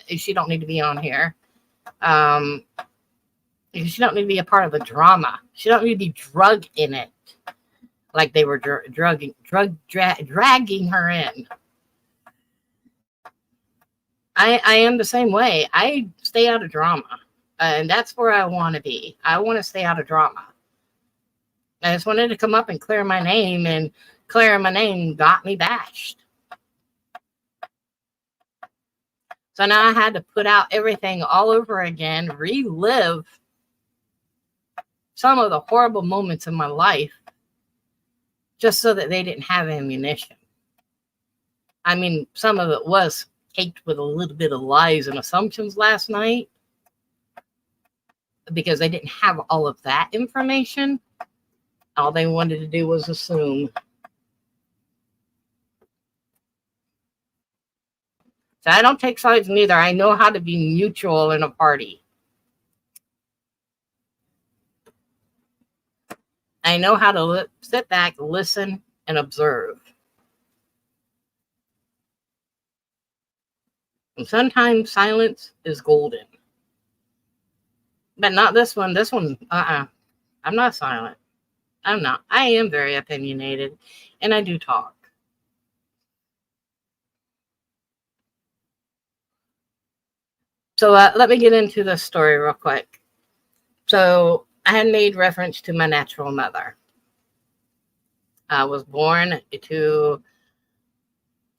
She don't need to be on here. She don't need to be a part of the drama. She don't need to be drugged in it. Like they were dragging her in. I am the same way. I stay out of drama. And that's where I want to be. I want to stay out of drama. I just wanted to come up and clear my name. And clearing my name got me bashed. So now I had to put out everything all over again. Relive some of the horrible moments in my life. Just so that they didn't have ammunition. I mean, some of it was caked with a little bit of lies and assumptions last night because they didn't have all of that information. All they wanted to do was assume. So I don't take sides neither. I know how to be neutral in a party. I know how to sit back, listen, and observe. And sometimes silence is golden. But not this one. This one, I'm not silent. I'm not. I am very opinionated, and I do talk. So let me get into the story real quick. So I had made reference to my natural mother. I was born to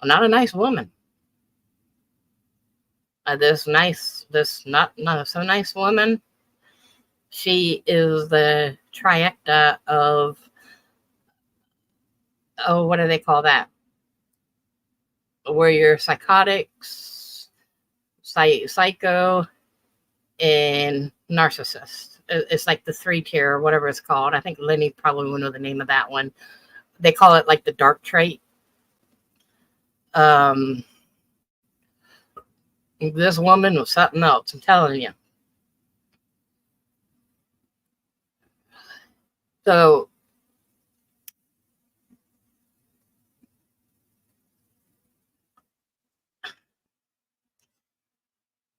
not a nice woman. This not so nice woman. She is the trifecta of, what do they call that? Where you're psychotics, psycho, and narcissist. It's like the 3-tier or whatever it's called. I think Lenny probably will know the name of that one. They call it like the dark trait. This woman was something else, I'm telling you. So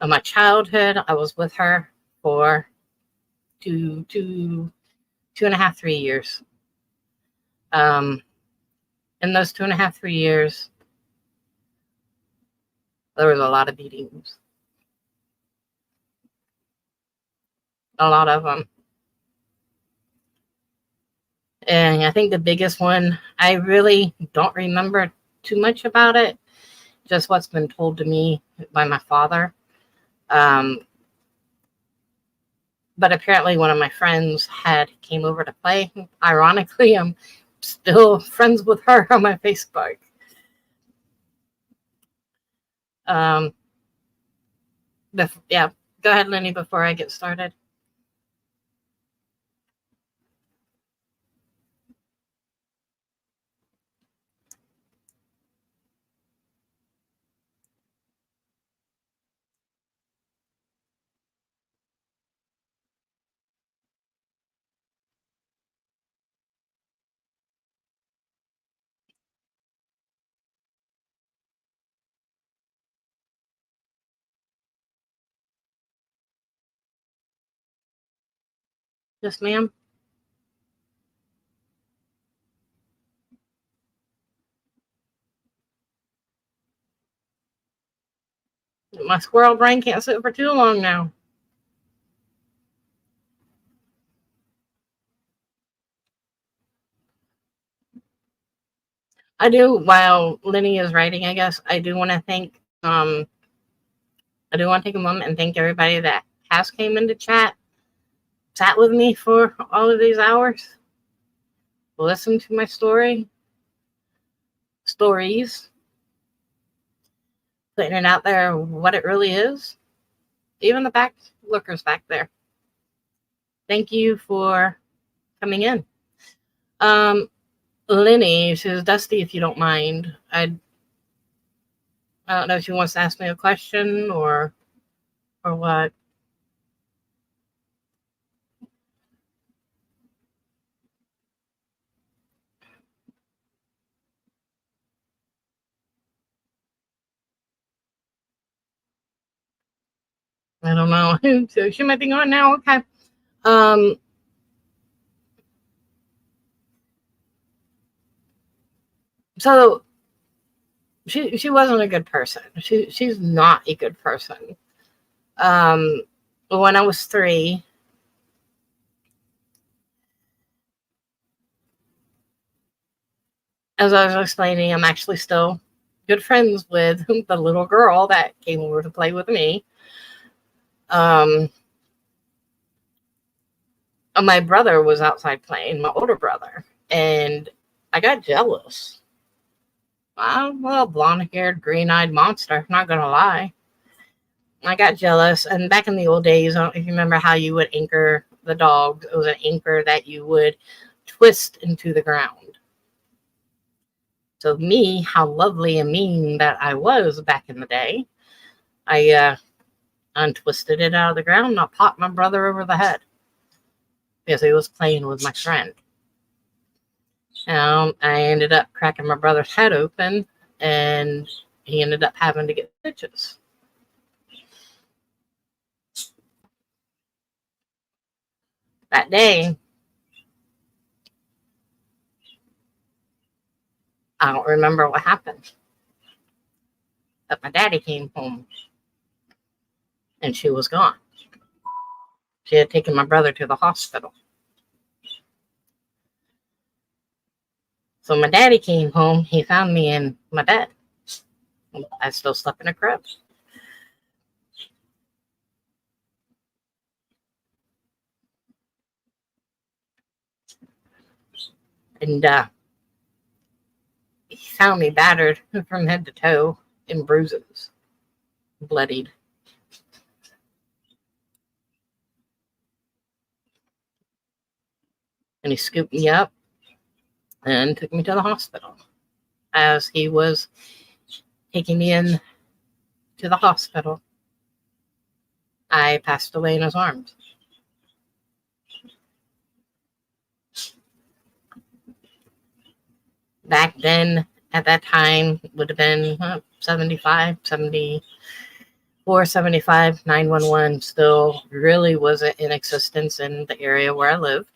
in my childhood, I was with her for 2.5, 3 years. In those 2.5, 3 years, there was a lot of beatings. A lot of them. And I think the biggest one, I really don't remember too much about it. Just what's been told to me by my father. But apparently one of my friends came over to play. Ironically, I'm still friends with her on my Facebook. Yeah, go ahead, Lenny, before I get started. Yes, ma'am. My squirrel brain can't sit for too long now. I do, while Lenny is writing, I guess, I do want to take a moment and thank everybody that has came into chat, sat with me for all of these hours, listened to my stories, putting it out there what it really is. Even the back lookers back there. Thank you for coming in. Lenny says, Dusty, if you don't mind, I don't know if she wants to ask me a question or what. I don't know. So she might be gone now. Okay. So she wasn't a good person. She's not a good person. When I was 3, as I was explaining, I'm actually still good friends with the little girl that came over to play with me. My brother was outside playing, my older brother, and I got jealous. Well, blonde-haired, green-eyed monster, not gonna lie. I got jealous, and back in the old days, I don't know if you remember how you would anchor the dog. It was an anchor that you would twist into the ground. So me, how lovely and mean that I was back in the day, I untwisted it out of the ground and I popped my brother over the head because he was playing with my friend. I ended up cracking my brother's head open, and he ended up having to get stitches. That day, I don't remember what happened, but my daddy came home, and she was gone. She had taken my brother to the hospital. So my daddy came home. He found me in my bed. I still slept in a crib. And he found me battered from head to toe in bruises, bloodied. And he scooped me up and took me to the hospital. As he was taking me in to the hospital, I passed away in his arms. Back then, at that time, would have been 75, 74, 75, 911 still really wasn't in existence in the area where I lived.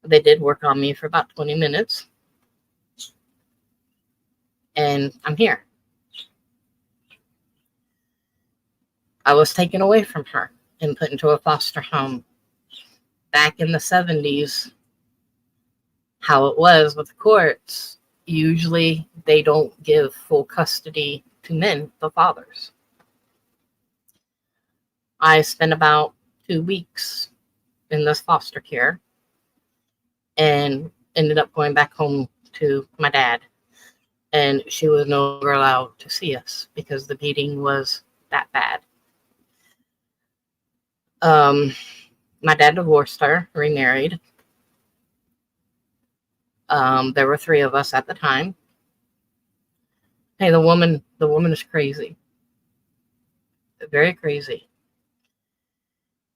They did work on me for about 20 minutes. And I'm here. I was taken away from her and put into a foster home. Back in the 70s, how it was with the courts, usually they don't give full custody to men, the fathers. I spent about 2 weeks in this foster care and ended up going back home to my dad. And she was no longer allowed to see us because the beating was that bad. My dad divorced her, remarried. There were 3 of us at the time. Hey, the woman is crazy. Very crazy.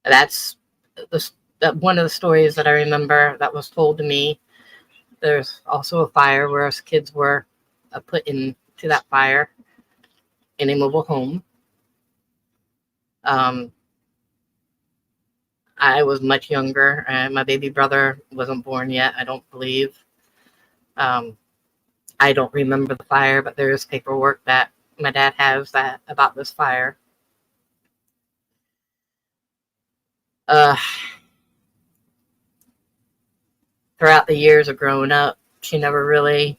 That's one of the stories that I remember that was told to me. There's also a fire where us kids were put into that fire in a mobile home. I was much younger, and my baby brother wasn't born yet, I don't believe. I don't remember the fire, but there is paperwork that my dad has about this fire. Throughout the years of growing up, she never really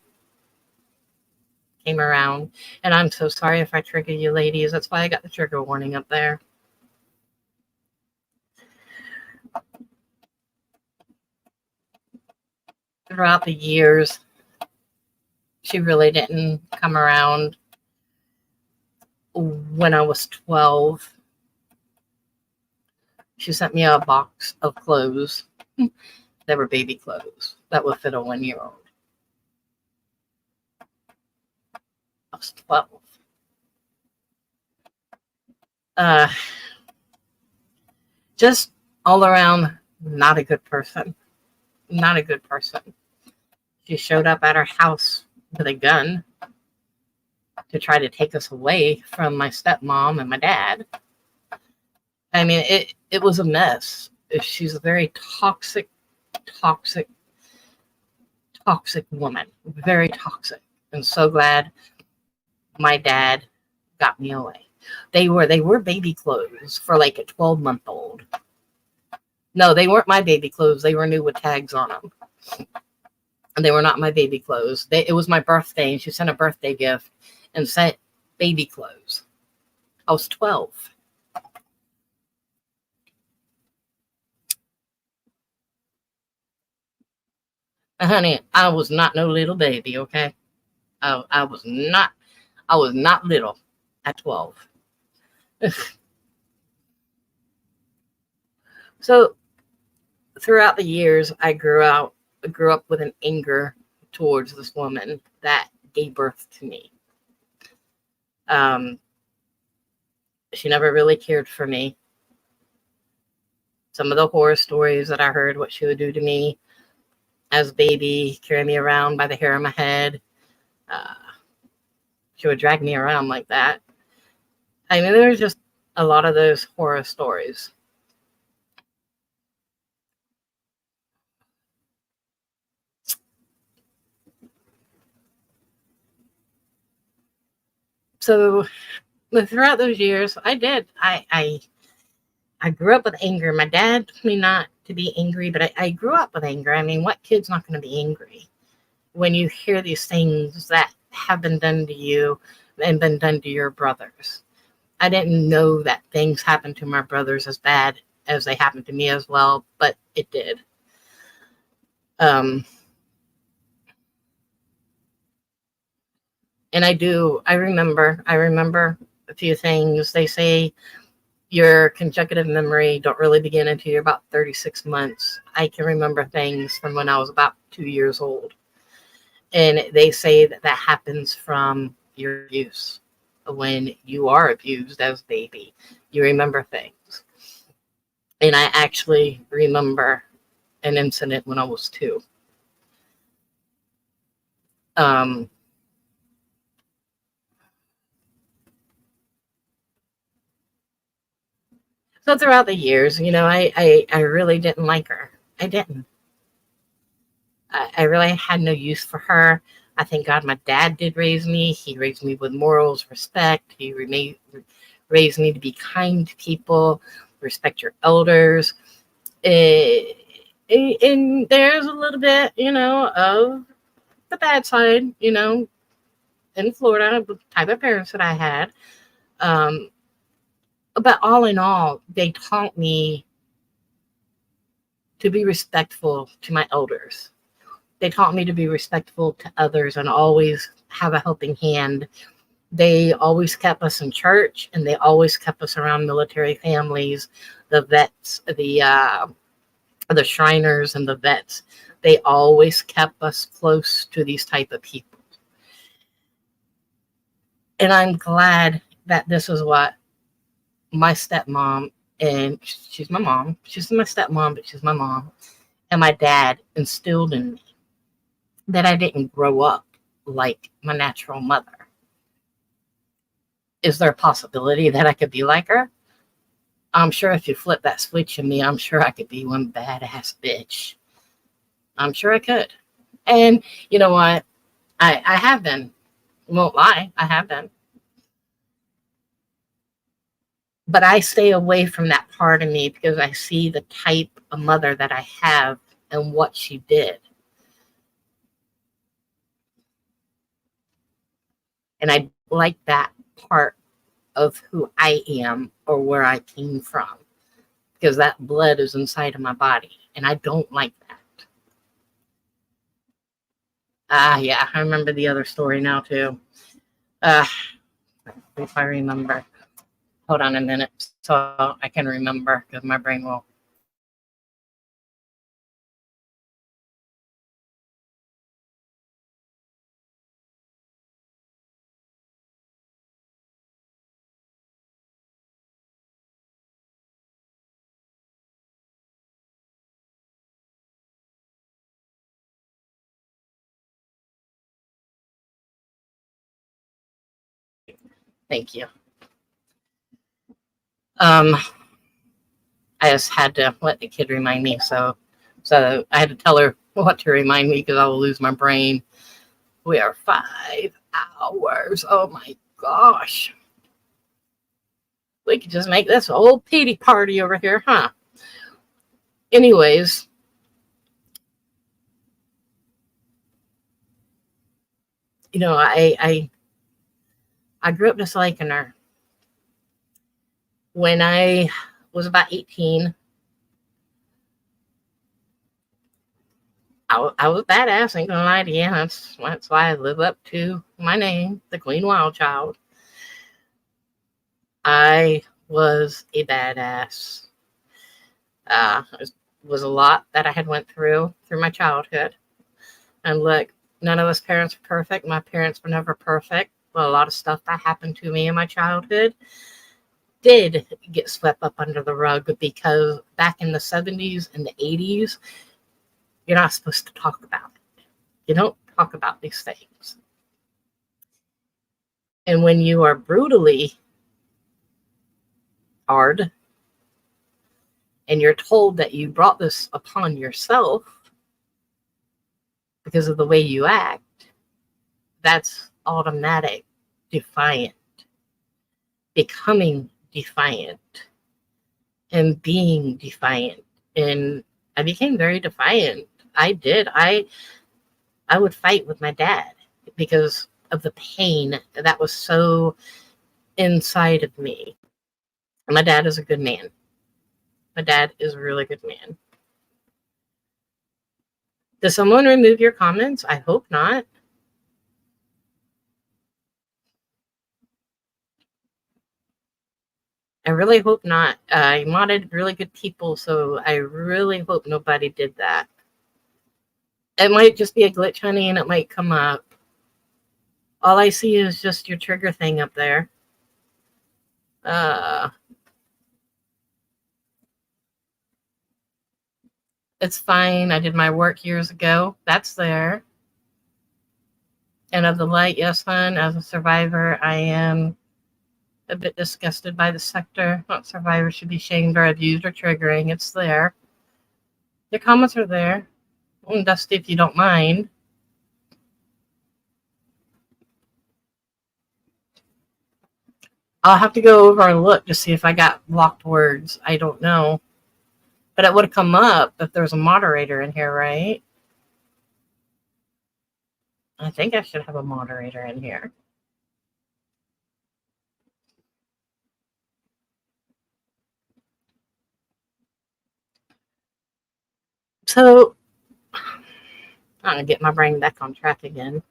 came around. And I'm so sorry if I trigger you ladies. That's why I got the trigger warning up there. Throughout the years, she really didn't come around. When I was 12, she sent me a box of clothes. They were baby clothes that would fit a 1-year-old. I was 12. Just all around, not a good person. Not a good person. She showed up at our house with a gun to try to take us away from my stepmom and my dad. I mean, it was a mess. She's a very toxic woman. Very toxic. I'm so glad my dad got me away. They were baby clothes for like a 12-month-old. No, they weren't my baby clothes. They were new with tags on them. And they were not my baby clothes. It was my birthday, and she sent a birthday gift and sent baby clothes. I was 12. Honey, I was not no little baby, okay? I was not little at 12. So throughout the years, I grew up with an anger towards this woman that gave birth to me. She never really cared for me. Some of the horror stories that I heard, what she would do to me as a baby, carry me around by the hair of my head. She would drag me around like that. I mean, there was just a lot of those horror stories. So throughout those years, I grew up with anger. My dad told me not to be angry, but I grew up with anger. I mean, what kid's not going to be angry when you hear these things that have been done to you and been done to your brothers? I didn't know that things happened to my brothers as bad as they happened to me as well, but it did. And I remember a few things. They say your consecutive memory don't really begin until you're about 36 months. I can remember things from when I was about 2 years old. And they say that happens from your abuse. When you are abused as a baby, you remember things. And I actually remember an incident when I was 2. So throughout the years, I really didn't like her. I didn't. I really had no use for her. I thank God my dad did raise me. He raised me with morals, respect. He raised me to be kind to people, respect your elders. And there's a little bit, of the bad side, in Florida, the type of parents that I had. But all in all, they taught me to be respectful to my elders. They taught me to be respectful to others and always have a helping hand. They always kept us in church, and they always kept us around military families, the vets, the Shriners and the vets. They always kept us close to these type of people. And I'm glad that this is what my stepmom, and she's my mom. She's my stepmom, but she's my mom. And my dad instilled in me that I didn't grow up like my natural mother. Is there a possibility that I could be like her? I'm sure if you flip that switch in me, I'm sure I could be one badass bitch. I'm sure I could. And you know what? I have been. Won't lie, I have been. But I stay away from that part of me because I see the type of mother that I have and what she did. And I like that part of who I am or where I came from, because that blood is inside of my body, and I don't like that. Yeah, I remember the other story now too. If I remember. Hold on a minute so I can remember, because my brain will. Thank you. I just had to let the kid remind me, so I had to tell her what to remind me because I will lose my brain. We are 5 hours. Oh my gosh. We could just make this a whole pity party over here, huh? Anyways, I grew up just liking her. When I was about 18, I was badass, ain't gonna lie to you. That's why I live up to my name, the Queen Wild Child. I was a badass. was a lot that I had went through my childhood. And look, none of us parents are perfect. My parents were never perfect. But a lot of stuff that happened to me in my childhood did get swept up under the rug because back in the 70s and the 80s, you're not supposed to talk about it. You don't talk about these things. And when you are brutally hard and you're told that you brought this upon yourself because of the way you act, that's automatic defiant, becoming defiant, and being defiant. And I became very defiant. I did. I would fight with my dad because of the pain that was so inside of me. And my dad is a good man. My dad is a really good man. Does someone remove your comments? I hope not. I really hope not. I modded really good people, so I really hope nobody did that. It might just be a glitch, honey, and it might come up. All I see is just your trigger thing up there. It's fine. I did my work years ago. That's there. And of the light, yes, hon. As a survivor, I am a bit disgusted by the sector. Not survivors should be shamed or abused or triggering. It's there. Your comments are there. And Dusty, if you don't mind. I'll have to go over and look to see if I got blocked words. I don't know. But it would have come up if there was a moderator in here, right? I think I should have a moderator in here. So, I'm going to get my brain back on track again.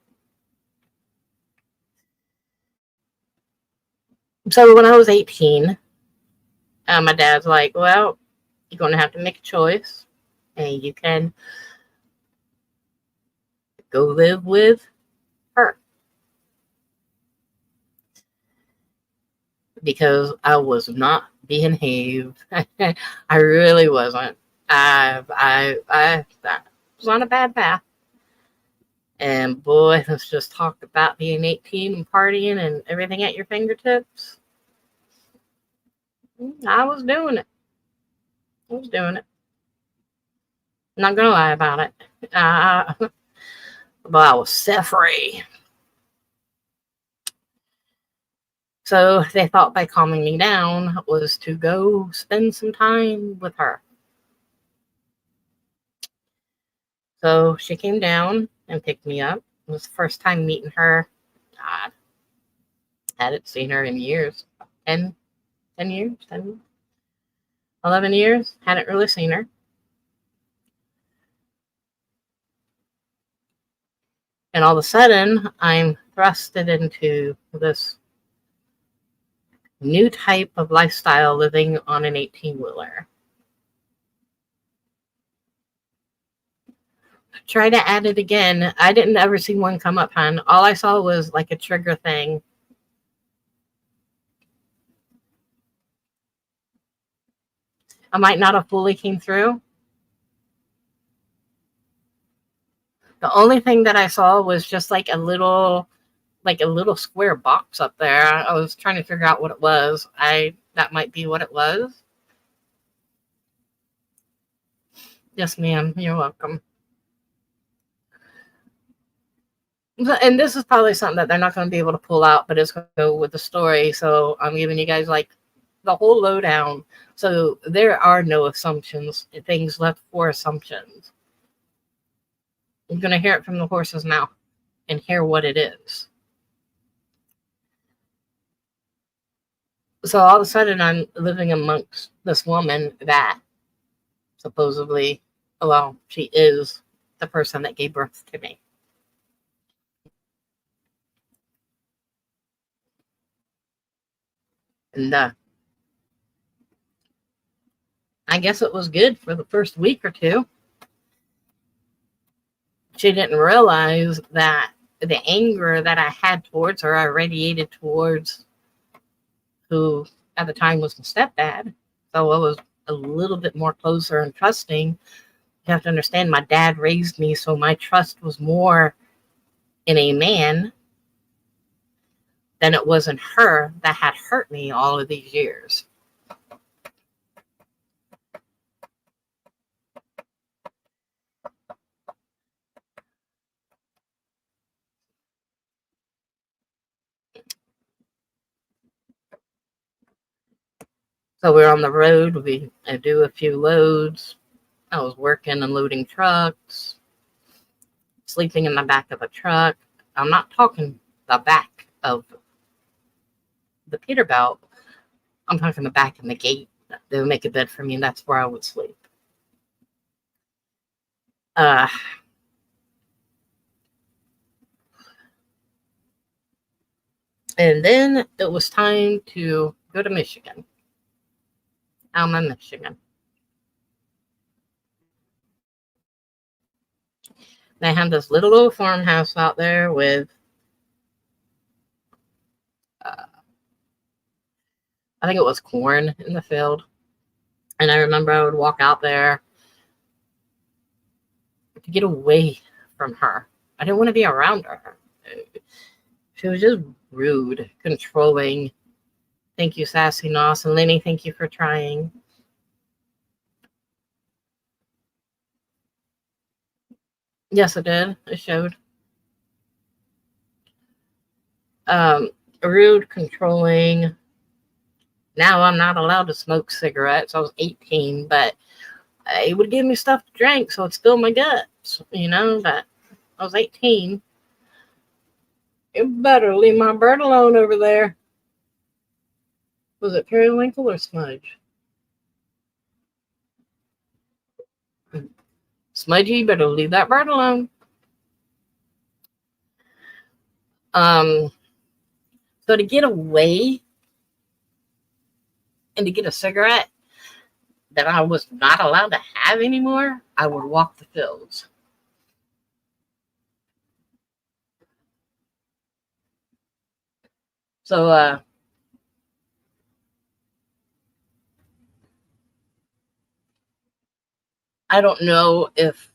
So, when I was 18, my dad's like, well, you're going to have to make a choice. And you can go live with her. Because I was not behaved. I really wasn't. I was on a bad path. And boy, let's just talk about being 18 and partying and everything at your fingertips. I was doing it. I'm not gonna lie about it. But I was set free. So they thought by calming me down was to go spend some time with her. So she came down and picked me up. It was the first time meeting her. God, hadn't seen her in years. 10 years? 11 years? Hadn't really seen her. And all of a sudden, I'm thrusted into this new type of lifestyle living on an 18-wheeler. Try to add it again. I didn't ever see one come up, hon. All I saw was like a trigger thing. I might not have fully came through. The only thing that I saw was just like a little square box up there. I was trying to figure out what it was. That might be what it was. Yes, ma'am. You're welcome. And this is probably something that they're not going to be able to pull out, but it's going to go with the story. So I'm giving you guys like the whole lowdown. So there are no assumptions, things left for assumptions. You're going to hear it from the horse's mouth and hear what it is. So all of a sudden I'm living amongst this woman that supposedly, well, she is the person that gave birth to me. And I I guess it was good for the first week or two. She didn't realize that the anger that I had towards her, I radiated towards who at the time was the stepdad. So I was a little bit more closer and trusting. You have to understand, my dad raised me, so my trust was more in a man than it was in her that had hurt me all of these years. So we're on the road. I do a few loads. I was working and loading trucks, sleeping in the back of a truck. I'm not talking the back of the Peterbilt. I'm talking the back of the gate. They would make a bed for me, and that's where I would sleep. And then it was time to go to Michigan. Alma, Michigan. They had this little old farmhouse out there with, I think it was corn in the field. And I remember I would walk out there to get away from her. I didn't want to be around her. She was just rude, controlling. Thank you, Sassy Noss. And Lenny, thank you for trying. Yes, it did. It showed. Rude, controlling. Now I'm not allowed to smoke cigarettes. I was 18, but it would give me stuff to drink, so it'd spill my guts, but I was 18. You better leave my bird alone over there. Was it Periwinkle or Smudge? Smudgy, you better leave that bird alone. So to get away and to get a cigarette that I was not allowed to have anymore, I would walk the fields. So, I don't know if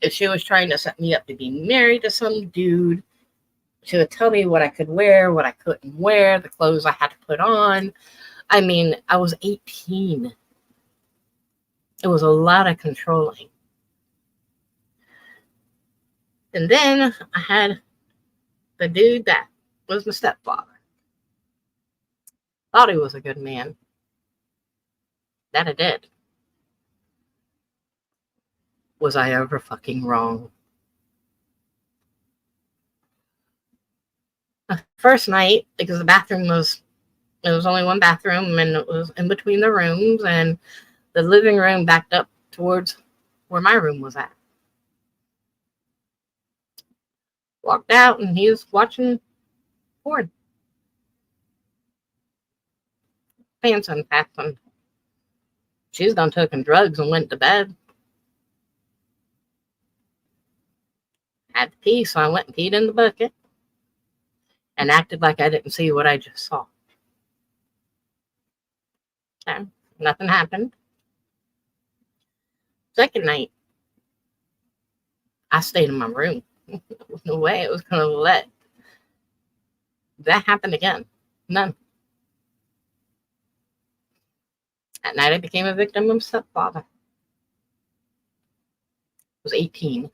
she was trying to set me up to be married to some dude. She would tell me what I could wear, what I couldn't wear, the clothes I had to put on. I mean, I was 18. It was a lot of controlling. And then I had the dude that was my stepfather. Thought he was a good man. That I did. Was I ever fucking wrong? The first night, because there was only one bathroom, and it was in between the rooms, and the living room backed up towards where my room was at. Walked out, and he was watching porn. Pants unfastened. She's done taking drugs and went to bed. Had to pee, so I went and peed in the bucket and acted like I didn't see what I just saw. Okay, nothing happened. Second night, I stayed in my room. There was no way it was going to let that happen again. None. That night, I became a victim of stepfather. I was 18.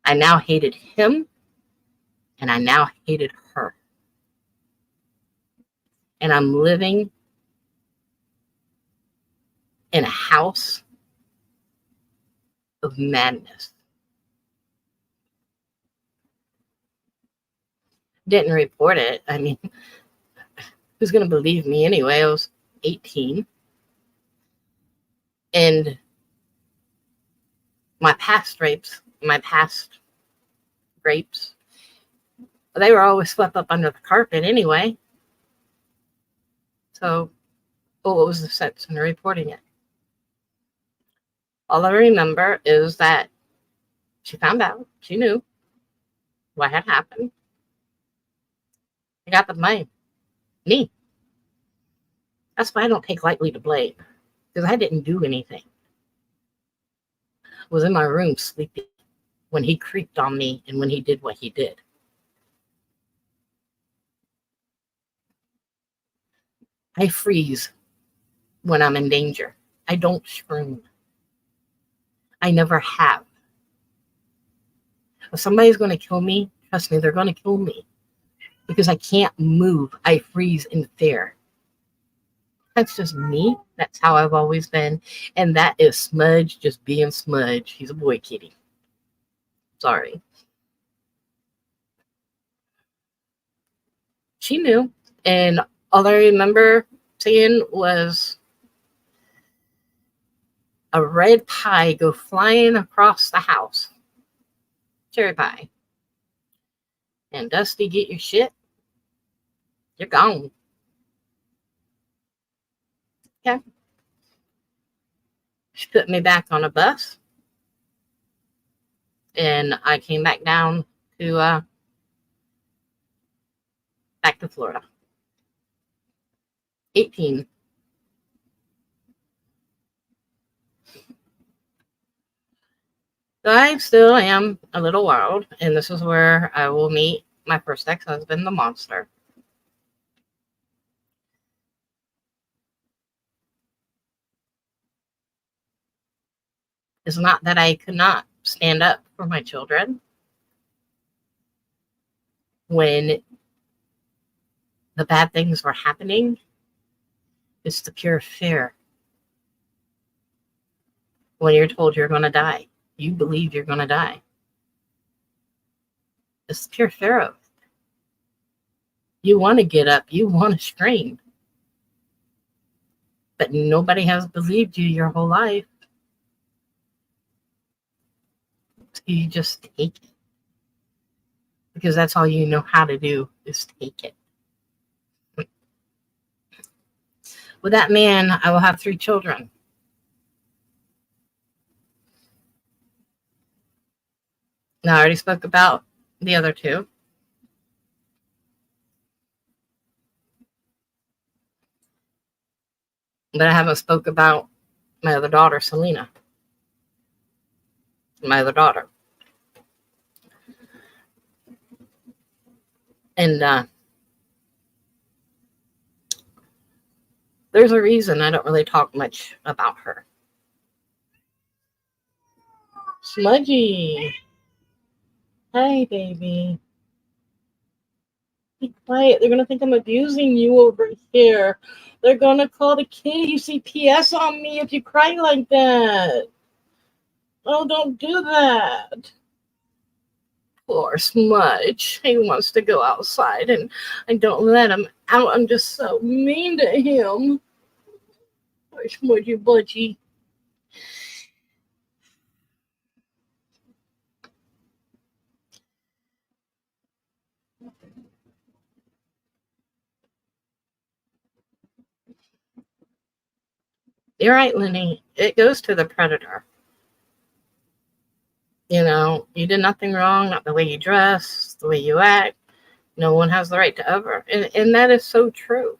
I now hated him, and I now hated her. And I'm living in a house of madness. Didn't report it. I mean, who's going to believe me anyway? I was 18. And my past rapes They were always swept up under the carpet anyway. So, what was the sense in reporting it? All I remember is that she found out, she knew what had happened. I got the blame. Me. That's why I don't take lightly to blame, because I didn't do anything. I was in my room sleeping when he creeped on me and when he did what he did. I freeze when I'm in danger. I don't scream. I never have. If somebody's going to kill me, trust me, they're going to kill me because I can't move. I freeze in fear. That's just me. That's how I've always been. And that is Smudge just being Smudge. He's a boy kitty. Sorry. She knew. And all I remember seeing was a red pie go flying across the house. Cherry pie. And Dusty, get your shit. You're gone. Okay. She put me back on a bus. And I came back down to back to Florida. 18. So I still am a little wild, and this is where I will meet my first ex-husband, the monster. It's not that I could not stand up for my children when the bad things were happening. It's the pure fear. When you're told you're going to die, you believe you're going to die. It's the pure fear of it. You want to get up, you want to scream, but nobody has believed you your whole life. So you just take it. Because that's all you know how to do is take it. With that man, I will have 3 children. Now, I already spoke about the other 2. But I haven't spoke about my other daughter, Selena. My other daughter. And there's a reason I don't really talk much about her. Smudgy. Hi, baby. Be quiet. They're going to think I'm abusing you over here. They're going to call the KUCPS on me if you cry like that. Oh, don't do that. Poor Smudge. He wants to go outside, and I don't let him out. I'm just so mean to him. Poor Smudgy Budgie. You're right, Lenny. It goes to the predator. You know, you did nothing wrong, not the way you dress, the way you act. No one has the right to ever. And that is so true.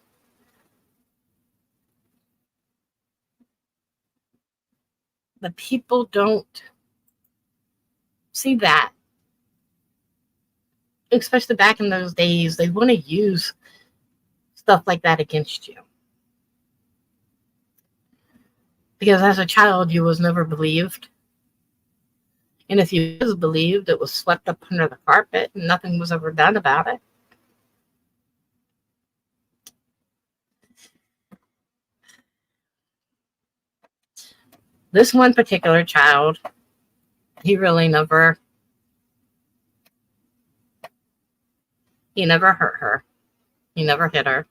But people don't see that. Especially back in those days, they want to use stuff like that against you. Because as a child, you was never believed. And if you was believed, it was swept up under the carpet and nothing was ever done about it. This one particular child, he never hurt her. He never hit her.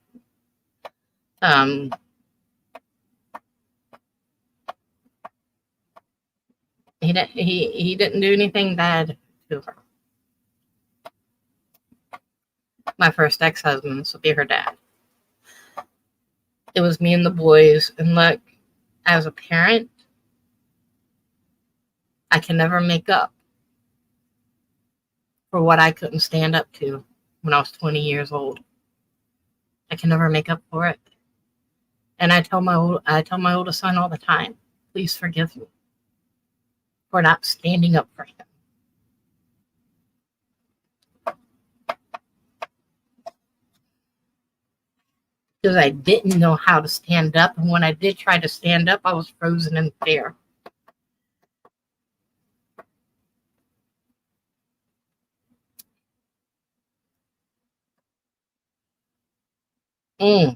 He didn't do anything bad to her. my first ex-husband. This would be her dad. It was me and the boys. And look, as a parent, I can never make up for what I couldn't stand up to when I was 20 years old. I can never make up for it. And I tell my oldest son all the time, please forgive me for not standing up for him. Because I didn't know how to stand up. And when I did try to stand up, I was frozen in fear.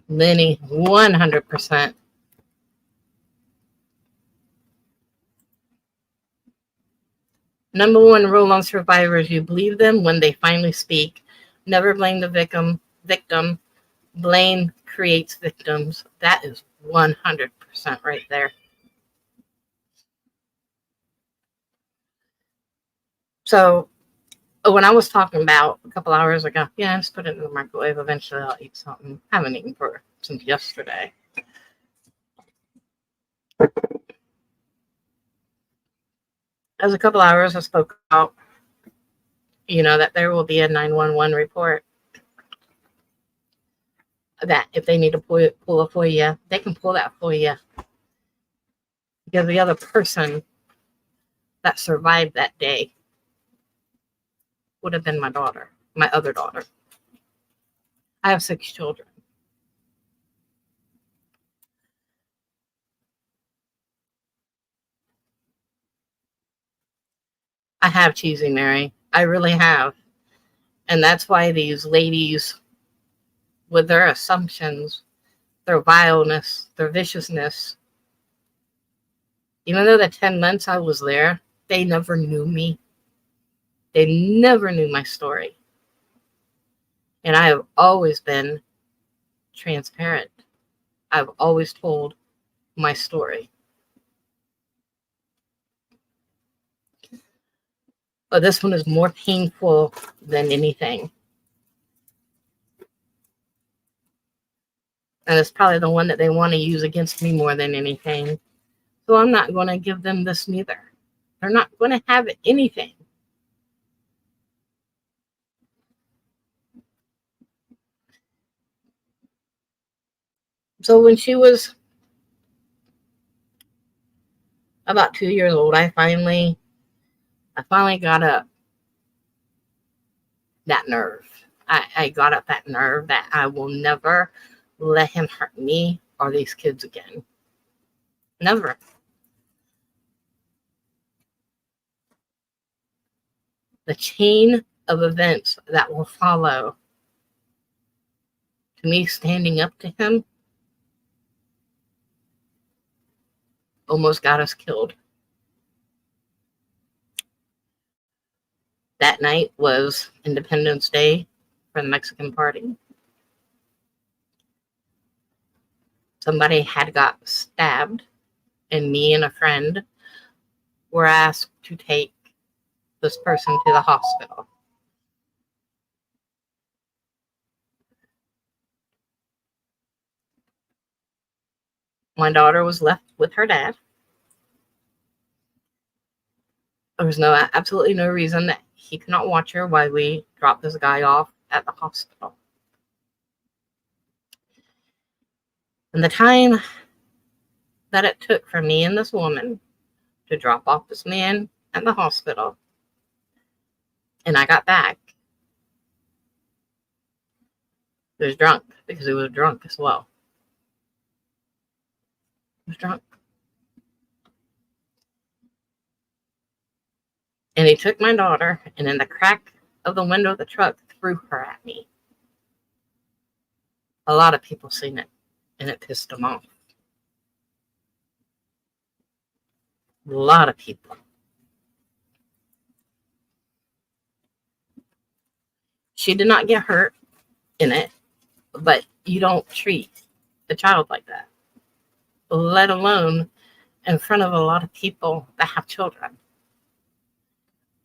Lenny, 100%. Number one rule on survivors, you believe them when they finally speak. Never blame the victim. Blame creates victims. That is 100% right there. So when I was talking about a couple hours ago, yeah, just put it in the microwave. Eventually I'll eat something. I haven't eaten since yesterday. As a couple hours I spoke about, that there will be a 911 report. That if they need to pull it for you, they can pull that for you. Because the other person that survived that day would have been my daughter, my other daughter. I have 6 children. I have cheesy Mary. I really have. And that's why these ladies, with their assumptions, their vileness, their viciousness, even though the 10 months I was there, they never knew me. They never knew my story. And I have always been transparent. I've always told my story. But this one is more painful than anything. And it's probably the one that they want to use against me more than anything. So I'm not going to give them this neither. They're not going to have anything. So when she was about 2 years old, I finally got up that nerve. I got up that nerve that I will never let him hurt me or these kids again. Never. The chain of events that will follow to me standing up to him almost got us killed. That night was Independence Day for the Mexican Party. Somebody had got stabbed, and me and a friend were asked to take this person to the hospital. My daughter was left with her dad. There was absolutely no reason that he could not watch her while we dropped this guy off at the hospital. And the time that it took for me and this woman to drop off this man at the hospital, and I got back, he was drunk because he was drunk as well. He was drunk. And he took my daughter, and in the crack of the window of the truck, threw her at me. A lot of people seen it, and it pissed them off. A lot of people. She did not get hurt in it, but you don't treat a child like that, let alone in front of a lot of people that have children.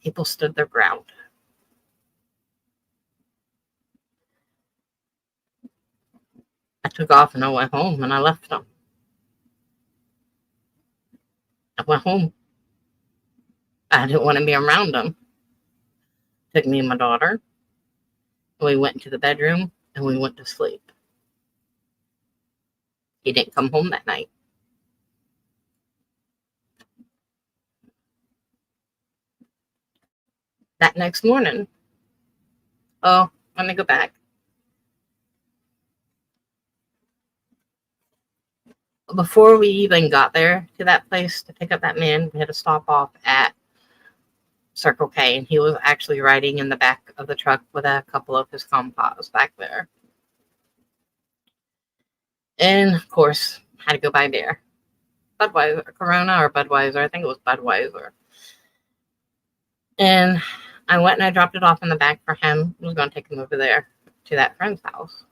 People stood their ground. took off and I went home and I left them. I went home. I didn't want to be around them. Took me and my daughter. We went into the bedroom and we went to sleep. He didn't come home that night. That next morning, oh, let me go back. Before we even got there to that place to pick up that man, we had to stop off at Circle K, and he was actually riding in the back of the truck with a couple of his compas back there. And of course, had to go buy beer. Budweiser, Corona or Budweiser. I think it was Budweiser. And I went and I dropped it off in the back for him. I was going to take him over there to that friend's house.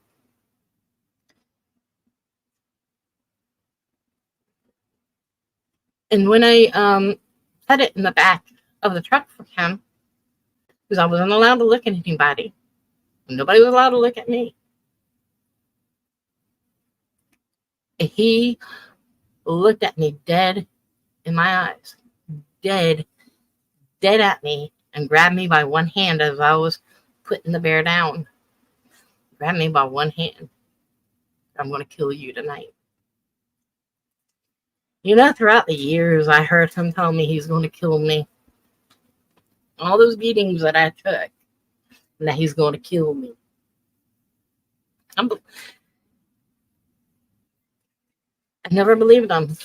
And when I set it in the back of the truck for him, because I wasn't allowed to look at anybody. Nobody was allowed to look at me. And he looked at me dead in my eyes. Dead at me, and grabbed me by one hand as I was putting the bear down. Grabbed me by one hand. I'm going to kill you tonight. You know, throughout the years, I heard him tell me he's going to kill me. All those beatings that I took, and that he's going to kill me. I never believed him.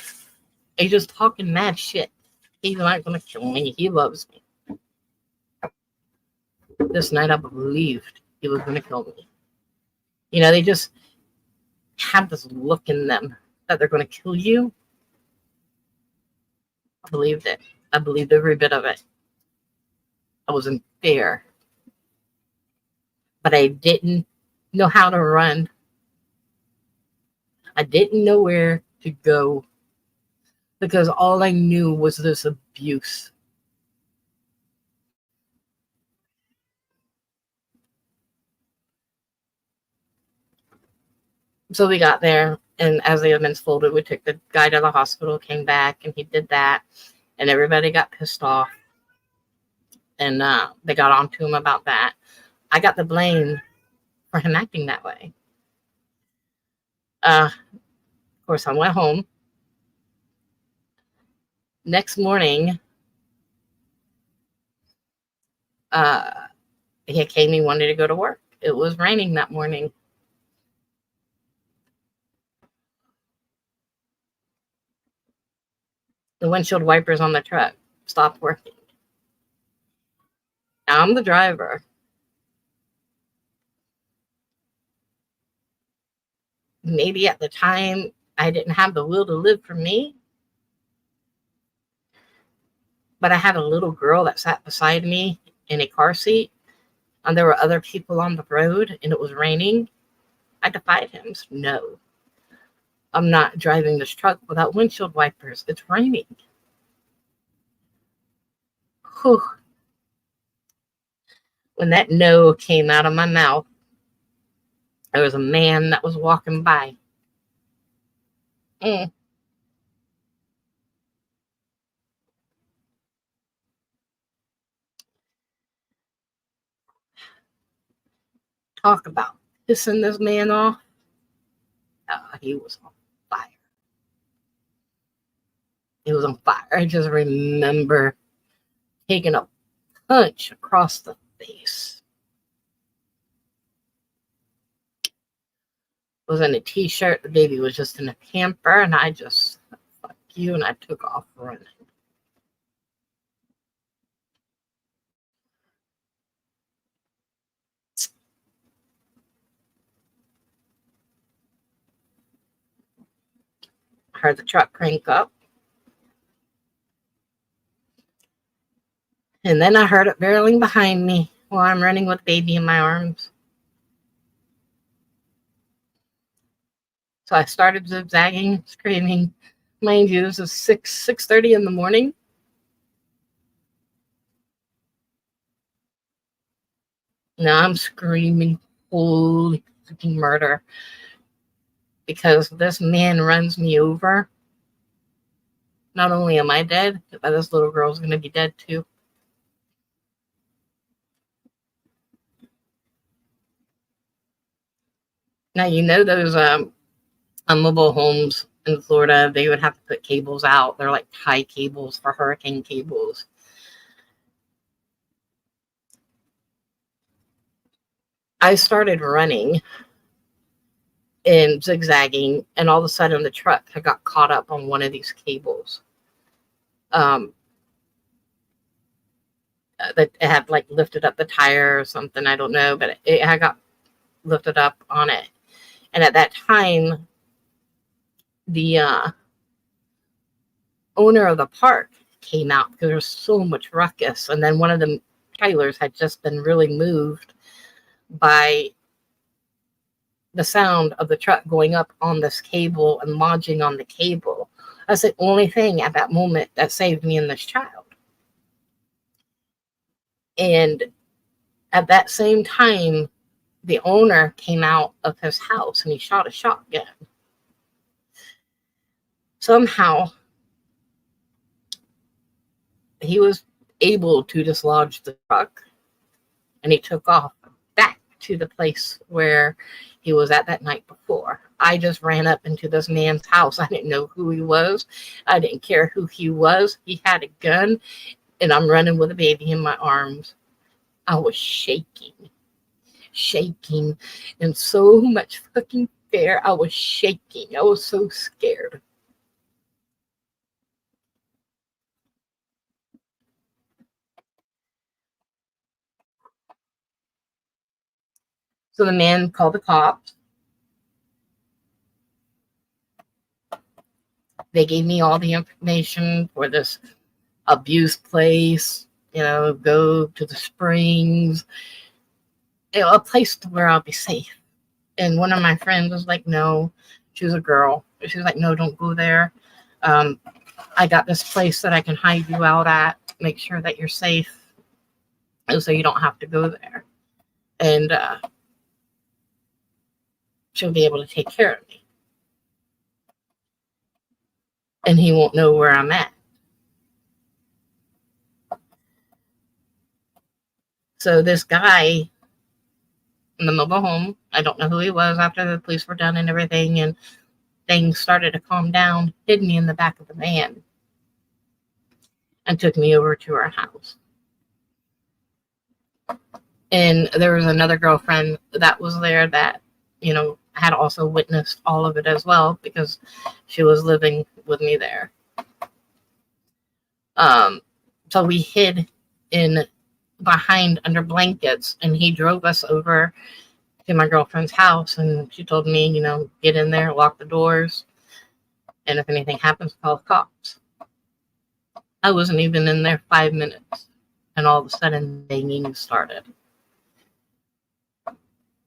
He's just talking mad shit. He's not going to kill me. He loves me. This night I believed he was going to kill me. You know, they just have this look in them that they're going to kill you. I believed it. I believed every bit of it. I was in fear. But I didn't know how to run. I didn't know where to go. Because all I knew was this abuse. So we got there, and as the events folded, we took the guy to the hospital, came back, and he did that. And everybody got pissed off. And they got on to him about that. I got the blame for him acting that way. Of course, I went home. Next morning, he came and wanted to go to work. It was raining that morning. The windshield wipers on the truck stopped working. Now I'm the driver. Maybe at the time I didn't have the will to live for me. But I had a little girl that sat beside me in a car seat. And there were other people on the road and it was raining. I defied him. No. I'm not driving this truck without windshield wipers. It's raining. Whew. When that no came out of my mouth, there was a man that was walking by. Talk about pissing this man off. He was on fire. He was on fire. I just remember taking a punch across the face. Was in a t-shirt. The baby was just in a camper, and I just said, fuck you, and I took off running. I heard the truck crank up. And then I heard it barreling behind me while I'm running with baby in my arms. So I started zigzagging, screaming. Mind you, this is 6:30 in the morning. Now I'm screaming, holy freaking murder. because this man runs me over, not only am I dead, but this little girl's going to be dead too. Now, you know those on mobile homes in Florida, they would have to put cables out. They're like high cables for hurricane cables. I started running and zigzagging, and all of a sudden the truck had got caught up on one of these cables. That it had like lifted up the tire or something, I don't know, but it had got lifted up on it. And at that time, the owner of the park came out because there was so much ruckus. And then one of the trailers had just been really moved by the sound of the truck going up on this cable and lodging on the cable. That's the only thing at that moment that saved me and this child. And at that same time, the owner came out of his house and he shot a shotgun. Somehow, he was able to dislodge the truck, and he took off back to the place where he was at that night before. I just ran up into this man's house. I didn't know who he was. I didn't care who he was. He had a gun, and I'm running with a baby in my arms. I was shaking, and so much fucking fear. I was shaking. I was so scared. So the man called the cops. They gave me all the information for this abuse place, go to the Springs, a place where I'll be safe. And one of my friends was like, no, she was a girl. She was like, no, don't go there. I got this place that I can hide you out at, make sure that you're safe, and so you don't have to go there. And she'll be able to take care of me. And he won't know where I'm at. So this guy in the mobile home, I don't know who he was, after the police were done and everything, and things started to calm down, hid me in the back of the van and took me over to our house. And there was another girlfriend that was there that, had also witnessed all of it as well, because she was living with me there. So we hid in behind under blankets, and he drove us over to my girlfriend's house, and she told me, get in there, lock the doors, and if anything happens, call the cops. I wasn't even in there 5 minutes, and all of a sudden banging started.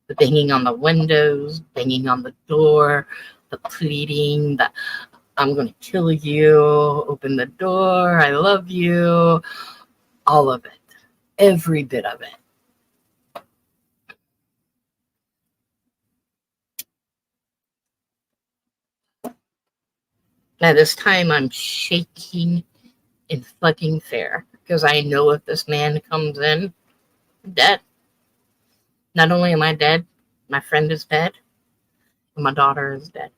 The banging on the windows, banging on the door, the pleading, the I'm going to kill you, open the door, I love you, all of it, every bit of it. Now this time I'm shaking in fucking fear, because I know if this man comes in, I'm dead. Not only am I dead, my friend is dead, and my daughter is dead.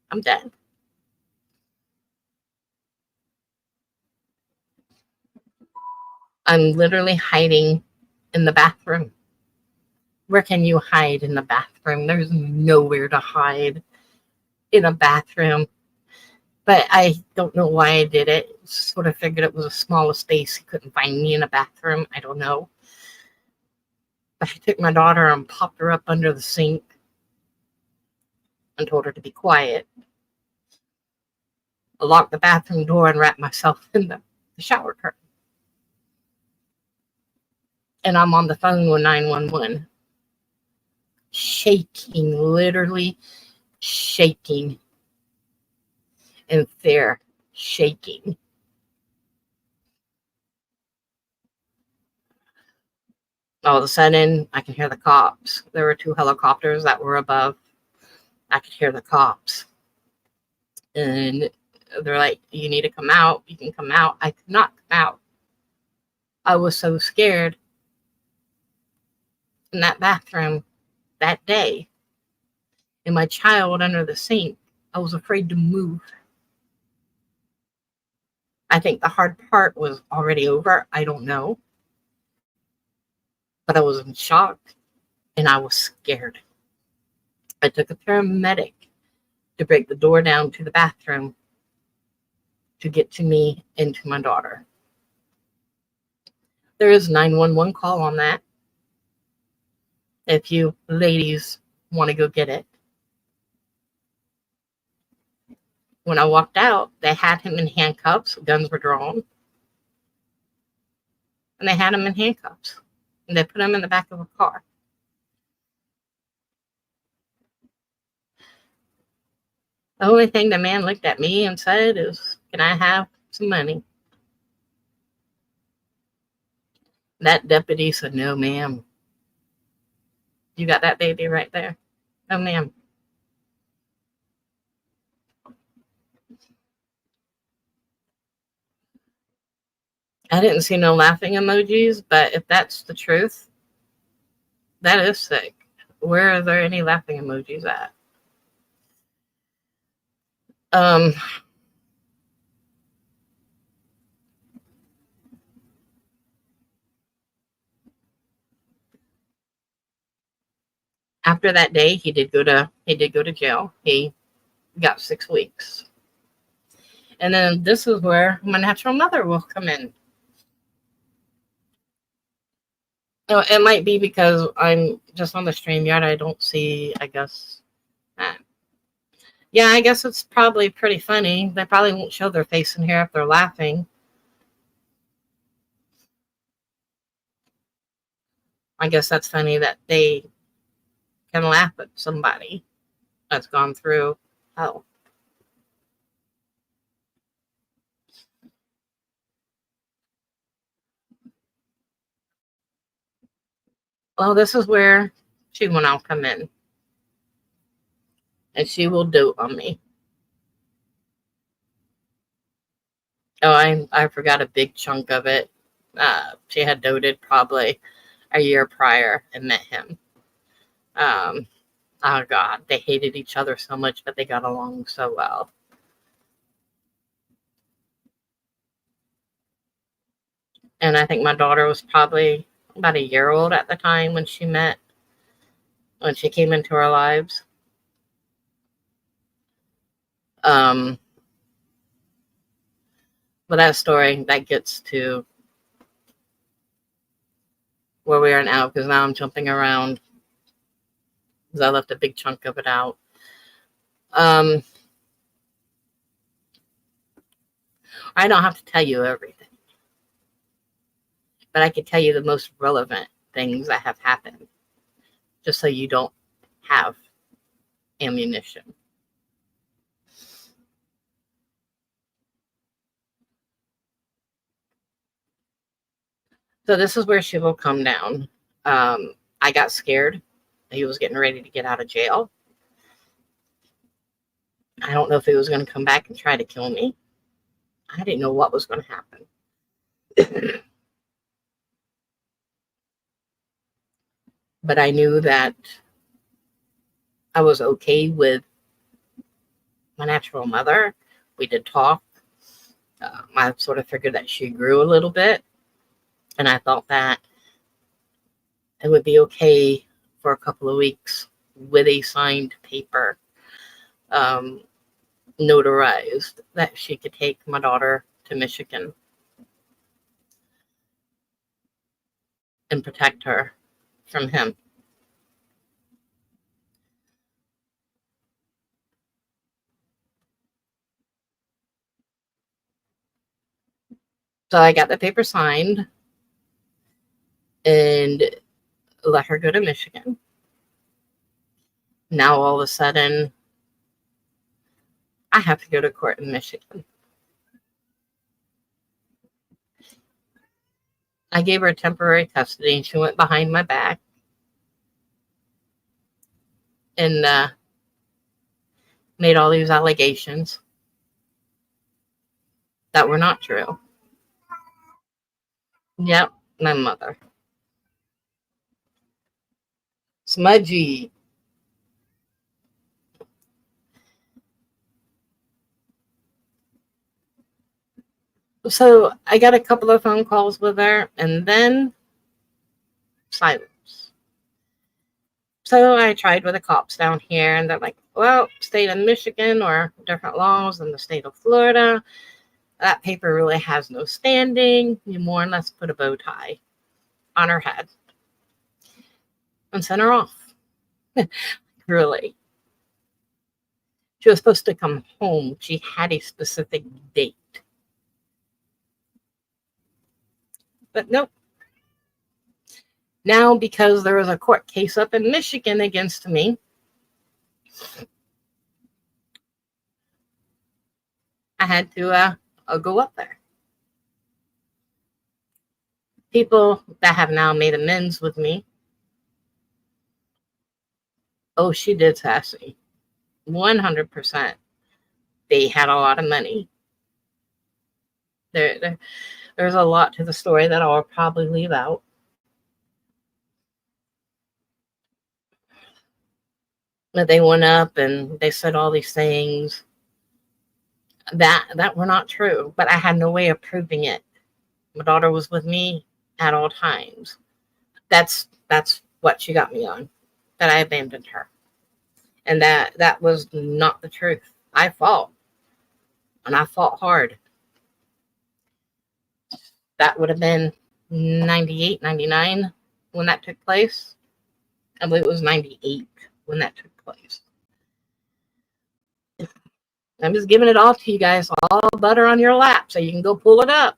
I'm dead. I'm literally hiding in the bathroom. Where can you hide in the bathroom? There's nowhere to hide in a bathroom. But I don't know why I did it. Sort of figured it was a smaller space. He couldn't find me in a bathroom. I don't know. But I took my daughter and popped her up under the sink and told her to be quiet. I locked the bathroom door and wrapped myself in the shower curtain. And I'm on the phone with 911. Shaking, literally shaking in fear, shaking. All of a sudden, I can hear the cops. There were 2 helicopters that were above I could hear the cops. And they're like, you need to come out. You can come out. I could not come out. I was so scared in that bathroom that day. And my child under the sink, I was afraid to move. I think the hard part was already over. I don't know. But I was in shock and I was scared. I took a paramedic to break the door down to the bathroom to get to me and to my daughter. There is 911 call on that. If you ladies want to go get it. When I walked out, they had him in handcuffs. Guns were drawn. And they had him in handcuffs. And they put him in the back of a car. The only thing the man looked at me and said is, can I have some money? That deputy said, no, ma'am. You got that baby right there? No, ma'am. I didn't see no laughing emojis, but if that's the truth, that is sick. Where are there any laughing emojis at? After that day, he did go to jail. He got 6 weeks. And then this is where my natural mother will come in. It might be because I'm just on the StreamYard. I don't see, I guess. Yeah, I guess it's probably pretty funny. They probably won't show their face in here if they're laughing. I guess that's funny that they can laugh at somebody that's gone through hell. Well, this is where she will now come in. And she will dote on me. Oh, I forgot a big chunk of it. She had doted probably a year prior and met him. Oh God, they hated each other so much, but they got along so well. And I think my daughter was probably about a year old at the time when she came into our lives. But that story, that gets to where we are now, because now I'm jumping around because I left a big chunk of it out. I don't have to tell you everything, but I can tell you the most relevant things that have happened, just so you don't have ammunition. So this is where she will come down. I got scared. He was getting ready to get out of jail. I don't know if he was going to come back and try to kill me. I didn't know what was going to happen. But I knew that I was okay with my natural mother. We did talk. I sort of figured that she grew a little bit. And I thought that it would be okay for a couple of weeks with a signed paper, notarized, that she could take my daughter to Michigan and protect her from him. So I got the paper signed and let her go to Michigan. Now all of a sudden, I have to go to court in Michigan. I gave her temporary custody and she went behind my back. And made all these allegations that were not true. Yep, my mother. Smudgy. So I got a couple of phone calls with her, and then silence. So I tried with the cops down here, and they're like, well, state of Michigan or different laws than the state of Florida. That paper really has no standing. You more or less put a bow tie on her head and sent her off. Really. She was supposed to come home. She had a specific date. But nope. Now, because there was a court case up in Michigan against me, I had to go up there. People that have now made amends with me. Oh, she did sassy. 100%. They had a lot of money. There's a lot to the story that I'll probably leave out. But they went up and they said all these things that were not true, but I had no way of proving it. My daughter was with me at all times. That's what she got me on, that I abandoned her. And that was not the truth. I fought, and I fought hard. That would have been 98, 99 when that took place. I believe it was 98 when that took place. I'm just giving it all to you guys, all butter on your lap, so you can go pull it up.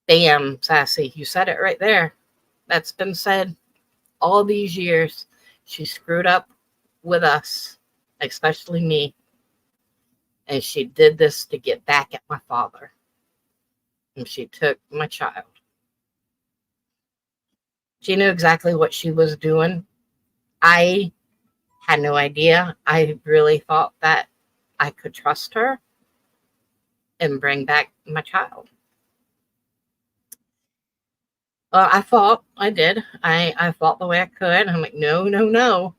Bam, sassy. You said it right there. That's been said all these years. She screwed up with us, especially me. And she did this to get back at my father. And she took my child. She knew exactly what she was doing. I had no idea. I really thought that I could trust her and bring back my child. I fought. I did. I fought the way I could. I'm like, no.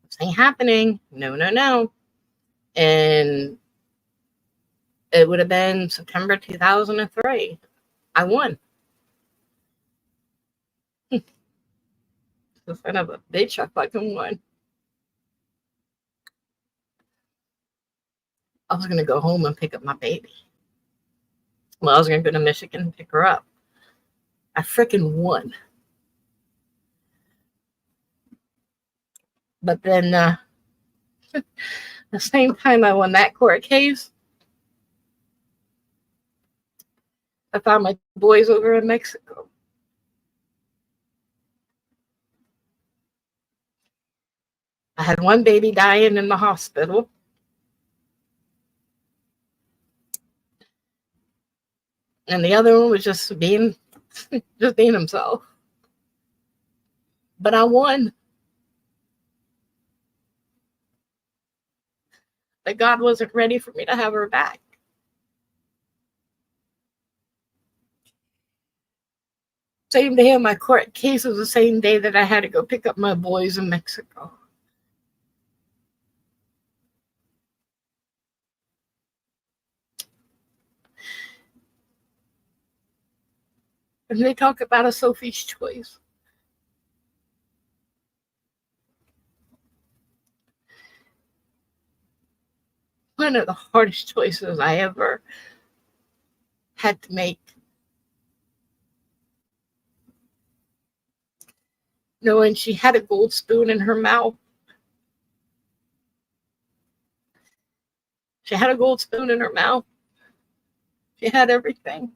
This ain't happening. No. And it would have been September 2003. I won. The son of a bitch, I fucking won. I was going to go home and pick up my baby. Well, I was going to go to Michigan and pick her up. I freaking won. But then, the same time I won that court case, I found my boys over in Mexico. I had one baby dying in the hospital. And the other one was just being himself. But I won. But God wasn't ready for me to have her back. Same day my court case was the same day that I had to go pick up my boys in Mexico. And they talk about a Sophie's choice. One of the hardest choices I ever had to make. Knowing she had a gold spoon in her mouth. She had a gold spoon in her mouth. She had everything.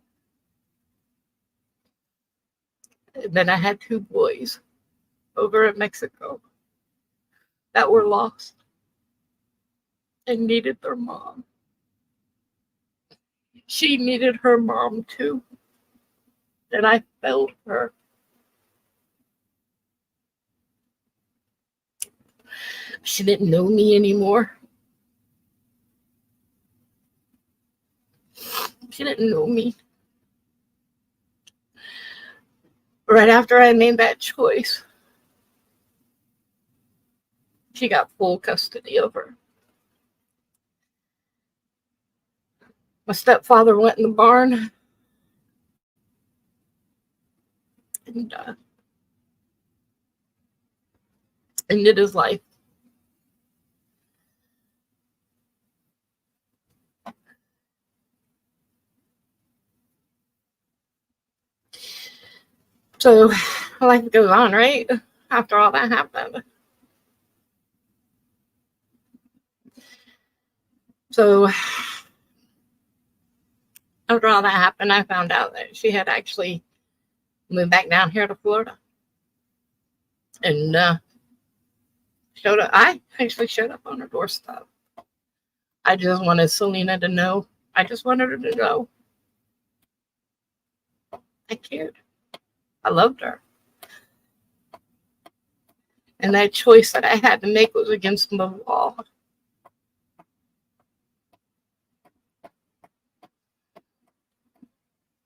And then I had two boys over in Mexico that were lost and needed their mom. She needed her mom too. And I failed her. She didn't know me anymore. She didn't know me. Right after I made that choice, she got full custody of her. My stepfather went in the barn and ended his life. So life goes on, right? After all that happened. So after all that happened, I found out that she had actually moved back down here to Florida. And showed up. I actually showed up on her doorstep. I just wanted Selena to know. I just wanted her to know. I cared. I loved her. And that choice that I had to make was against the wall.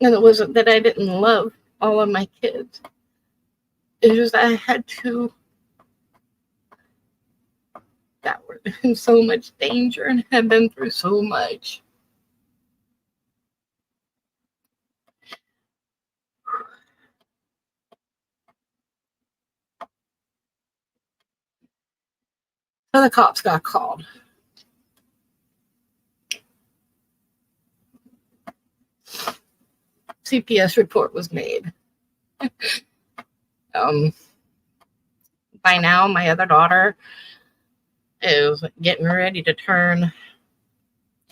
And it wasn't that I didn't love all of my kids. It was that I had two that were in so much danger and had been through so much. So the cops got called. CPS report was made. By now, my other daughter is getting ready to turn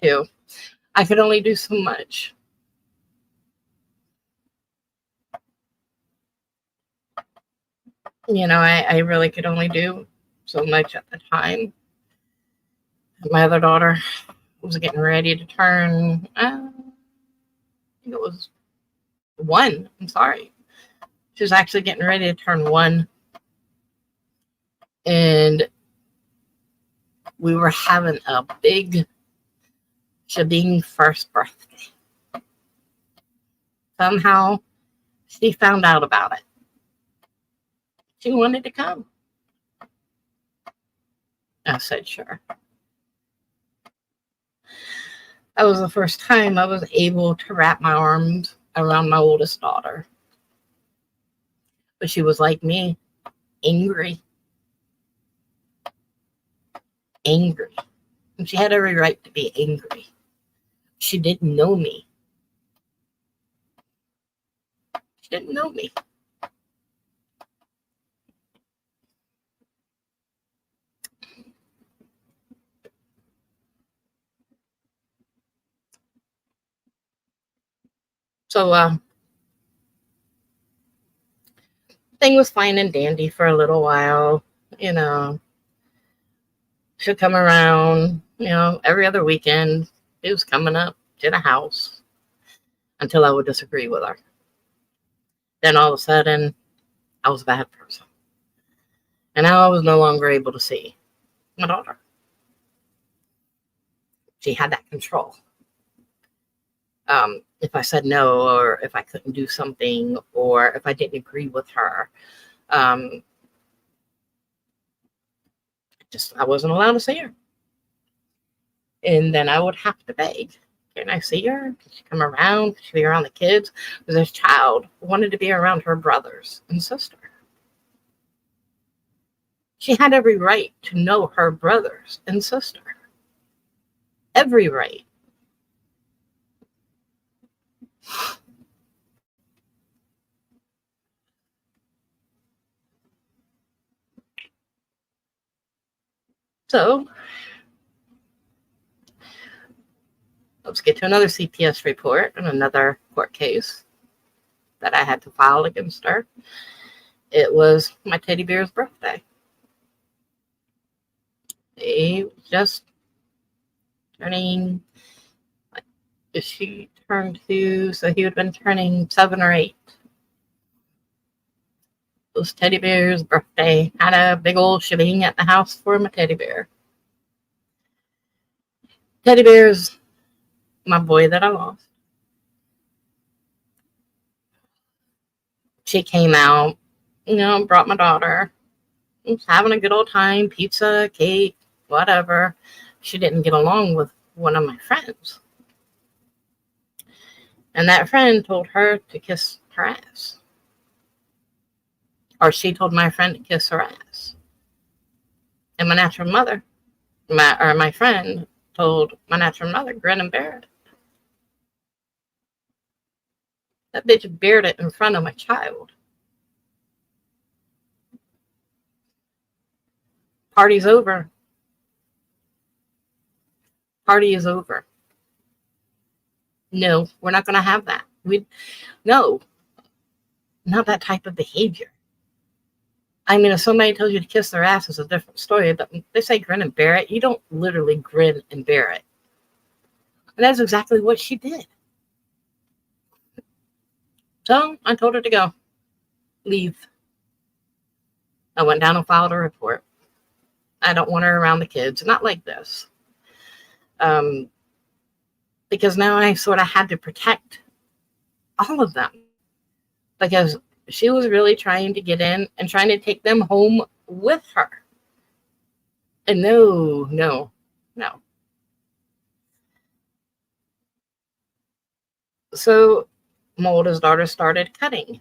2. I could only do so much. You know, I really could only do so much at the time. My other daughter was getting ready to turn, I think it was 1. I'm sorry. She was actually getting ready to turn 1. And we were having a big Shebeen first birthday. Somehow, she found out about it. She wanted to come. I said, sure. That was the first time I was able to wrap my arms around my oldest daughter. But she was like me, angry. Angry. And she had every right to be angry. She didn't know me. She didn't know me. So, thing was fine and dandy for a little while. You know, she'd come around, you know, every other weekend. She was coming up to the house until I would disagree with her. Then all of a sudden, I was a bad person. And now I was no longer able to see my daughter. She had that control. If I said no, or if I couldn't do something, or if I didn't agree with her, I wasn't allowed to see her. And then I would have to beg. Can I see her? Can she come around? Can she be around the kids? Because this child wanted to be around her brothers and sister. She had every right to know her brothers and sister. Every right. So, let's get to another CPS report and another court case that I had to file against her. It was my teddy bear's birthday. He was just turning, she turned 2, so he would have been turning 7 or 8. was Teddy Bear's birthday. Had a big old shebang at the house for my teddy bear. Teddy Bear's my boy that I lost. She came out, brought my daughter. Was having a good old time, pizza, cake, whatever. She didn't get along with one of my friends. And that friend told her to kiss her ass. Or she told my friend to kiss her ass. And my natural mother, my friend told my natural mother, grin and bear it. That bitch bared it in front of my child. Party's over. Party is over. No, we're not going to have that. No, not that type of behavior. I mean, if somebody tells you to kiss their ass, it's a different story. But they say grin and bear it. You don't literally grin and bear it. And that's exactly what she did. So I told her to go. Leave. I went down and filed a report. I don't want her around the kids. Not like this. Because now I sort of had to protect all of them. Because she was really trying to get in and trying to take them home with her. And no. So my oldest daughter started cutting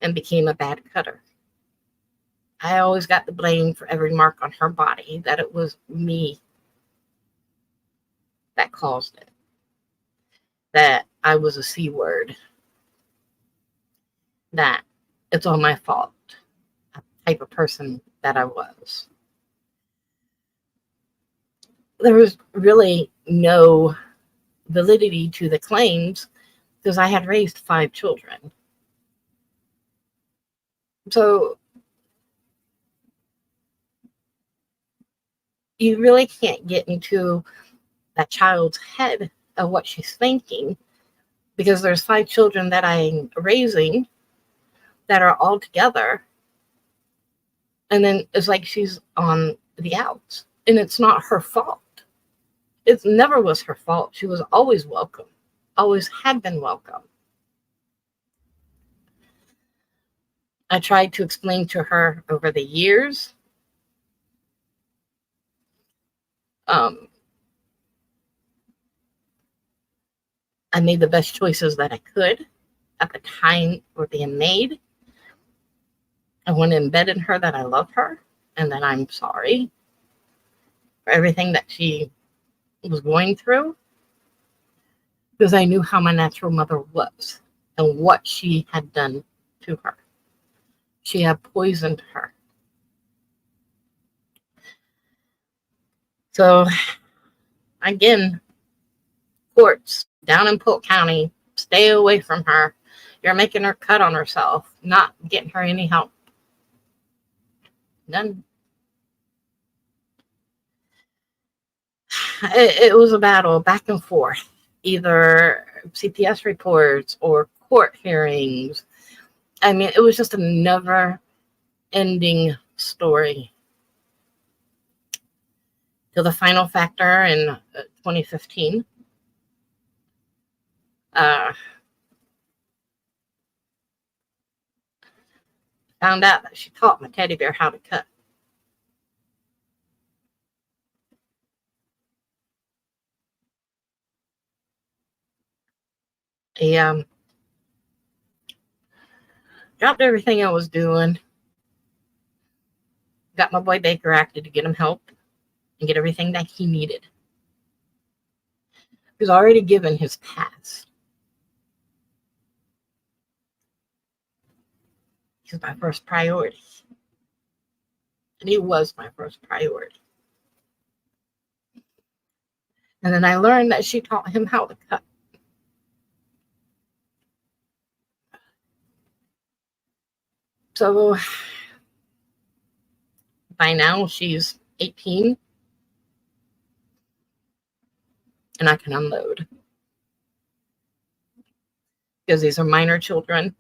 and became a bad cutter. I always got the blame for every mark on her body, that it was me that caused it. That I was a C word. That it's all my fault. The type of person that I was. There was really no validity to the claims because I had raised 5 children. So you really can't get into that child's head of what she's thinking, because there's 5 children that I'm raising that are all together, and then it's like she's on the outs, and it's not her fault. It never was her fault. She was always welcome, always had been welcome. I tried to explain to her over the years I made the best choices that I could at the time were being made. I want to embed in her that I love her and that I'm sorry for everything that she was going through, because I knew how my natural mother was and what she had done to her. She had poisoned her. So, again, courts down in Polk County, stay away from her. You're making her cut on herself, not getting her any help. None. It was a battle back and forth, either CPS reports or court hearings. I mean, it was just a never-ending story. Till the final factor in 2015. Found out that she taught my teddy bear how to cut. He dropped everything I was doing. Got my boy Baker acted to get him help and get everything that he needed. He was already given his pass. He was my first priority. And he was my first priority. And then I learned that she taught him how to cut. So by now she's 18 and I can unload. because these are minor children.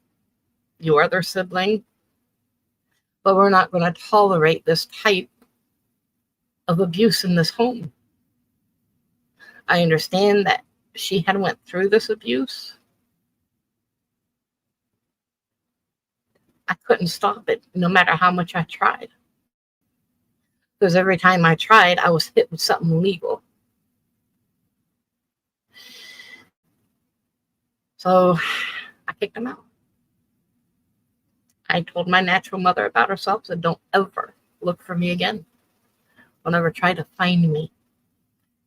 You are their sibling. But we're not going to tolerate this type of abuse in this home. I understand that she had went through this abuse. I couldn't stop it no matter how much I tried. Because every time I tried, I was hit with something legal. So I kicked him out. I told my natural mother about herself, said, don't ever look for me again. Don't ever try to find me.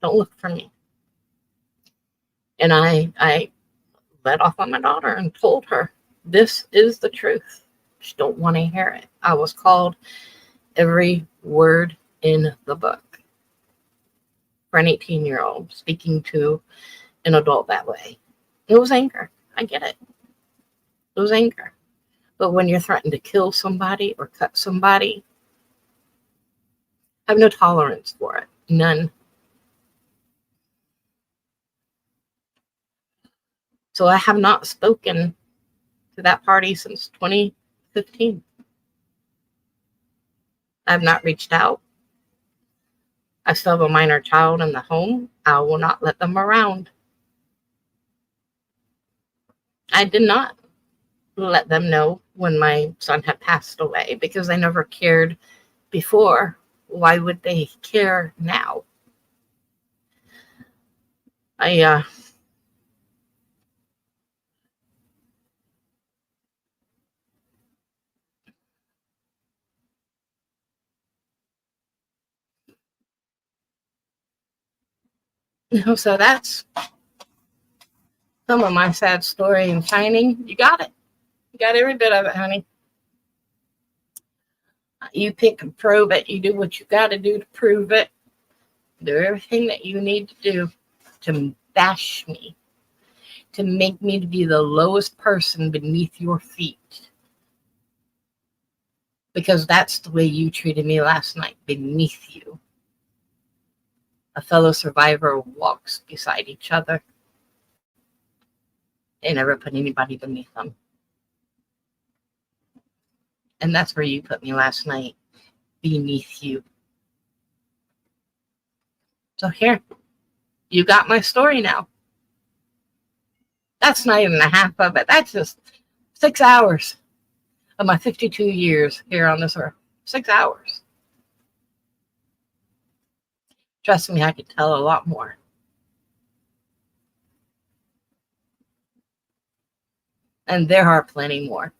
Don't look for me. And I let off on my daughter and told her, this is the truth. She don't want to hear it. I was called every word in the book for an 18-year-old speaking to an adult that way. It was anger. I get it. It was anger. But when you're threatened to kill somebody or cut somebody, I have no tolerance for it. None. So I have not spoken to that party since 2015. I have not reached out. I still have a minor child in the home. I will not let them around. I did not let them know when my son had passed away because they never cared before. Why would they care now? So that's some of my sad story in Shining. You got it. You got every bit of it, honey. You pick and probe it. You do what you got to do to prove it. Do everything that you need to do to bash me, to make me to be the lowest person beneath your feet. Because that's the way you treated me last night, beneath you. A fellow survivor walks beside each other. They never put anybody beneath them. And that's where you put me last night, beneath you. So here, you got my story now. That's not even a half of it. That's just 6 hours of my 52 years here on this earth. 6 hours. Trust me, I could tell a lot more. And there are plenty more.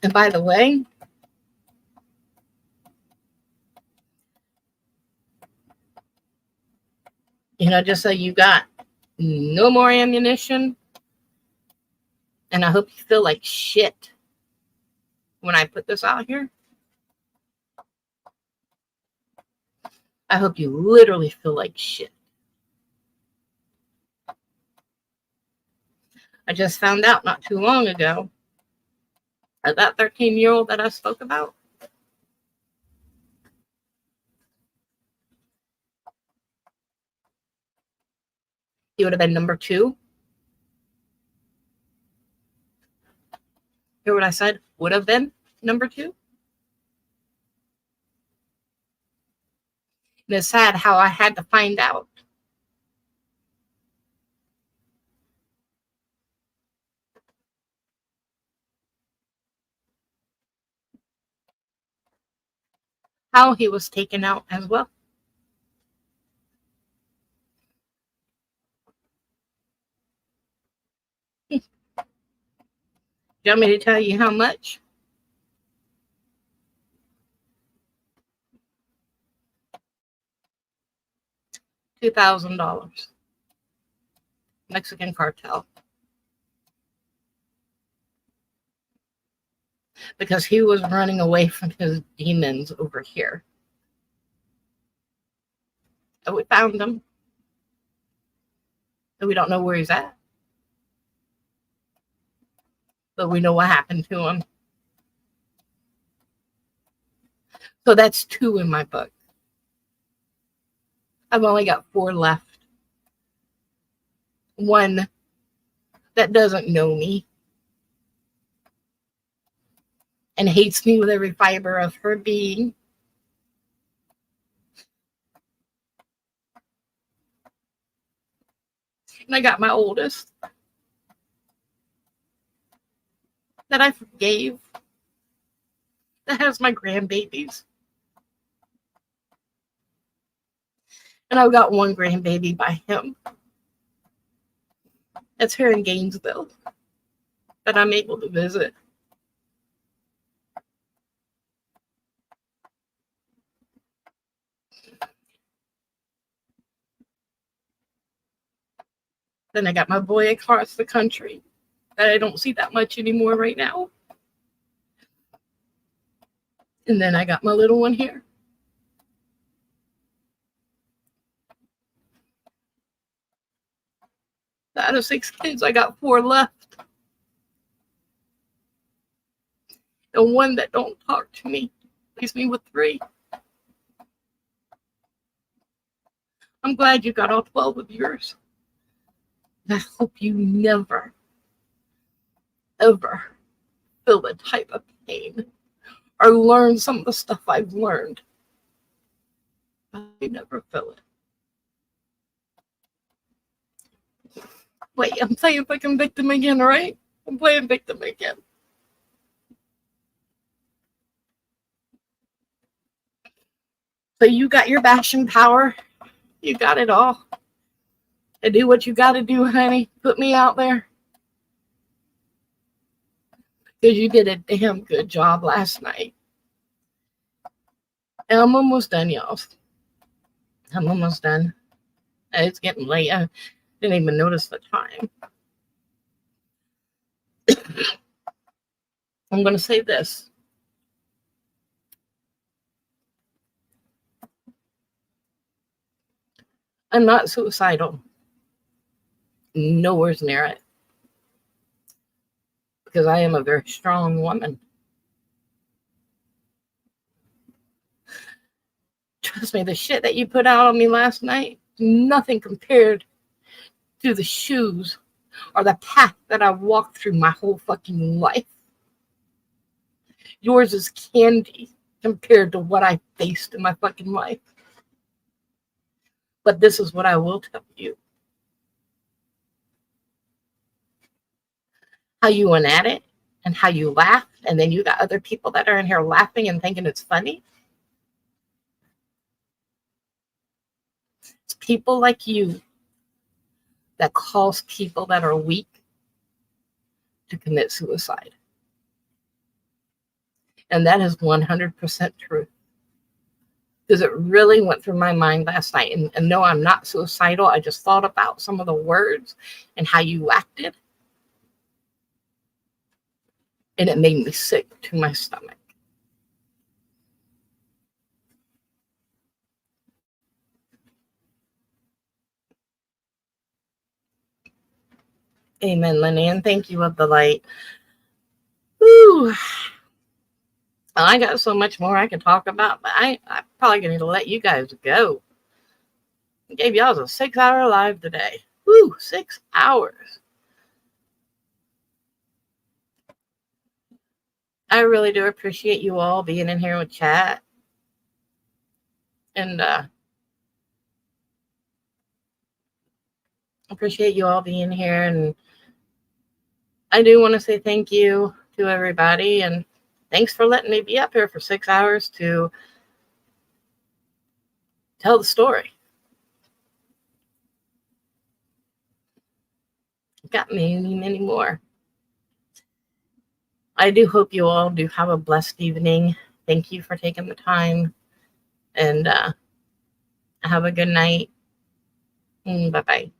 And by the way, just so you got no more ammunition, and I hope you feel like shit when I put this out here. I hope you literally feel like shit. I just found out not too long ago that 13-year-old that I spoke about, he would have been number 2. Hear what I said? Would have been number 2. And it's sad how I had to find out. How he was taken out as well. Do you want me to tell you how much? $2,000. Mexican cartel. Because he was running away from his demons over here. And we found him. And we don't know where he's at. But we know what happened to him. So that's 2 in my book. I've only got 4 left. One that doesn't know me and hates me with every fiber of her being. And I got my oldest that I forgave, that has my grandbabies. And I've got one grandbaby by him. That's here in Gainesville that I'm able to visit. Then I got my boy across the country that I don't see that much anymore right now. And then I got my little one here. Out of 6 kids, I got 4 left. And one that don't talk to me leaves me with 3. I'm glad you got all 12 of yours. I hope you never, ever feel the type of pain or learn some of the stuff I've learned. I never feel it. Wait, I'm playing fucking victim again, right? I'm playing victim again. So you got your bashing power. You got it all. And do what you got to do, honey. Put me out there. Because you did a damn good job last night. And I'm almost done, y'all. I'm almost done. It's getting late. I didn't even notice the time. I'm going to say this. I'm not suicidal. Nowhere's near it. Because I am a very strong woman. Trust me, the shit that you put out on me last night, nothing compared to the shoes or the path that I walked through my whole fucking life. Yours is candy compared to what I faced in my fucking life. But this is what I will tell you. How you went at it and how you laughed, and then you got other people that are in here laughing and thinking it's funny. It's people like you that cause people that are weak to commit suicide. And that is 100% true. Because it really went through my mind last night. And no, I'm not suicidal. I just thought about some of the words and how you acted. And it made me sick to my stomach. Amen, Lenny, and thank you of the light. Woo. I got so much more I can talk about, but I'm probably going to let you guys go. I gave y'all a 6-hour live today. Woo, 6 hours. I really do appreciate you all being in here with chat. And appreciate you all being here. And I do want to say thank you to everybody. And thanks for letting me be up here for 6 hours to tell the story. Got many, many more. I do hope you all do have a blessed evening. Thank you for taking the time. And have a good night. Bye-bye.